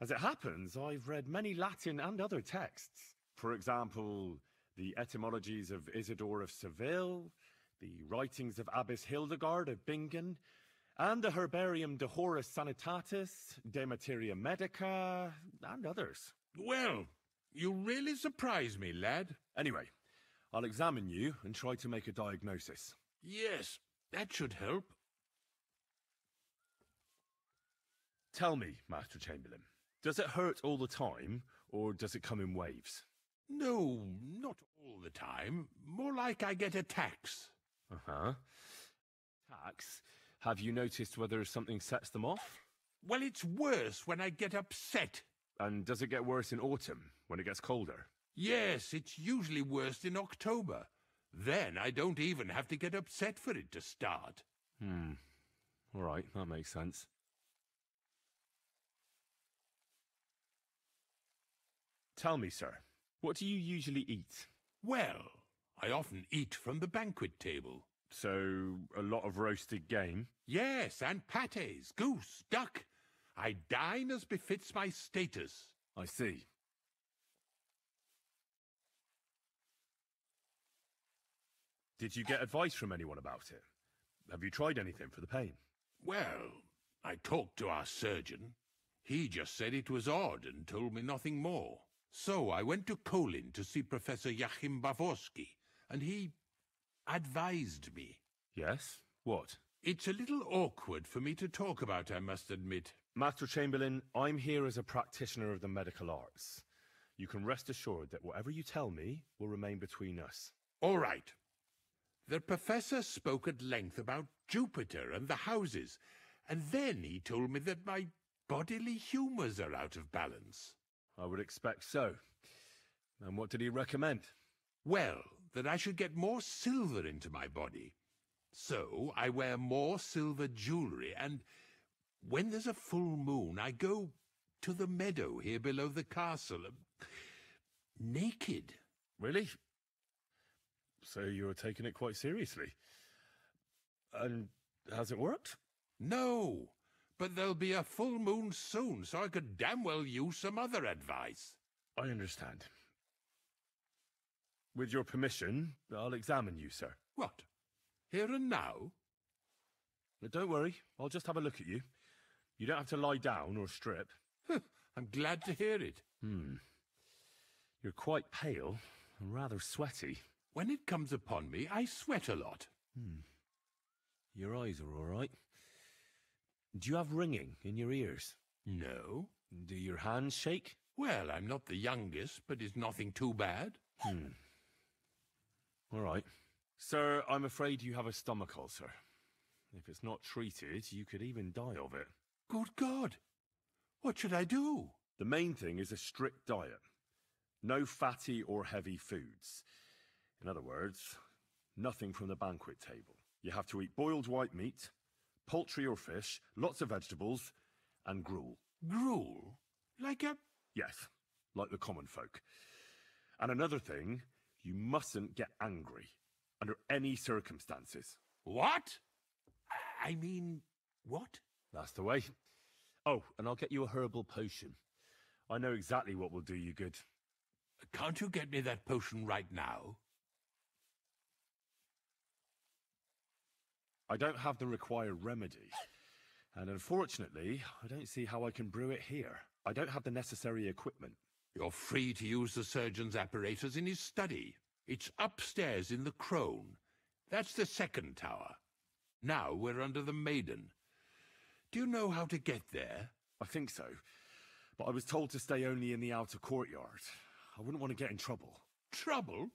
As it happens, I've read many Latin and other texts. For example, the etymologies of Isidore of Seville, the writings of Abbess Hildegard of Bingen, and the Herbarium de Horis Sanitatis, De Materia Medica, and others. Well, you really surprise me, lad. Anyway, I'll examine you and try to make a diagnosis. Yes, that should help. Tell me, Master Chamberlain, does it hurt all the time, or does it come in waves? No, not all the time. More like I get attacks. Uh-huh. Attacks? Have you noticed whether something sets them off? Well, it's worse when I get upset. And does it get worse in autumn, when it gets colder? Yes, it's usually worse in October. Then I don't even have to get upset for it to start. All right, that makes sense. Tell me, sir, what do you usually eat? Well, I often eat from the banquet table. So, a lot of roasted game? Yes, and pâtés, goose, duck. I dine as befits my status. I see. Did you get advice from anyone about it? Have you tried anything for the pain? Well, I talked to our surgeon. He just said it was odd and told me nothing more. So I went to Kolin to see Professor Joachim Bavorsky, and he advised me. Yes? What? It's a little awkward for me to talk about, I must admit. Master Chamberlain, I'm here as a practitioner of the medical arts. You can rest assured that whatever you tell me will remain between us. All right. The professor spoke at length about Jupiter and the houses, and then he told me that my bodily humours are out of balance. I would expect so. And what did he recommend? Well, that I should get more silver into my body. So I wear more silver jewellery, and when there's a full moon, I go to the meadow here below the castle, naked. Really? So you're taking it quite seriously. And has it worked? No, but there'll be a full moon soon, so I could damn well use some other advice. I understand. With your permission, I'll examine you, sir. What? Here and now? But don't worry, I'll just have a look at you. You don't have to lie down or strip. I'm glad to hear it. You're quite pale and rather sweaty. When it comes upon me, I sweat a lot. Your eyes are all right. Do you have ringing in your ears? No. Do your hands shake? Well, I'm not the youngest, but it's nothing too bad. All right. Sir, I'm afraid you have a stomach ulcer. If it's not treated, you could even die of it. Good God! What should I do? The main thing is a strict diet. No fatty or heavy foods. In other words, nothing from the banquet table. You have to eat boiled white meat, poultry or fish, lots of vegetables, and gruel. Gruel? Like a... Yes, like the common folk. And another thing, you mustn't get angry, under any circumstances. What? I mean, what? That's the way. Oh, and I'll get you a herbal potion. I know exactly what will do you good. Can't you get me that potion right now? I don't have the required remedy. And unfortunately, I don't see how I can brew it here. I don't have the necessary equipment. You're free to use the surgeon's apparatus in his study. It's upstairs in the Crone. That's the second tower. Now we're under the Maiden. Do you know how to get there? I think so. But I was told to stay only in the outer courtyard. I wouldn't want to get in trouble. Trouble?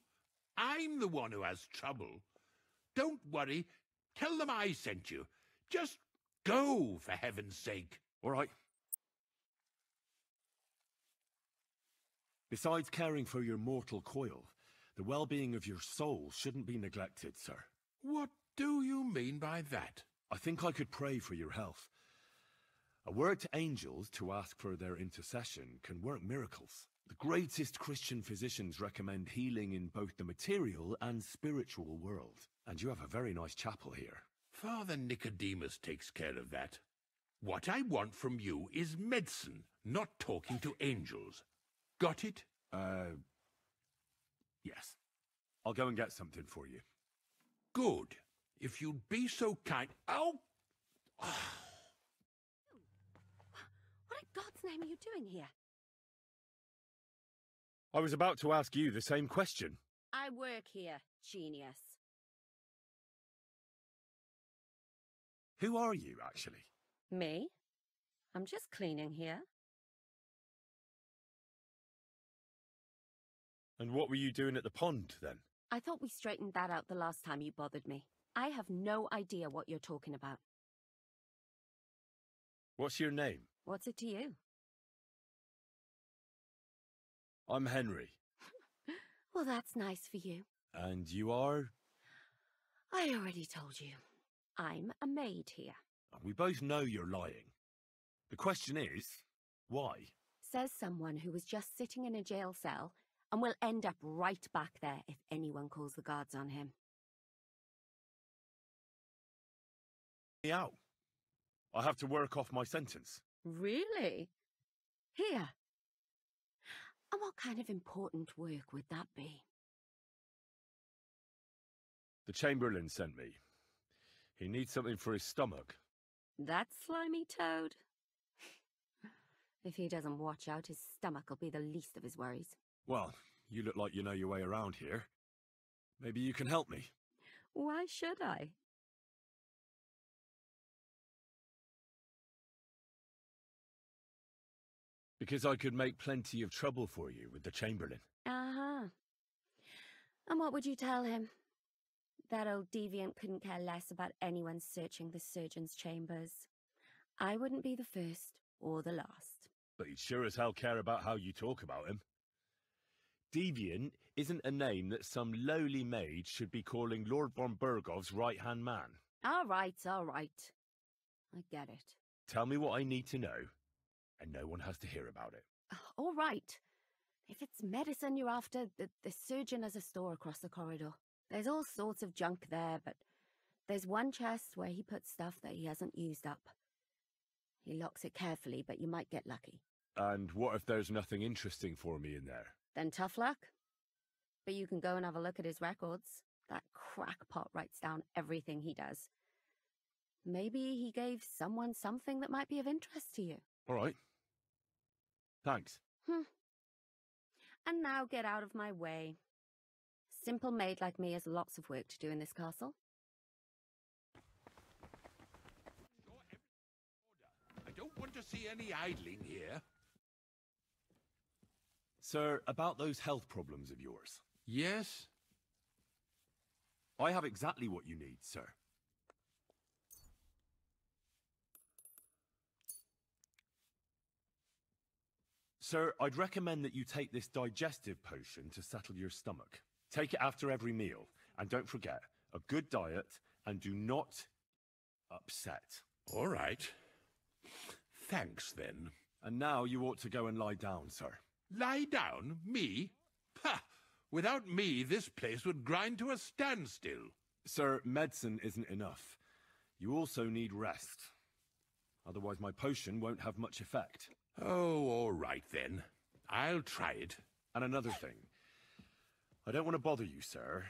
I'm the one who has trouble. Don't worry. Tell them I sent you. Just go, for heaven's sake. All right. Besides caring for your mortal coil, the well-being of your soul shouldn't be neglected, sir. What do you mean by that? I think I could pray for your health. A word to angels to ask for their intercession can work miracles. The greatest Christian physicians recommend healing in both the material and spiritual world. And you have a very nice chapel here. Father Nicodemus takes care of that. What I want from you is medicine, not talking to angels. Got it? Yes. I'll go and get something for you. Good. If you'd be so kind... Oh! What in God's name are you doing here? I was about to ask you the same question. I work here, genius. Who are you, actually? Me? I'm just cleaning here. And what were you doing at the pond, then? I thought we straightened that out the last time you bothered me. I have no idea what you're talking about. What's your name? What's it to you? I'm Henry. Well, that's nice for you. And you are? I already told you. I'm a maid here. We both know you're lying. The question is, why? Says someone who was just sitting in a jail cell and will end up right back there if anyone calls the guards on him. Me out. I have to work off my sentence. Really? Here. And what kind of important work would that be? The Chamberlain sent me. He needs something for his stomach. That slimy toad? If he doesn't watch out, his stomach will be the least of his worries. Well, you look like you know your way around here. Maybe you can help me. Why should I? Because I could make plenty of trouble for you with the Chamberlain. Uh-huh. And what would you tell him? That old deviant couldn't care less about anyone searching the surgeon's chambers. I wouldn't be the first or the last. But he'd sure as hell care about how you talk about him. Deviant isn't a name that some lowly maid should be calling Lord von Bergov's right-hand man. All right, all right. I get it. Tell me what I need to know, and no one has to hear about it. All right. If it's medicine you're after, the surgeon has a store across the corridor. There's all sorts of junk there, but there's one chest where he puts stuff that he hasn't used up. He locks it carefully, but you might get lucky. And what if there's nothing interesting for me in there? Then tough luck. But you can go and have a look at his records. That crackpot writes down everything he does. Maybe he gave someone something that might be of interest to you. All right. Thanks. And now get out of my way. Simple maid like me has lots of work to do in this castle. I don't want to see any idling here. Sir, about those health problems of yours. Yes? I have exactly what you need, sir. Sir, I'd recommend that you take this digestive potion to settle your stomach. Take it after every meal, and don't forget, a good diet, and do not upset. All right. Thanks, then. And now you ought to go and lie down, sir. Lie down? Me? Ha! Without me, this place would grind to a standstill. Sir, medicine isn't enough. You also need rest. Otherwise my potion won't have much effect. Oh, all right then. I'll try it. And another thing. I don't want to bother you, sir,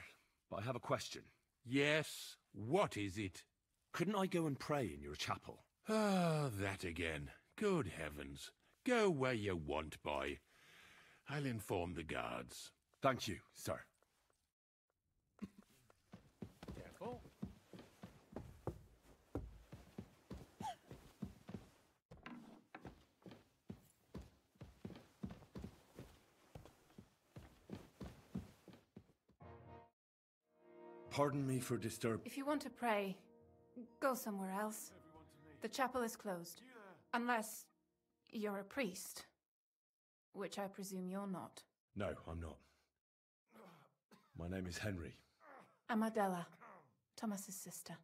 but I have a question. Yes? What is it? Couldn't I go and pray in your chapel? Ah, that again. Good heavens. Go where you want, boy. I'll inform the guards. Thank you, sir. Careful. Pardon me for disturbing. If you want to pray, go somewhere else. The chapel is closed. Unless you're a priest. Which I presume you're not. No, I'm not. My name is Henry. I'm Adela, Thomas's sister.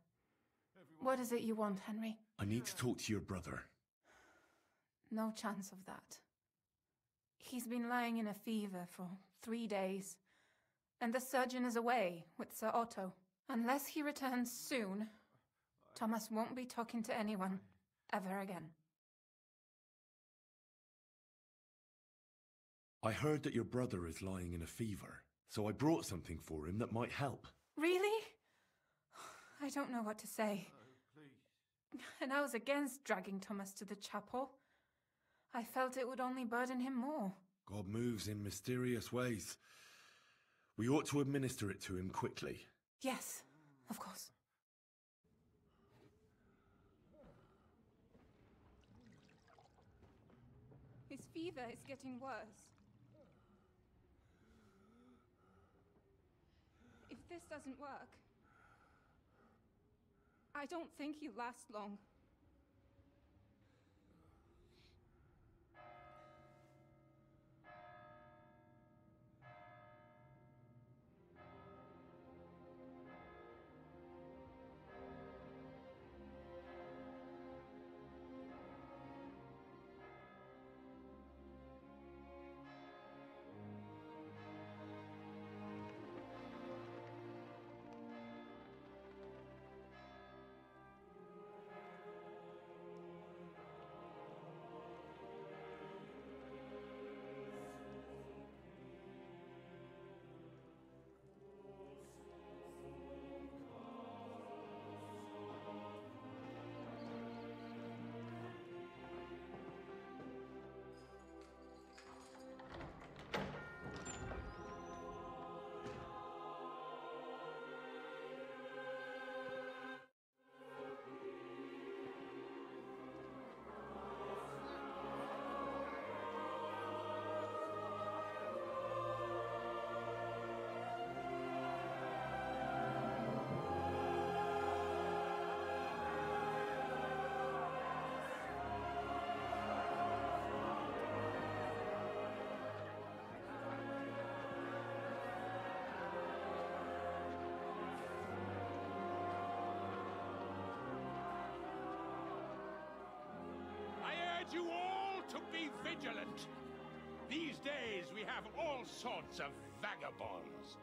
What is it you want, Henry? I need to talk to your brother. No chance of that. He's been lying in a fever for 3 days. And the surgeon is away with Sir Otto. Unless he returns soon, Thomas won't be talking to anyone ever again. I heard that your brother is lying in a fever, so I brought something for him that might help. Really? I don't know what to say. And I was against dragging Thomas to the chapel. I felt it would only burden him more. God moves in mysterious ways. We ought to administer it to him quickly. Yes, of course. fever is getting worse. If this doesn't work, I don't think he'll last long. You all to be vigilant. These days we have all sorts of vagabonds,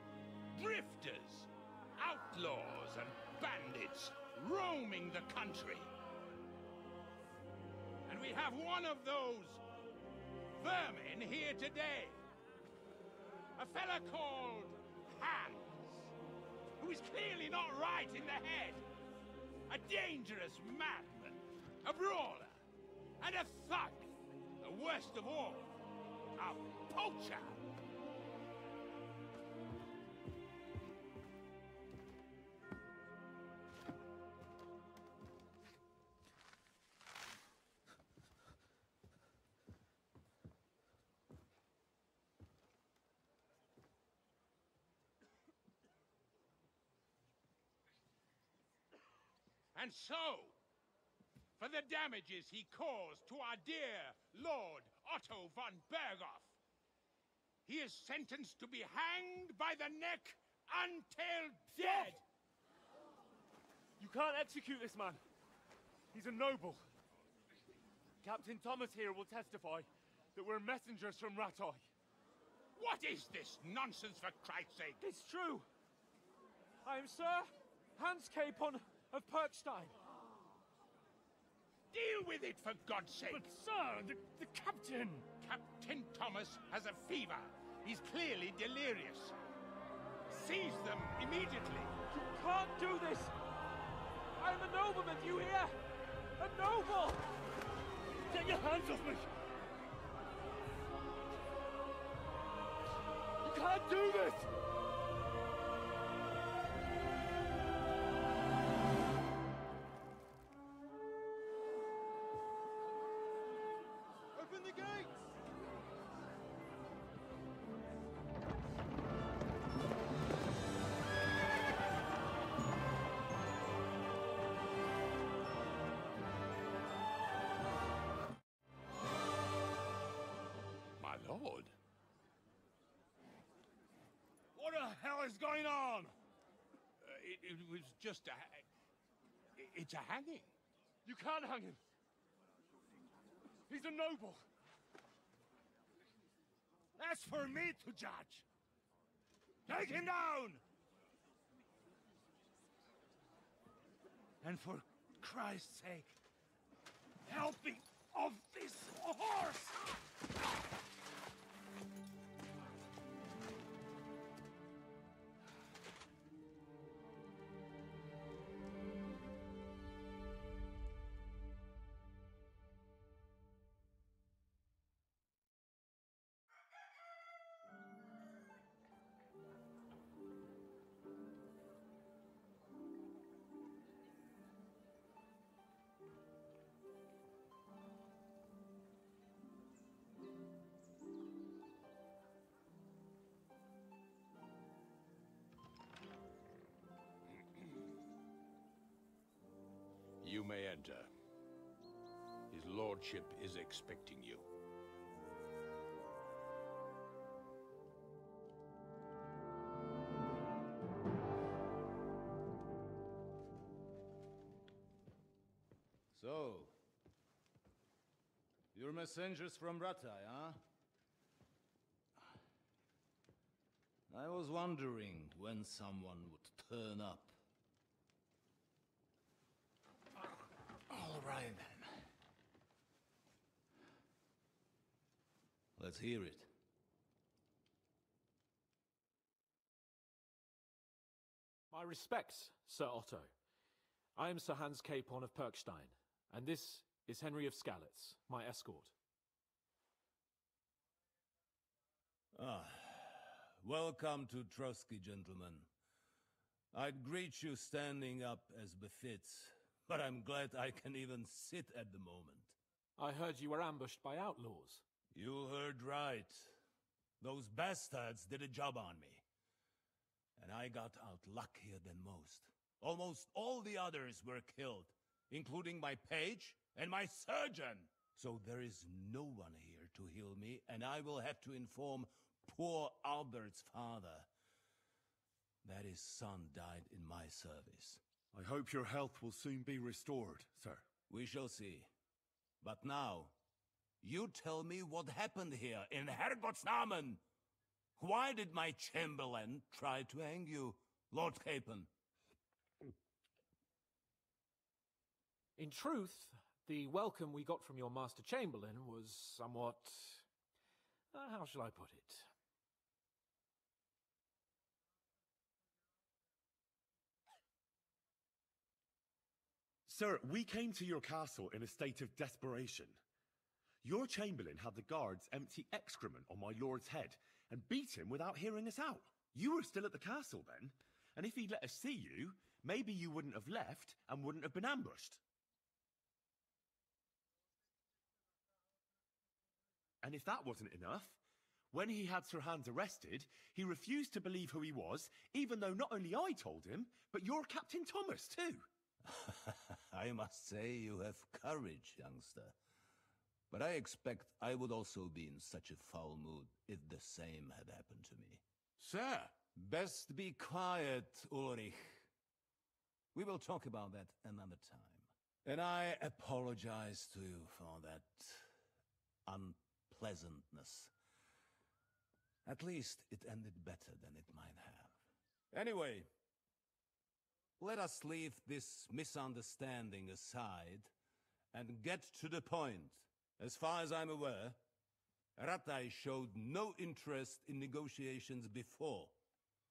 drifters, outlaws and bandits roaming the country. And we have one of those vermin here today. A fella called Hans, who is clearly not right in the head. A dangerous madman, a brawler, and a thug, the worst of all, a poacher. And so, for the damages he caused to our dear Lord Otto von Berghoff, he is sentenced to be hanged by the neck until dead! You can't execute this man. He's a noble. Captain Thomas here will testify that we're messengers from Ratoi. What is this nonsense, for Christ's sake? It's true. I am Sir Hans Capon of Perkstein. Deal with it, for God's sake! But, sir, the captain... Captain Thomas has a fever. He's clearly delirious. Seize them immediately. You can't do this! I'm a nobleman, do you hear? A noble! Get your hands off me! You can't do this! Open the gates! My lord. What the hell is going on? It was just a... It's a hanging. You can't hang him. He's a noble. That's for me to judge. Take him down! And for Christ's sake, help me off this horse! You may enter. His lordship is expecting you. So, you're messengers from Ratai, huh? I was wondering when someone would turn up. All right, then. Let's hear it. My respects, Sir Otto. I am Sir Hans Capon of Perkstein, and this is Henry of Skalitz, my escort. Welcome to Trotsky, gentlemen. I'd greet you standing up as befits, but I'm glad I can even sit at the moment. I heard you were ambushed by outlaws. You heard right. Those bastards did a job on me. And I got out luckier than most. Almost all the others were killed, including my page and my surgeon. So there is no one here to heal me, and I will have to inform poor Albert's father that his son died in my service. I hope your health will soon be restored, sir. We shall see. But now, you tell me what happened here in Herrgottsnamen. Why did my chamberlain try to hang you, Lord Capon? In truth, the welcome we got from your Master Chamberlain was somewhat... how shall I put it? Sir, we came to your castle in a state of desperation. Your chamberlain had the guards empty excrement on my lord's head and beat him without hearing us out. You were still at the castle then, and if he'd let us see you, maybe you wouldn't have left and wouldn't have been ambushed. And if that wasn't enough, when he had Sir Hans arrested, he refused to believe who he was, even though not only I told him, but your Captain Thomas too. I must say you have courage, youngster. But I expect I would also be in such a foul mood if the same had happened to me. Sir! Best be quiet, Ulrich. We will talk about that another time. And I apologize to you for that unpleasantness. At least it ended better than it might have. Anyway, let us leave this misunderstanding aside and get to the point. As far as I'm aware, Ratai showed no interest in negotiations before,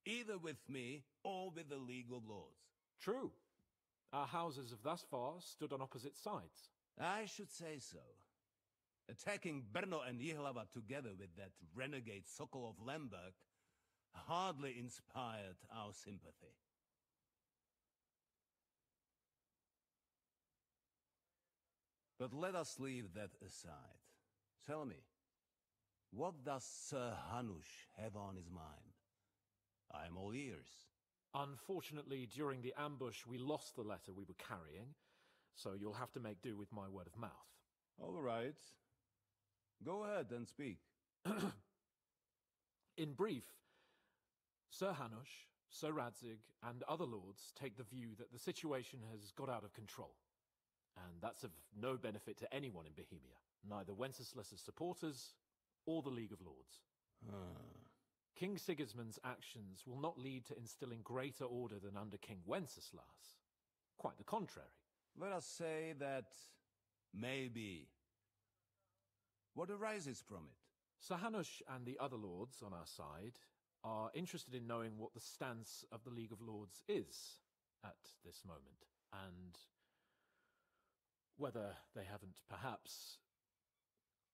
either with me or with the League of Lords. True. Our houses have thus far stood on opposite sides. I should say so. Attacking Brno and Jihlava together with that renegade Sokol of Lemberg hardly inspired our sympathy. But let us leave that aside. Tell me, what does Sir Hanush have on his mind? I am all ears. Unfortunately, during the ambush, we lost the letter we were carrying, so you'll have to make do with my word of mouth. All right. Go ahead and speak. In brief, Sir Hanush, Sir Radzig, and other lords take the view that the situation has got out of control. And that's of no benefit to anyone in Bohemia, neither Wenceslas's supporters or the League of Lords. King Sigismund's actions will not lead to instilling greater order than under King Wenceslas. Quite the contrary. Let us say that maybe. What arises from it? Sir Hanush and the other lords on our side are interested in knowing what the stance of the League of Lords is at this moment, and whether they haven't perhaps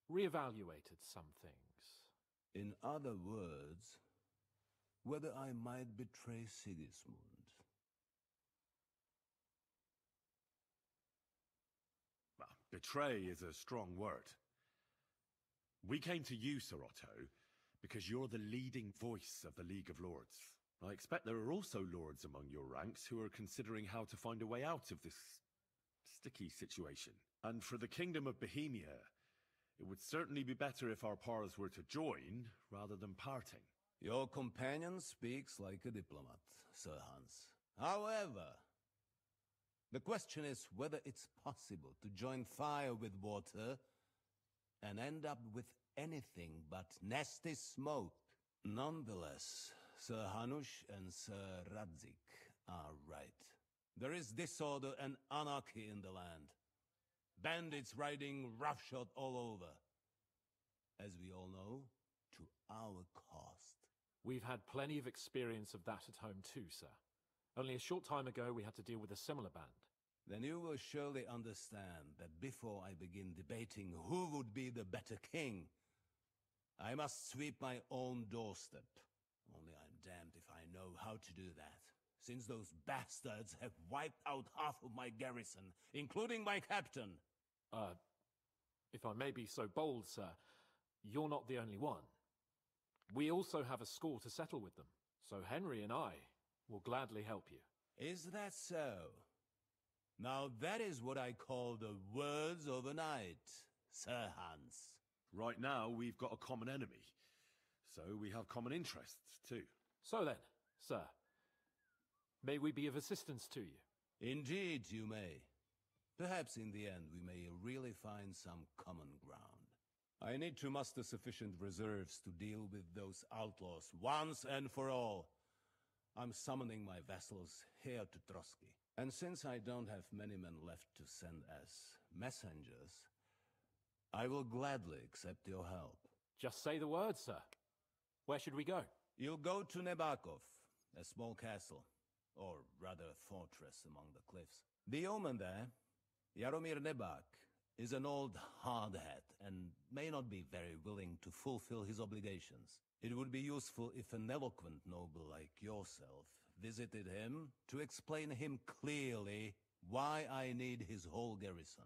reevaluated some things. In other words, whether I might betray Sigismund. Well, betray is a strong word. We came to you, Sir Otto, because you're the leading voice of the League of Lords. I expect there are also lords among your ranks who are considering how to find a way out of this sticky situation. And for the Kingdom of Bohemia, it would certainly be better if our paths were to join, rather than parting. Your companion speaks like a diplomat, Sir Hans. However, the question is whether it's possible to join fire with water and end up with anything but nasty smoke. Nonetheless, Sir Hanush and Sir Radzik are right. There is disorder and anarchy in the land. Bandits riding roughshod all over. As we all know, to our cost. We've had plenty of experience of that at home too, sir. Only a short time ago we had to deal with a similar band. Then you will surely understand that before I begin debating who would be the better king, I must sweep my own doorstep. Only I'm damned if I know how to do that, since those bastards have wiped out half of my garrison, including my captain. If I may be so bold, sir, you're not the only one. We also have a score to settle with them, so Henry and I will gladly help you. Is that so? Now that is what I call the words of a knight, Sir Hans. Right now, we've got a common enemy, so we have common interests too. So then, sir, may we be of assistance to you? Indeed you may. Perhaps in the end we may really find some common ground. I need to muster sufficient reserves to deal with those outlaws once and for all. I'm summoning my vassals here to Trotsky. And since I don't have many men left to send as messengers, I will gladly accept your help. Just say the word, sir. Where should we go? You'll go to Nebakov, a small castle, or rather fortress among the cliffs. The yeoman there, Jaromir Nebak, is an old hardhat and may not be very willing to fulfill his obligations. It would be useful if an eloquent noble like yourself visited him to explain him clearly why I need his whole garrison.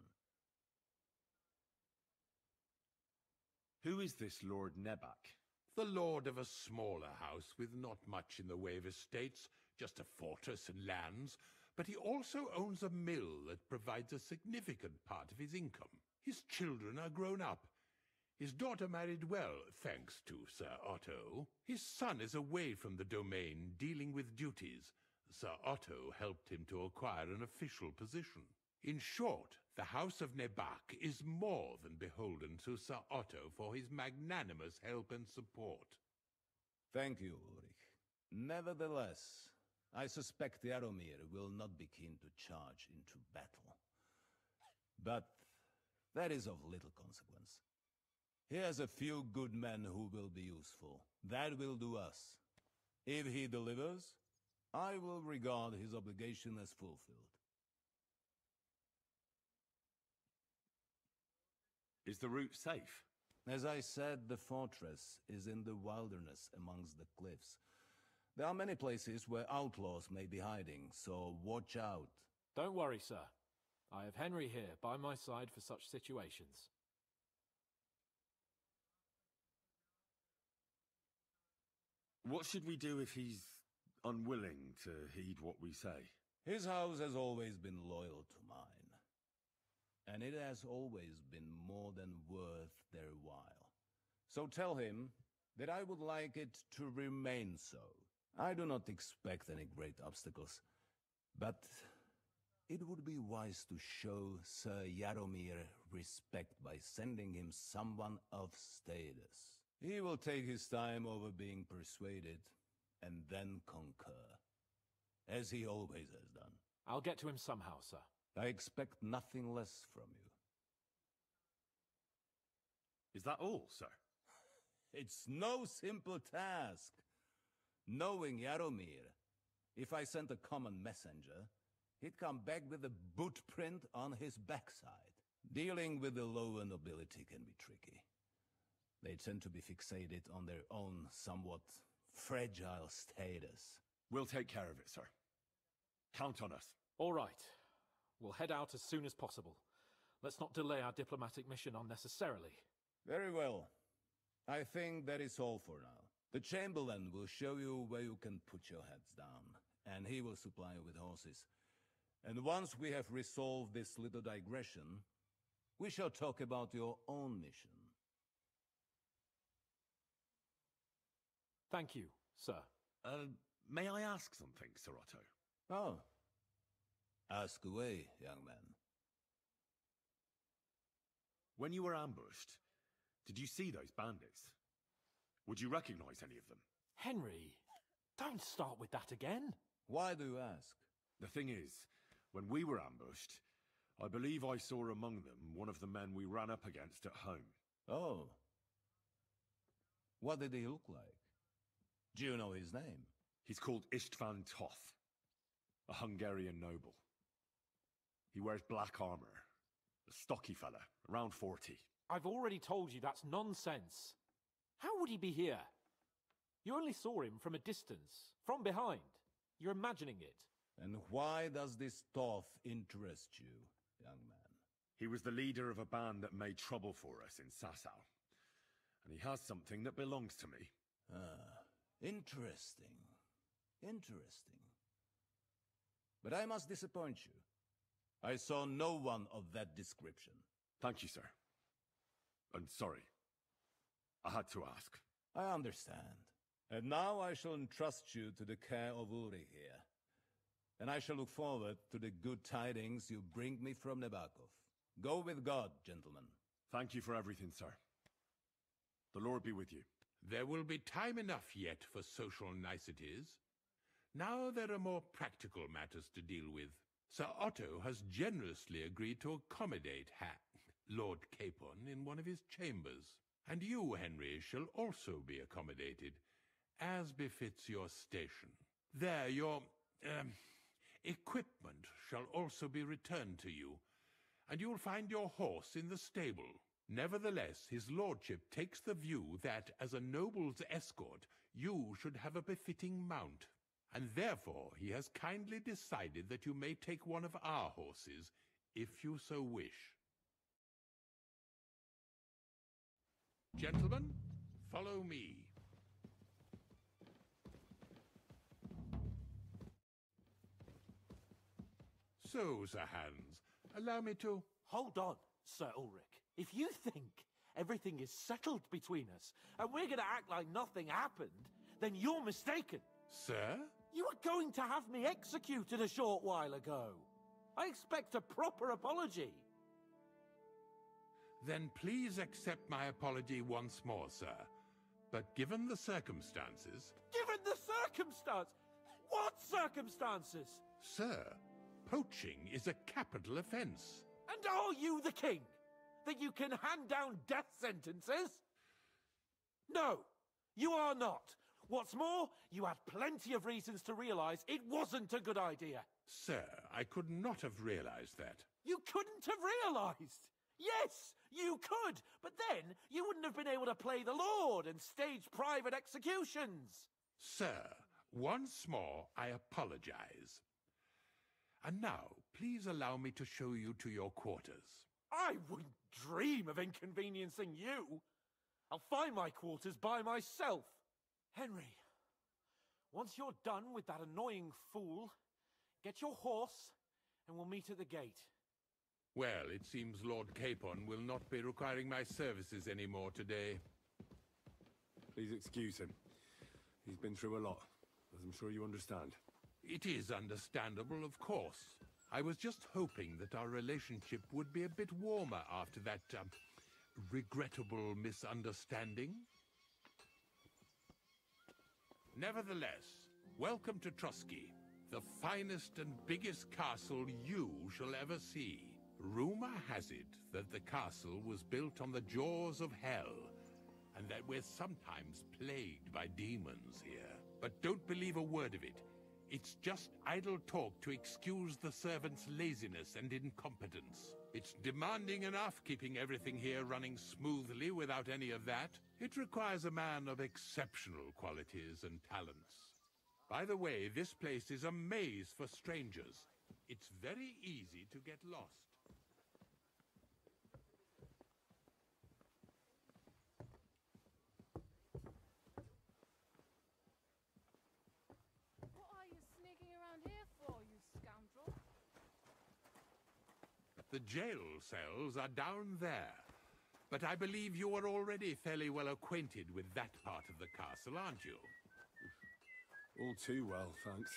Who is this Lord Nebak? The lord of a smaller house with not much in the way of estates, just a fortress and lands, but he also owns a mill that provides a significant part of his income. His children are grown up. His daughter married well, thanks to Sir Otto. His son is away from the domain, dealing with duties. Sir Otto helped him to acquire an official position. In short, the House of Nebak is more than beholden to Sir Otto for his magnanimous help and support. Thank you, Ulrich. Nevertheless, I suspect Jaromir will not be keen to charge into battle. But that is of little consequence. He has a few good men who will be useful. That will do us. If he delivers, I will regard his obligation as fulfilled. Is the route safe? As I said, the fortress is in the wilderness amongst the cliffs. There are many places where outlaws may be hiding, so watch out. Don't worry, sir. I have Henry here by my side for such situations. What should we do if he's unwilling to heed what we say? His house has always been loyal to mine, and it has always been more than worth their while. So tell him that I would like it to remain so. I do not expect any great obstacles, but it would be wise to show Sir Jaromir respect by sending him someone of status. He will take his time over being persuaded, and then concur, as he always has done. I'll get to him somehow, sir. I expect nothing less from you. Is that all, sir? It's no simple task. Knowing Jaromir, if I sent a common messenger, he'd come back with a boot print on his backside. Dealing with the lower nobility can be tricky. They tend to be fixated on their own somewhat fragile status. We'll take care of it, sir. Count on us. All right. We'll head out as soon as possible. Let's not delay our diplomatic mission unnecessarily. Very well. I think that is all for now. The Chamberlain will show you where you can put your heads down, and he will supply you with horses. And once we have resolved this little digression, we shall talk about your own mission. Thank you, sir. May I ask something, Sir Otto? Oh. Ask away, young man. When you were ambushed, did you see those bandits? Would you recognize any of them? Henry, don't start with that again. Why do you ask? The thing is, when we were ambushed, I believe I saw among them one of the men we ran up against at home. Oh. What did he look like? Do you know his name? He's called István Toth, a Hungarian noble. He wears black armor, a stocky fella, around 40. I've already told you that's nonsense. How would he be here? You only saw him from a distance, from behind. You're imagining it. And why does this Toth interest you, young man? He was the leader of a band that made trouble for us in Sasau. And he has something that belongs to me. Ah, interesting. Interesting. But I must disappoint you. I saw no one of that description. Thank you, sir. I'm sorry. I had to ask. I understand. And now I shall entrust you to the care of Uri here. And I shall look forward to the good tidings you bring me from Nebakov. Go with God, gentlemen. Thank you for everything, sir. The Lord be with you. There will be time enough yet for social niceties. Now there are more practical matters to deal with. Sir Otto has generously agreed to accommodate Lord Capon in one of his chambers. And you, Henry, shall also be accommodated, as befits your station. There, your equipment shall also be returned to you, and you'll find your horse in the stable. Nevertheless, his lordship takes the view that, as a noble's escort, you should have a befitting mount, and therefore he has kindly decided that you may take one of our horses, if you so wish. Gentlemen, follow me. So, Sir Hans, allow me to... Hold on, Sir Ulrich. If you think everything is settled between us, and we're going to act like nothing happened, then you're mistaken. Sir? You were going to have me executed a short while ago. I expect a proper apology. Then please accept my apology once more, sir. But given the circumstances... Given the circumstance? What circumstances? Sir, poaching is a capital offence. And are you the king? That you can hand down death sentences? No, you are not. What's more, you had plenty of reasons to realize it wasn't a good idea. Sir, I could not have realized that. You couldn't have realized? Yes, you could, but then you wouldn't have been able to play the Lord and stage private executions. Sir, once more I apologize. And now, please allow me to show you to your quarters. I wouldn't dream of inconveniencing you. I'll find my quarters by myself. Henry, once you're done with that annoying fool, get your horse and we'll meet at the gate. Well, it seems Lord Capon will not be requiring my services anymore today. Please excuse him. He's been through a lot, as I'm sure you understand. It is understandable, of course. I was just hoping that our relationship would be a bit warmer after that, regrettable misunderstanding. Nevertheless, welcome to Trotsky, the finest and biggest castle you shall ever see. Rumor has it that the castle was built on the jaws of hell, and that we're sometimes plagued by demons here. But don't believe a word of it. It's just idle talk to excuse the servants' laziness and incompetence. It's demanding enough keeping everything here running smoothly without any of that. It requires a man of exceptional qualities and talents. By the way, this place is a maze for strangers. It's very easy to get lost. The jail cells are down there. But I believe you are already fairly well acquainted with that part of the castle, aren't you? All too well, thanks.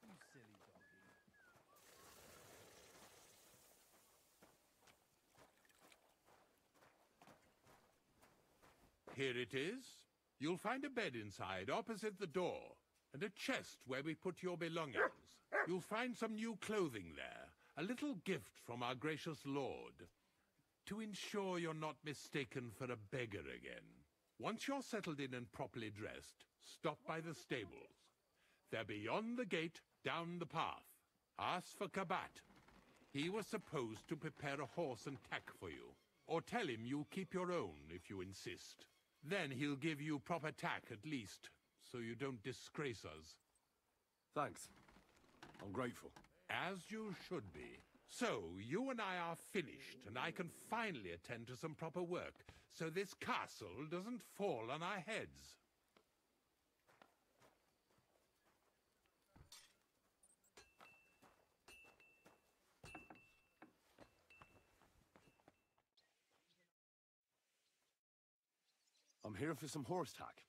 You silly doggy. Here it is. You'll find a bed inside, opposite the door, and a chest where we put your belongings. You'll find some new clothing there, a little gift from our gracious lord, to ensure you're not mistaken for a beggar again. Once you're settled in and properly dressed, stop by the stables. They're beyond the gate, down the path. Ask for Kabat. He was supposed to prepare a horse and tack for you, or tell him you'll keep your own if you insist. Then he'll give you proper tack at least, so you don't disgrace us. Thanks. I'm grateful. As you should be. So, you and I are finished, and I can finally attend to some proper work, so this castle doesn't fall on our heads. I'm here for some horse tack.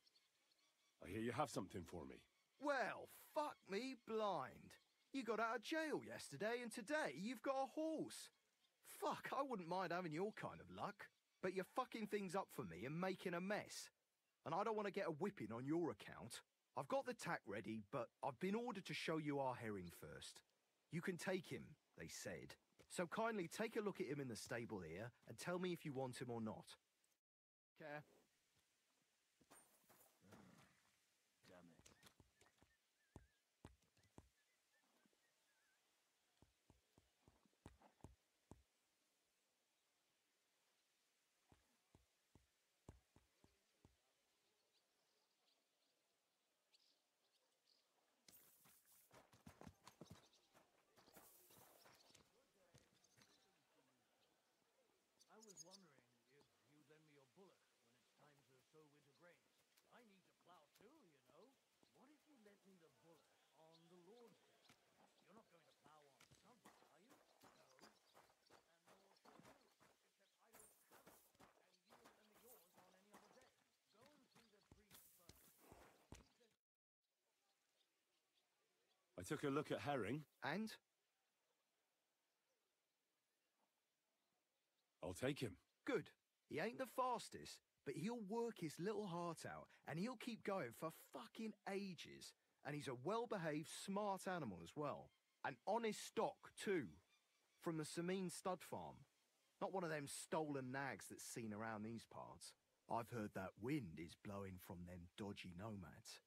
I hear you have something for me. Well, fuck me blind. You got out of jail yesterday, and today you've got a horse. Fuck, I wouldn't mind having your kind of luck. But you're fucking things up for me and making a mess. And I don't want to get a whipping on your account. I've got the tack ready, but I've been ordered to show you our herring first. You can take him, they said. So kindly take a look at him in the stable here and tell me if you want him or not. Care. Damn it. I was wondering if you'd lend me your bullock when it's time to sow winter grains. I need to plow too, you know. What if you lent me the bullock on the Lord's Day? You're not going to plow on Sunday, are you? No. And nor should you, except I don't have it. And you wouldn't lend me yours on any other day. Go and see the priest first. I took a look at herring. And? I'll take him. Good. He ain't the fastest, but he'll work his little heart out, and he'll keep going for fucking ages. And he's a well-behaved, smart animal as well. An honest stock, too. From the Sameen stud farm. Not one of them stolen nags that's seen around these parts. I've heard that wind is blowing from them dodgy nomads.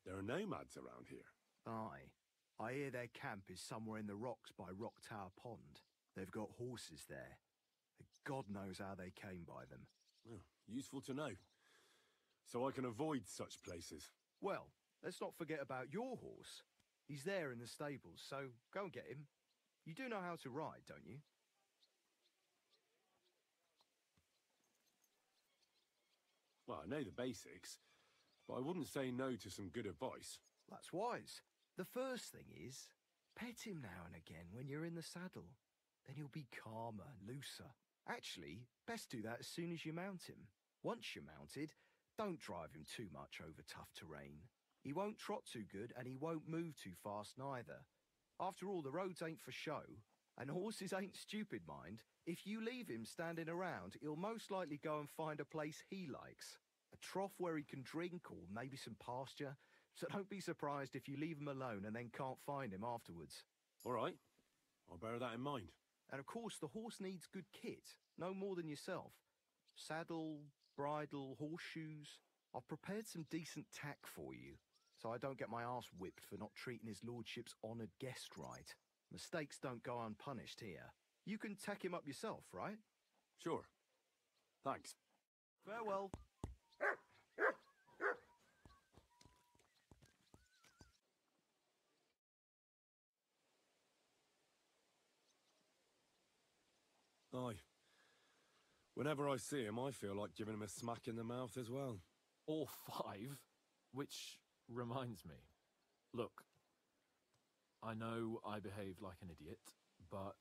There are nomads around here. Aye. I hear their camp is somewhere in the rocks by Rock Tower Pond. They've got horses there. God knows how they came by them. Oh, useful to know. So I can avoid such places. Well, let's not forget about your horse. He's there in the stables, so go and get him. You do know how to ride, don't you? Well, I know the basics, but I wouldn't say no to some good advice. That's wise. The first thing is, pet him now and again when you're in the saddle. Then he'll be calmer, looser. Actually, best do that as soon as you mount him. Once you're mounted, don't drive him too much over tough terrain. He won't trot too good and he won't move too fast neither. After all, the roads ain't for show, and horses ain't stupid, mind. If you leave him standing around, he'll most likely go and find a place he likes. A trough where he can drink or maybe some pasture. So don't be surprised if you leave him alone and then can't find him afterwards. All right. I'll bear that in mind. And of course, the horse needs good kit, no more than yourself. Saddle, bridle, horseshoes. I've prepared some decent tack for you, so I don't get my arse whipped for not treating his lordship's honoured guest right. Mistakes don't go unpunished here. You can tack him up yourself, right? Sure. Thanks. Farewell. Aye. Whenever I see him, I feel like giving him a smack in the mouth as well. Or 5. Which reminds me. Look, I know I behaved like an idiot, but...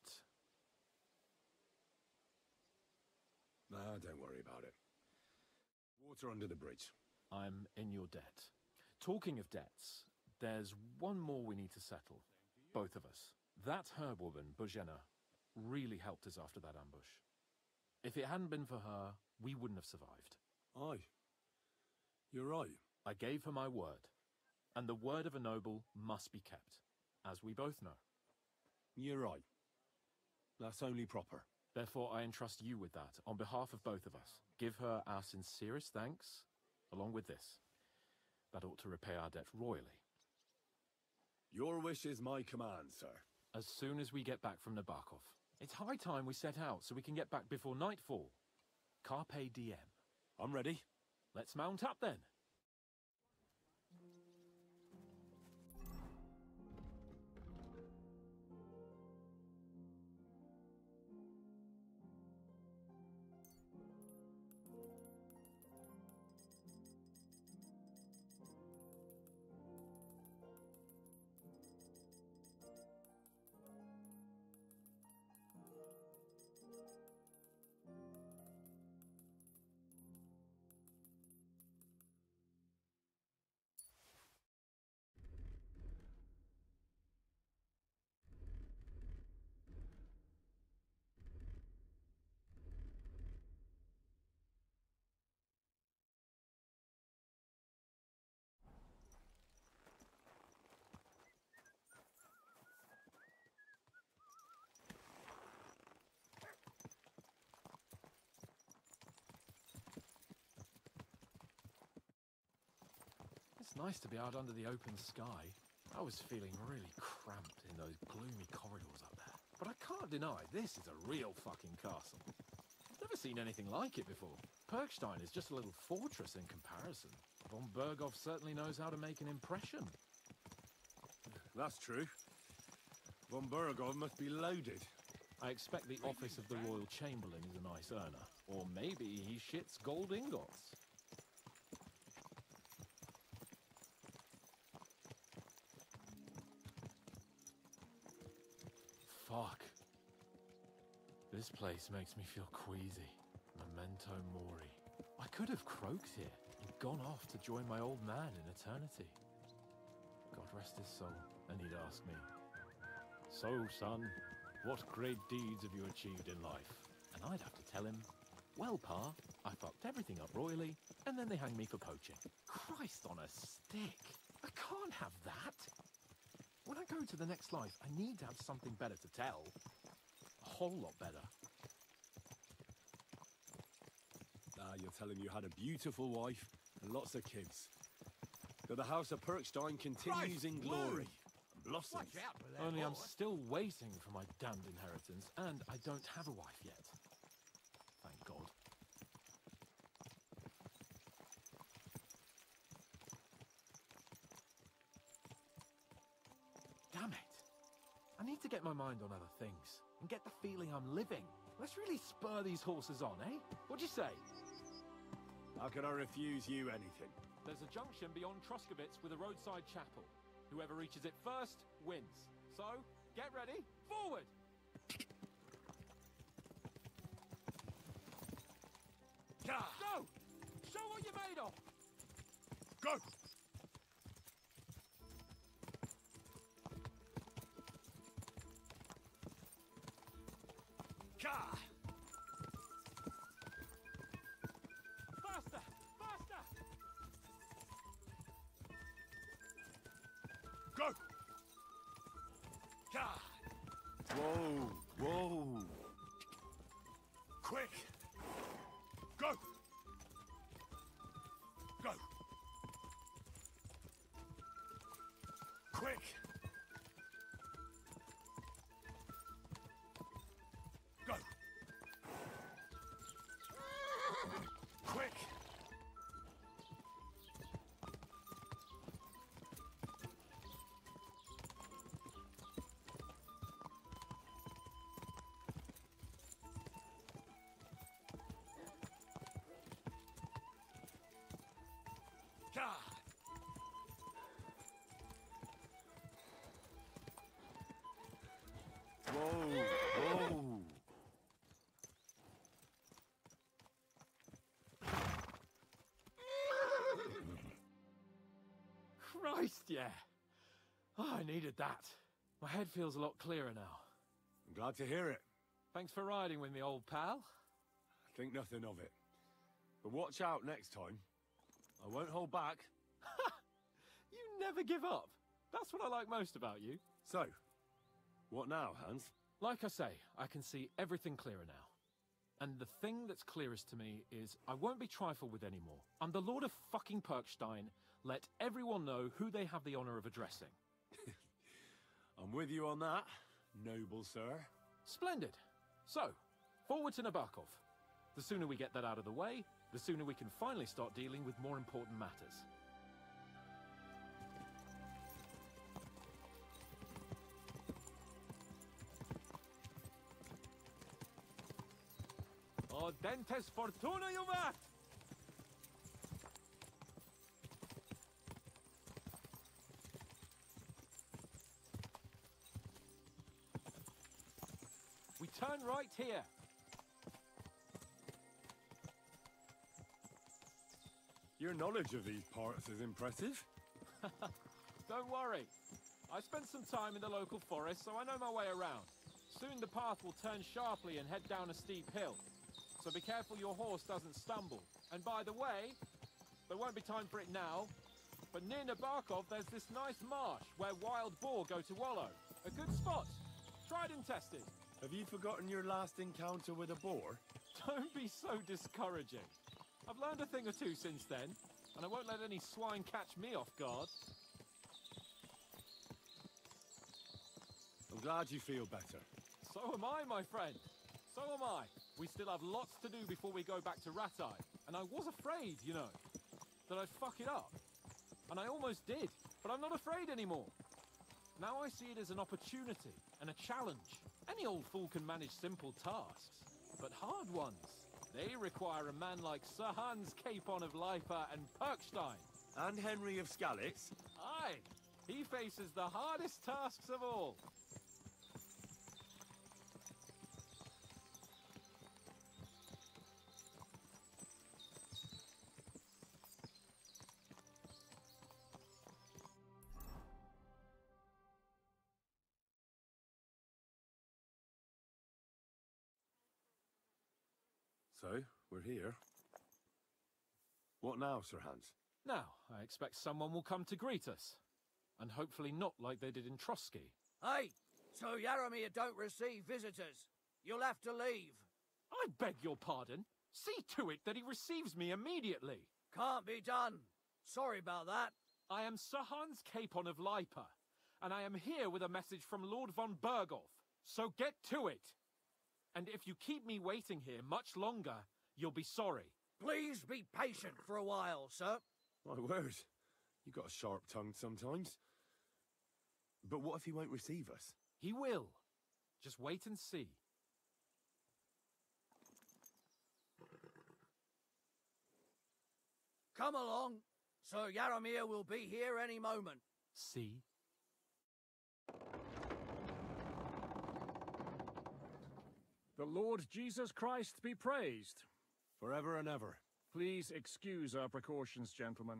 Nah, don't worry about it. Water under the bridge. I'm in your debt. Talking of debts, there's one more we need to settle. Both of us. That herb-woman, Bohemia, really helped us after that ambush. If it hadn't been for her, we wouldn't have survived. Aye. You're right. I gave her my word. And the word of a noble must be kept, as we both know. You're right. That's only proper. Therefore, I entrust you with that, on behalf of both of us. Give her our sincerest thanks, along with this. That ought to repay our debt royally. Your wish is my command, sir. As soon as we get back from Nabokov. It's high time we set out, so we can get back before nightfall. Carpe diem. I'm ready. Let's mount up, then. It's nice to be out under the open sky. I was feeling really cramped in those gloomy corridors up there. But I can't deny, this is a real fucking castle. I've never seen anything like it before. Perkstein is just a little fortress in comparison. Von Berghoff certainly knows how to make an impression. That's true. Von Berghoff must be loaded. I expect the office of the Royal Chamberlain is a nice earner. Or maybe he shits gold ingots. Fuck. This place makes me feel queasy. Memento mori. I could have croaked here and gone off to join my old man in eternity. God rest his soul. And he'd ask me, "So, son, what great deeds have you achieved in life?" And I'd have to tell him, "Well, Pa, I fucked everything up royally, and then they hanged me for poaching." Christ on a stick. I can't have that. When I go to the next life, I need to have something better to tell. A whole lot better. Ah, you're telling you had a beautiful wife and lots of kids. But the House of Perkstein continues in glory. And blossoms. Only I'm still waiting for my damned inheritance, and I don't have a wife yet. Thank God. Damn it. I need to get my mind on other things, and get the feeling I'm living. Let's really spur these horses on, eh? What'd you say? How can I refuse you anything? There's a junction beyond Troskovitz with a roadside chapel. Whoever reaches it first, wins. So, get ready, forward! Go! Show what you're made of! Go! Faster! Faster! Go! Whoa! Whoa! Quick! Go! Go! Quick! Go! Quick! Christ, yeah. Oh, I needed that. My head feels a lot clearer now. I'm glad to hear it. Thanks for riding with me, old pal. Think nothing of it. But watch out next time. I won't hold back. You never give up. That's what I like most about you. So, what now, Hans? Like I say, I can see everything clearer now. And the thing that's clearest to me is I won't be trifled with anymore. I'm the Lord of fucking Perkstein. Let everyone know who they have the honor of addressing. I'm with you on that, noble sir. Splendid. So, forward to Nabokov. The sooner we get that out of the way, the sooner we can finally start dealing with more important matters. Dentes fortuna juvat! We turn right here. Your knowledge of these parts is impressive. Don't worry. I spent some time in the local forest, so I know my way around. Soon the path will turn sharply and head down a steep hill. So be careful your horse doesn't stumble. And by the way, there won't be time for it now, but near Nabokov there's this nice marsh where wild boar go to wallow. A good spot. Tried and tested. Have you forgotten your last encounter with a boar? Don't be so discouraging. I've learned a thing or two since then, and I won't let any swine catch me off guard. I'm glad you feel better. So am I, my friend. So am I. We still have lots to do before we go back to Ratai. And I was afraid, you know, that I'd fuck it up. And I almost did, but I'm not afraid anymore. Now I see it as an opportunity and a challenge. Any old fool can manage simple tasks, but hard ones, they require a man like Sir Hans Capon of Leipa and Perkstein. And Henry of Skalitz. Aye, he faces the hardest tasks of all. So, we're here. What now, Sir Hans? Now, I expect someone will come to greet us. And hopefully not like they did in Trotsky. Hey, so Yaromir don't receive visitors. You'll have to leave. I beg your pardon. See to it that he receives me immediately. Can't be done. Sorry about that. I am Sir Hans Capon of Leipa, and I am here with a message from Lord von Berghoff. So get to it. And if you keep me waiting here much longer, you'll be sorry. Please be patient for a while, sir. My word. You got a sharp tongue sometimes. But what if he won't receive us? He will. Just wait and see. Come along. Sir Yaromir will be here any moment. See? The Lord Jesus Christ be praised. Forever and ever. Please excuse our precautions, gentlemen.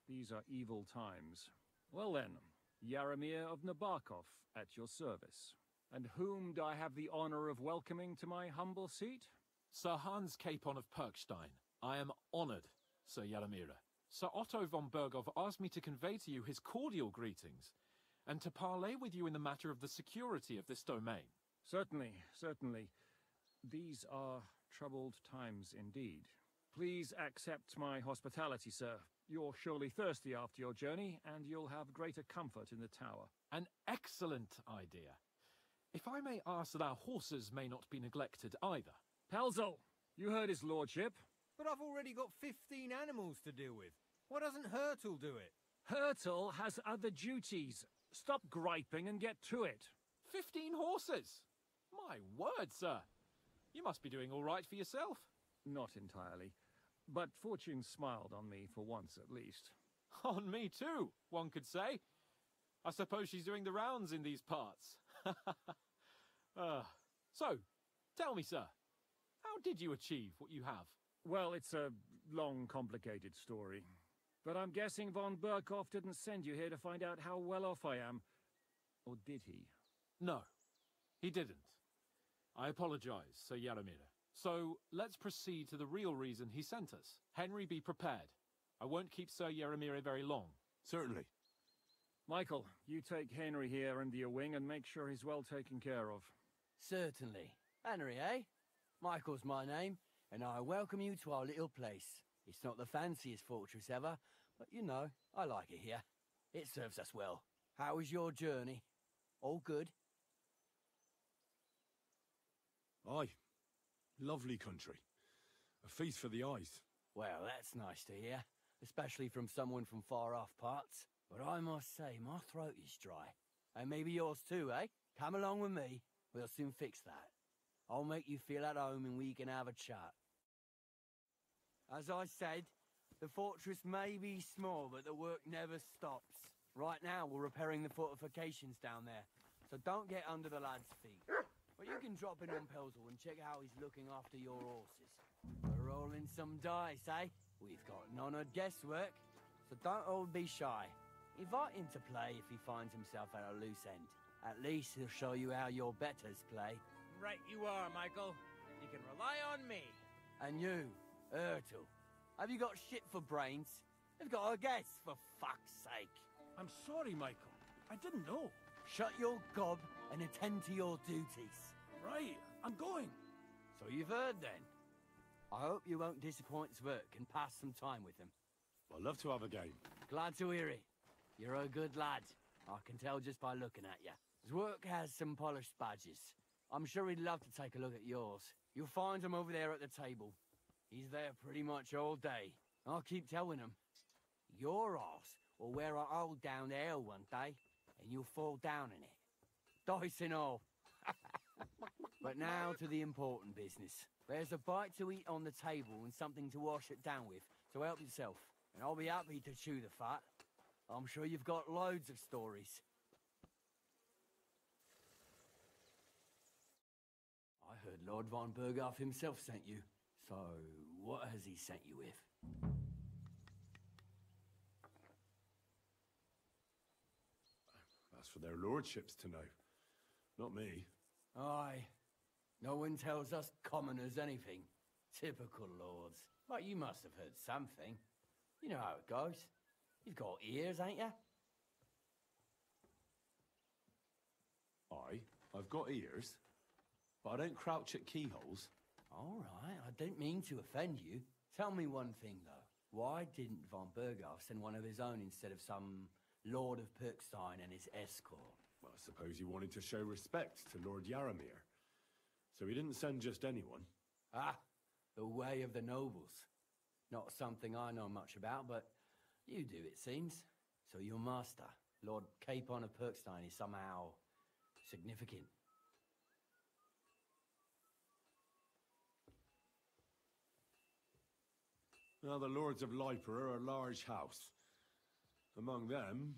These are evil times. Well then, Yaromir of Nabokov at your service. And whom do I have the honor of welcoming to my humble seat? Sir Hans Capon of Perkstein. I am honored, Sir Yaromir. Sir Otto von Berghoff asked me to convey to you his cordial greetings, and to parley with you in the matter of the security of this domain. Certainly, certainly. These are troubled times indeed. Please accept my hospitality, sir. You're surely thirsty after your journey, and you'll have greater comfort in the tower. An excellent idea. If I may ask that our horses may not be neglected either. Pelzel, you heard his lordship. But I've already got 15 animals to deal with. Why doesn't Hurtle do it? Hurtle has other duties. Stop griping and get to it. 15 horses? My word, sir. You must be doing all right for yourself. Not entirely. But fortune smiled on me for once at least. On me too, one could say. I suppose she's doing the rounds in these parts. So, tell me, sir, how did you achieve what you have? Well, it's a long, complicated story. But I'm guessing von Burkhoff didn't send you here to find out how well off I am. Or did he? No, he didn't. I apologize, Sir Yaramir. So, let's proceed to the real reason he sent us. Henry, be prepared. I won't keep Sir Yaramir very long. Certainly. Michael, you take Henry here under your wing and make sure he's well taken care of. Certainly. Henry, eh? Michael's my name, and I welcome you to our little place. It's not the fanciest fortress ever, but you know, I like it here. It serves us well. How was your journey? All good? Aye. Lovely country. A feast for the eyes. Well, that's nice to hear, especially from someone from far-off parts. But I must say, my throat is dry. And maybe yours too, eh? Come along with me. We'll soon fix that. I'll make you feel at home and we can have a chat. As I said, the fortress may be small, but the work never stops. Right now, we're repairing the fortifications down there, so don't get under the lad's feet. But you can drop in on Pelzel and check how he's looking after your horses. We're rolling some dice, eh? We've got none of guesswork, so don't all be shy. Invite him to play if he finds himself at a loose end. At least he'll show you how your betters play. Right you are, Michael. You can rely on me. And you, Ertl, have you got shit for brains? You've got a guess, for fuck's sake. I'm sorry, Michael. I didn't know. Shut your gob and attend to your duties. Right, I'm going. So you've heard then. I hope you won't disappoint Zwerk and pass some time with him. I'd love to have a game. Glad to hear it. You're a good lad. I can tell just by looking at you. Zwerk has some polished badges. I'm sure he'd love to take a look at yours. You'll find him over there at the table. He's there pretty much all day. I'll keep telling him. Your arse will wear a hole down there one day, and you'll fall down in it. Dice and all. But now to the important business. There's a bite to eat on the table and something to wash it down with, so help yourself. And I'll be happy to chew the fat. I'm sure you've got loads of stories. I heard Lord von Burghoff himself sent you. So, what has he sent you with? That's for their lordships to know. Not me. Aye. No one tells us commoners anything. Typical lords. But you must have heard something. You know how it goes. You've got ears, ain't you? Aye, I've got ears. But I don't crouch at keyholes. All right, I don't mean to offend you. Tell me one thing, though. Why didn't von Burghoff send one of his own instead of some Lord of Perkstein and his escort? Well, I suppose he wanted to show respect to Lord Yaramir. So he didn't send just anyone. Ah, the way of the nobles. Not something I know much about, but you do, it seems. So your master, Lord Capon of Perkstein, is somehow significant. Now, the Lords of Liper are a large house. Among them,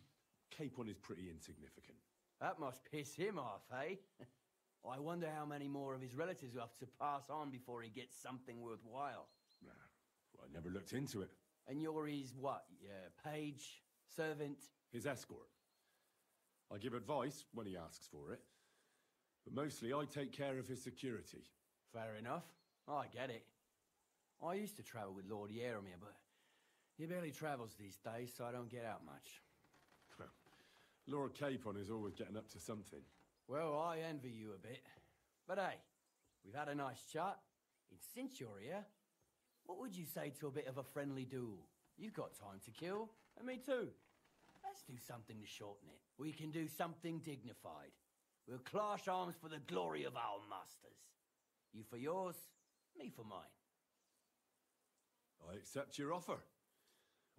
Capon is pretty insignificant. That must piss him off, eh? I wonder how many more of his relatives will have to pass on before he gets something worthwhile. Well, I never looked into it. And you're his what? Page? Servant? His escort. I give advice when he asks for it. But mostly I take care of his security. Fair enough. I get it. I used to travel with Lord Yaramir, but he barely travels these days, so I don't get out much. Lord Capon is always getting up to something. Well, I envy you a bit. But hey, we've had a nice chat. And since you're here, what would you say to a bit of a friendly duel? You've got time to kill, and me too. Let's do something to shorten it. We can do something dignified. We'll clash arms for the glory of our masters. You for yours, me for mine. I accept your offer.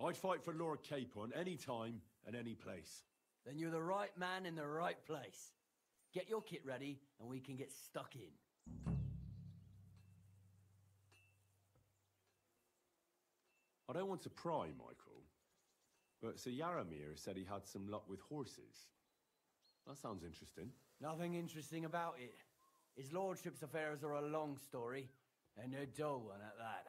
I'd fight for Lord Capon any time and any place. Then you're the right man in the right place. Get your kit ready, and we can get stuck in. I don't want to pry, Michael, but Sir Yaramir said he had some luck with horses. That sounds interesting. Nothing interesting about it. His lordship's affairs are a long story, and a dull one at that.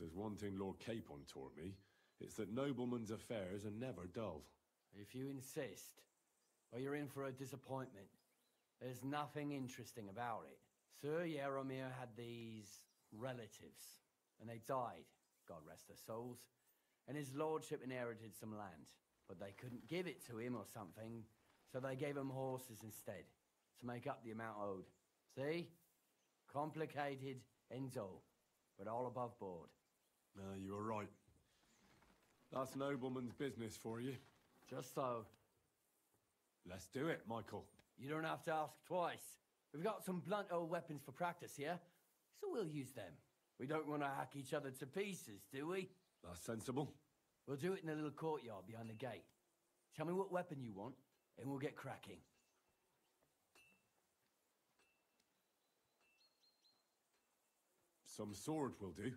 there's one thing Lord Capon taught me, it's that noblemen's affairs are never dull. If you insist, well, you're in for a disappointment. There's nothing interesting about it. Sir Yaromir had these relatives, and they died, God rest their souls, and his lordship inherited some land. But they couldn't give it to him or something, so they gave him horses instead, to make up the amount owed. See? Complicated and dull, but all above board. You were right. That's nobleman's business for you. Just so. Let's do it, Michael. You don't have to ask twice. We've got some blunt old weapons for practice here, so we'll use them. We don't want to hack each other to pieces, do we? That's sensible. We'll do it in the little courtyard behind the gate. Tell me what weapon you want, and we'll get cracking. Some sword will do.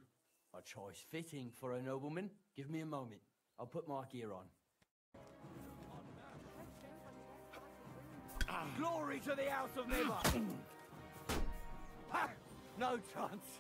A choice fitting for a nobleman. Give me a moment. I'll put my gear on. Glory to the House of Never! Ha! No chance!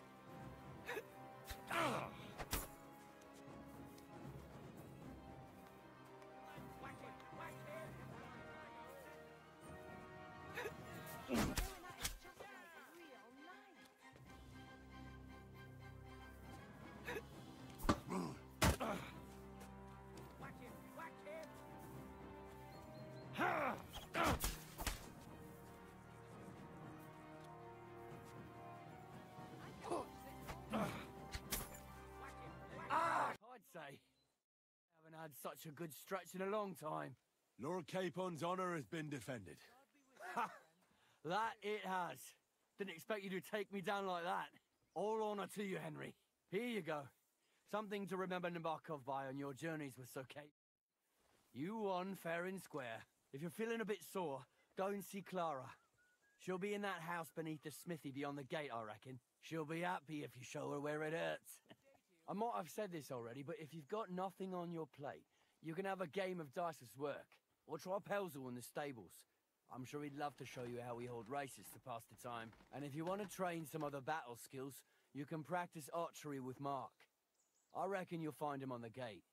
Haven't had such a good stretch in a long time. Lord Capon's honor has been defended. Ha! That it has. Didn't expect you to take me down like that. All honor to you, Henry. Here you go. Something to remember Nabokov by on your journeys with Sir Capon. You won fair and square. If you're feeling a bit sore, go and see Clara. She'll be in that house beneath the smithy beyond the gate, I reckon. She'll be happy if you show her where it hurts. I might have said this already, but if you've got nothing on your plate, you can have a game of dice's work. Or try Pelzel in the stables. I'm sure he'd love to show you how we hold races to pass the time. And if you want to train some other battle skills, you can practice archery with Mark. I reckon you'll find him on the gate.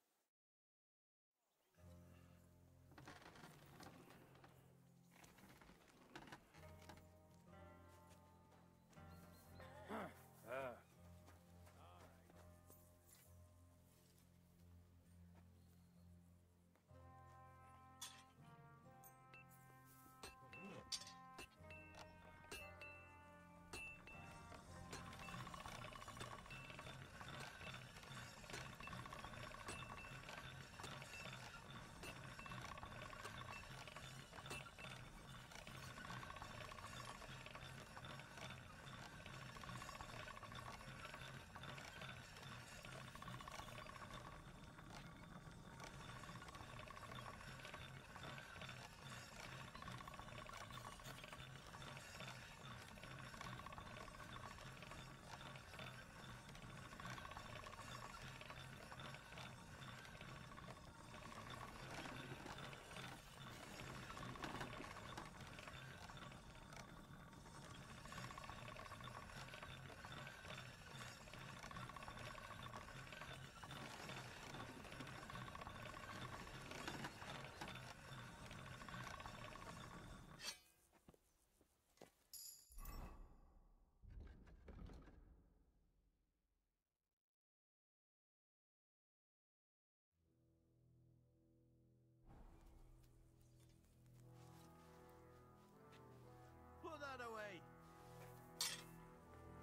Put that away!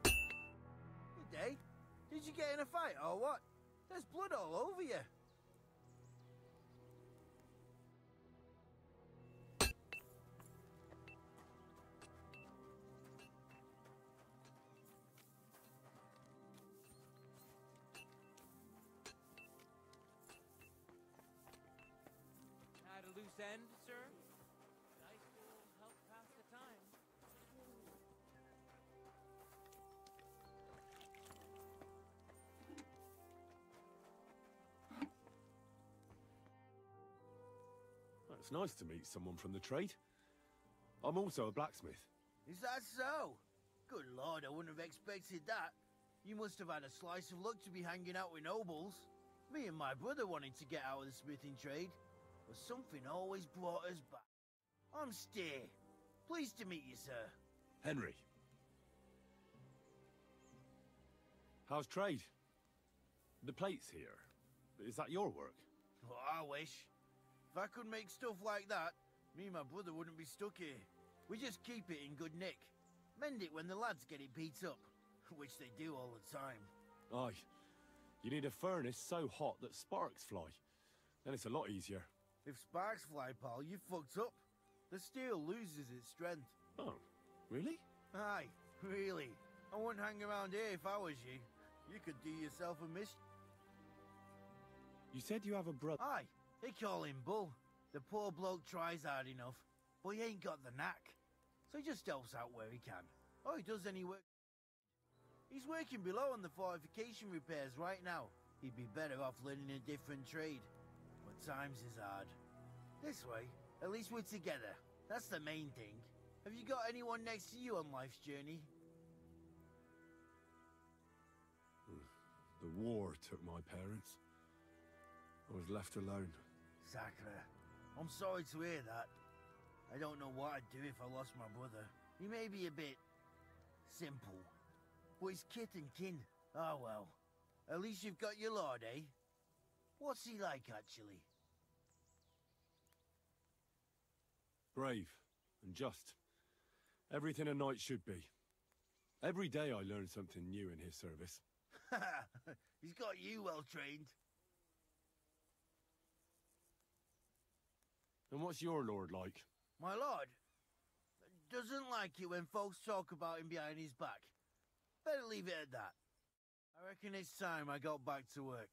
Good day. Did you get in a fight or what? There's blood all over you. Had a loose end, sir? Dice will help pass the time. It's nice to meet someone from the trade. I'm also a blacksmith. Is that so? Good lord, I wouldn't have expected that. You must have had a slice of luck to be hanging out with nobles. Me and my brother wanted to get out of the smithing trade, but something always brought us back. I'm Steer. Pleased to meet you, sir. Henry. How's trade? The plates here. Is that your work? Well, I wish. If I could make stuff like that, me and my brother wouldn't be stuck here. We just keep it in good nick. Mend it when the lads get it beat up, which they do all the time. Aye. You need a furnace so hot that sparks fly. Then it's a lot easier. If sparks fly, pal, you fucked up. The steel loses its strength. Oh, really? Aye, really. I wouldn't hang around here if I was you. You could do yourself a mischief. You said you have a brother. Aye, they call him Bull. The poor bloke tries hard enough, but he ain't got the knack. So he just helps out where he can. Or he does any work. He's working below on the fortification repairs right now. He'd be better off learning a different trade. But times is hard. This way, at least we're together. That's the main thing. Have you got anyone next to you on life's journey? The war took my parents. I was left alone. Sacre. I'm sorry to hear that. I don't know what I'd do if I lost my brother. He may be a bit simple, but he's kith and kin. Ah, well. At least you've got your lord, eh? What's he like, actually? Brave and just. Everything a knight should be. Every day I learn something new in his service. He's got you well trained. And what's your lord like? My lord doesn't like it when folks talk about him behind his back. Better leave it at that. I reckon it's time I got back to work.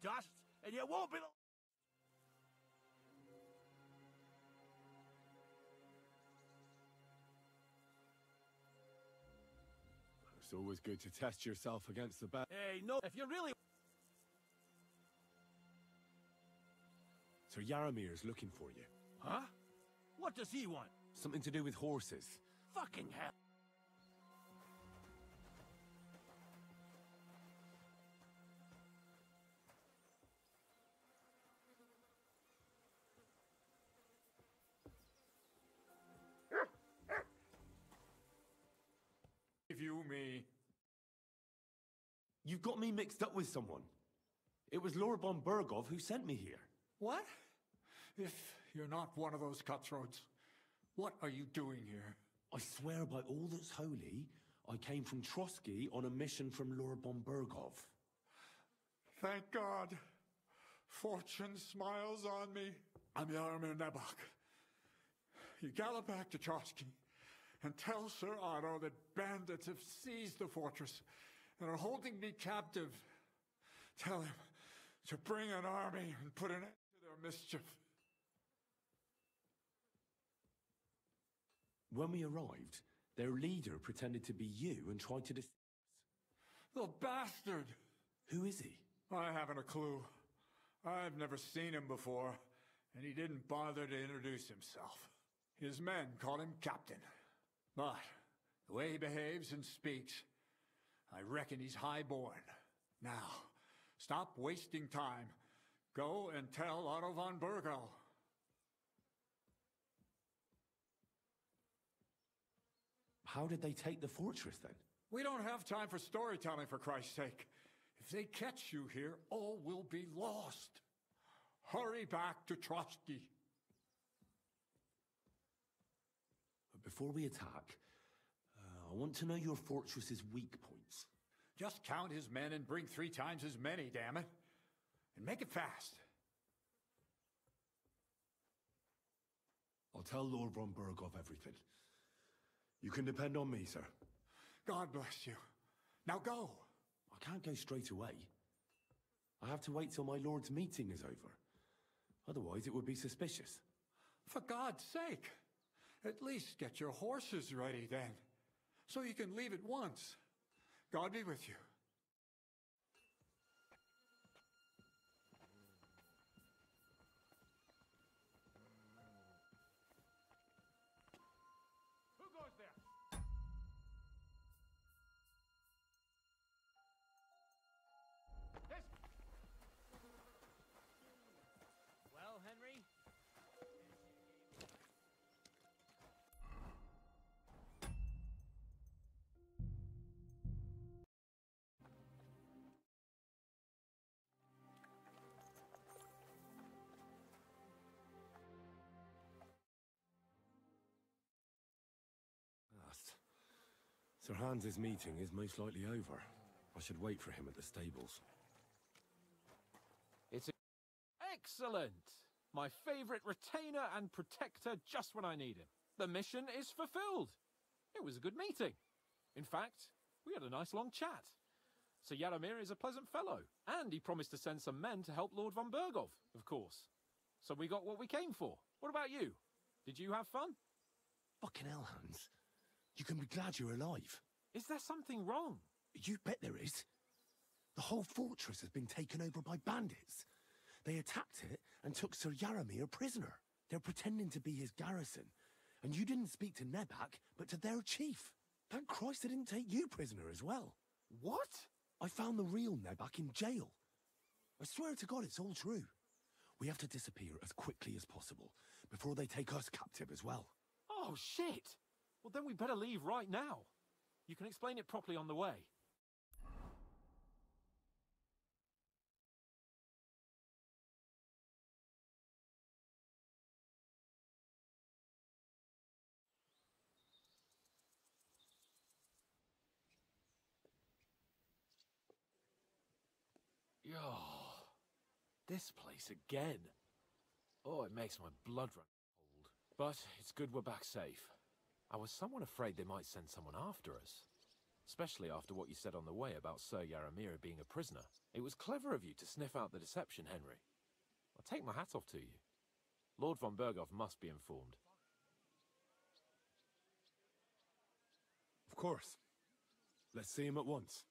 Dust, and you won't be. It's always good to test yourself against the best. Hey, no, if you really. Sir Yaramir's looking for you. Huh? What does he want? Something to do with horses. Fucking hell. You me. You've got me mixed up with someone. It was Lord von Bergov who sent me here. What? If you're not one of those cutthroats, what are you doing here? I swear by all that's holy, I came from Trotsky on a mission from Lord von Bergov. Thank God. Fortune smiles on me. I'm Yaramir Nebok. You gallop back to Trotsky and tell Sir Otto that bandits have seized the fortress and are holding me captive. Tell him to bring an army and put an end to their mischief. When we arrived, their leader pretended to be you and tried to deceive us. The bastard! Who is he? I haven't a clue. I've never seen him before, and he didn't bother to introduce himself. His men call him Captain. But the way he behaves and speaks, I reckon he's high-born. Now, stop wasting time. Go and tell Otto von Bergel. How did they take the fortress, then? We don't have time for storytelling, for Christ's sake. If they catch you here, all will be lost. Hurry back to Trotsky. Before we attack, I want to know your fortress's weak points. Just count his men and bring 3 times as many, damn it. And make it fast. I'll tell Lord von Bergov everything. You can depend on me, sir. God bless you. Now go. I can't go straight away. I have to wait till my lord's meeting is over. Otherwise, it would be suspicious. For God's sake. At least get your horses ready, then. so you can leave at once. God be with you. Who goes there? Well, Henry? Sir Hans's meeting is most likely over. I should wait for him at the stables. It's excellent! My favorite retainer and protector just when I need him. The mission is fulfilled. It was a good meeting. In fact, we had a nice long chat. Sir Yaramir is a pleasant fellow, and he promised to send some men to help Lord von Bergov, of course. So we got what we came for. What about you? Did you have fun? Fucking hell, Hans. You can be glad you're alive. Is there something wrong? You bet there is. The whole fortress has been taken over by bandits. They attacked it and took Sir Yaramir prisoner. They're pretending to be his garrison. And you didn't speak to Nebak, but to their chief. Thank Christ they didn't take you prisoner as well. What? I found the real Nebak in jail. I swear to God it's all true. We have to disappear as quickly as possible, before they take us captive as well. Oh, shit! Well, then we better leave right now. You can explain it properly on the way. Oh, this place again. Oh, it makes my blood run cold. But it's good we're back safe. I was somewhat afraid they might send someone after us. Especially after what you said on the way about Sir Yaramir being a prisoner. It was clever of you to sniff out the deception, Henry. I'll take my hat off to you. Lord von Bergov must be informed. Of course. Let's see him at once.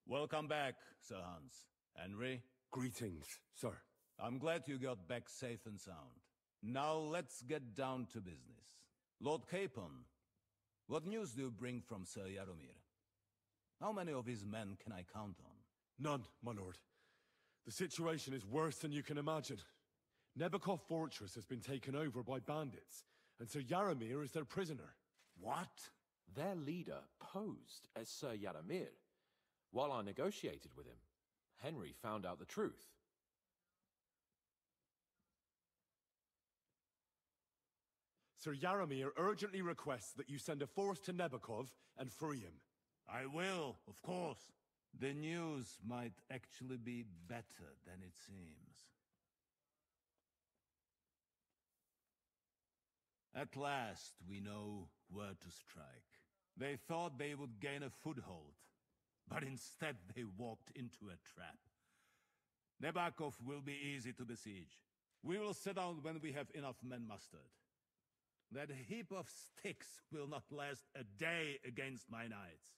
Welcome back, Sir Hans. Henry? Greetings, sir. I'm glad you got back safe and sound. Now let's get down to business. Lord Capon, what news do you bring from Sir Yaramir? How many of his men can I count on? None, my lord. The situation is worse than you can imagine. Nebakov Fortress has been taken over by bandits, and Sir Yaramir is their prisoner. What? Their leader posed as Sir Yaramir. While I negotiated with him, Henry found out the truth. Sir Yaramir urgently requests that you send a force to Nebakov and free him. I will, of course. The news might actually be better than it seems. At last, we know where to strike. They thought they would gain a foothold, but instead they walked into a trap. Nebakov will be easy to besiege. We will set out when we have enough men mustered. That heap of sticks will not last a day against my knights.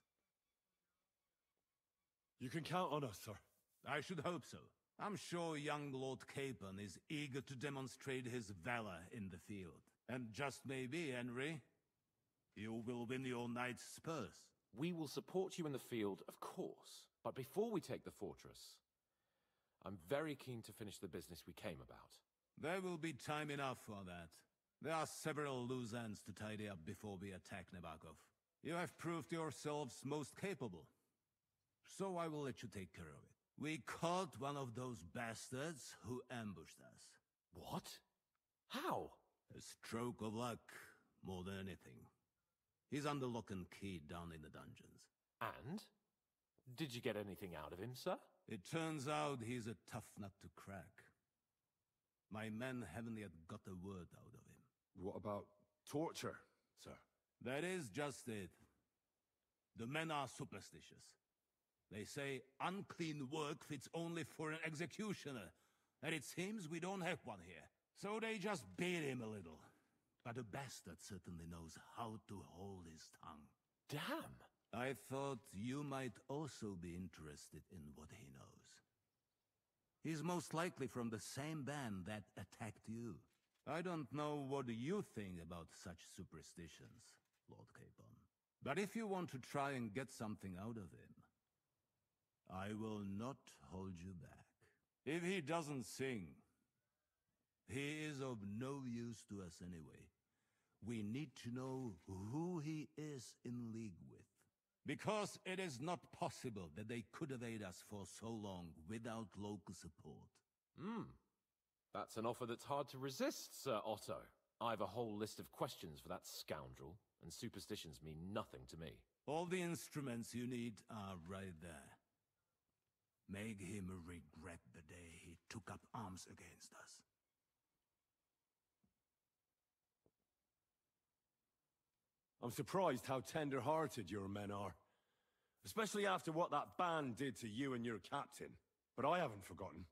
You can count on us, sir. I should hope so. I'm sure young Lord Capon is eager to demonstrate his valor in the field. And just maybe, Henry, you will win your knight's spurs. We will support you in the field, of course. But before we take the fortress, I'm very keen to finish the business we came about. There will be time enough for that. There are several loose ends to tidy up before we attack Nebakov. You have proved yourselves most capable. So I will let you take care of it. We caught one of those bastards who ambushed us. What? How? A stroke of luck, more than anything. He's under lock and key down in the dungeons. And? Did you get anything out of him, sir? It turns out he's a tough nut to crack. My men haven't yet got a word out of him. What about torture, sir? That is just it. The men are superstitious. They say unclean work fits only for an executioner, and it seems we don't have one here. So they just beat him a little. But the bastard certainly knows how to hold his tongue. Damn! I thought you might also be interested in what he knows. He's most likely from the same band that attacked you. I don't know what you think about such superstitions, Lord Capon. But if you want to try and get something out of him, I will not hold you back. If he doesn't sing, he is of no use to us anyway. We need to know who he is in league with. Because it is not possible that they could evade us for so long without local support. That's an offer that's hard to resist, Sir Otto. I have a whole list of questions for that scoundrel, and superstitions mean nothing to me. All the instruments you need are right there. Make him regret the day he took up arms against us. I'm surprised how tender-hearted your men are. Especially after what that band did to you and your captain. But I haven't forgotten.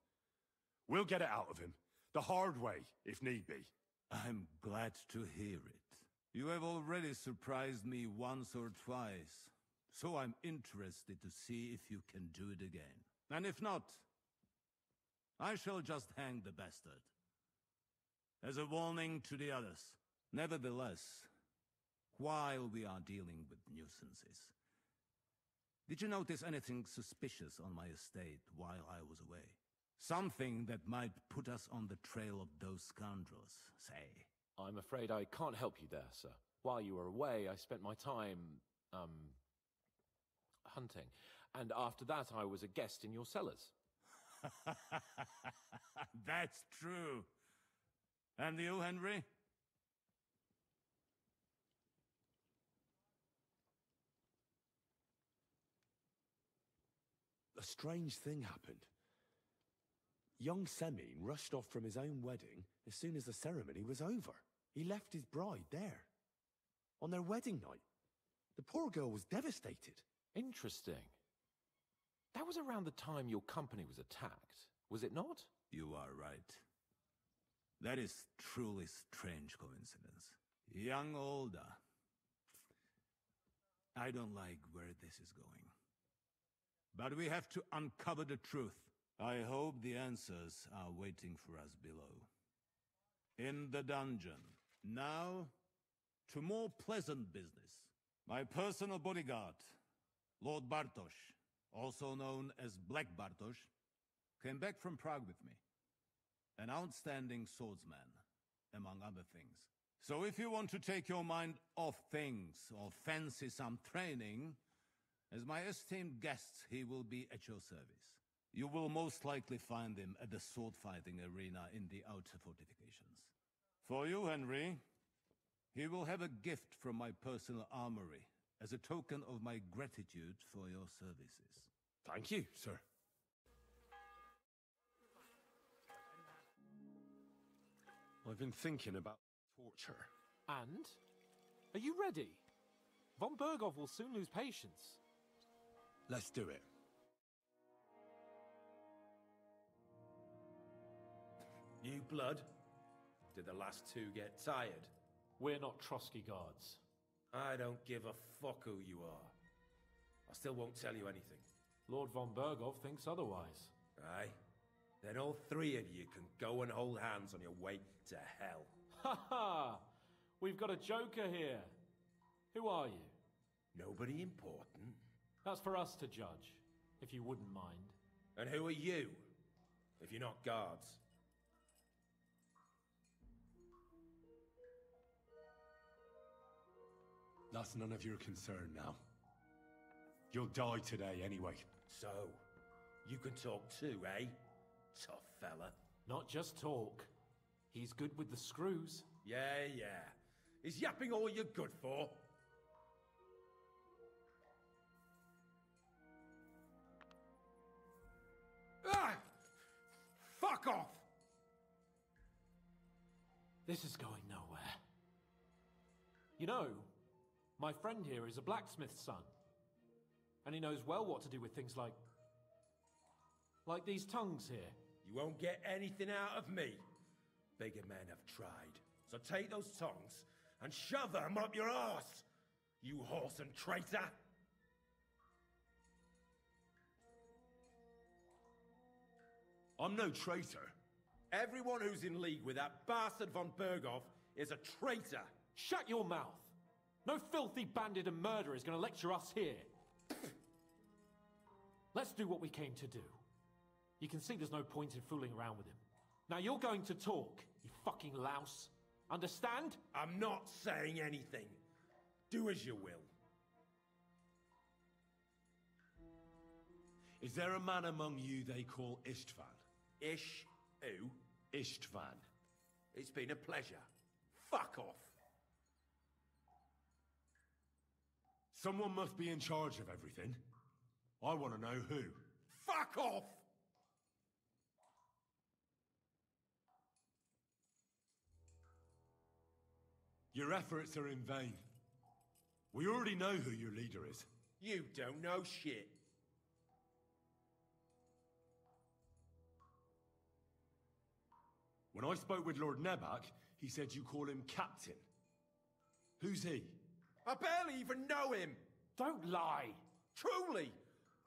We'll get it out of him. The hard way, if need be. I'm glad to hear it. You have already surprised me once or twice, so I'm interested to see if you can do it again. And if not, I shall just hang the bastard. As a warning to the others. Nevertheless, while we are dealing with nuisances, did you notice anything suspicious on my estate while I was away? Something that might put us on the trail of those scoundrels, say. I'm afraid I can't help you there, sir. While you were away, I spent my time, hunting. And after that, I was a guest in your cellars. That's true. And you, Henry? A strange thing happened. Young Semine rushed off from his own wedding as soon as the ceremony was over. He left his bride there. On their wedding night. The poor girl was devastated. Interesting. That was around the time your company was attacked, was it not? You are right. That is truly strange coincidence. Young Olda. I don't like where this is going. But we have to uncover the truth. I hope the answers are waiting for us below. In the dungeon. Now, to more pleasant business. My personal bodyguard, Lord Bartosz, also known as Black Bartosz, came back from Prague with me. An outstanding swordsman, among other things. So if you want to take your mind off things or fancy some training, as my esteemed guest, he will be at your service. You will most likely find him at the sword-fighting arena in the outer fortifications. For you, Henry, he will have a gift from my personal armory as a token of my gratitude for your services. Thank you, sir. I've been thinking about torture. And? Are you ready? Von Bergov will soon lose patience. Let's do it. New blood? Did the last two get tired? We're not Trotsky guards. I don't give a fuck who you are. I still won't tell you anything. Lord von Bergov thinks otherwise. Aye? Then all three of you can go and hold hands on your way to hell. Ha ha! We've got a joker here. Who are you? Nobody important. That's for us to judge, if you wouldn't mind. And who are you, if you're not guards? That's none of your concern now. You'll die today anyway. So, you can talk too, eh? Tough fella. Not just talk. He's good with the screws. Yeah. Is yapping all you're good for? Ah! Fuck off! This is going nowhere. You know, my friend here is a blacksmith's son. And he knows well what to do with things like these tongues here. You won't get anything out of me. Bigger men have tried. So take those tongs and shove them up your arse, you horse and traitor! I'm no traitor. Everyone who's in league with that bastard von Berghoff is a traitor! Shut your mouth! No filthy bandit and murderer is going to lecture us here. Let's do what we came to do. You can see there's no point in fooling around with him. Now you're going to talk, you fucking louse. Understand? I'm not saying anything. Do as you will. Is there a man among you they call Istvan? Ish who? Istvan. It's been a pleasure. Fuck off. Someone must be in charge of everything. I want to know who. Fuck off! Your efforts are in vain. We already know who your leader is. You don't know shit. When I spoke with Lord Nebak, he said you call him Captain. Who's he? I barely even know him. Don't lie. Truly.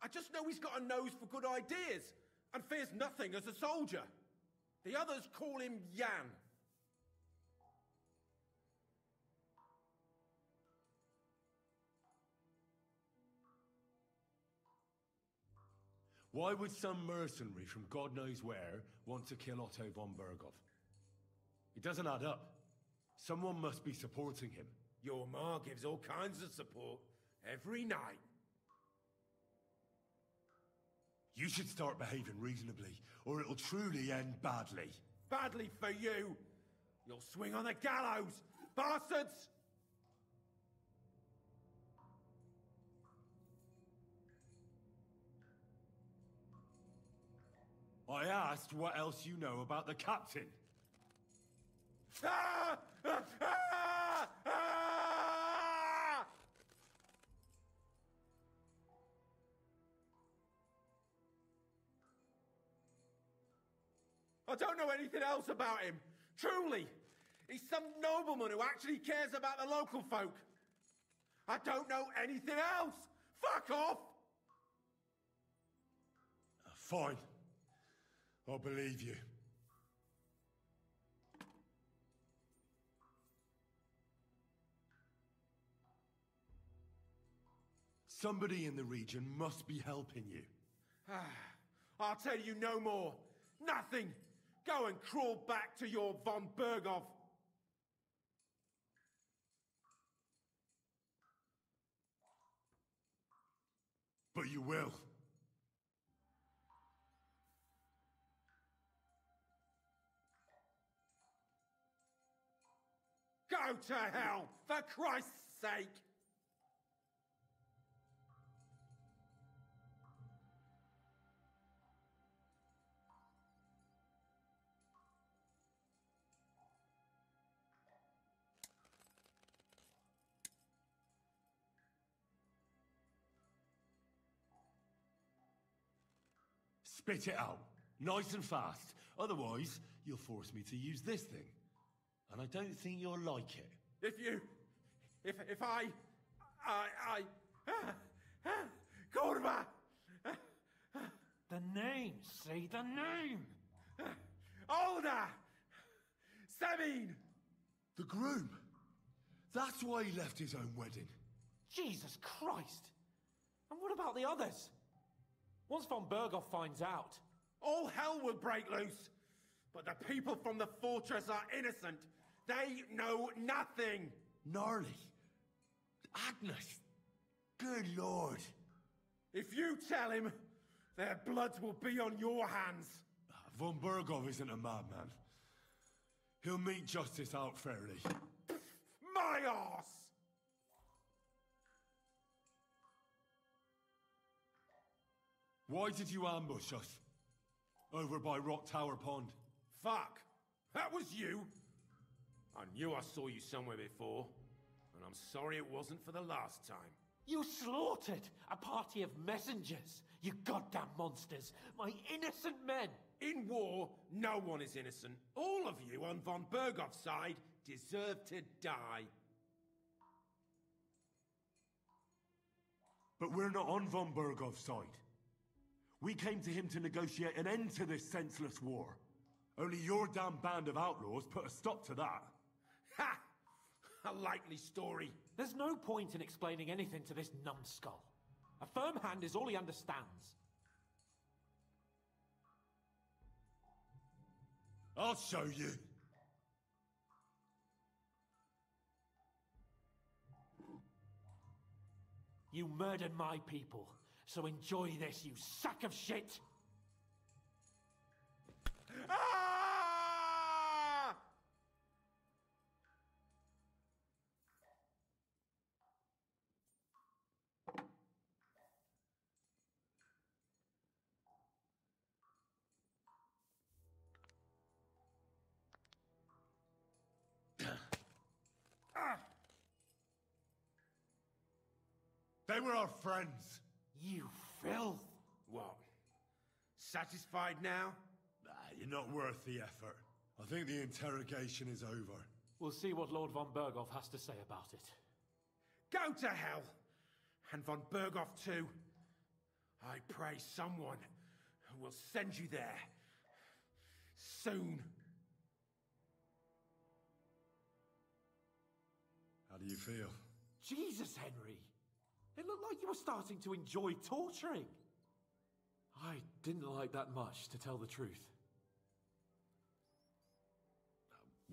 I just know he's got a nose for good ideas and fears nothing as a soldier. The others call him Jan. Why would some mercenary from God knows where want to kill Otto von Berghoff? It doesn't add up. Someone must be supporting him. Your ma gives all kinds of support every night. You should start behaving reasonably, or it'll truly end badly. Badly for you! You'll swing on the gallows, bastards! I asked what else you know about the captain. Ah! Ah! Ah! Ah! I don't know anything else about him. Truly. He's some nobleman who actually cares about the local folk. I don't know anything else. Fuck off! Fine. I'll believe you. Somebody in the region must be helping you. I'll tell you no more. Nothing. Go and crawl back to your von Berghoff. But you will. Go to hell, for Christ's sake! Spit it out, nice and fast. Otherwise, you'll force me to use this thing. And I don't think you'll like it. If I... Kurva! The name, say the name! Olda! Sabine! The groom! That's why he left his own wedding. Jesus Christ! And what about the others? Once von Berghoff finds out... All hell will break loose! But the people from the fortress are innocent! They know nothing! Gnarly. Agnes. Good Lord. If you tell him, their bloods will be on your hands. Von Berghoff isn't a madman. He'll meet justice out fairly. My arse! Why did you ambush us? Over by Rock Tower Pond. Fuck! That was you! I knew I saw you somewhere before, and I'm sorry it wasn't for the last time. You slaughtered a party of messengers, you goddamn monsters! My innocent men! In war, no one is innocent. All of you on von Bergov's side deserve to die. But we're not on von Bergov's side. We came to him to negotiate an end to this senseless war. Only your damn band of outlaws put a stop to that. Ha! A likely story. There's no point in explaining anything to this numbskull. A firm hand is all he understands. I'll show you. You murdered my people, so enjoy this, you sack of shit! Ah! They were our friends. You filth! What? Satisfied now? You're not worth the effort. I think the interrogation is over. We'll see what Lord von Berghoff has to say about it. Go to hell! And von Berghoff too. I pray someone will send you there. Soon. How do you feel? Jesus, Henry! It looked like you were starting to enjoy torturing. I didn't like that much, to tell the truth.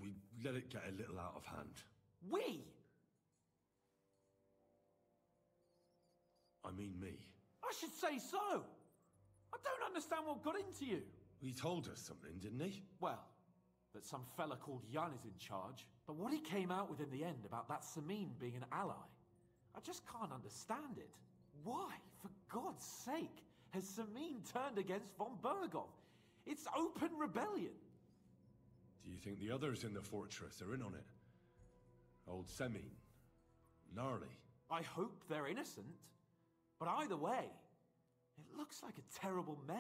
We let it get a little out of hand. We? I mean me. I should say so. I don't understand what got into you. He told us something, didn't he? Well, that some fella called Jan is in charge. But what he came out with in the end about that Samin being an ally, I just can't understand it. Why, for God's sake, has Samin turned against von Berghoff? It's open rebellion. Do you think the others in the fortress are in on it? Old Semin, Gnarly. I hope they're innocent. But either way, it looks like a terrible mess.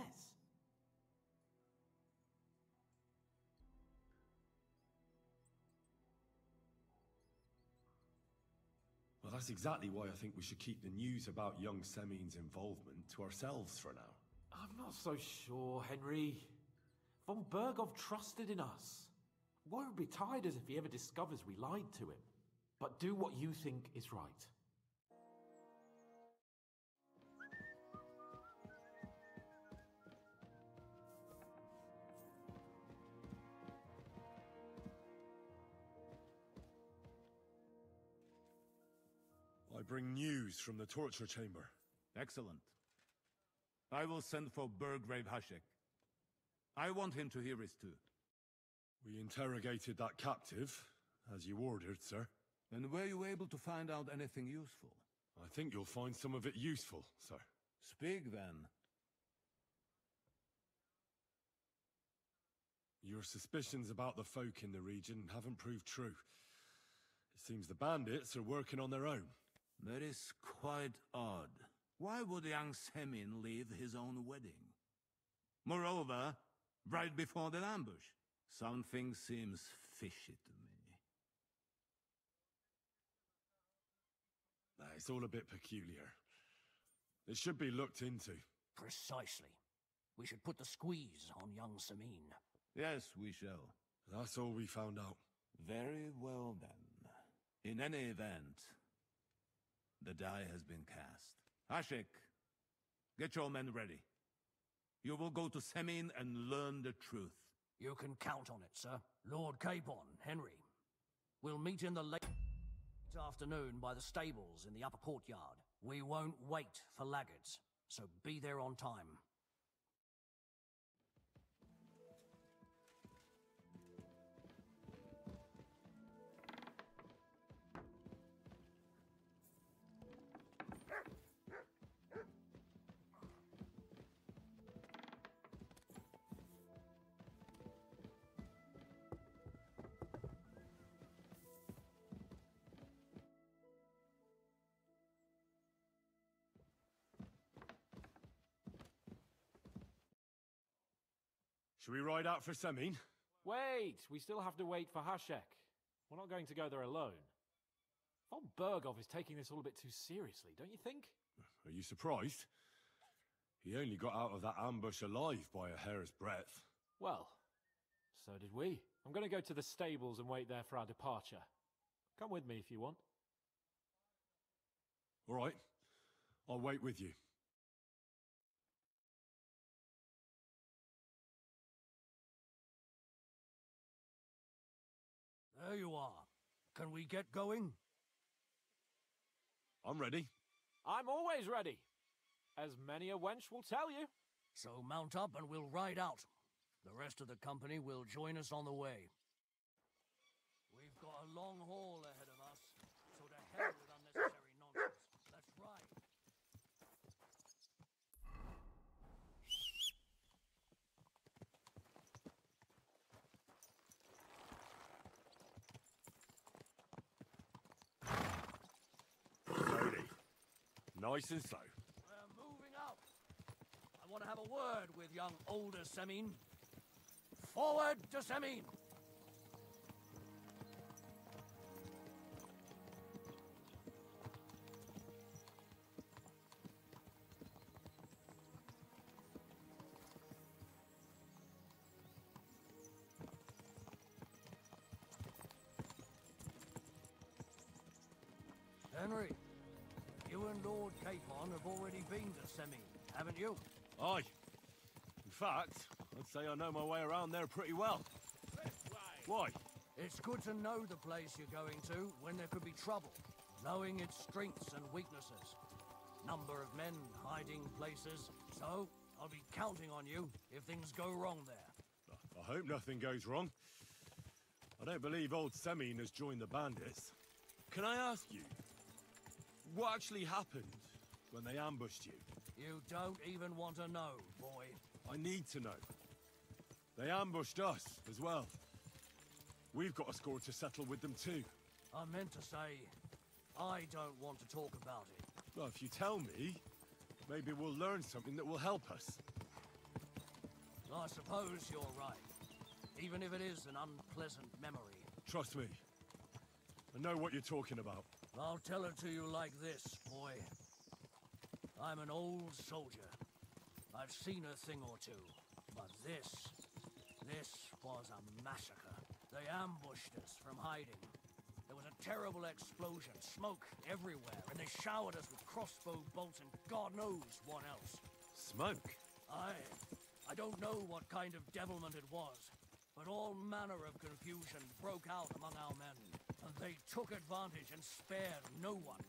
Well, that's exactly why I think we should keep the news about young Semin's involvement to ourselves for now. I'm not so sure, Henry. Von Berghoff trusted in us. Won't be tired as if he ever discovers we lied to him. But do what you think is right. I bring news from the torture chamber. Excellent. I will send for Burgrave Hashek. I want him to hear it too. We interrogated that captive, as you ordered, sir. And were you able to find out anything useful? I think you'll find some of it useful, sir. Speak then. Your suspicions about the folk in the region haven't proved true. It seems the bandits are working on their own. That is quite odd. Why would young Semin leave his own wedding? Moreover, right before the ambush. Something seems fishy to me. It's all a bit peculiar. It should be looked into. Precisely. We should put the squeeze on young Samin. Yes, we shall. That's all we found out. Very well then. In any event, the die has been cast. Hashek, get your men ready. You will go to Semin and learn the truth. You can count on it, sir. Lord Capon, Henry. We'll meet in the late afternoon by the stables in the upper courtyard. We won't wait for laggards, so be there on time. Should we ride out for Semin? Wait! We still have to wait for Hashek. We're not going to go there alone. Von Bergov is taking this all a bit too seriously, don't you think? Are you surprised? He only got out of that ambush alive by a hair's breadth. Well, so did we. I'm going to go to the stables and wait there for our departure. Come with me if you want. All right. I'll wait with you. There you are. Can we get going? I'm ready. I'm always ready. As many a wench will tell you. So mount up and we'll ride out. The rest of the company will join us on the way. We've got a long haul ahead of us, so to hell with unnecessary nonsense. Let's ride. Slowly. Nice and slow. We're moving out. I want to have a word with young older Semin. Forward to Semin! Henry, you and Lord Capon have already been to Semin, haven't you? Aye. In fact, I'd say I know my way around there pretty well. Why? It's good to know the place you're going to when there could be trouble, knowing its strengths and weaknesses. Number of men, hiding places, so I'll be counting on you if things go wrong there. I hope nothing goes wrong. I don't believe old Semin has joined the bandits. Can I ask you, what actually happened when they ambushed you? You don't even want to know, boy. I need to know. They ambushed us as well. We've got a score to settle with them too. I meant to say, I don't want to talk about it. Well, if you tell me, maybe we'll learn something that will help us. I suppose you're right. Even if it is an unpleasant memory. Trust me. I know what you're talking about. I'll tell it to you like this, boy. I'm an old soldier. I've seen a thing or two. But this was a massacre. They ambushed us from hiding. There was a terrible explosion, smoke everywhere, and they showered us with crossbow bolts and God knows what else. Smoke? I don't know what kind of devilment it was, but all manner of confusion broke out among our men, and they took advantage and spared no one.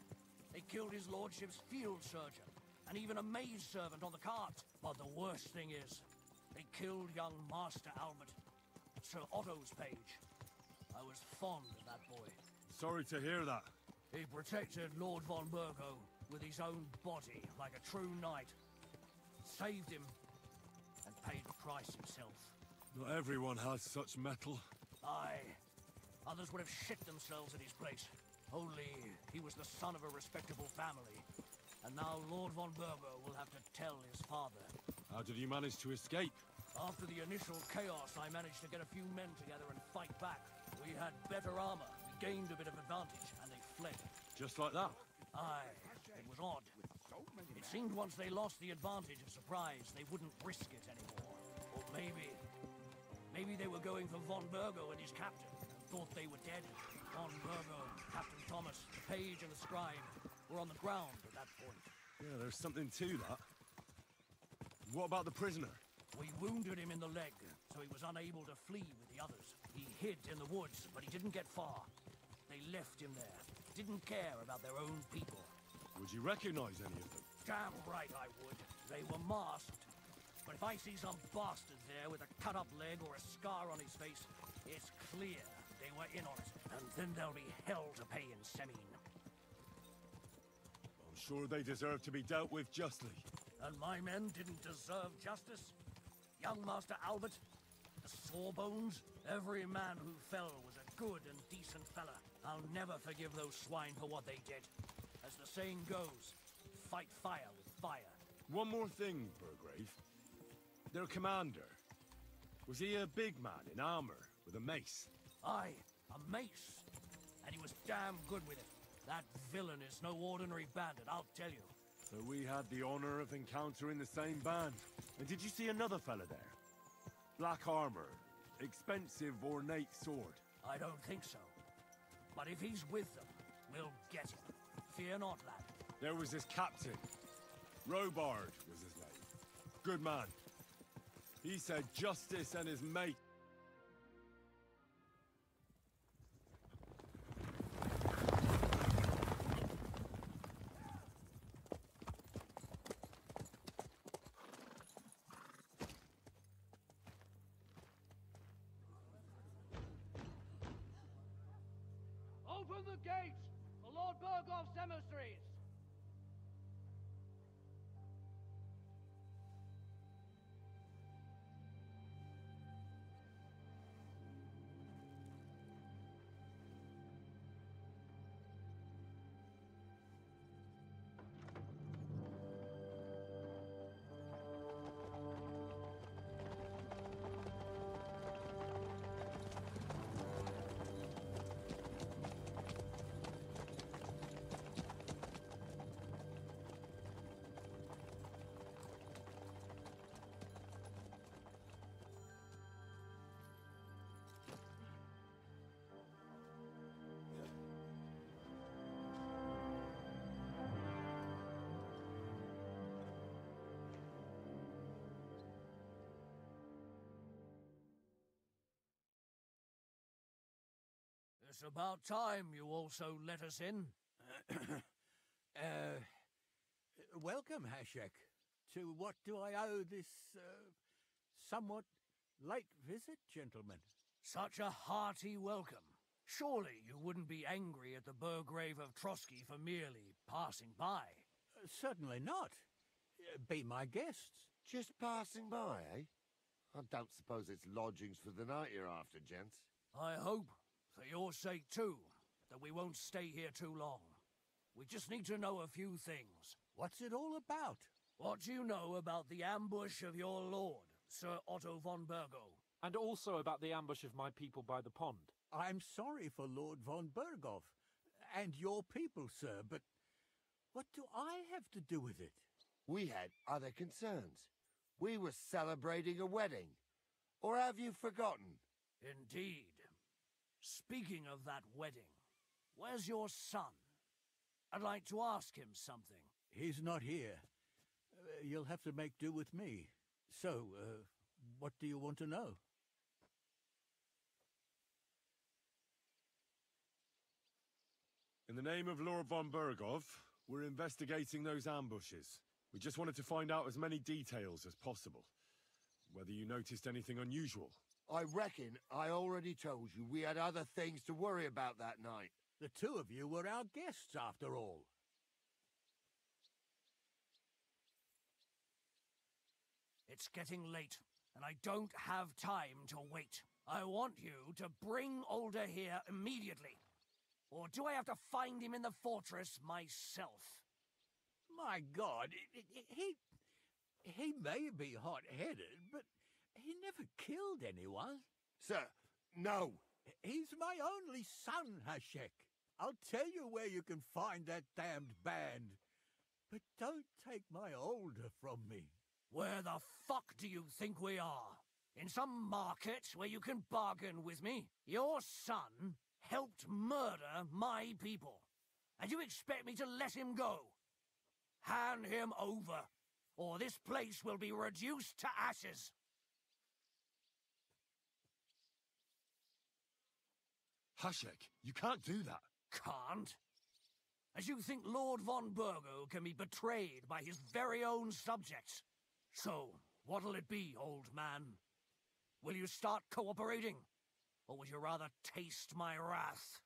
They killed his lordship's field surgeon, and even a maid servant on the cart. But the worst thing is, they killed young Master Albert, Sir Otto's page. I was fond of that boy. Sorry to hear that. He protected Lord von Burgo with his own body like a true knight. Saved him, and paid the price himself. Not everyone has such metal. Aye. Others would have shit themselves at his place. Only he was the son of a respectable family. And now Lord von Burgo will have to tell his father. How did you manage to escape? After the initial chaos, I managed to get a few men together and fight back. We had better armor, we gained a bit of advantage, and they fled. Just like that? Aye. It was odd. It seemed once they lost the advantage of surprise, they wouldn't risk it anymore. Or maybe they were going for von Burgo and his captain, and thought they were dead. Von Burgo, Captain Thomas, the page and the scribe were on the ground at that point. Yeah, there's something to that. What about the prisoner? We wounded him in the leg, so he was unable to flee with the others. He hid in the woods, but he didn't get far. They left him there. Didn't care about their own people. Would you recognize any of them? Damn right I would. They were masked. But if I see some bastard there with a cut-up leg or a scar on his face, it's clear they were in on it. And then there'll be hell to pay in Semin. I'm sure they deserve to be dealt with justly. And my men didn't deserve justice? Young Master Albert, the Sawbones, every man who fell was a good and decent fella. I'll never forgive those swine for what they did. As the saying goes, fight fire with fire. One more thing, Burgrave. Their commander. Was he a big man in armor with a mace? Aye, a mace. And he was damn good with it. That villain is no ordinary bandit, I'll tell you. So we had the honor of encountering the same band. And did you see another fella there? Black armor, expensive ornate sword. I don't think so. But if he's with them, we'll get him. Fear not, lad. There was his captain. Robard was his name. Good man. He said justice and his mate. Open the gates for Lord Burgoff's emissaries! It's about time you also let us in. Welcome, Hashek. To what do I owe this, somewhat late visit, gentlemen? Such a hearty welcome. Surely you wouldn't be angry at the Burgrave of Trotsky for merely passing by? Certainly not. Be my guests. Just passing by, eh? I don't suppose it's lodgings for the night you're after, gents. I hope, for your sake too, that we won't stay here too long. We just need to know a few things. What's it all about? What do you know about the ambush of your lord, Sir Otto von Burgo? And also about the ambush of my people by the pond. I'm sorry for Lord von Burgov and your people, sir, but what do I have to do with it? We had other concerns. We were celebrating a wedding. Or have you forgotten? Indeed. Speaking of that wedding, where's your son? I'd like to ask him something. He's not here. You'll have to make do with me. So, what do you want to know? In the name of Lord von Burgov, we're investigating those ambushes. We just wanted to find out as many details as possible. Whether you noticed anything unusual. I reckon I already told you we had other things to worry about that night. The two of you were our guests, after all. It's getting late, and I don't have time to wait. I want you to bring Older here immediately. Or do I have to find him in the fortress myself? My God, he may be hot-headed, but he never killed anyone. Sir, no. He's my only son, Hashek. I'll tell you where you can find that damned band. But don't take my Older from me. Where the fuck do you think we are? In some market where you can bargain with me? Your son helped murder my people. And you expect me to let him go? Hand him over, or this place will be reduced to ashes. Hashek, you can't do that. Can't? As you think Lord von Burgo can be betrayed by his very own subjects? So, what'll it be, old man? Will you start cooperating? Or would you rather taste my wrath?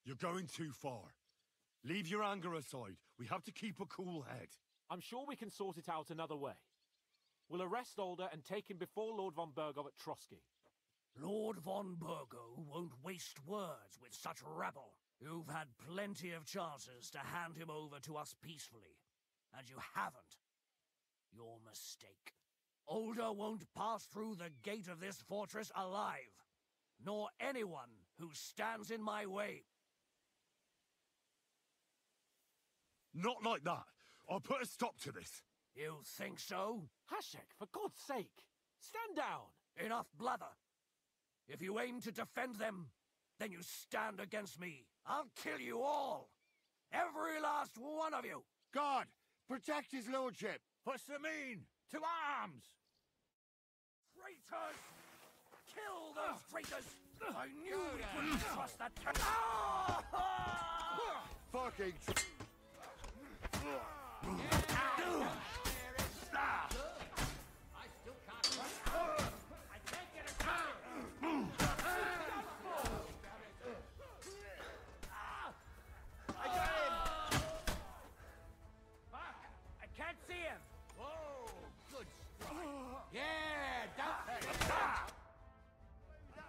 You're going too far. Leave your anger aside. We have to keep a cool head. I'm sure we can sort it out another way. We'll arrest Older and take him before Lord von Burgov at Trotsky. Lord von Burgo won't waste words with such rabble. You've had plenty of chances to hand him over to us peacefully, and you haven't. Your mistake. Older won't pass through the gate of this fortress alive, nor anyone who stands in my way. Not like that. I'll put a stop to this. You think so? Hashek, for God's sake, stand down. Enough blather. If you aim to defend them, then you stand against me. I'll kill you all. Every last one of you. God, protect his lordship. For Samin, to arms! Traitors! Kill those traitors! I knew we couldn't trust that. Fucking.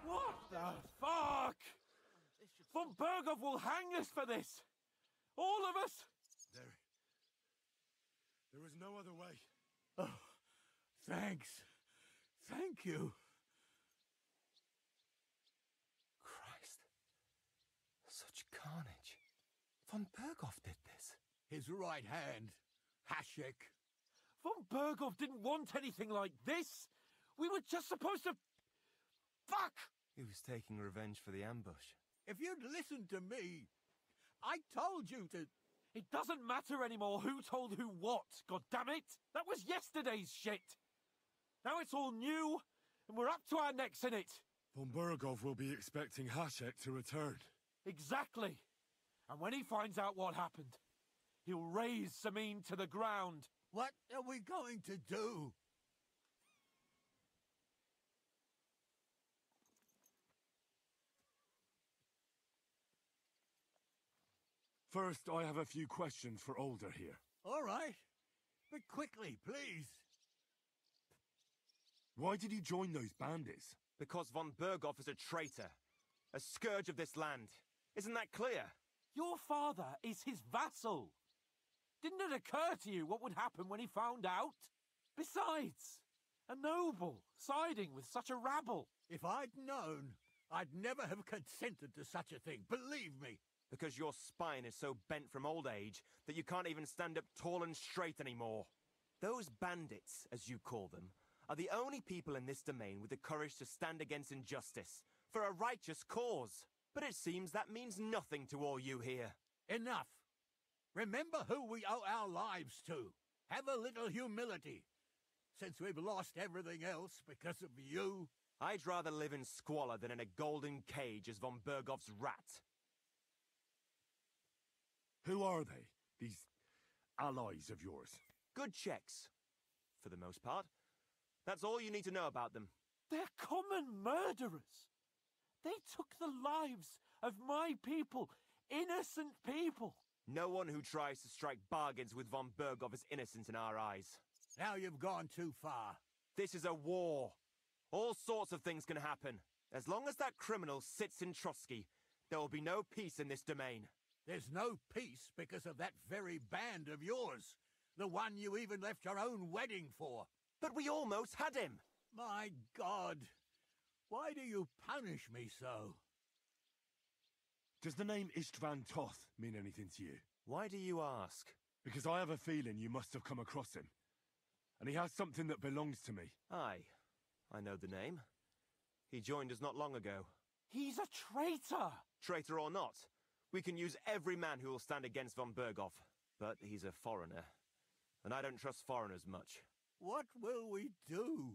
What the fuck? Von Berghoff will hang us for this! All of us! There was no other way. Oh, thanks. Thank you. Christ. Such carnage. Von Berghoff did this. His right hand, Hashek. Von Berghoff didn't want anything like this! We were just supposed to... Fuck! He was taking revenge for the ambush. If you'd listened to me, I told you to... It doesn't matter anymore who told who what, goddammit! That was yesterday's shit! Now it's all new, and we're up to our necks in it! Von Berghoff will be expecting Hashek to return. Exactly! And when he finds out what happened, he'll raze Samin to the ground. What are we going to do? First, I have a few questions for Older here. All right. But quickly, please. Why did you join those bandits? Because von Berghoff is a traitor. A scourge of this land. Isn't that clear? Your father is his vassal. Didn't it occur to you what would happen when he found out? Besides, a noble siding with such a rabble. If I'd known, I'd never have consented to such a thing, believe me. Because your spine is so bent from old age that you can't even stand up tall and straight anymore. Those bandits, as you call them, are the only people in this domain with the courage to stand against injustice, for a righteous cause. But it seems that means nothing to all you here. Enough. Remember who we owe our lives to. Have a little humility. Since we've lost everything else because of you. I'd rather live in squalor than in a golden cage as von Berghoff's rat. Who are they, these allies of yours? Good checks, for the most part. That's all you need to know about them. They're common murderers. They took the lives of my people, innocent people. No one who tries to strike bargains with von Berghoff is innocent in our eyes. Now you've gone too far. This is a war. All sorts of things can happen. As long as that criminal sits in Trotsky, there will be no peace in this domain. There's no peace because of that very band of yours. The one you even left your own wedding for. But we almost had him. My God. Why do you punish me so? Does the name Istvan Toth mean anything to you? Why do you ask? Because I have a feeling you must have come across him. And he has something that belongs to me. Aye. I know the name. He joined us not long ago. He's a traitor! Traitor or not, we can use every man who will stand against von Berghoff. But he's a foreigner. And I don't trust foreigners much. What will we do?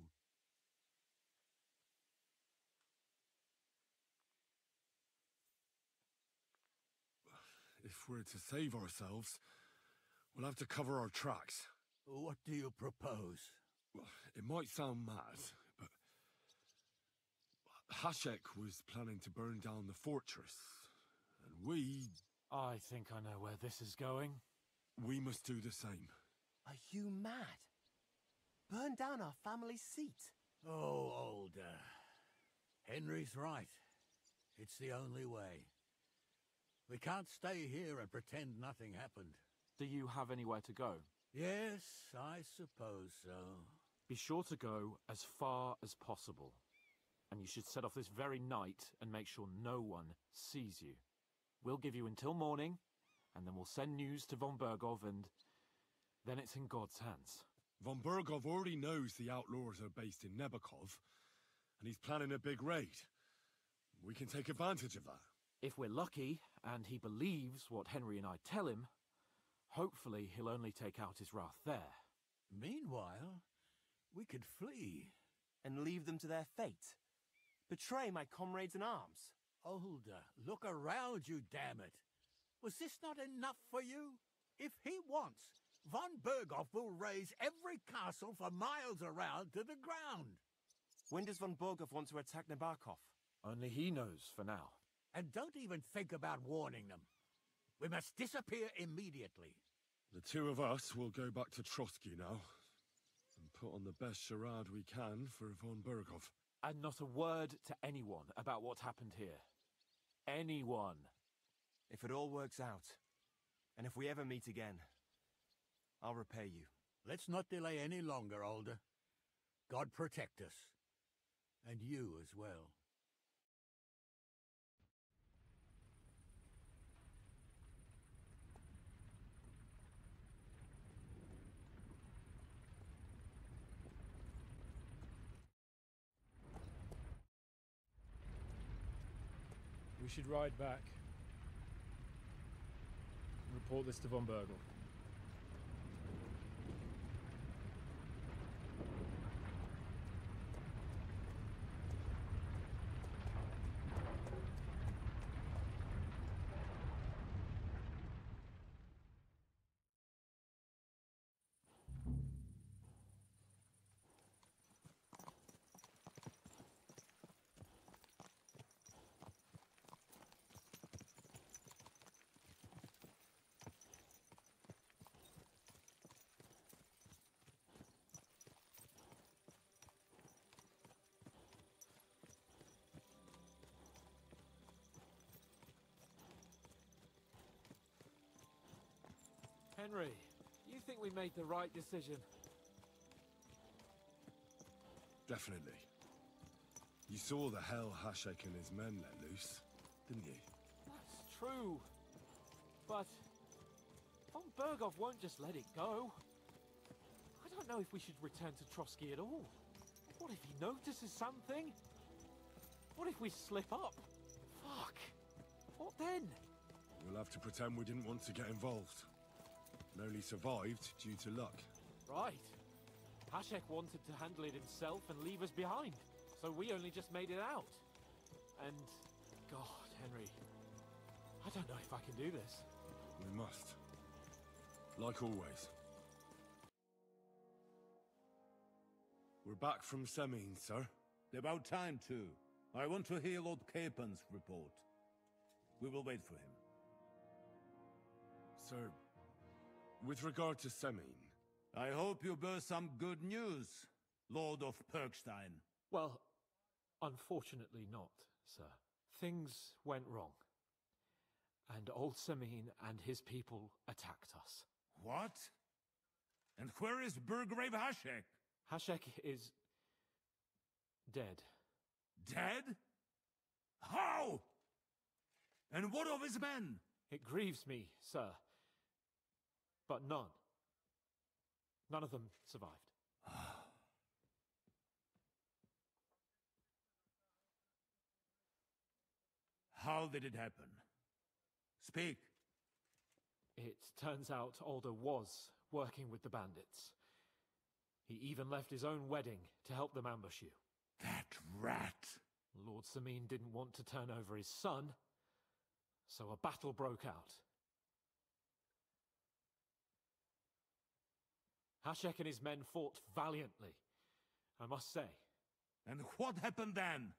If we're to save ourselves, we'll have to cover our tracks. What do you propose? Well, it might sound mad, but Hashek was planning to burn down the fortress, and we... I think I know where this is going. We must do the same. Are you mad? Burn down our family seat? Oh, Older. Henry's right. It's the only way. We can't stay here and pretend nothing happened. Do you have anywhere to go? Yes, I suppose so. Be sure to go as far as possible. And you should set off this very night and make sure no one sees you. We'll give you until morning, and then we'll send news to von Bergov, and then it's in God's hands. Von Bergov already knows the outlaws are based in Nebakov, and he's planning a big raid. We can take advantage of that. If we're lucky, and he believes what Henry and I tell him, hopefully he'll only take out his wrath there. Meanwhile, we could flee. And leave them to their fate. Betray my comrades in arms. Older, look around you, damn it. Was this not enough for you? If he wants, von Bergov will raise every castle for miles around to the ground. When does von Bergov want to attack Nabokov? Only he knows for now. And don't even think about warning them. We must disappear immediately. The two of us will go back to Trotsky now, and put on the best charade we can for von Bergov. And not a word to anyone about what happened here. Anyone. If it all works out, and if we ever meet again, I'll repay you. Let's not delay any longer, Older. God protect us. And you as well. We should ride back. Report this to von Bergel. Henry, you think we made the right decision? Definitely. You saw the hell Hashek and his men let loose, didn't you? That's true. But von Bergov won't just let it go. I don't know if we should return to Trotsky at all. What if he notices something? What if we slip up? Fuck. What then? We'll have to pretend we didn't want to get involved. And only survived due to luck. Right. Hashek wanted to handle it himself and leave us behind. So we only just made it out. And, God, Henry, I don't know if I can do this. We must. Like always. We're back from Semine, sir. About time, too. I want to hear Lord Capon's report. We will wait for him. Sir, with regard to Semine... I hope you bear some good news, Lord of Perkstein. Well, unfortunately not, sir. Things went wrong. And old Semine and his people attacked us. What? And where is Burgrave Hashek? Hashek is... dead. Dead? How? And what of his men? It grieves me, sir. But none. None of them survived. How did it happen? Speak. It turns out Alder was working with the bandits. He even left his own wedding to help them ambush you. That rat! Lord Semine didn't want to turn over his son, so a battle broke out. Hashek and his men fought valiantly, I must say. And what happened then?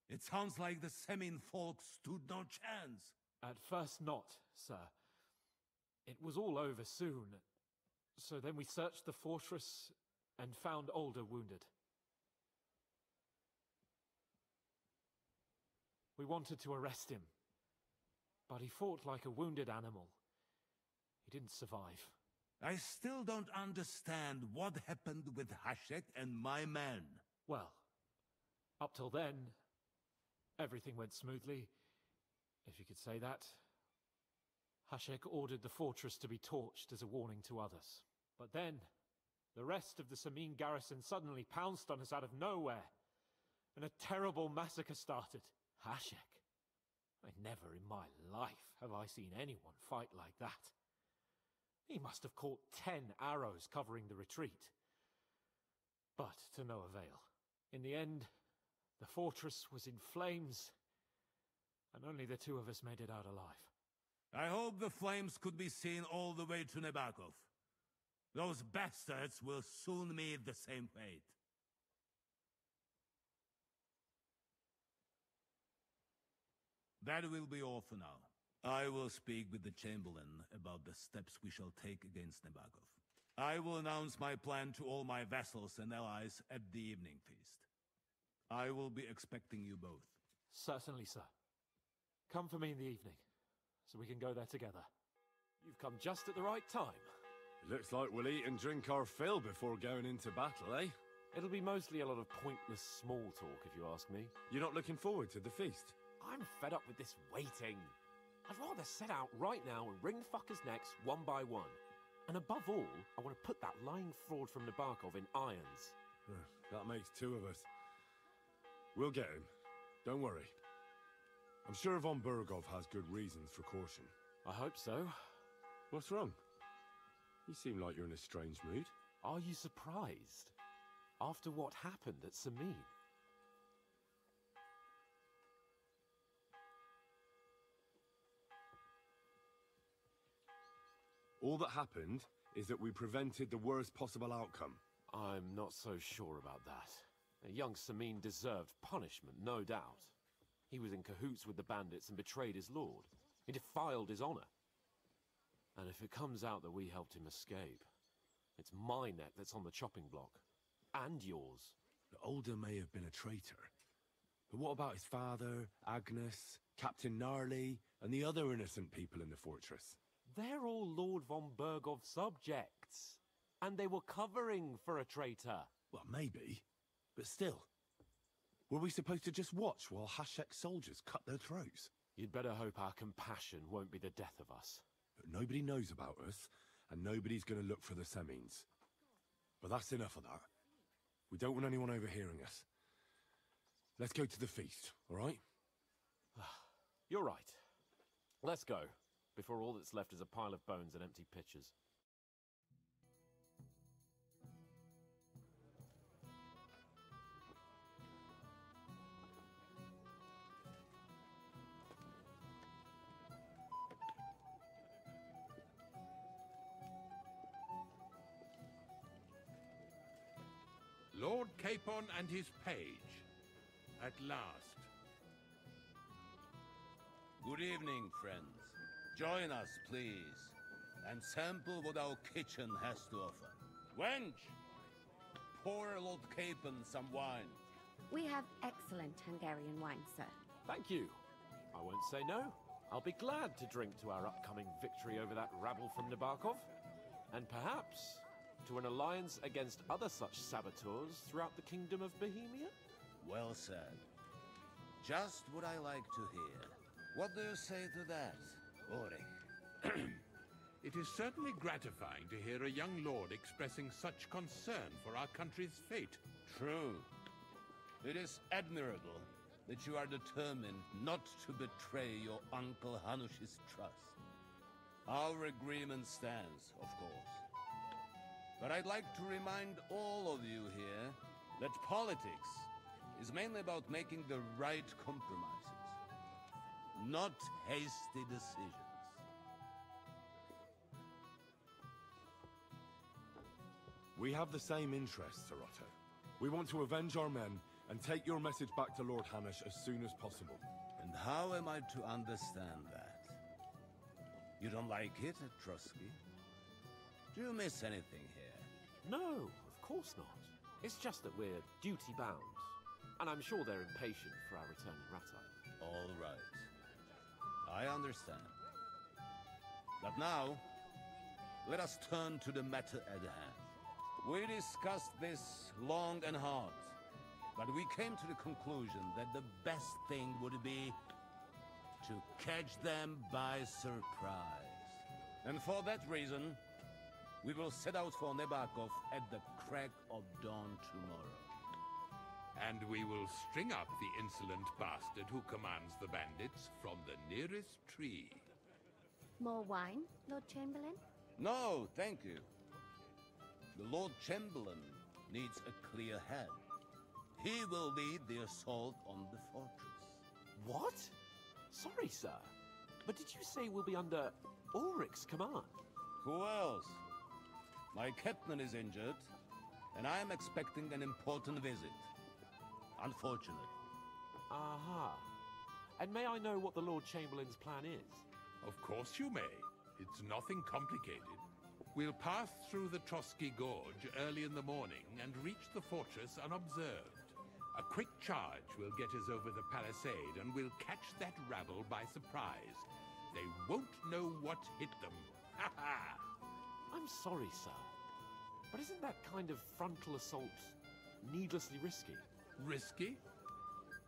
It sounds like the Semine folk stood no chance. At first not, sir. It was all over soon. So then we searched the fortress and found Alder wounded. We wanted to arrest him, but he fought like a wounded animal. He didn't survive. I still don't understand what happened with Hashek and my men. Well, up till then, everything went smoothly, if you could say that. Hashek ordered the fortress to be torched as a warning to others. But then, the rest of the Samin garrison suddenly pounced on us out of nowhere, and a terrible massacre started. Hashek? Never in my life have I seen anyone fight like that. He must have caught 10 arrows covering the retreat. But to no avail. In the end, the fortress was in flames, and only the two of us made it out alive. I hope the flames could be seen all the way to Nabokov. Those bastards will soon meet the same fate. That will be all for now. I will speak with the Chamberlain about the steps we shall take against Nabokov. I will announce my plan to all my vassals and allies at the evening feast. I will be expecting you both. Certainly, sir. Come for me in the evening, so we can go there together. You've come just at the right time. It looks like we'll eat and drink our fill before going into battle, eh? It'll be mostly a lot of pointless small talk, if you ask me. You're not looking forward to the feast? I'm fed up with this waiting. I'd rather set out right now and wring fuckers' necks one by one. And above all, I want to put that lying fraud from Nabokov in irons. That makes two of us. We'll get him. Don't worry. I'm sure von Burgov has good reasons for caution. I hope so. What's wrong? You seem like you're in a strange mood. Are you surprised? After what happened at Samin? All that happened is that we prevented the worst possible outcome. I'm not so sure about that. A young Samin deserved punishment, no doubt. He was in cahoots with the bandits and betrayed his lord. He defiled his honor. And if it comes out that we helped him escape, it's my neck that's on the chopping block. And yours. The Older may have been a traitor. But what about his father, Agnes, Captain Gnarly, and the other innocent people in the fortress? They're all Lord von Burgov's subjects. And they were covering for a traitor. Well, maybe. But still. Were we supposed to just watch while Hashek's soldiers cut their throats? You'd better hope our compassion won't be the death of us. But nobody knows about us, and nobody's going to look for the Semines. But that's enough of that. We don't want anyone overhearing us. Let's go to the feast, all right? You're right. Let's go, before all that's left is a pile of bones and empty pitchers. Lord Capon and his page. At last. Good evening, friends. Join us, please, and sample what our kitchen has to offer. Wench, pour Lord Capon some wine. We have excellent Hungarian wine, sir. Thank you. I won't say no. I'll be glad to drink to our upcoming victory over that rabble from Nabokov. And perhaps to an alliance against other such saboteurs throughout the kingdom of Bohemia? Well said. Just what I like to hear. What do you say to that, Ulrich? It is certainly gratifying to hear a young lord expressing such concern for our country's fate. True. It is admirable that you are determined not to betray your Uncle Hanush's trust. Our agreement stands, of course. But I'd like to remind all of you here that politics is mainly about making the right compromises, not hasty decisions. We have the same interests, Otto. We want to avenge our men and take your message back to Lord Hanush as soon as possible. And how am I to understand that? You don't like it at Trotsky? Do you miss anything here? No, of course not. It's just that we're duty-bound. And I'm sure they're impatient for our returning Rattay. All right. I understand. But now, let us turn to the matter at hand. We discussed this long and hard, but we came to the conclusion that the best thing would be to catch them by surprise. And for that reason, we will set out for Nebakov at the crack of dawn tomorrow. And we will string up the insolent bastard who commands the bandits from the nearest tree. More wine, Lord Chamberlain? No, thank you. The Lord Chamberlain needs a clear head. He will lead the assault on the fortress. What? Sorry, sir. But did you say we'll be under Ulrich's command? Who else? My captain is injured, and I am expecting an important visit. Unfortunate. Aha. And may I know what the Lord Chamberlain's plan is? Of course you may. It's nothing complicated. We'll pass through the Trotsky Gorge early in the morning and reach the fortress unobserved. A quick charge will get us over the palisade, and we'll catch that rabble by surprise. They won't know what hit them. Ha ha! I'm sorry, sir. But isn't that kind of frontal assault needlessly risky? Risky?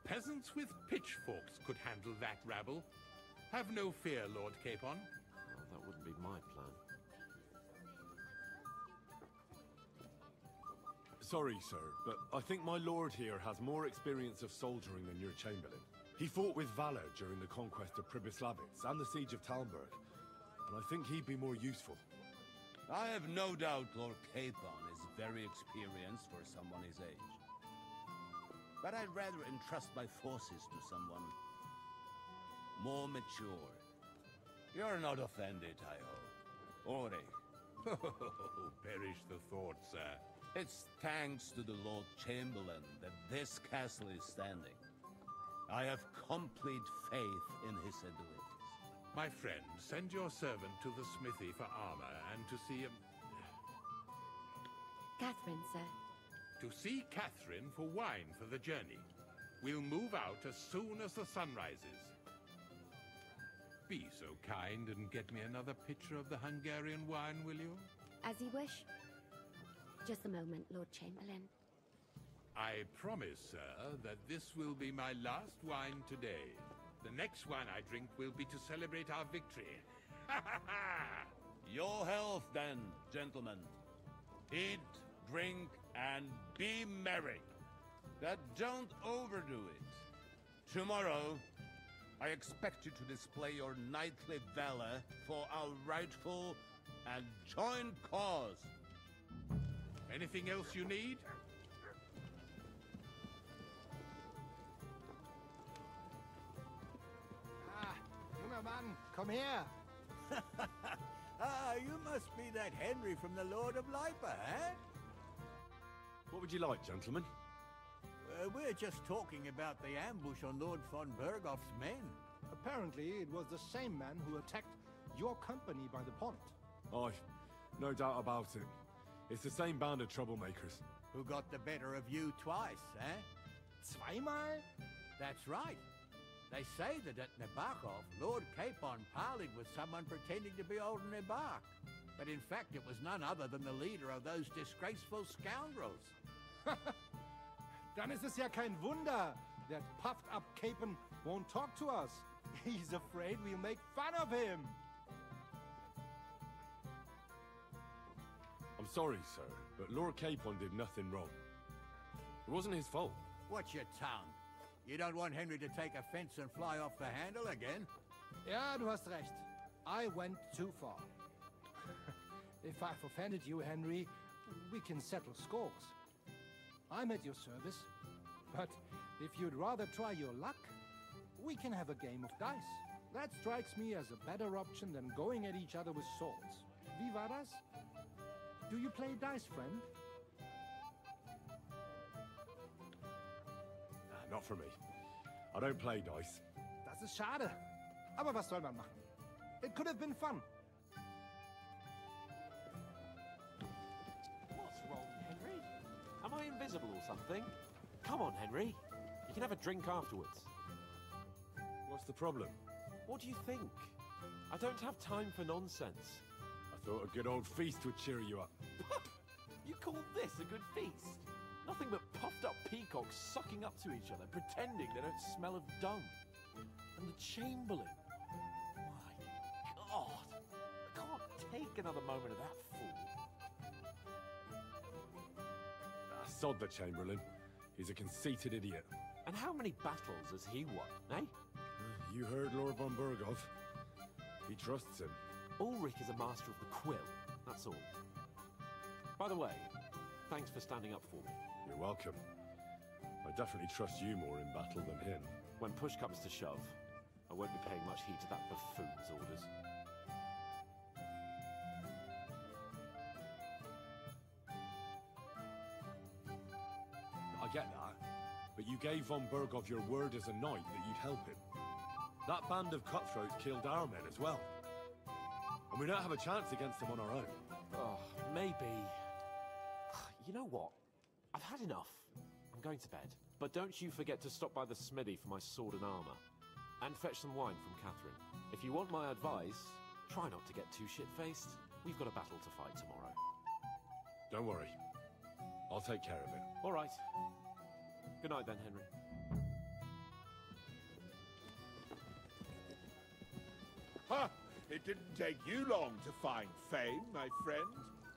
Peasants with pitchforks could handle that rabble. Have no fear, Lord Capon. Well, that wouldn't be my plan. Sorry, sir, but I think my lord here has more experience of soldiering than your chamberlain. He fought with valor during the conquest of Pribyslavitz and the siege of Talmberg, and I think he'd be more useful. I have no doubt Lord Capon is very experienced for someone his age. But I'd rather entrust my forces to someone more mature. You're not offended, I hope. Ulrich. Perish the thought, sir. It's thanks to the Lord Chamberlain that this castle is standing. I have complete faith in his abilities. My friend, send your servant to the smithy for armor and to see him. Catherine, sir. To see Catherine for wine for the journey. We'll move out as soon as the sun rises. Be so kind and get me another pitcher of the Hungarian wine, will you? As you wish. Just a moment, Lord Chamberlain. I promise, sir, that this will be my last wine today. The next wine I drink will be to celebrate our victory. Ha ha ha! Your health, then, gentlemen. Eat, drink, and be merry. But don't overdo it. Tomorrow, I expect you to display your knightly valor for our rightful and joint cause. Anything else you need? Zimmerman, come here. You must be that Henry from the Lord of Lipa, eh? What would you like, gentlemen? We're just talking about the ambush on Lord von Bergoff's men. Apparently, it was the same man who attacked your company by the pond. Aye, no doubt about it. It's the same band of troublemakers. Who got the better of you twice, eh? Zweimal? That's right. They say that at Nebakov, Lord Capon parleyed with someone pretending to be old Nebak. But in fact, it was none other than the leader of those disgraceful scoundrels. Dann ist es ja kein Wunder that puffed-up Capon won't talk to us. He's afraid we'll make fun of him. I'm sorry, sir, but Lord Capon did nothing wrong. It wasn't his fault. Watch your tongue. You don't want Henry to take offense and fly off the handle again? Ja, du hast recht. I went too far. If I've offended you, Henry, we can settle scores. I'm at your service. But if you'd rather try your luck, we can have a game of dice. That strikes me as a better option than going at each other with swords. Wie war das? Do you play dice, friend? Not for me. I don't play dice. Das ist schade. Aber was soll man machen? It could have been fun. What's wrong, Henry? Am I invisible or something? Come on, Henry. You can have a drink afterwards. What's the problem? What do you think? I don't have time for nonsense. I Thought a good old feast would cheer you up. You call this a good feast? Nothing but puffed up peacocks sucking up to each other, pretending they don't smell of dung. And the Chamberlain. My God. I can't take another moment of that fool. Sod the Chamberlain. He's a conceited idiot. And how many battles has he won, eh? You heard Lord von Burgov. He trusts him. Ulrich is a master of the quill, that's all. By the way, thanks for standing up for me. You're welcome. I definitely trust you more in battle than him. When push comes to shove, I won't be paying much heed to that buffoon's orders. I get that, but you gave von Burgov your word as a knight that you'd help him. That band of cutthroats killed our men as well. And we don't have a chance against them on our own. Oh, maybe. You know what? I've had enough. I'm going to bed. But don't you forget to stop by the smithy for my sword and armor. And fetch some wine from Catherine. If you want my advice, try not to get too shit-faced. We've got a battle to fight tomorrow. Don't worry. I'll take care of it. All right. Good night then, Henry. Ha! It didn't take you long to find fame, my friend.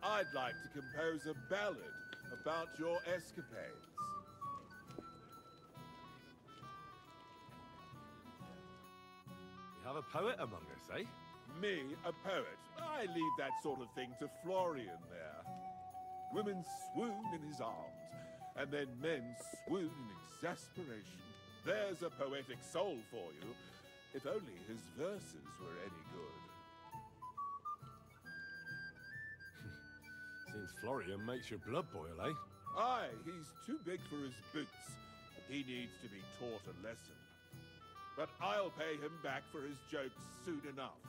I'd like to compose a ballad about your escapades. We have a poet among us, eh? Me, a poet. I leave that sort of thing to Florian there. Women swoon in his arms, and then men swoon in exasperation. There's a poetic soul for you, if only his verses were any good. Seems Florian makes your blood boil, eh? Aye, he's too big for his boots. He needs to be taught a lesson. But I'll pay him back for his jokes soon enough.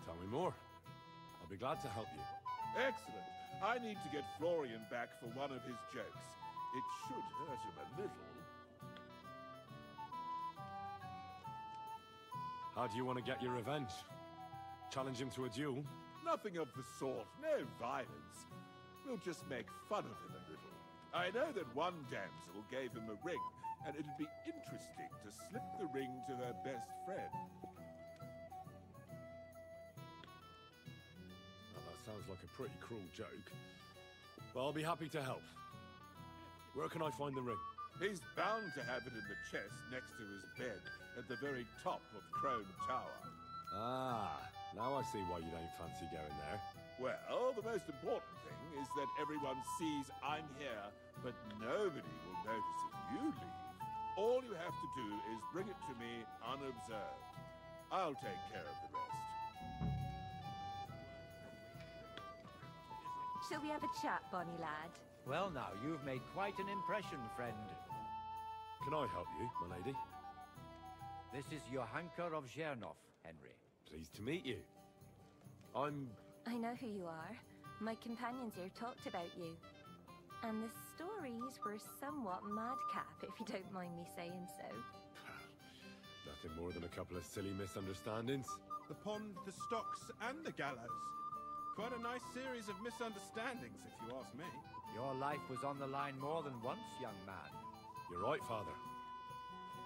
Tell me more. I'll be glad to help you. Excellent. I need to get Florian back for one of his jokes. It should hurt him a little. How do you want to get your revenge? Challenge him to a duel? Nothing of the sort. No violence. We'll just make fun of him a little. I know that one damsel gave him a ring, and it'd be interesting to slip the ring to her best friend. Now, that sounds like a pretty cruel joke. But I'll be happy to help. Where can I find the ring? He's bound to have it in the chest next to his bed at the very top of Crone Tower. Ah, now I see why you don't fancy going there. Well, the most important thing is that everyone sees I'm here, but nobody will notice if you leave. All you have to do is bring it to me unobserved. I'll take care of the rest. Shall we have a chat, bonny lad? Well now, you've made quite an impression, friend. Can I help you, my lady? This is Johanka of Zhernov, Henry. Pleased to meet you. I know who you are. My companions here talked about you. And the stories were somewhat madcap, if you don't mind me saying so. Nothing more than a couple of silly misunderstandings. The pond, the stocks, and the gallows. Quite a nice series of misunderstandings, if you ask me. Your life was on the line more than once, young man. You're right, Father.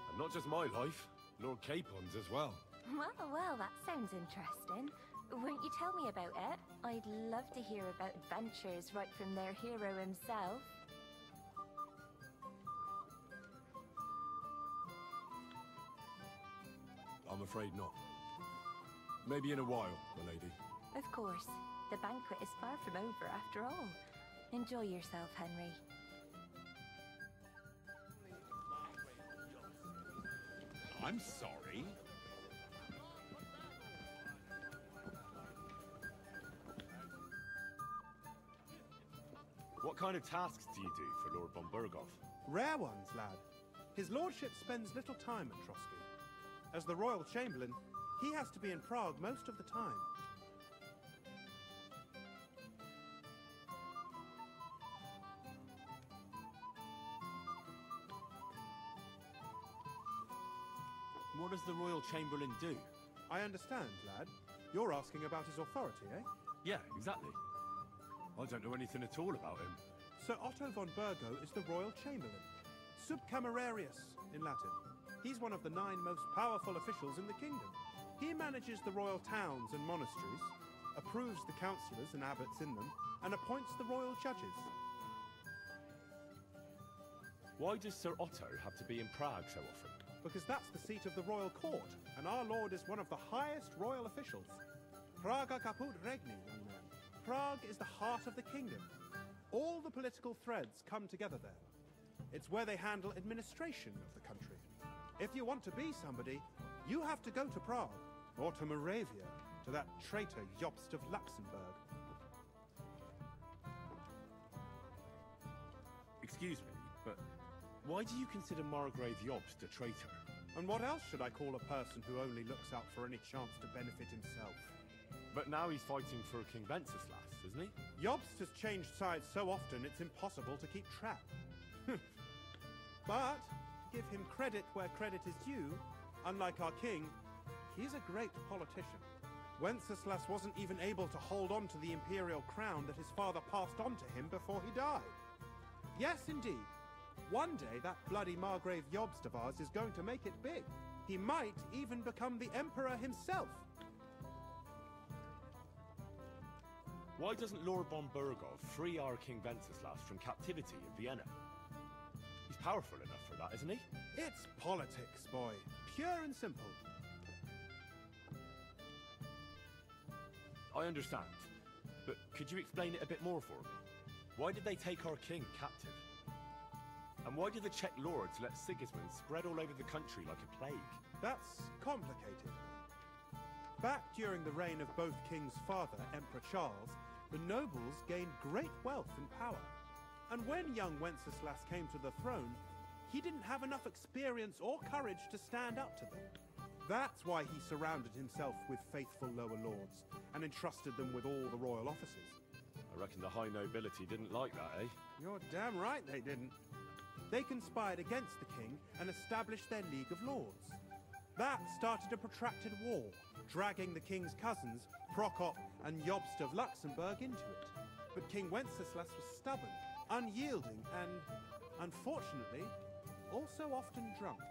And not just my life, Lord Capon's as well. Well, that sounds interesting. Won't you tell me about it? I'd love to hear about adventures right from their hero himself. I'm afraid not. Maybe in a while, my lady. Of course. The banquet is far from over after all. Enjoy yourself, Henry. I'm sorry. What kind of tasks do you do for Lord von Burgov? Rare ones, lad. His lordship spends little time at Trotsky. As the Royal Chamberlain, he has to be in Prague most of the time. What what does the Royal Chamberlain do? I understand, lad. You're asking about his authority, eh? Yeah, exactly. I don't know anything at all about him. Sir Otto von Burgo is the Royal Chamberlain. Subcamerarius, in Latin. He's one of the 9 most powerful officials in the kingdom. He manages the royal towns and monasteries, approves the councillors and abbots in them, and appoints the royal judges. Why does Sir Otto have to be in Prague so often? Because that's the seat of the royal court, and our lord is one of the highest royal officials. Praga caput regni, young man. Prague is the heart of the kingdom. All the political threads come together there. It's where they handle administration of the country. If you want to be somebody, you have to go to Prague, or to Moravia, to that traitor Jobst of Luxembourg. Excuse me, but why do you consider Margrave Jobst a traitor? And what else should I call a person who only looks out for any chance to benefit himself? But now he's fighting for King Wenceslas, isn't he? Jobst has changed sides so often it's impossible to keep track. But give him credit where credit is due. Unlike our king, he's a great politician. Wenceslas wasn't even able to hold on to the imperial crown that his father passed on to him before he died. Yes, indeed. One day that bloody Margrave Jobst of ours is going to make it big. He might even become the emperor himself. Why doesn't Lord von Burgov free our King Wenceslas from captivity in Vienna? He's powerful enough for that, isn't he? It's politics, boy. Pure and simple. I understand. But could you explain it a bit more for me? Why did they take our king captive? And why did the Czech lords let Sigismund spread all over the country like a plague? That's complicated. Back during the reign of both King's father, Emperor Charles, the nobles gained great wealth and power. And when young Wenceslas came to the throne, he didn't have enough experience or courage to stand up to them. That's why he surrounded himself with faithful lower lords and entrusted them with all the royal offices. I reckon the high nobility didn't like that, eh? You're damn right they didn't. They conspired against the king and established their League of Lords. That started a protracted war, dragging the king's cousins, Prokop and Jobst of Luxembourg, into it. But King Wenceslas was stubborn, unyielding, and, unfortunately, also often drunk.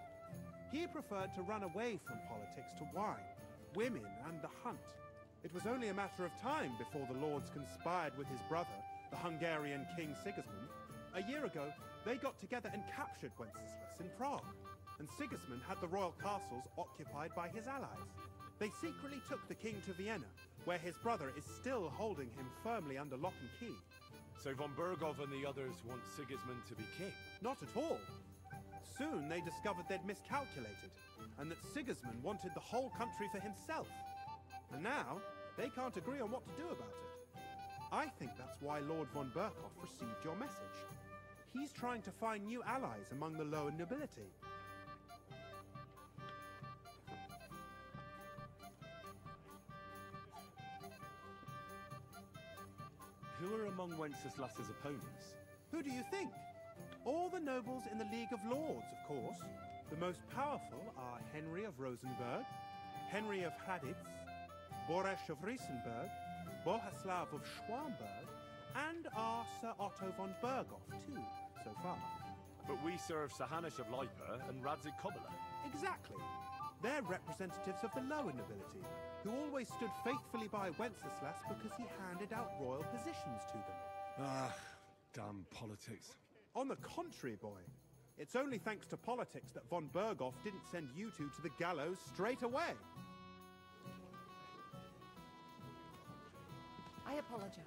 He preferred to run away from politics to wine, women, and the hunt. It was only a matter of time before the lords conspired with his brother, the Hungarian King Sigismund. A year ago, they got together and captured Wenceslas in Prague, and Sigismund had the royal castles occupied by his allies. They secretly took the king to Vienna, where his brother is still holding him firmly under lock and key. So von Burgov and the others want Sigismund to be king? Not at all. Soon they discovered they'd miscalculated, and that Sigismund wanted the whole country for himself. And now, they can't agree on what to do about it. I think that's why Lord von Burkhoff received your message. He's trying to find new allies among the lower nobility. Who are among Wenceslas's opponents? Who do you think? All the nobles in the League of Lords, of course. The most powerful are Henry of Rosenberg, Henry of Hraditz, Boresh of Riesenberg, Bohuslav of Schwamberg, and our Sir Otto von Burghoff, too, so far. But we serve Sir Hanush of Lipa and Radzik Kobala. Exactly. They're representatives of the lower nobility, who always stood faithfully by Wenceslas because he handed out royal positions to them. Ah, damn politics. On the contrary, boy. It's only thanks to politics that von Burghoff didn't send you two to the gallows straight away. I apologize.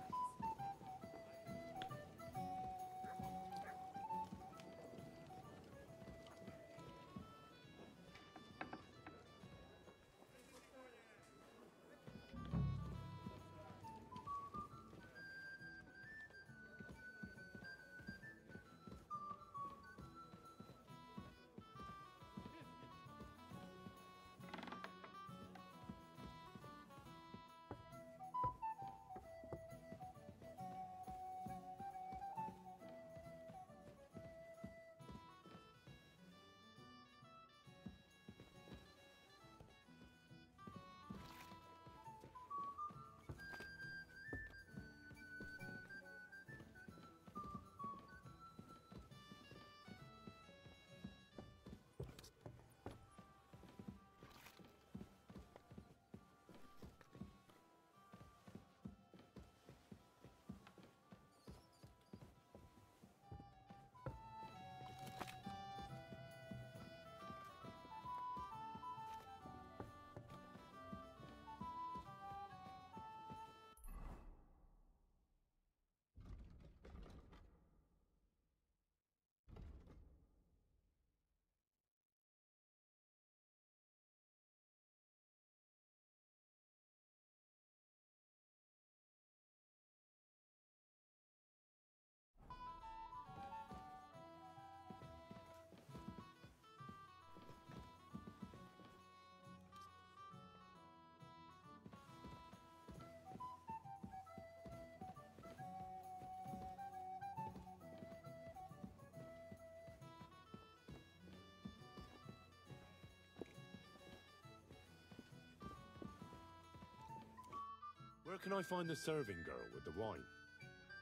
Where can I find the serving girl with the wine?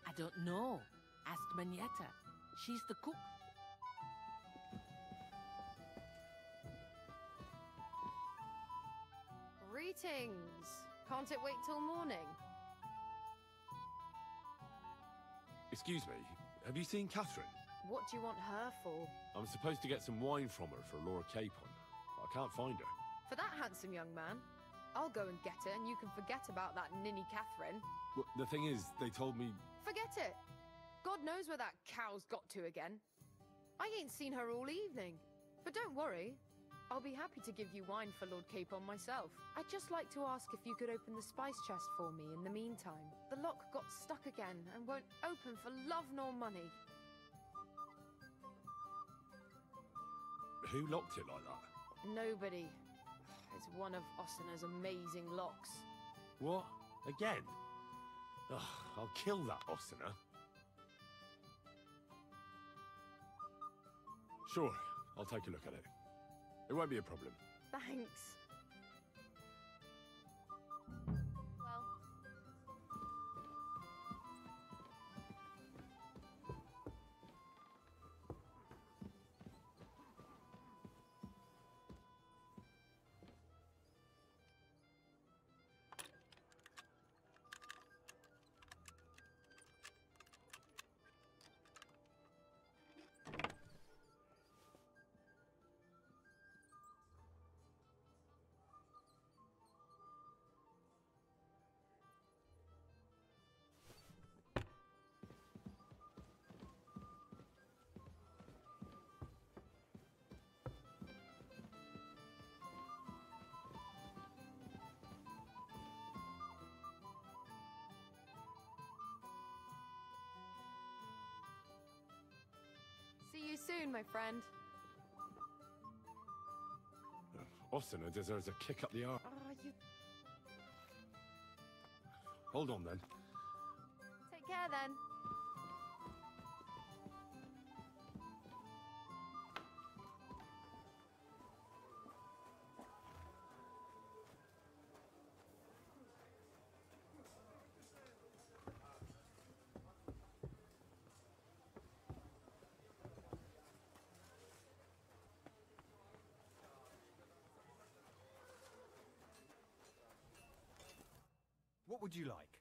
I don't know. Ask Manietta. She's the cook. Greetings. Can't it wait till morning? Excuse me, have you seen Catherine? What do you want her for? I'm supposed to get some wine from her for Lord Capon. I can't find her. For that handsome young man? I'll go and get her, and you can forget about that ninny Catherine. Well, the thing is, they told me... Forget it! God knows where that cow's got to again. I ain't seen her all evening. But don't worry, I'll be happy to give you wine for Lord Capon myself. I'd just like to ask if you could open the spice chest for me in the meantime. The lock got stuck again and won't open for love nor money. Who locked it like that? Nobody. It's one of Ossina's amazing locks. What? Again? Ugh, I'll kill that Ossina. Sure, I'll take a look at it. It won't be a problem. Thanks. Well... See you soon, my friend. Ossina deserves a kick up the arse. You... Hold on then. Take care then. What would you like?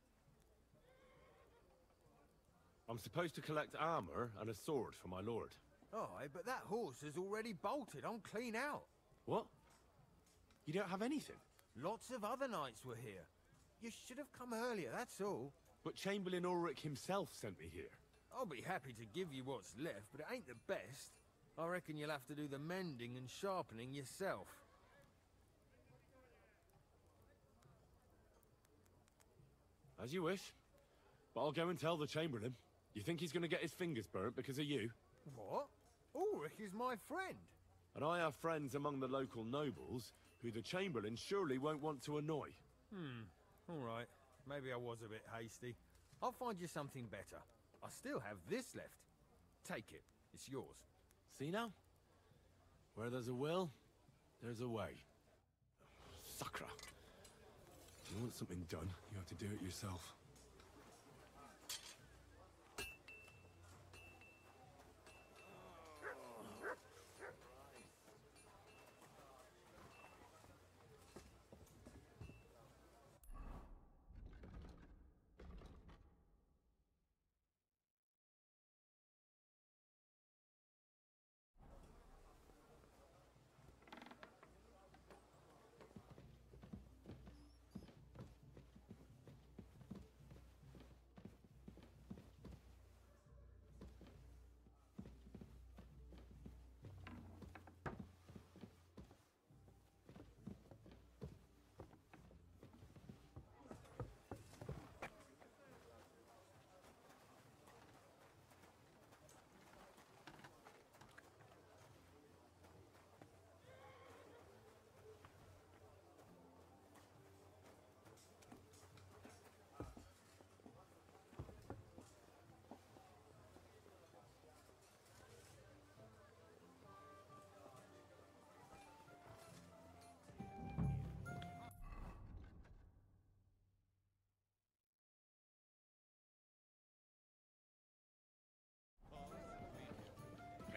I'm supposed to collect armor and a sword for my lord. Oh, but that horse is already bolted. I'm clean out. What? You don't have anything? Lots of other knights were here. You should have come earlier, that's all. But Chamberlain Ulrich himself sent me here. I'll be happy to give you what's left, but it ain't the best. I reckon you'll have to do the mending and sharpening yourself. As you wish. But I'll go and tell the Chamberlain. You think he's going to get his fingers burnt because of you? What? Ulrich is my friend. And I have friends among the local nobles who the Chamberlain surely won't want to annoy. All right. Maybe I was a bit hasty. I'll find you something better. I still have this left. Take it. It's yours. See now? Where there's a will, there's a way. Sucker. If you want something done, you have to do it yourself.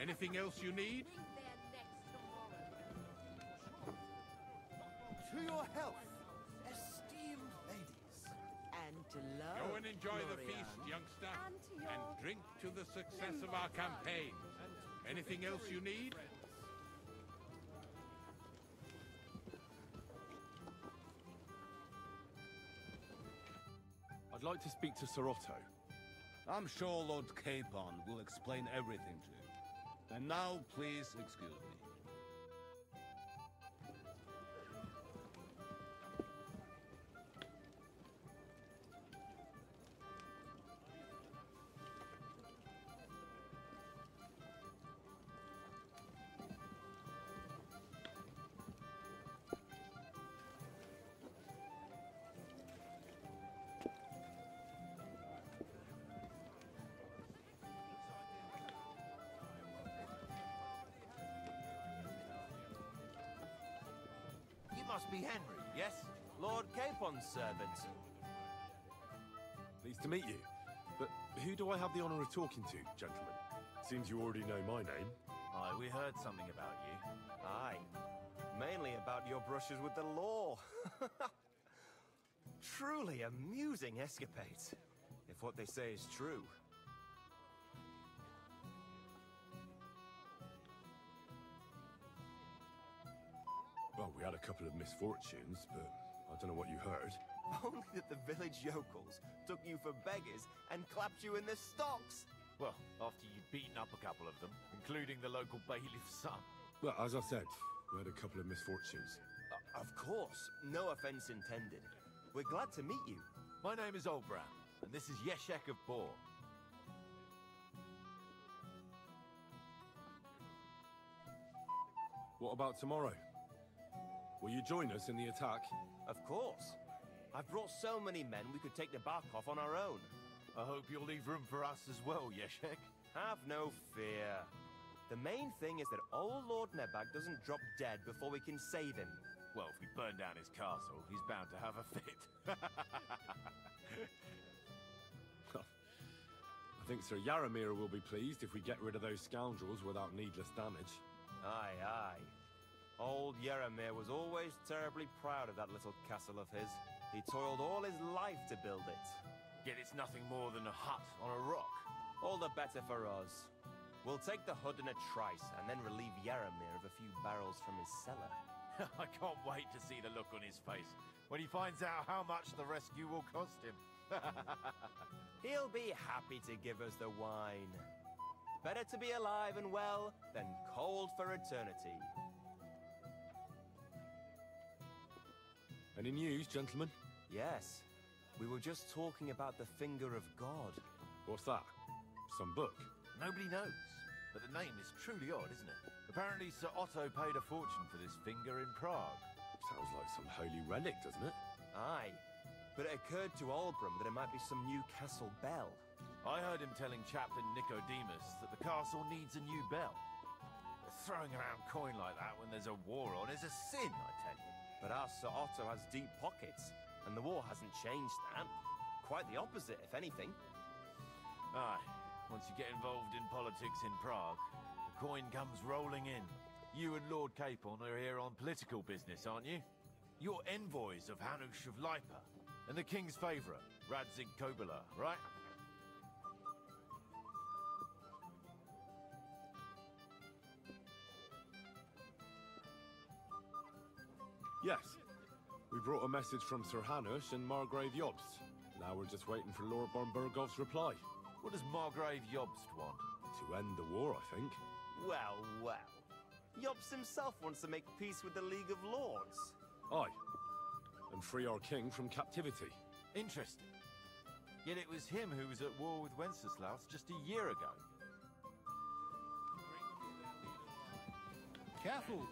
Anything else you need? To your health, esteemed ladies. And to love. Go and enjoy the Florian. feast, youngster, and drink to the success of our campaign. Anything else you need? I'd like to speak to Sir Otto. I'm sure Lord Capon will explain everything to you. And now, please excuse me. You must be Henry, yes? Lord Capon's servant. Pleased to meet you. But who do I have the honor of talking to, gentlemen? Seems you already know my name. Aye, we heard something about you. Aye. Mainly about your brushes with the law. Truly amusing escapades, if what they say is true. Well, we had a couple of misfortunes, but I don't know what you heard. Only that the village yokels took you for beggars and clapped you in the stocks. Well, after you'd beaten up a couple of them, including the local bailiff's son. Well, as I said, we had a couple of misfortunes. Of course, no offense intended. We're glad to meet you. My name is Olbran, and this is Yeshek of Bohr. What about tomorrow? Will you join us in the attack? Of course. I've brought so many men we could take the bark off on our own. I hope you'll leave room for us as well, Yeshek. Have no fear. The main thing is that old Lord Nebak doesn't drop dead before we can save him. Well, if we burn down his castle, he's bound to have a fit. I think Sir Yaramir will be pleased if we get rid of those scoundrels without needless damage. Aye, aye. Old Yaramir was always terribly proud of that little castle of his. He toiled all his life to build it. Yet it's nothing more than a hut on a rock. All the better for us. We'll take the hood in a trice and then relieve Yaramir of a few barrels from his cellar. I can't wait to see the look on his face when he finds out how much the rescue will cost him. He'll be happy to give us the wine. Better to be alive and well than cold for eternity. Any news, gentlemen? Yes. We were just talking about the Finger of God. What's that? Some book? Nobody knows, but the name is truly odd, isn't it? Apparently Sir Otto paid a fortune for this finger in Prague. Sounds like some holy relic, doesn't it? Aye. But it occurred to Olbram that it might be some new castle bell. I heard him telling Chaplain Nicodemus that the castle needs a new bell. Throwing around coin like that when there's a war on is a sin, I tell you. But our Sir Otto has deep pockets, and the war hasn't changed that. Quite the opposite, if anything. Aye. Once you get involved in politics in Prague, the coin comes rolling in. You and Lord Capon are here on political business, aren't you? You're envoys of Hanush of Lipa, and the king's favourite, Radzig Kobyla, right? Yes. We brought a message from Sir Hanush and Margrave Jobst. Now we're just waiting for Lord Bornbergov's reply. What does Margrave Jobst want? To end the war, I think. Well, well. Jobst himself wants to make peace with the League of Lords. Aye. And free our king from captivity. Interesting. Yet it was him who was at war with Wenceslaus just a year ago. Careful!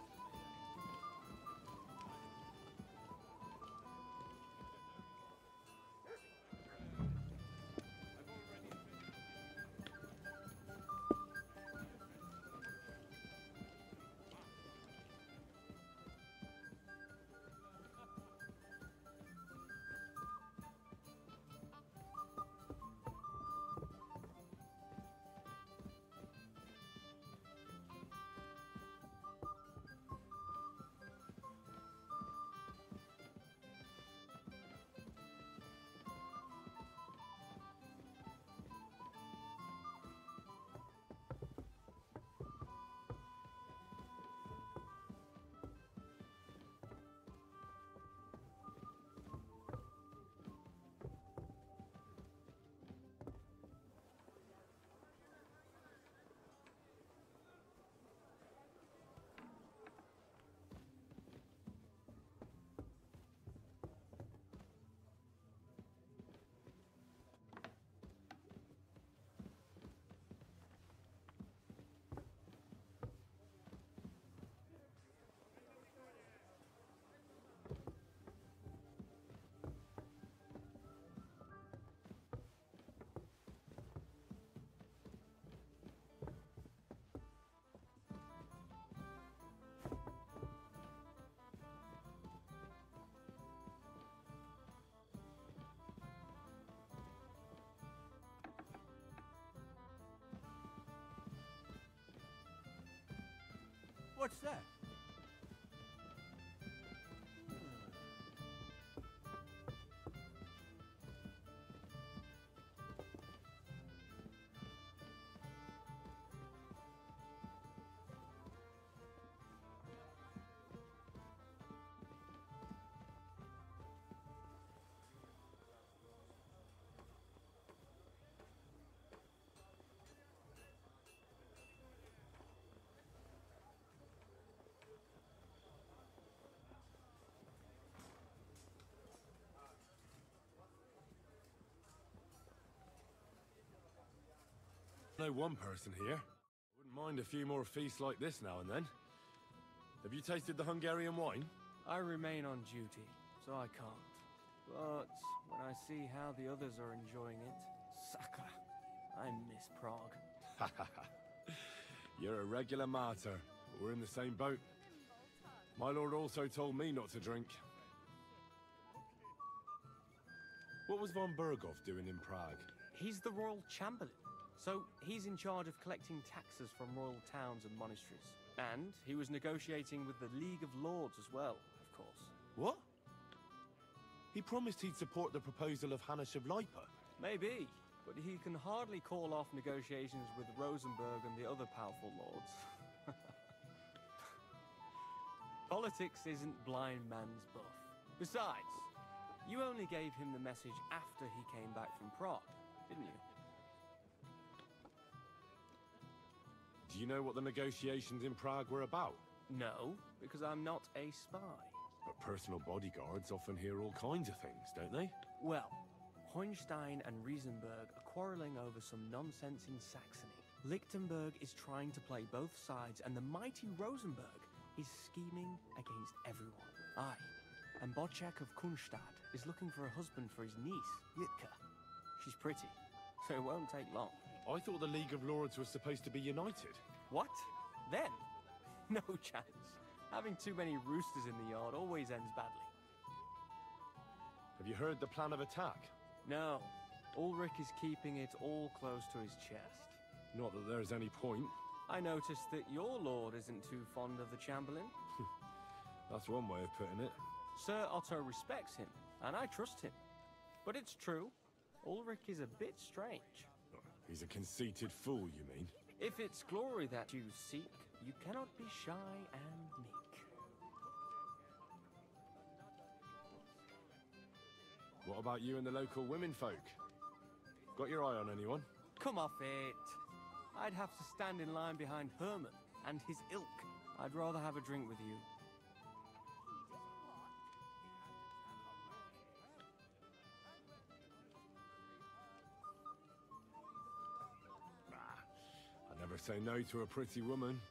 What's that? I know one person here. Wouldn't mind a few more feasts like this now and then. Have you tasted the Hungarian wine? I remain on duty, so I can't. But when I see how the others are enjoying it, sakra, I miss Prague. You're a regular martyr. We're in the same boat. My lord also told me not to drink. What was von Berghoff doing in Prague? He's the royal chamberlain, so he's in charge of collecting taxes from royal towns and monasteries. And he was negotiating with the League of Lords as well, of course. What? He promised he'd support the proposal of Hannes of Lipa. Maybe, but he can hardly call off negotiations with Rosenberg and the other powerful lords. Politics isn't blind man's buff. Besides, you only gave him the message after he came back from Prague, didn't you? Do you know what the negotiations in Prague were about? No, because I'm not a spy. But personal bodyguards often hear all kinds of things, don't they? Well, Hohenstein and Riesenberg are quarreling over some nonsense in Saxony. Lichtenberg is trying to play both sides, and the mighty Rosenberg is scheming against everyone. Aye, and Bocek of Kunstadt is looking for a husband for his niece, Yitka. She's pretty, so it won't take long. I thought the League of Lords was supposed to be united. What? Then? No chance. Having too many roosters in the yard always ends badly. Have you heard the plan of attack? No. Ulrich is keeping it all close to his chest. Not that there's any point. I noticed that your lord isn't too fond of the Chamberlain. That's one way of putting it. Sir Otto respects him, and I trust him. But it's true, Ulrich is a bit strange. He's a conceited fool, you mean? If it's glory that you seek, you cannot be shy and meek. What about you and the local women folk? Got your eye on anyone? Come off it. I'd have to stand in line behind Herman and his ilk. I'd rather have a drink with you. Never say no to a pretty woman.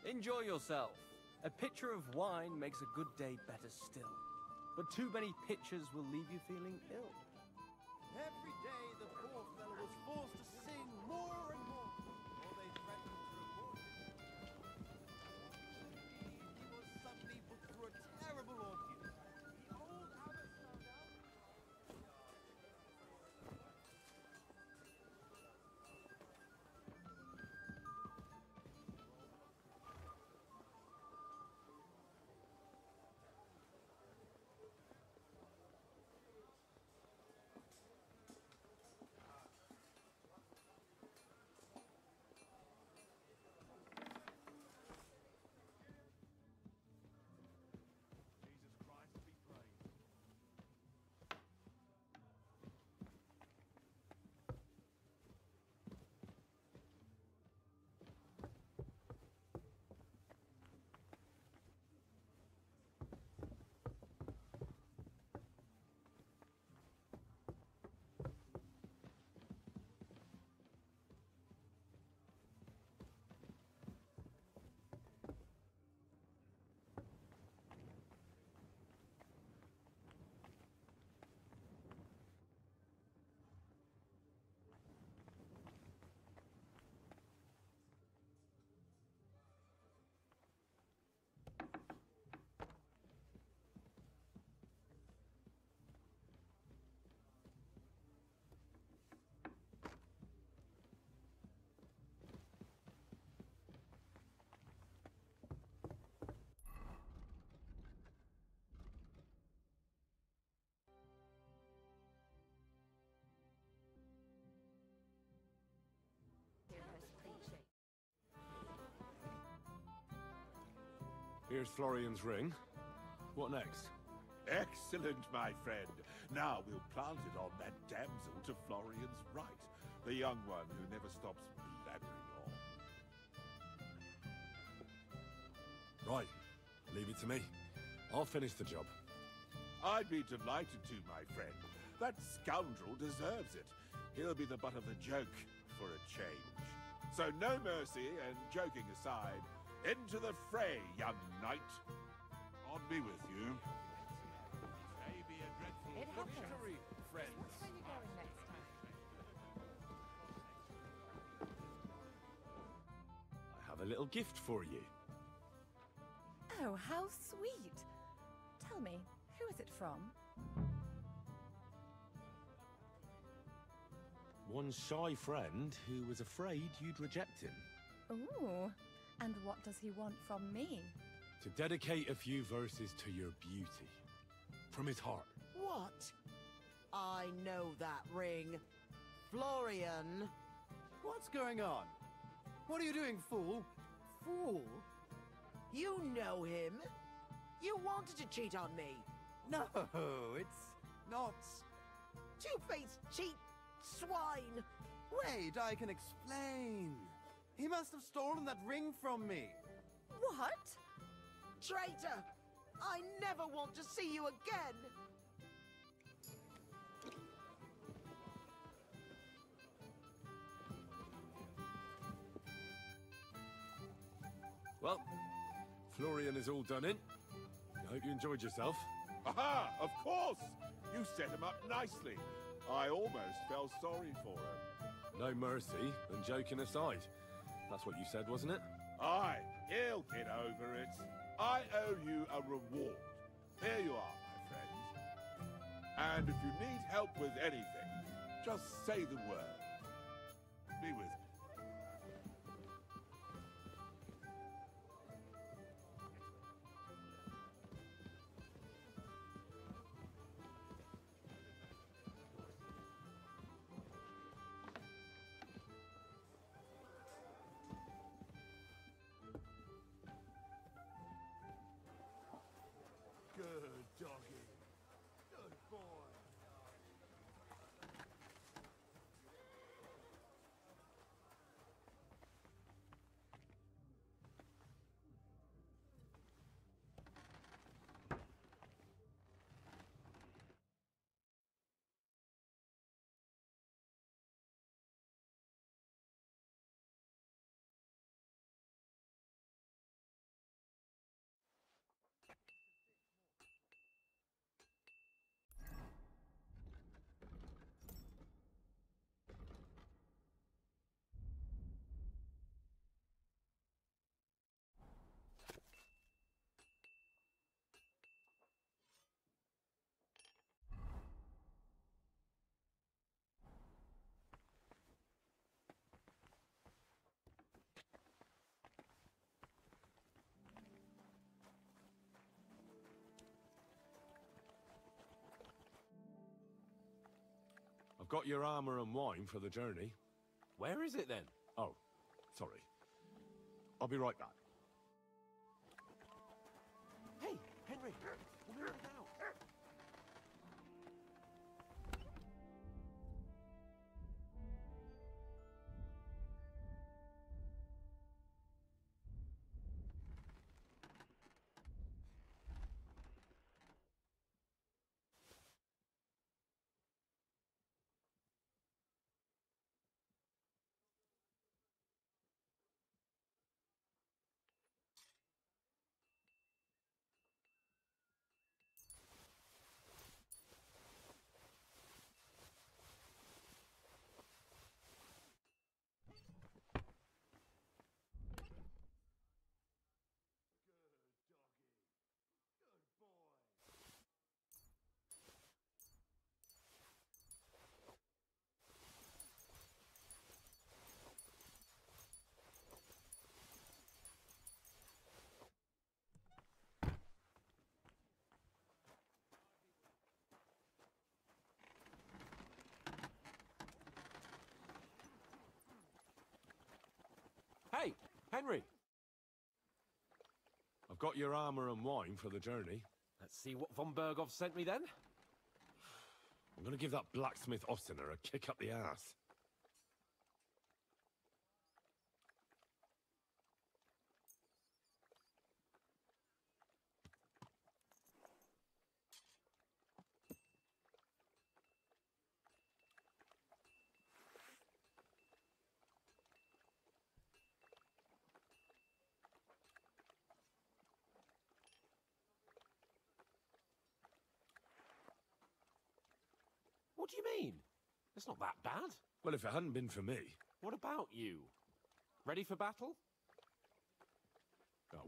Enjoy yourself. A pitcher of wine makes a good day better still. But too many pitchers will leave you feeling ill. Every day the poor fellow was forced to sing more and more, or they threatened to report him. He was suddenly put through a terrible ordeal. The old abbot found out. Here's Florian's ring. What next? Excellent, my friend. Now we'll plant it on that damsel to Florian's right. The young one who never stops blabbering on. Right. Leave it to me. I'll finish the job. I'd be delighted to, my friend. That scoundrel deserves it. He'll be the butt of the joke for a change. So no mercy, and joking aside, into the fray, young knight. I'll be with you. May be a dreadful It happens. luxury, friends. Where are you going next time? I have a little gift for you. Oh, how sweet. Tell me, who is it from? One shy friend who was afraid you'd reject him. Ooh, and what does he want from me? To dedicate a few verses to your beauty. From his heart. What? I know that ring. Florian. What's going on? What are you doing, fool? Fool? You know him. You wanted to cheat on me. No, it's not. Two-faced cheat swine. Wait, I can explain. He must have stolen that ring from me. What? Traitor! I never want to see you again! Well, Florian is all done in. I hope you enjoyed yourself. Aha! Of course! You set him up nicely. I almost felt sorry for him. No mercy, and joking aside. That's what you said, wasn't it? Aye, he'll get over it. I owe you a reward. Here you are, my friend. And if you need help with anything, just say the word. Be with me. Good doggy. Good boy. I've got your armor and wine for the journey. Where is it then? Oh, sorry. I'll be right back. Hey, Henry! We'll move it out. Hey, Henry! got your armor and wine for the journey. Let's see what von Berghoff sent me then. I'm gonna give that blacksmith Ostener a kick up the ass. What do you mean? It's not that bad. Well, if it hadn't been for me... What about you? Ready for battle?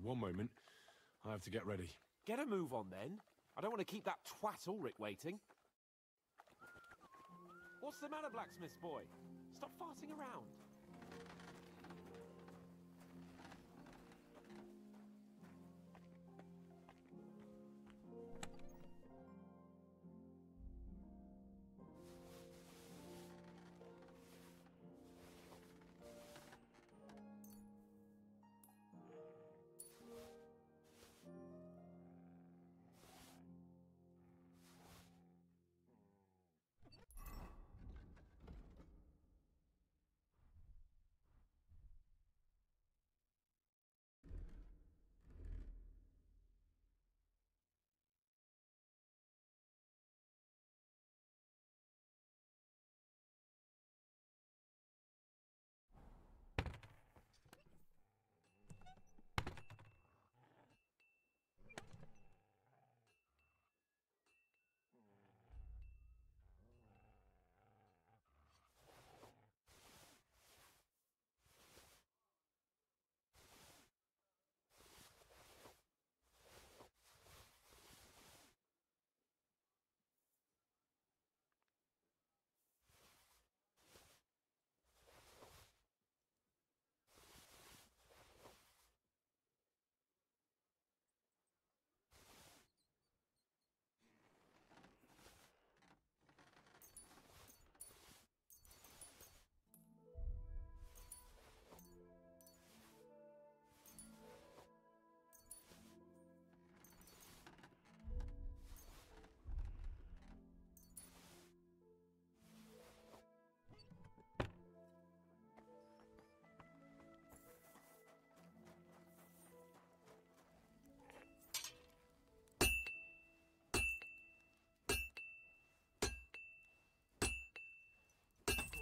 One moment. I have to get ready. Get a move on, then. I don't want to keep that twat Ulrich waiting. What's the matter, blacksmith's boy? Stop farting around.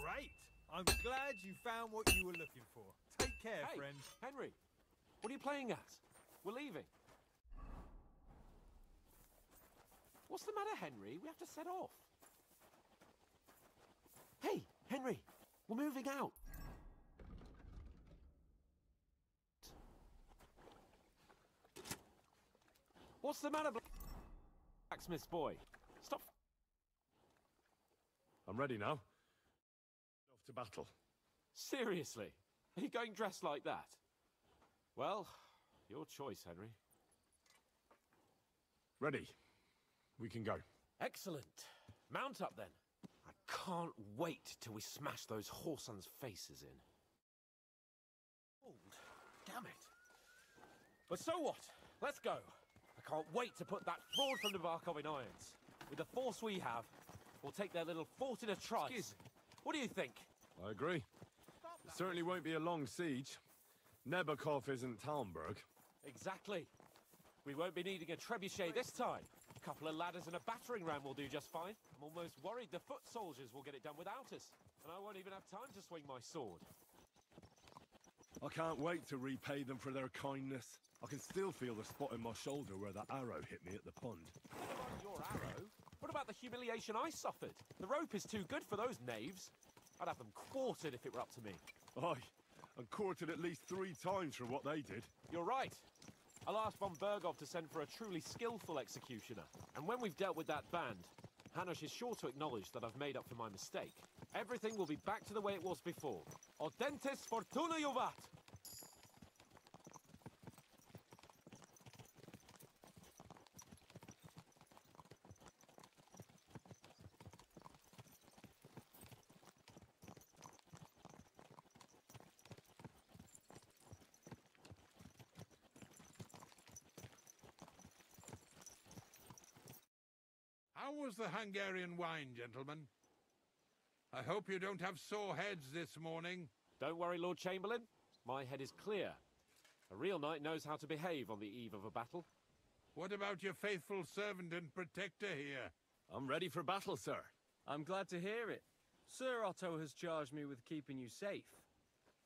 Great! I'm glad you found what you were looking for. Take care, Hey, friend. Henry, what are you playing at? We're leaving. What's the matter, Henry? We have to set off. Hey, Henry, we're moving out. What's the matter, blacksmith's boy? Stop. I'm ready now. Off to battle. Seriously? Are you going dressed like that? Well, your choice, Henry. Ready. We can go. Excellent. Mount up, then. I can't wait till we smash those whoresons' faces in. Old. Damn it. But so what? Let's go. I can't wait to put that fraud from the Barkov in irons. With the force we have, we'll take their little fort in a trice. Excuse me. What do you think? I agree. It certainly won't be a long siege. Nebakov isn't Talmberg. Exactly. We won't be needing a trebuchet this time. A couple of ladders and a battering ram will do just fine. I'm almost worried the foot soldiers will get it done without us. And I won't even have time to swing my sword. I can't wait to repay them for their kindness. I can still feel the spot in my shoulder where that arrow hit me at the pond. What about your arrow? What about the humiliation I suffered? The rope is too good for those knaves. I'd have them quartered if it were up to me. Aye, and quartered at least 3 times for what they did. You're right. I'll ask von Berghoff to send for a truly skillful executioner. And when we've dealt with that band, Hanush is sure to acknowledge that I've made up for my mistake. Everything will be back to the way it was before. Audentes fortuna juvat! How was the Hungarian wine, gentlemen? I hope you don't have sore heads this morning. Don't worry, Lord Chamberlain. My head is clear. A real knight knows how to behave on the eve of a battle. What about your faithful servant and protector here? I'm ready for battle, sir. I'm glad to hear it. Sir Otto has charged me with keeping you safe.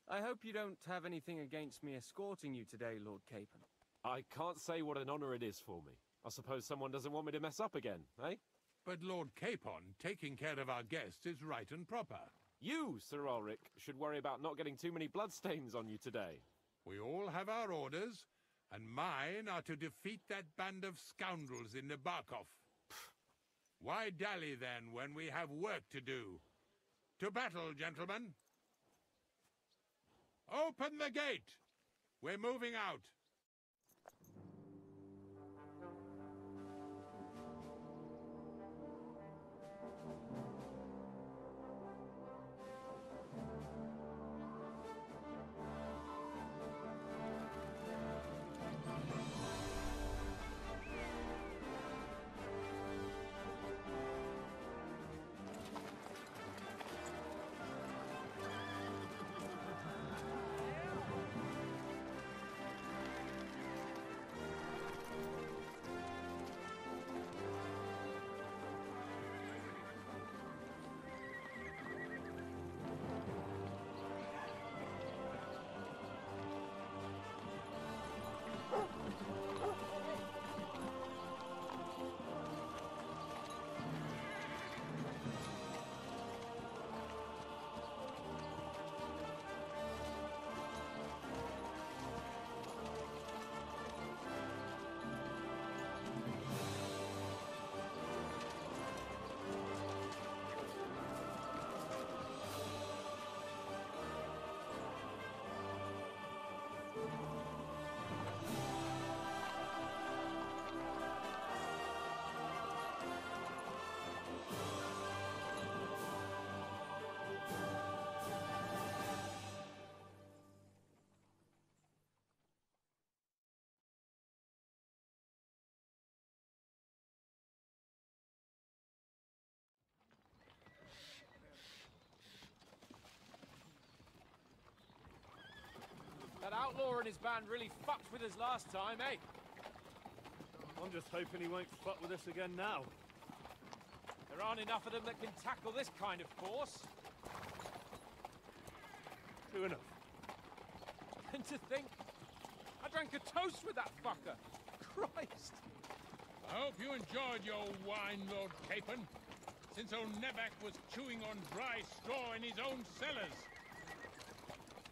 I hope you don't have anything against me escorting you today, Lord Capon. I can't say what an honor it is for me. I suppose someone doesn't want me to mess up again, eh? But Lord Capon, taking care of our guests is right and proper. You, Sir Ulrich, should worry about not getting too many bloodstains on you today. We all have our orders, and mine are to defeat that band of scoundrels in Nabokov. Why dally, then, when we have work to do? To battle, gentlemen! Open the gate! We're moving out. That outlaw and his band really fucked with us last time, eh? I'm just hoping he won't fuck with us again now. There aren't enough of them that can tackle this kind of force. True enough. And to think, I drank a toast with that fucker. Christ! I hope you enjoyed your wine, Lord Capon, since old Nevac was chewing on dry straw in his own cellars.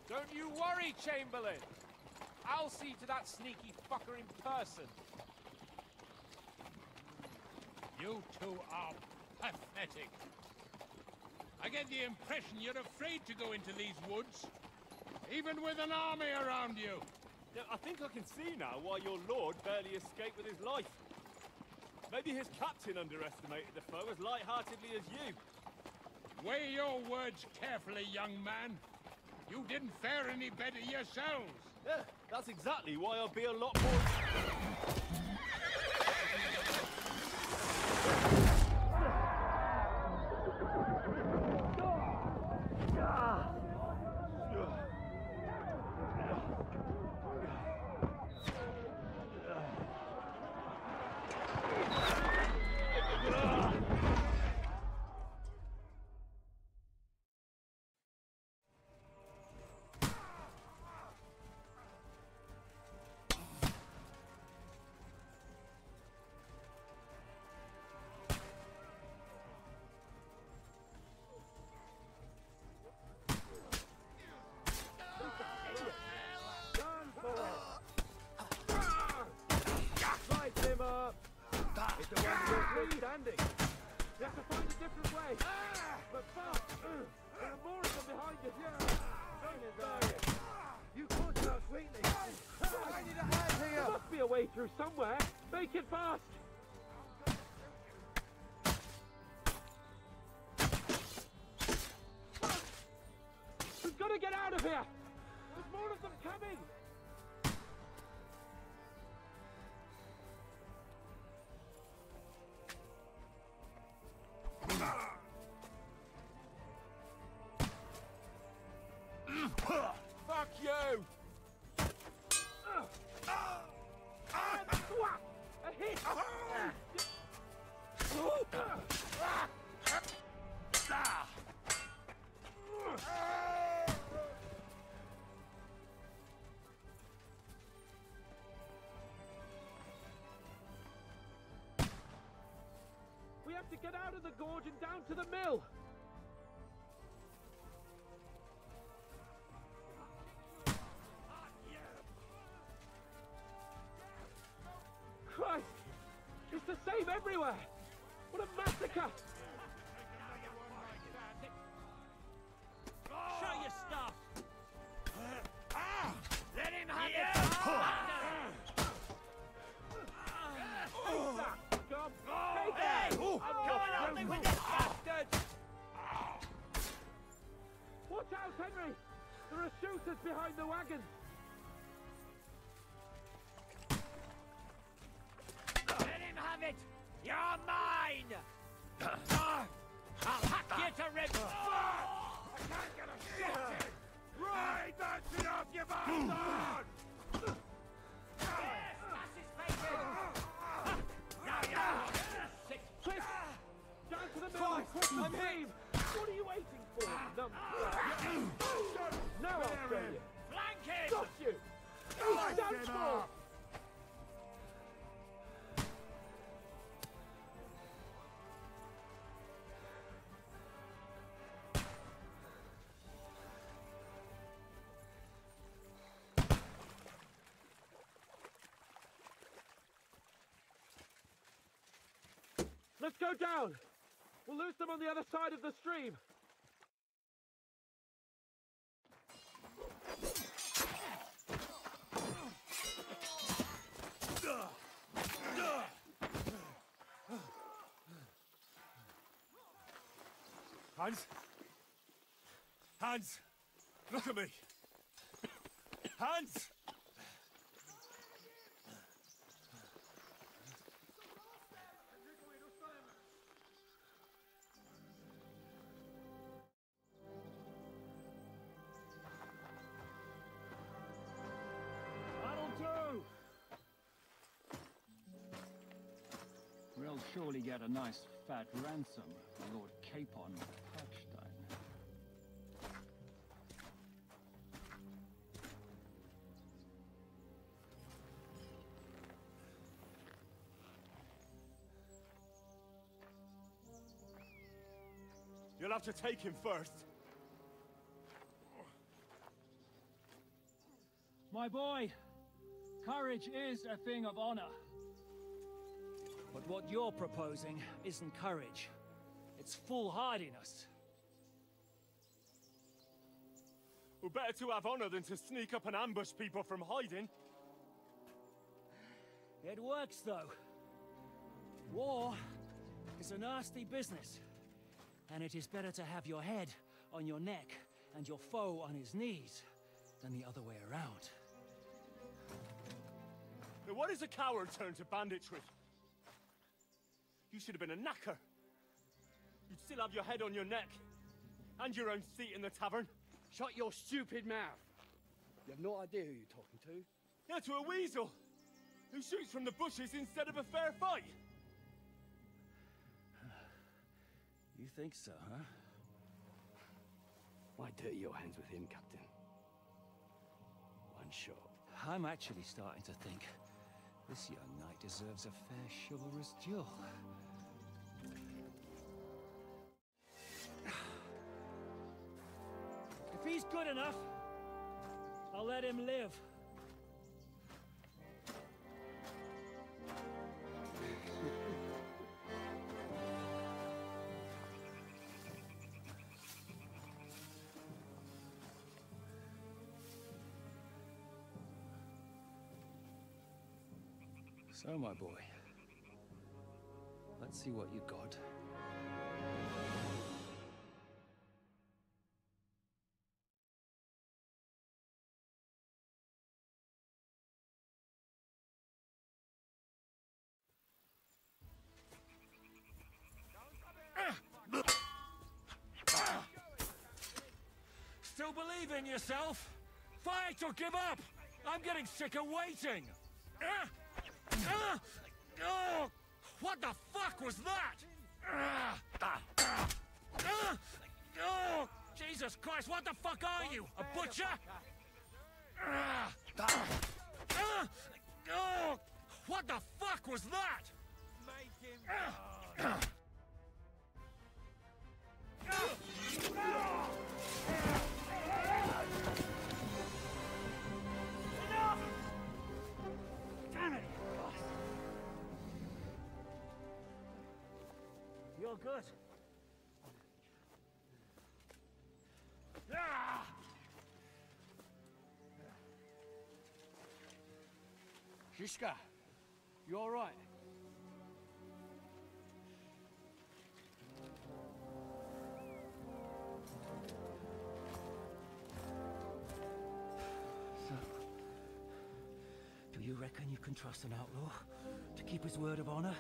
Don't you worry, Chamberlain. I'll see to that sneaky fucker in person. You two are pathetic. I get the impression you're afraid to go into these woods, even with an army around you. Yeah, I think I can see now why your lord barely escaped with his life. Maybe his captain underestimated the foe as light-heartedly as you. Weigh your words carefully, young man. You didn't fare any better yourselves. Yeah, that's exactly why I'll be a lot more... Standing. You have to find a different way. But fast. There are more of them behind us. Yeah. You caught him out sweetly. I need a hand here. There must be a way through somewhere. Make it fast. We've got to get out of here. There's more of them coming. to get out of the gorge and down to the mill. Christ! It's the same everywhere! What a massacre! Show your stuff! Let him have it! Watch out, Henry! There are shooters behind the wagons! Let him have it! You're mine! I'll hack you to ribbons! I can't get a shot in! Right, that's enough, you bastard! Quick! Down to the middle! Quick, I'm here! What are you waiting for, numbskull? Now I'll show you! Flank him! Got you! Stand tall! Let's go down! We'll lose them on the other side of the stream! Hans? Hans! Look at me! Hans! We'll surely get a nice fat ransom for Lord Capon Touchstone. You'll have to take him first. My boy, courage is a thing of honor. But what you're proposing isn't courage. It's foolhardiness. We're better to have honor than to sneak up and ambush people from hiding. It works, though. War is a nasty business. And it is better to have your head on your neck and your foe on his knees than the other way around. Now what is a coward turned to banditry? You should have been a knacker. You'd still have your head on your neck. And your own seat in the tavern. Shut your stupid mouth. You have no idea who you're talking to. Yeah, to a weasel. Who shoots from the bushes instead of a fair fight. You think so, huh? Why dirty your hands with him, Captain? One shot. I'm actually starting to think this young knight deserves a fair chivalrous duel. If he's good enough, I'll let him live. So, my boy, let's see what you got. Still believe in yourself? Fight or give up! I'm getting sick of waiting! Oh, what the fuck was that? Oh, Jesus Christ, what the fuck are you? A butcher? Oh, what the fuck was that? Shishka, you all right? So, do you reckon you can trust an outlaw to keep his word of honor?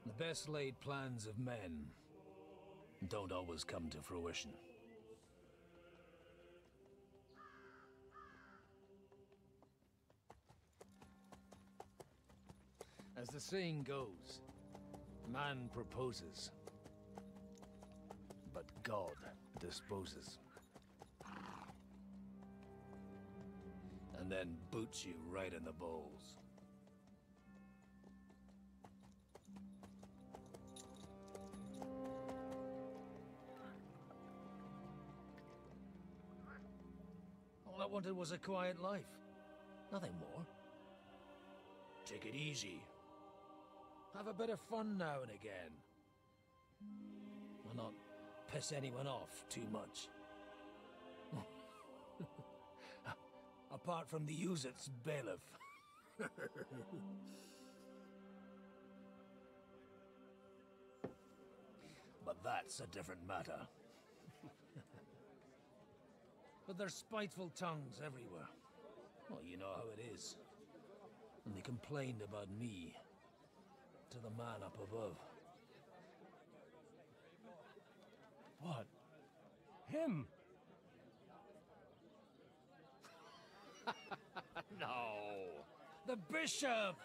The best laid plans of men don't always come to fruition. As the saying goes, man proposes, but God disposes. And then boots you right in the balls. All I wanted was a quiet life. Nothing more. Take it easy. Have a bit of fun now and again. Well, not piss anyone off too much. Apart from the Uzit's bailiff. But that's a different matter. But there's spiteful tongues everywhere. Well, you know how it is. And they complained about me to the man up above. What? Him? No! The bishop!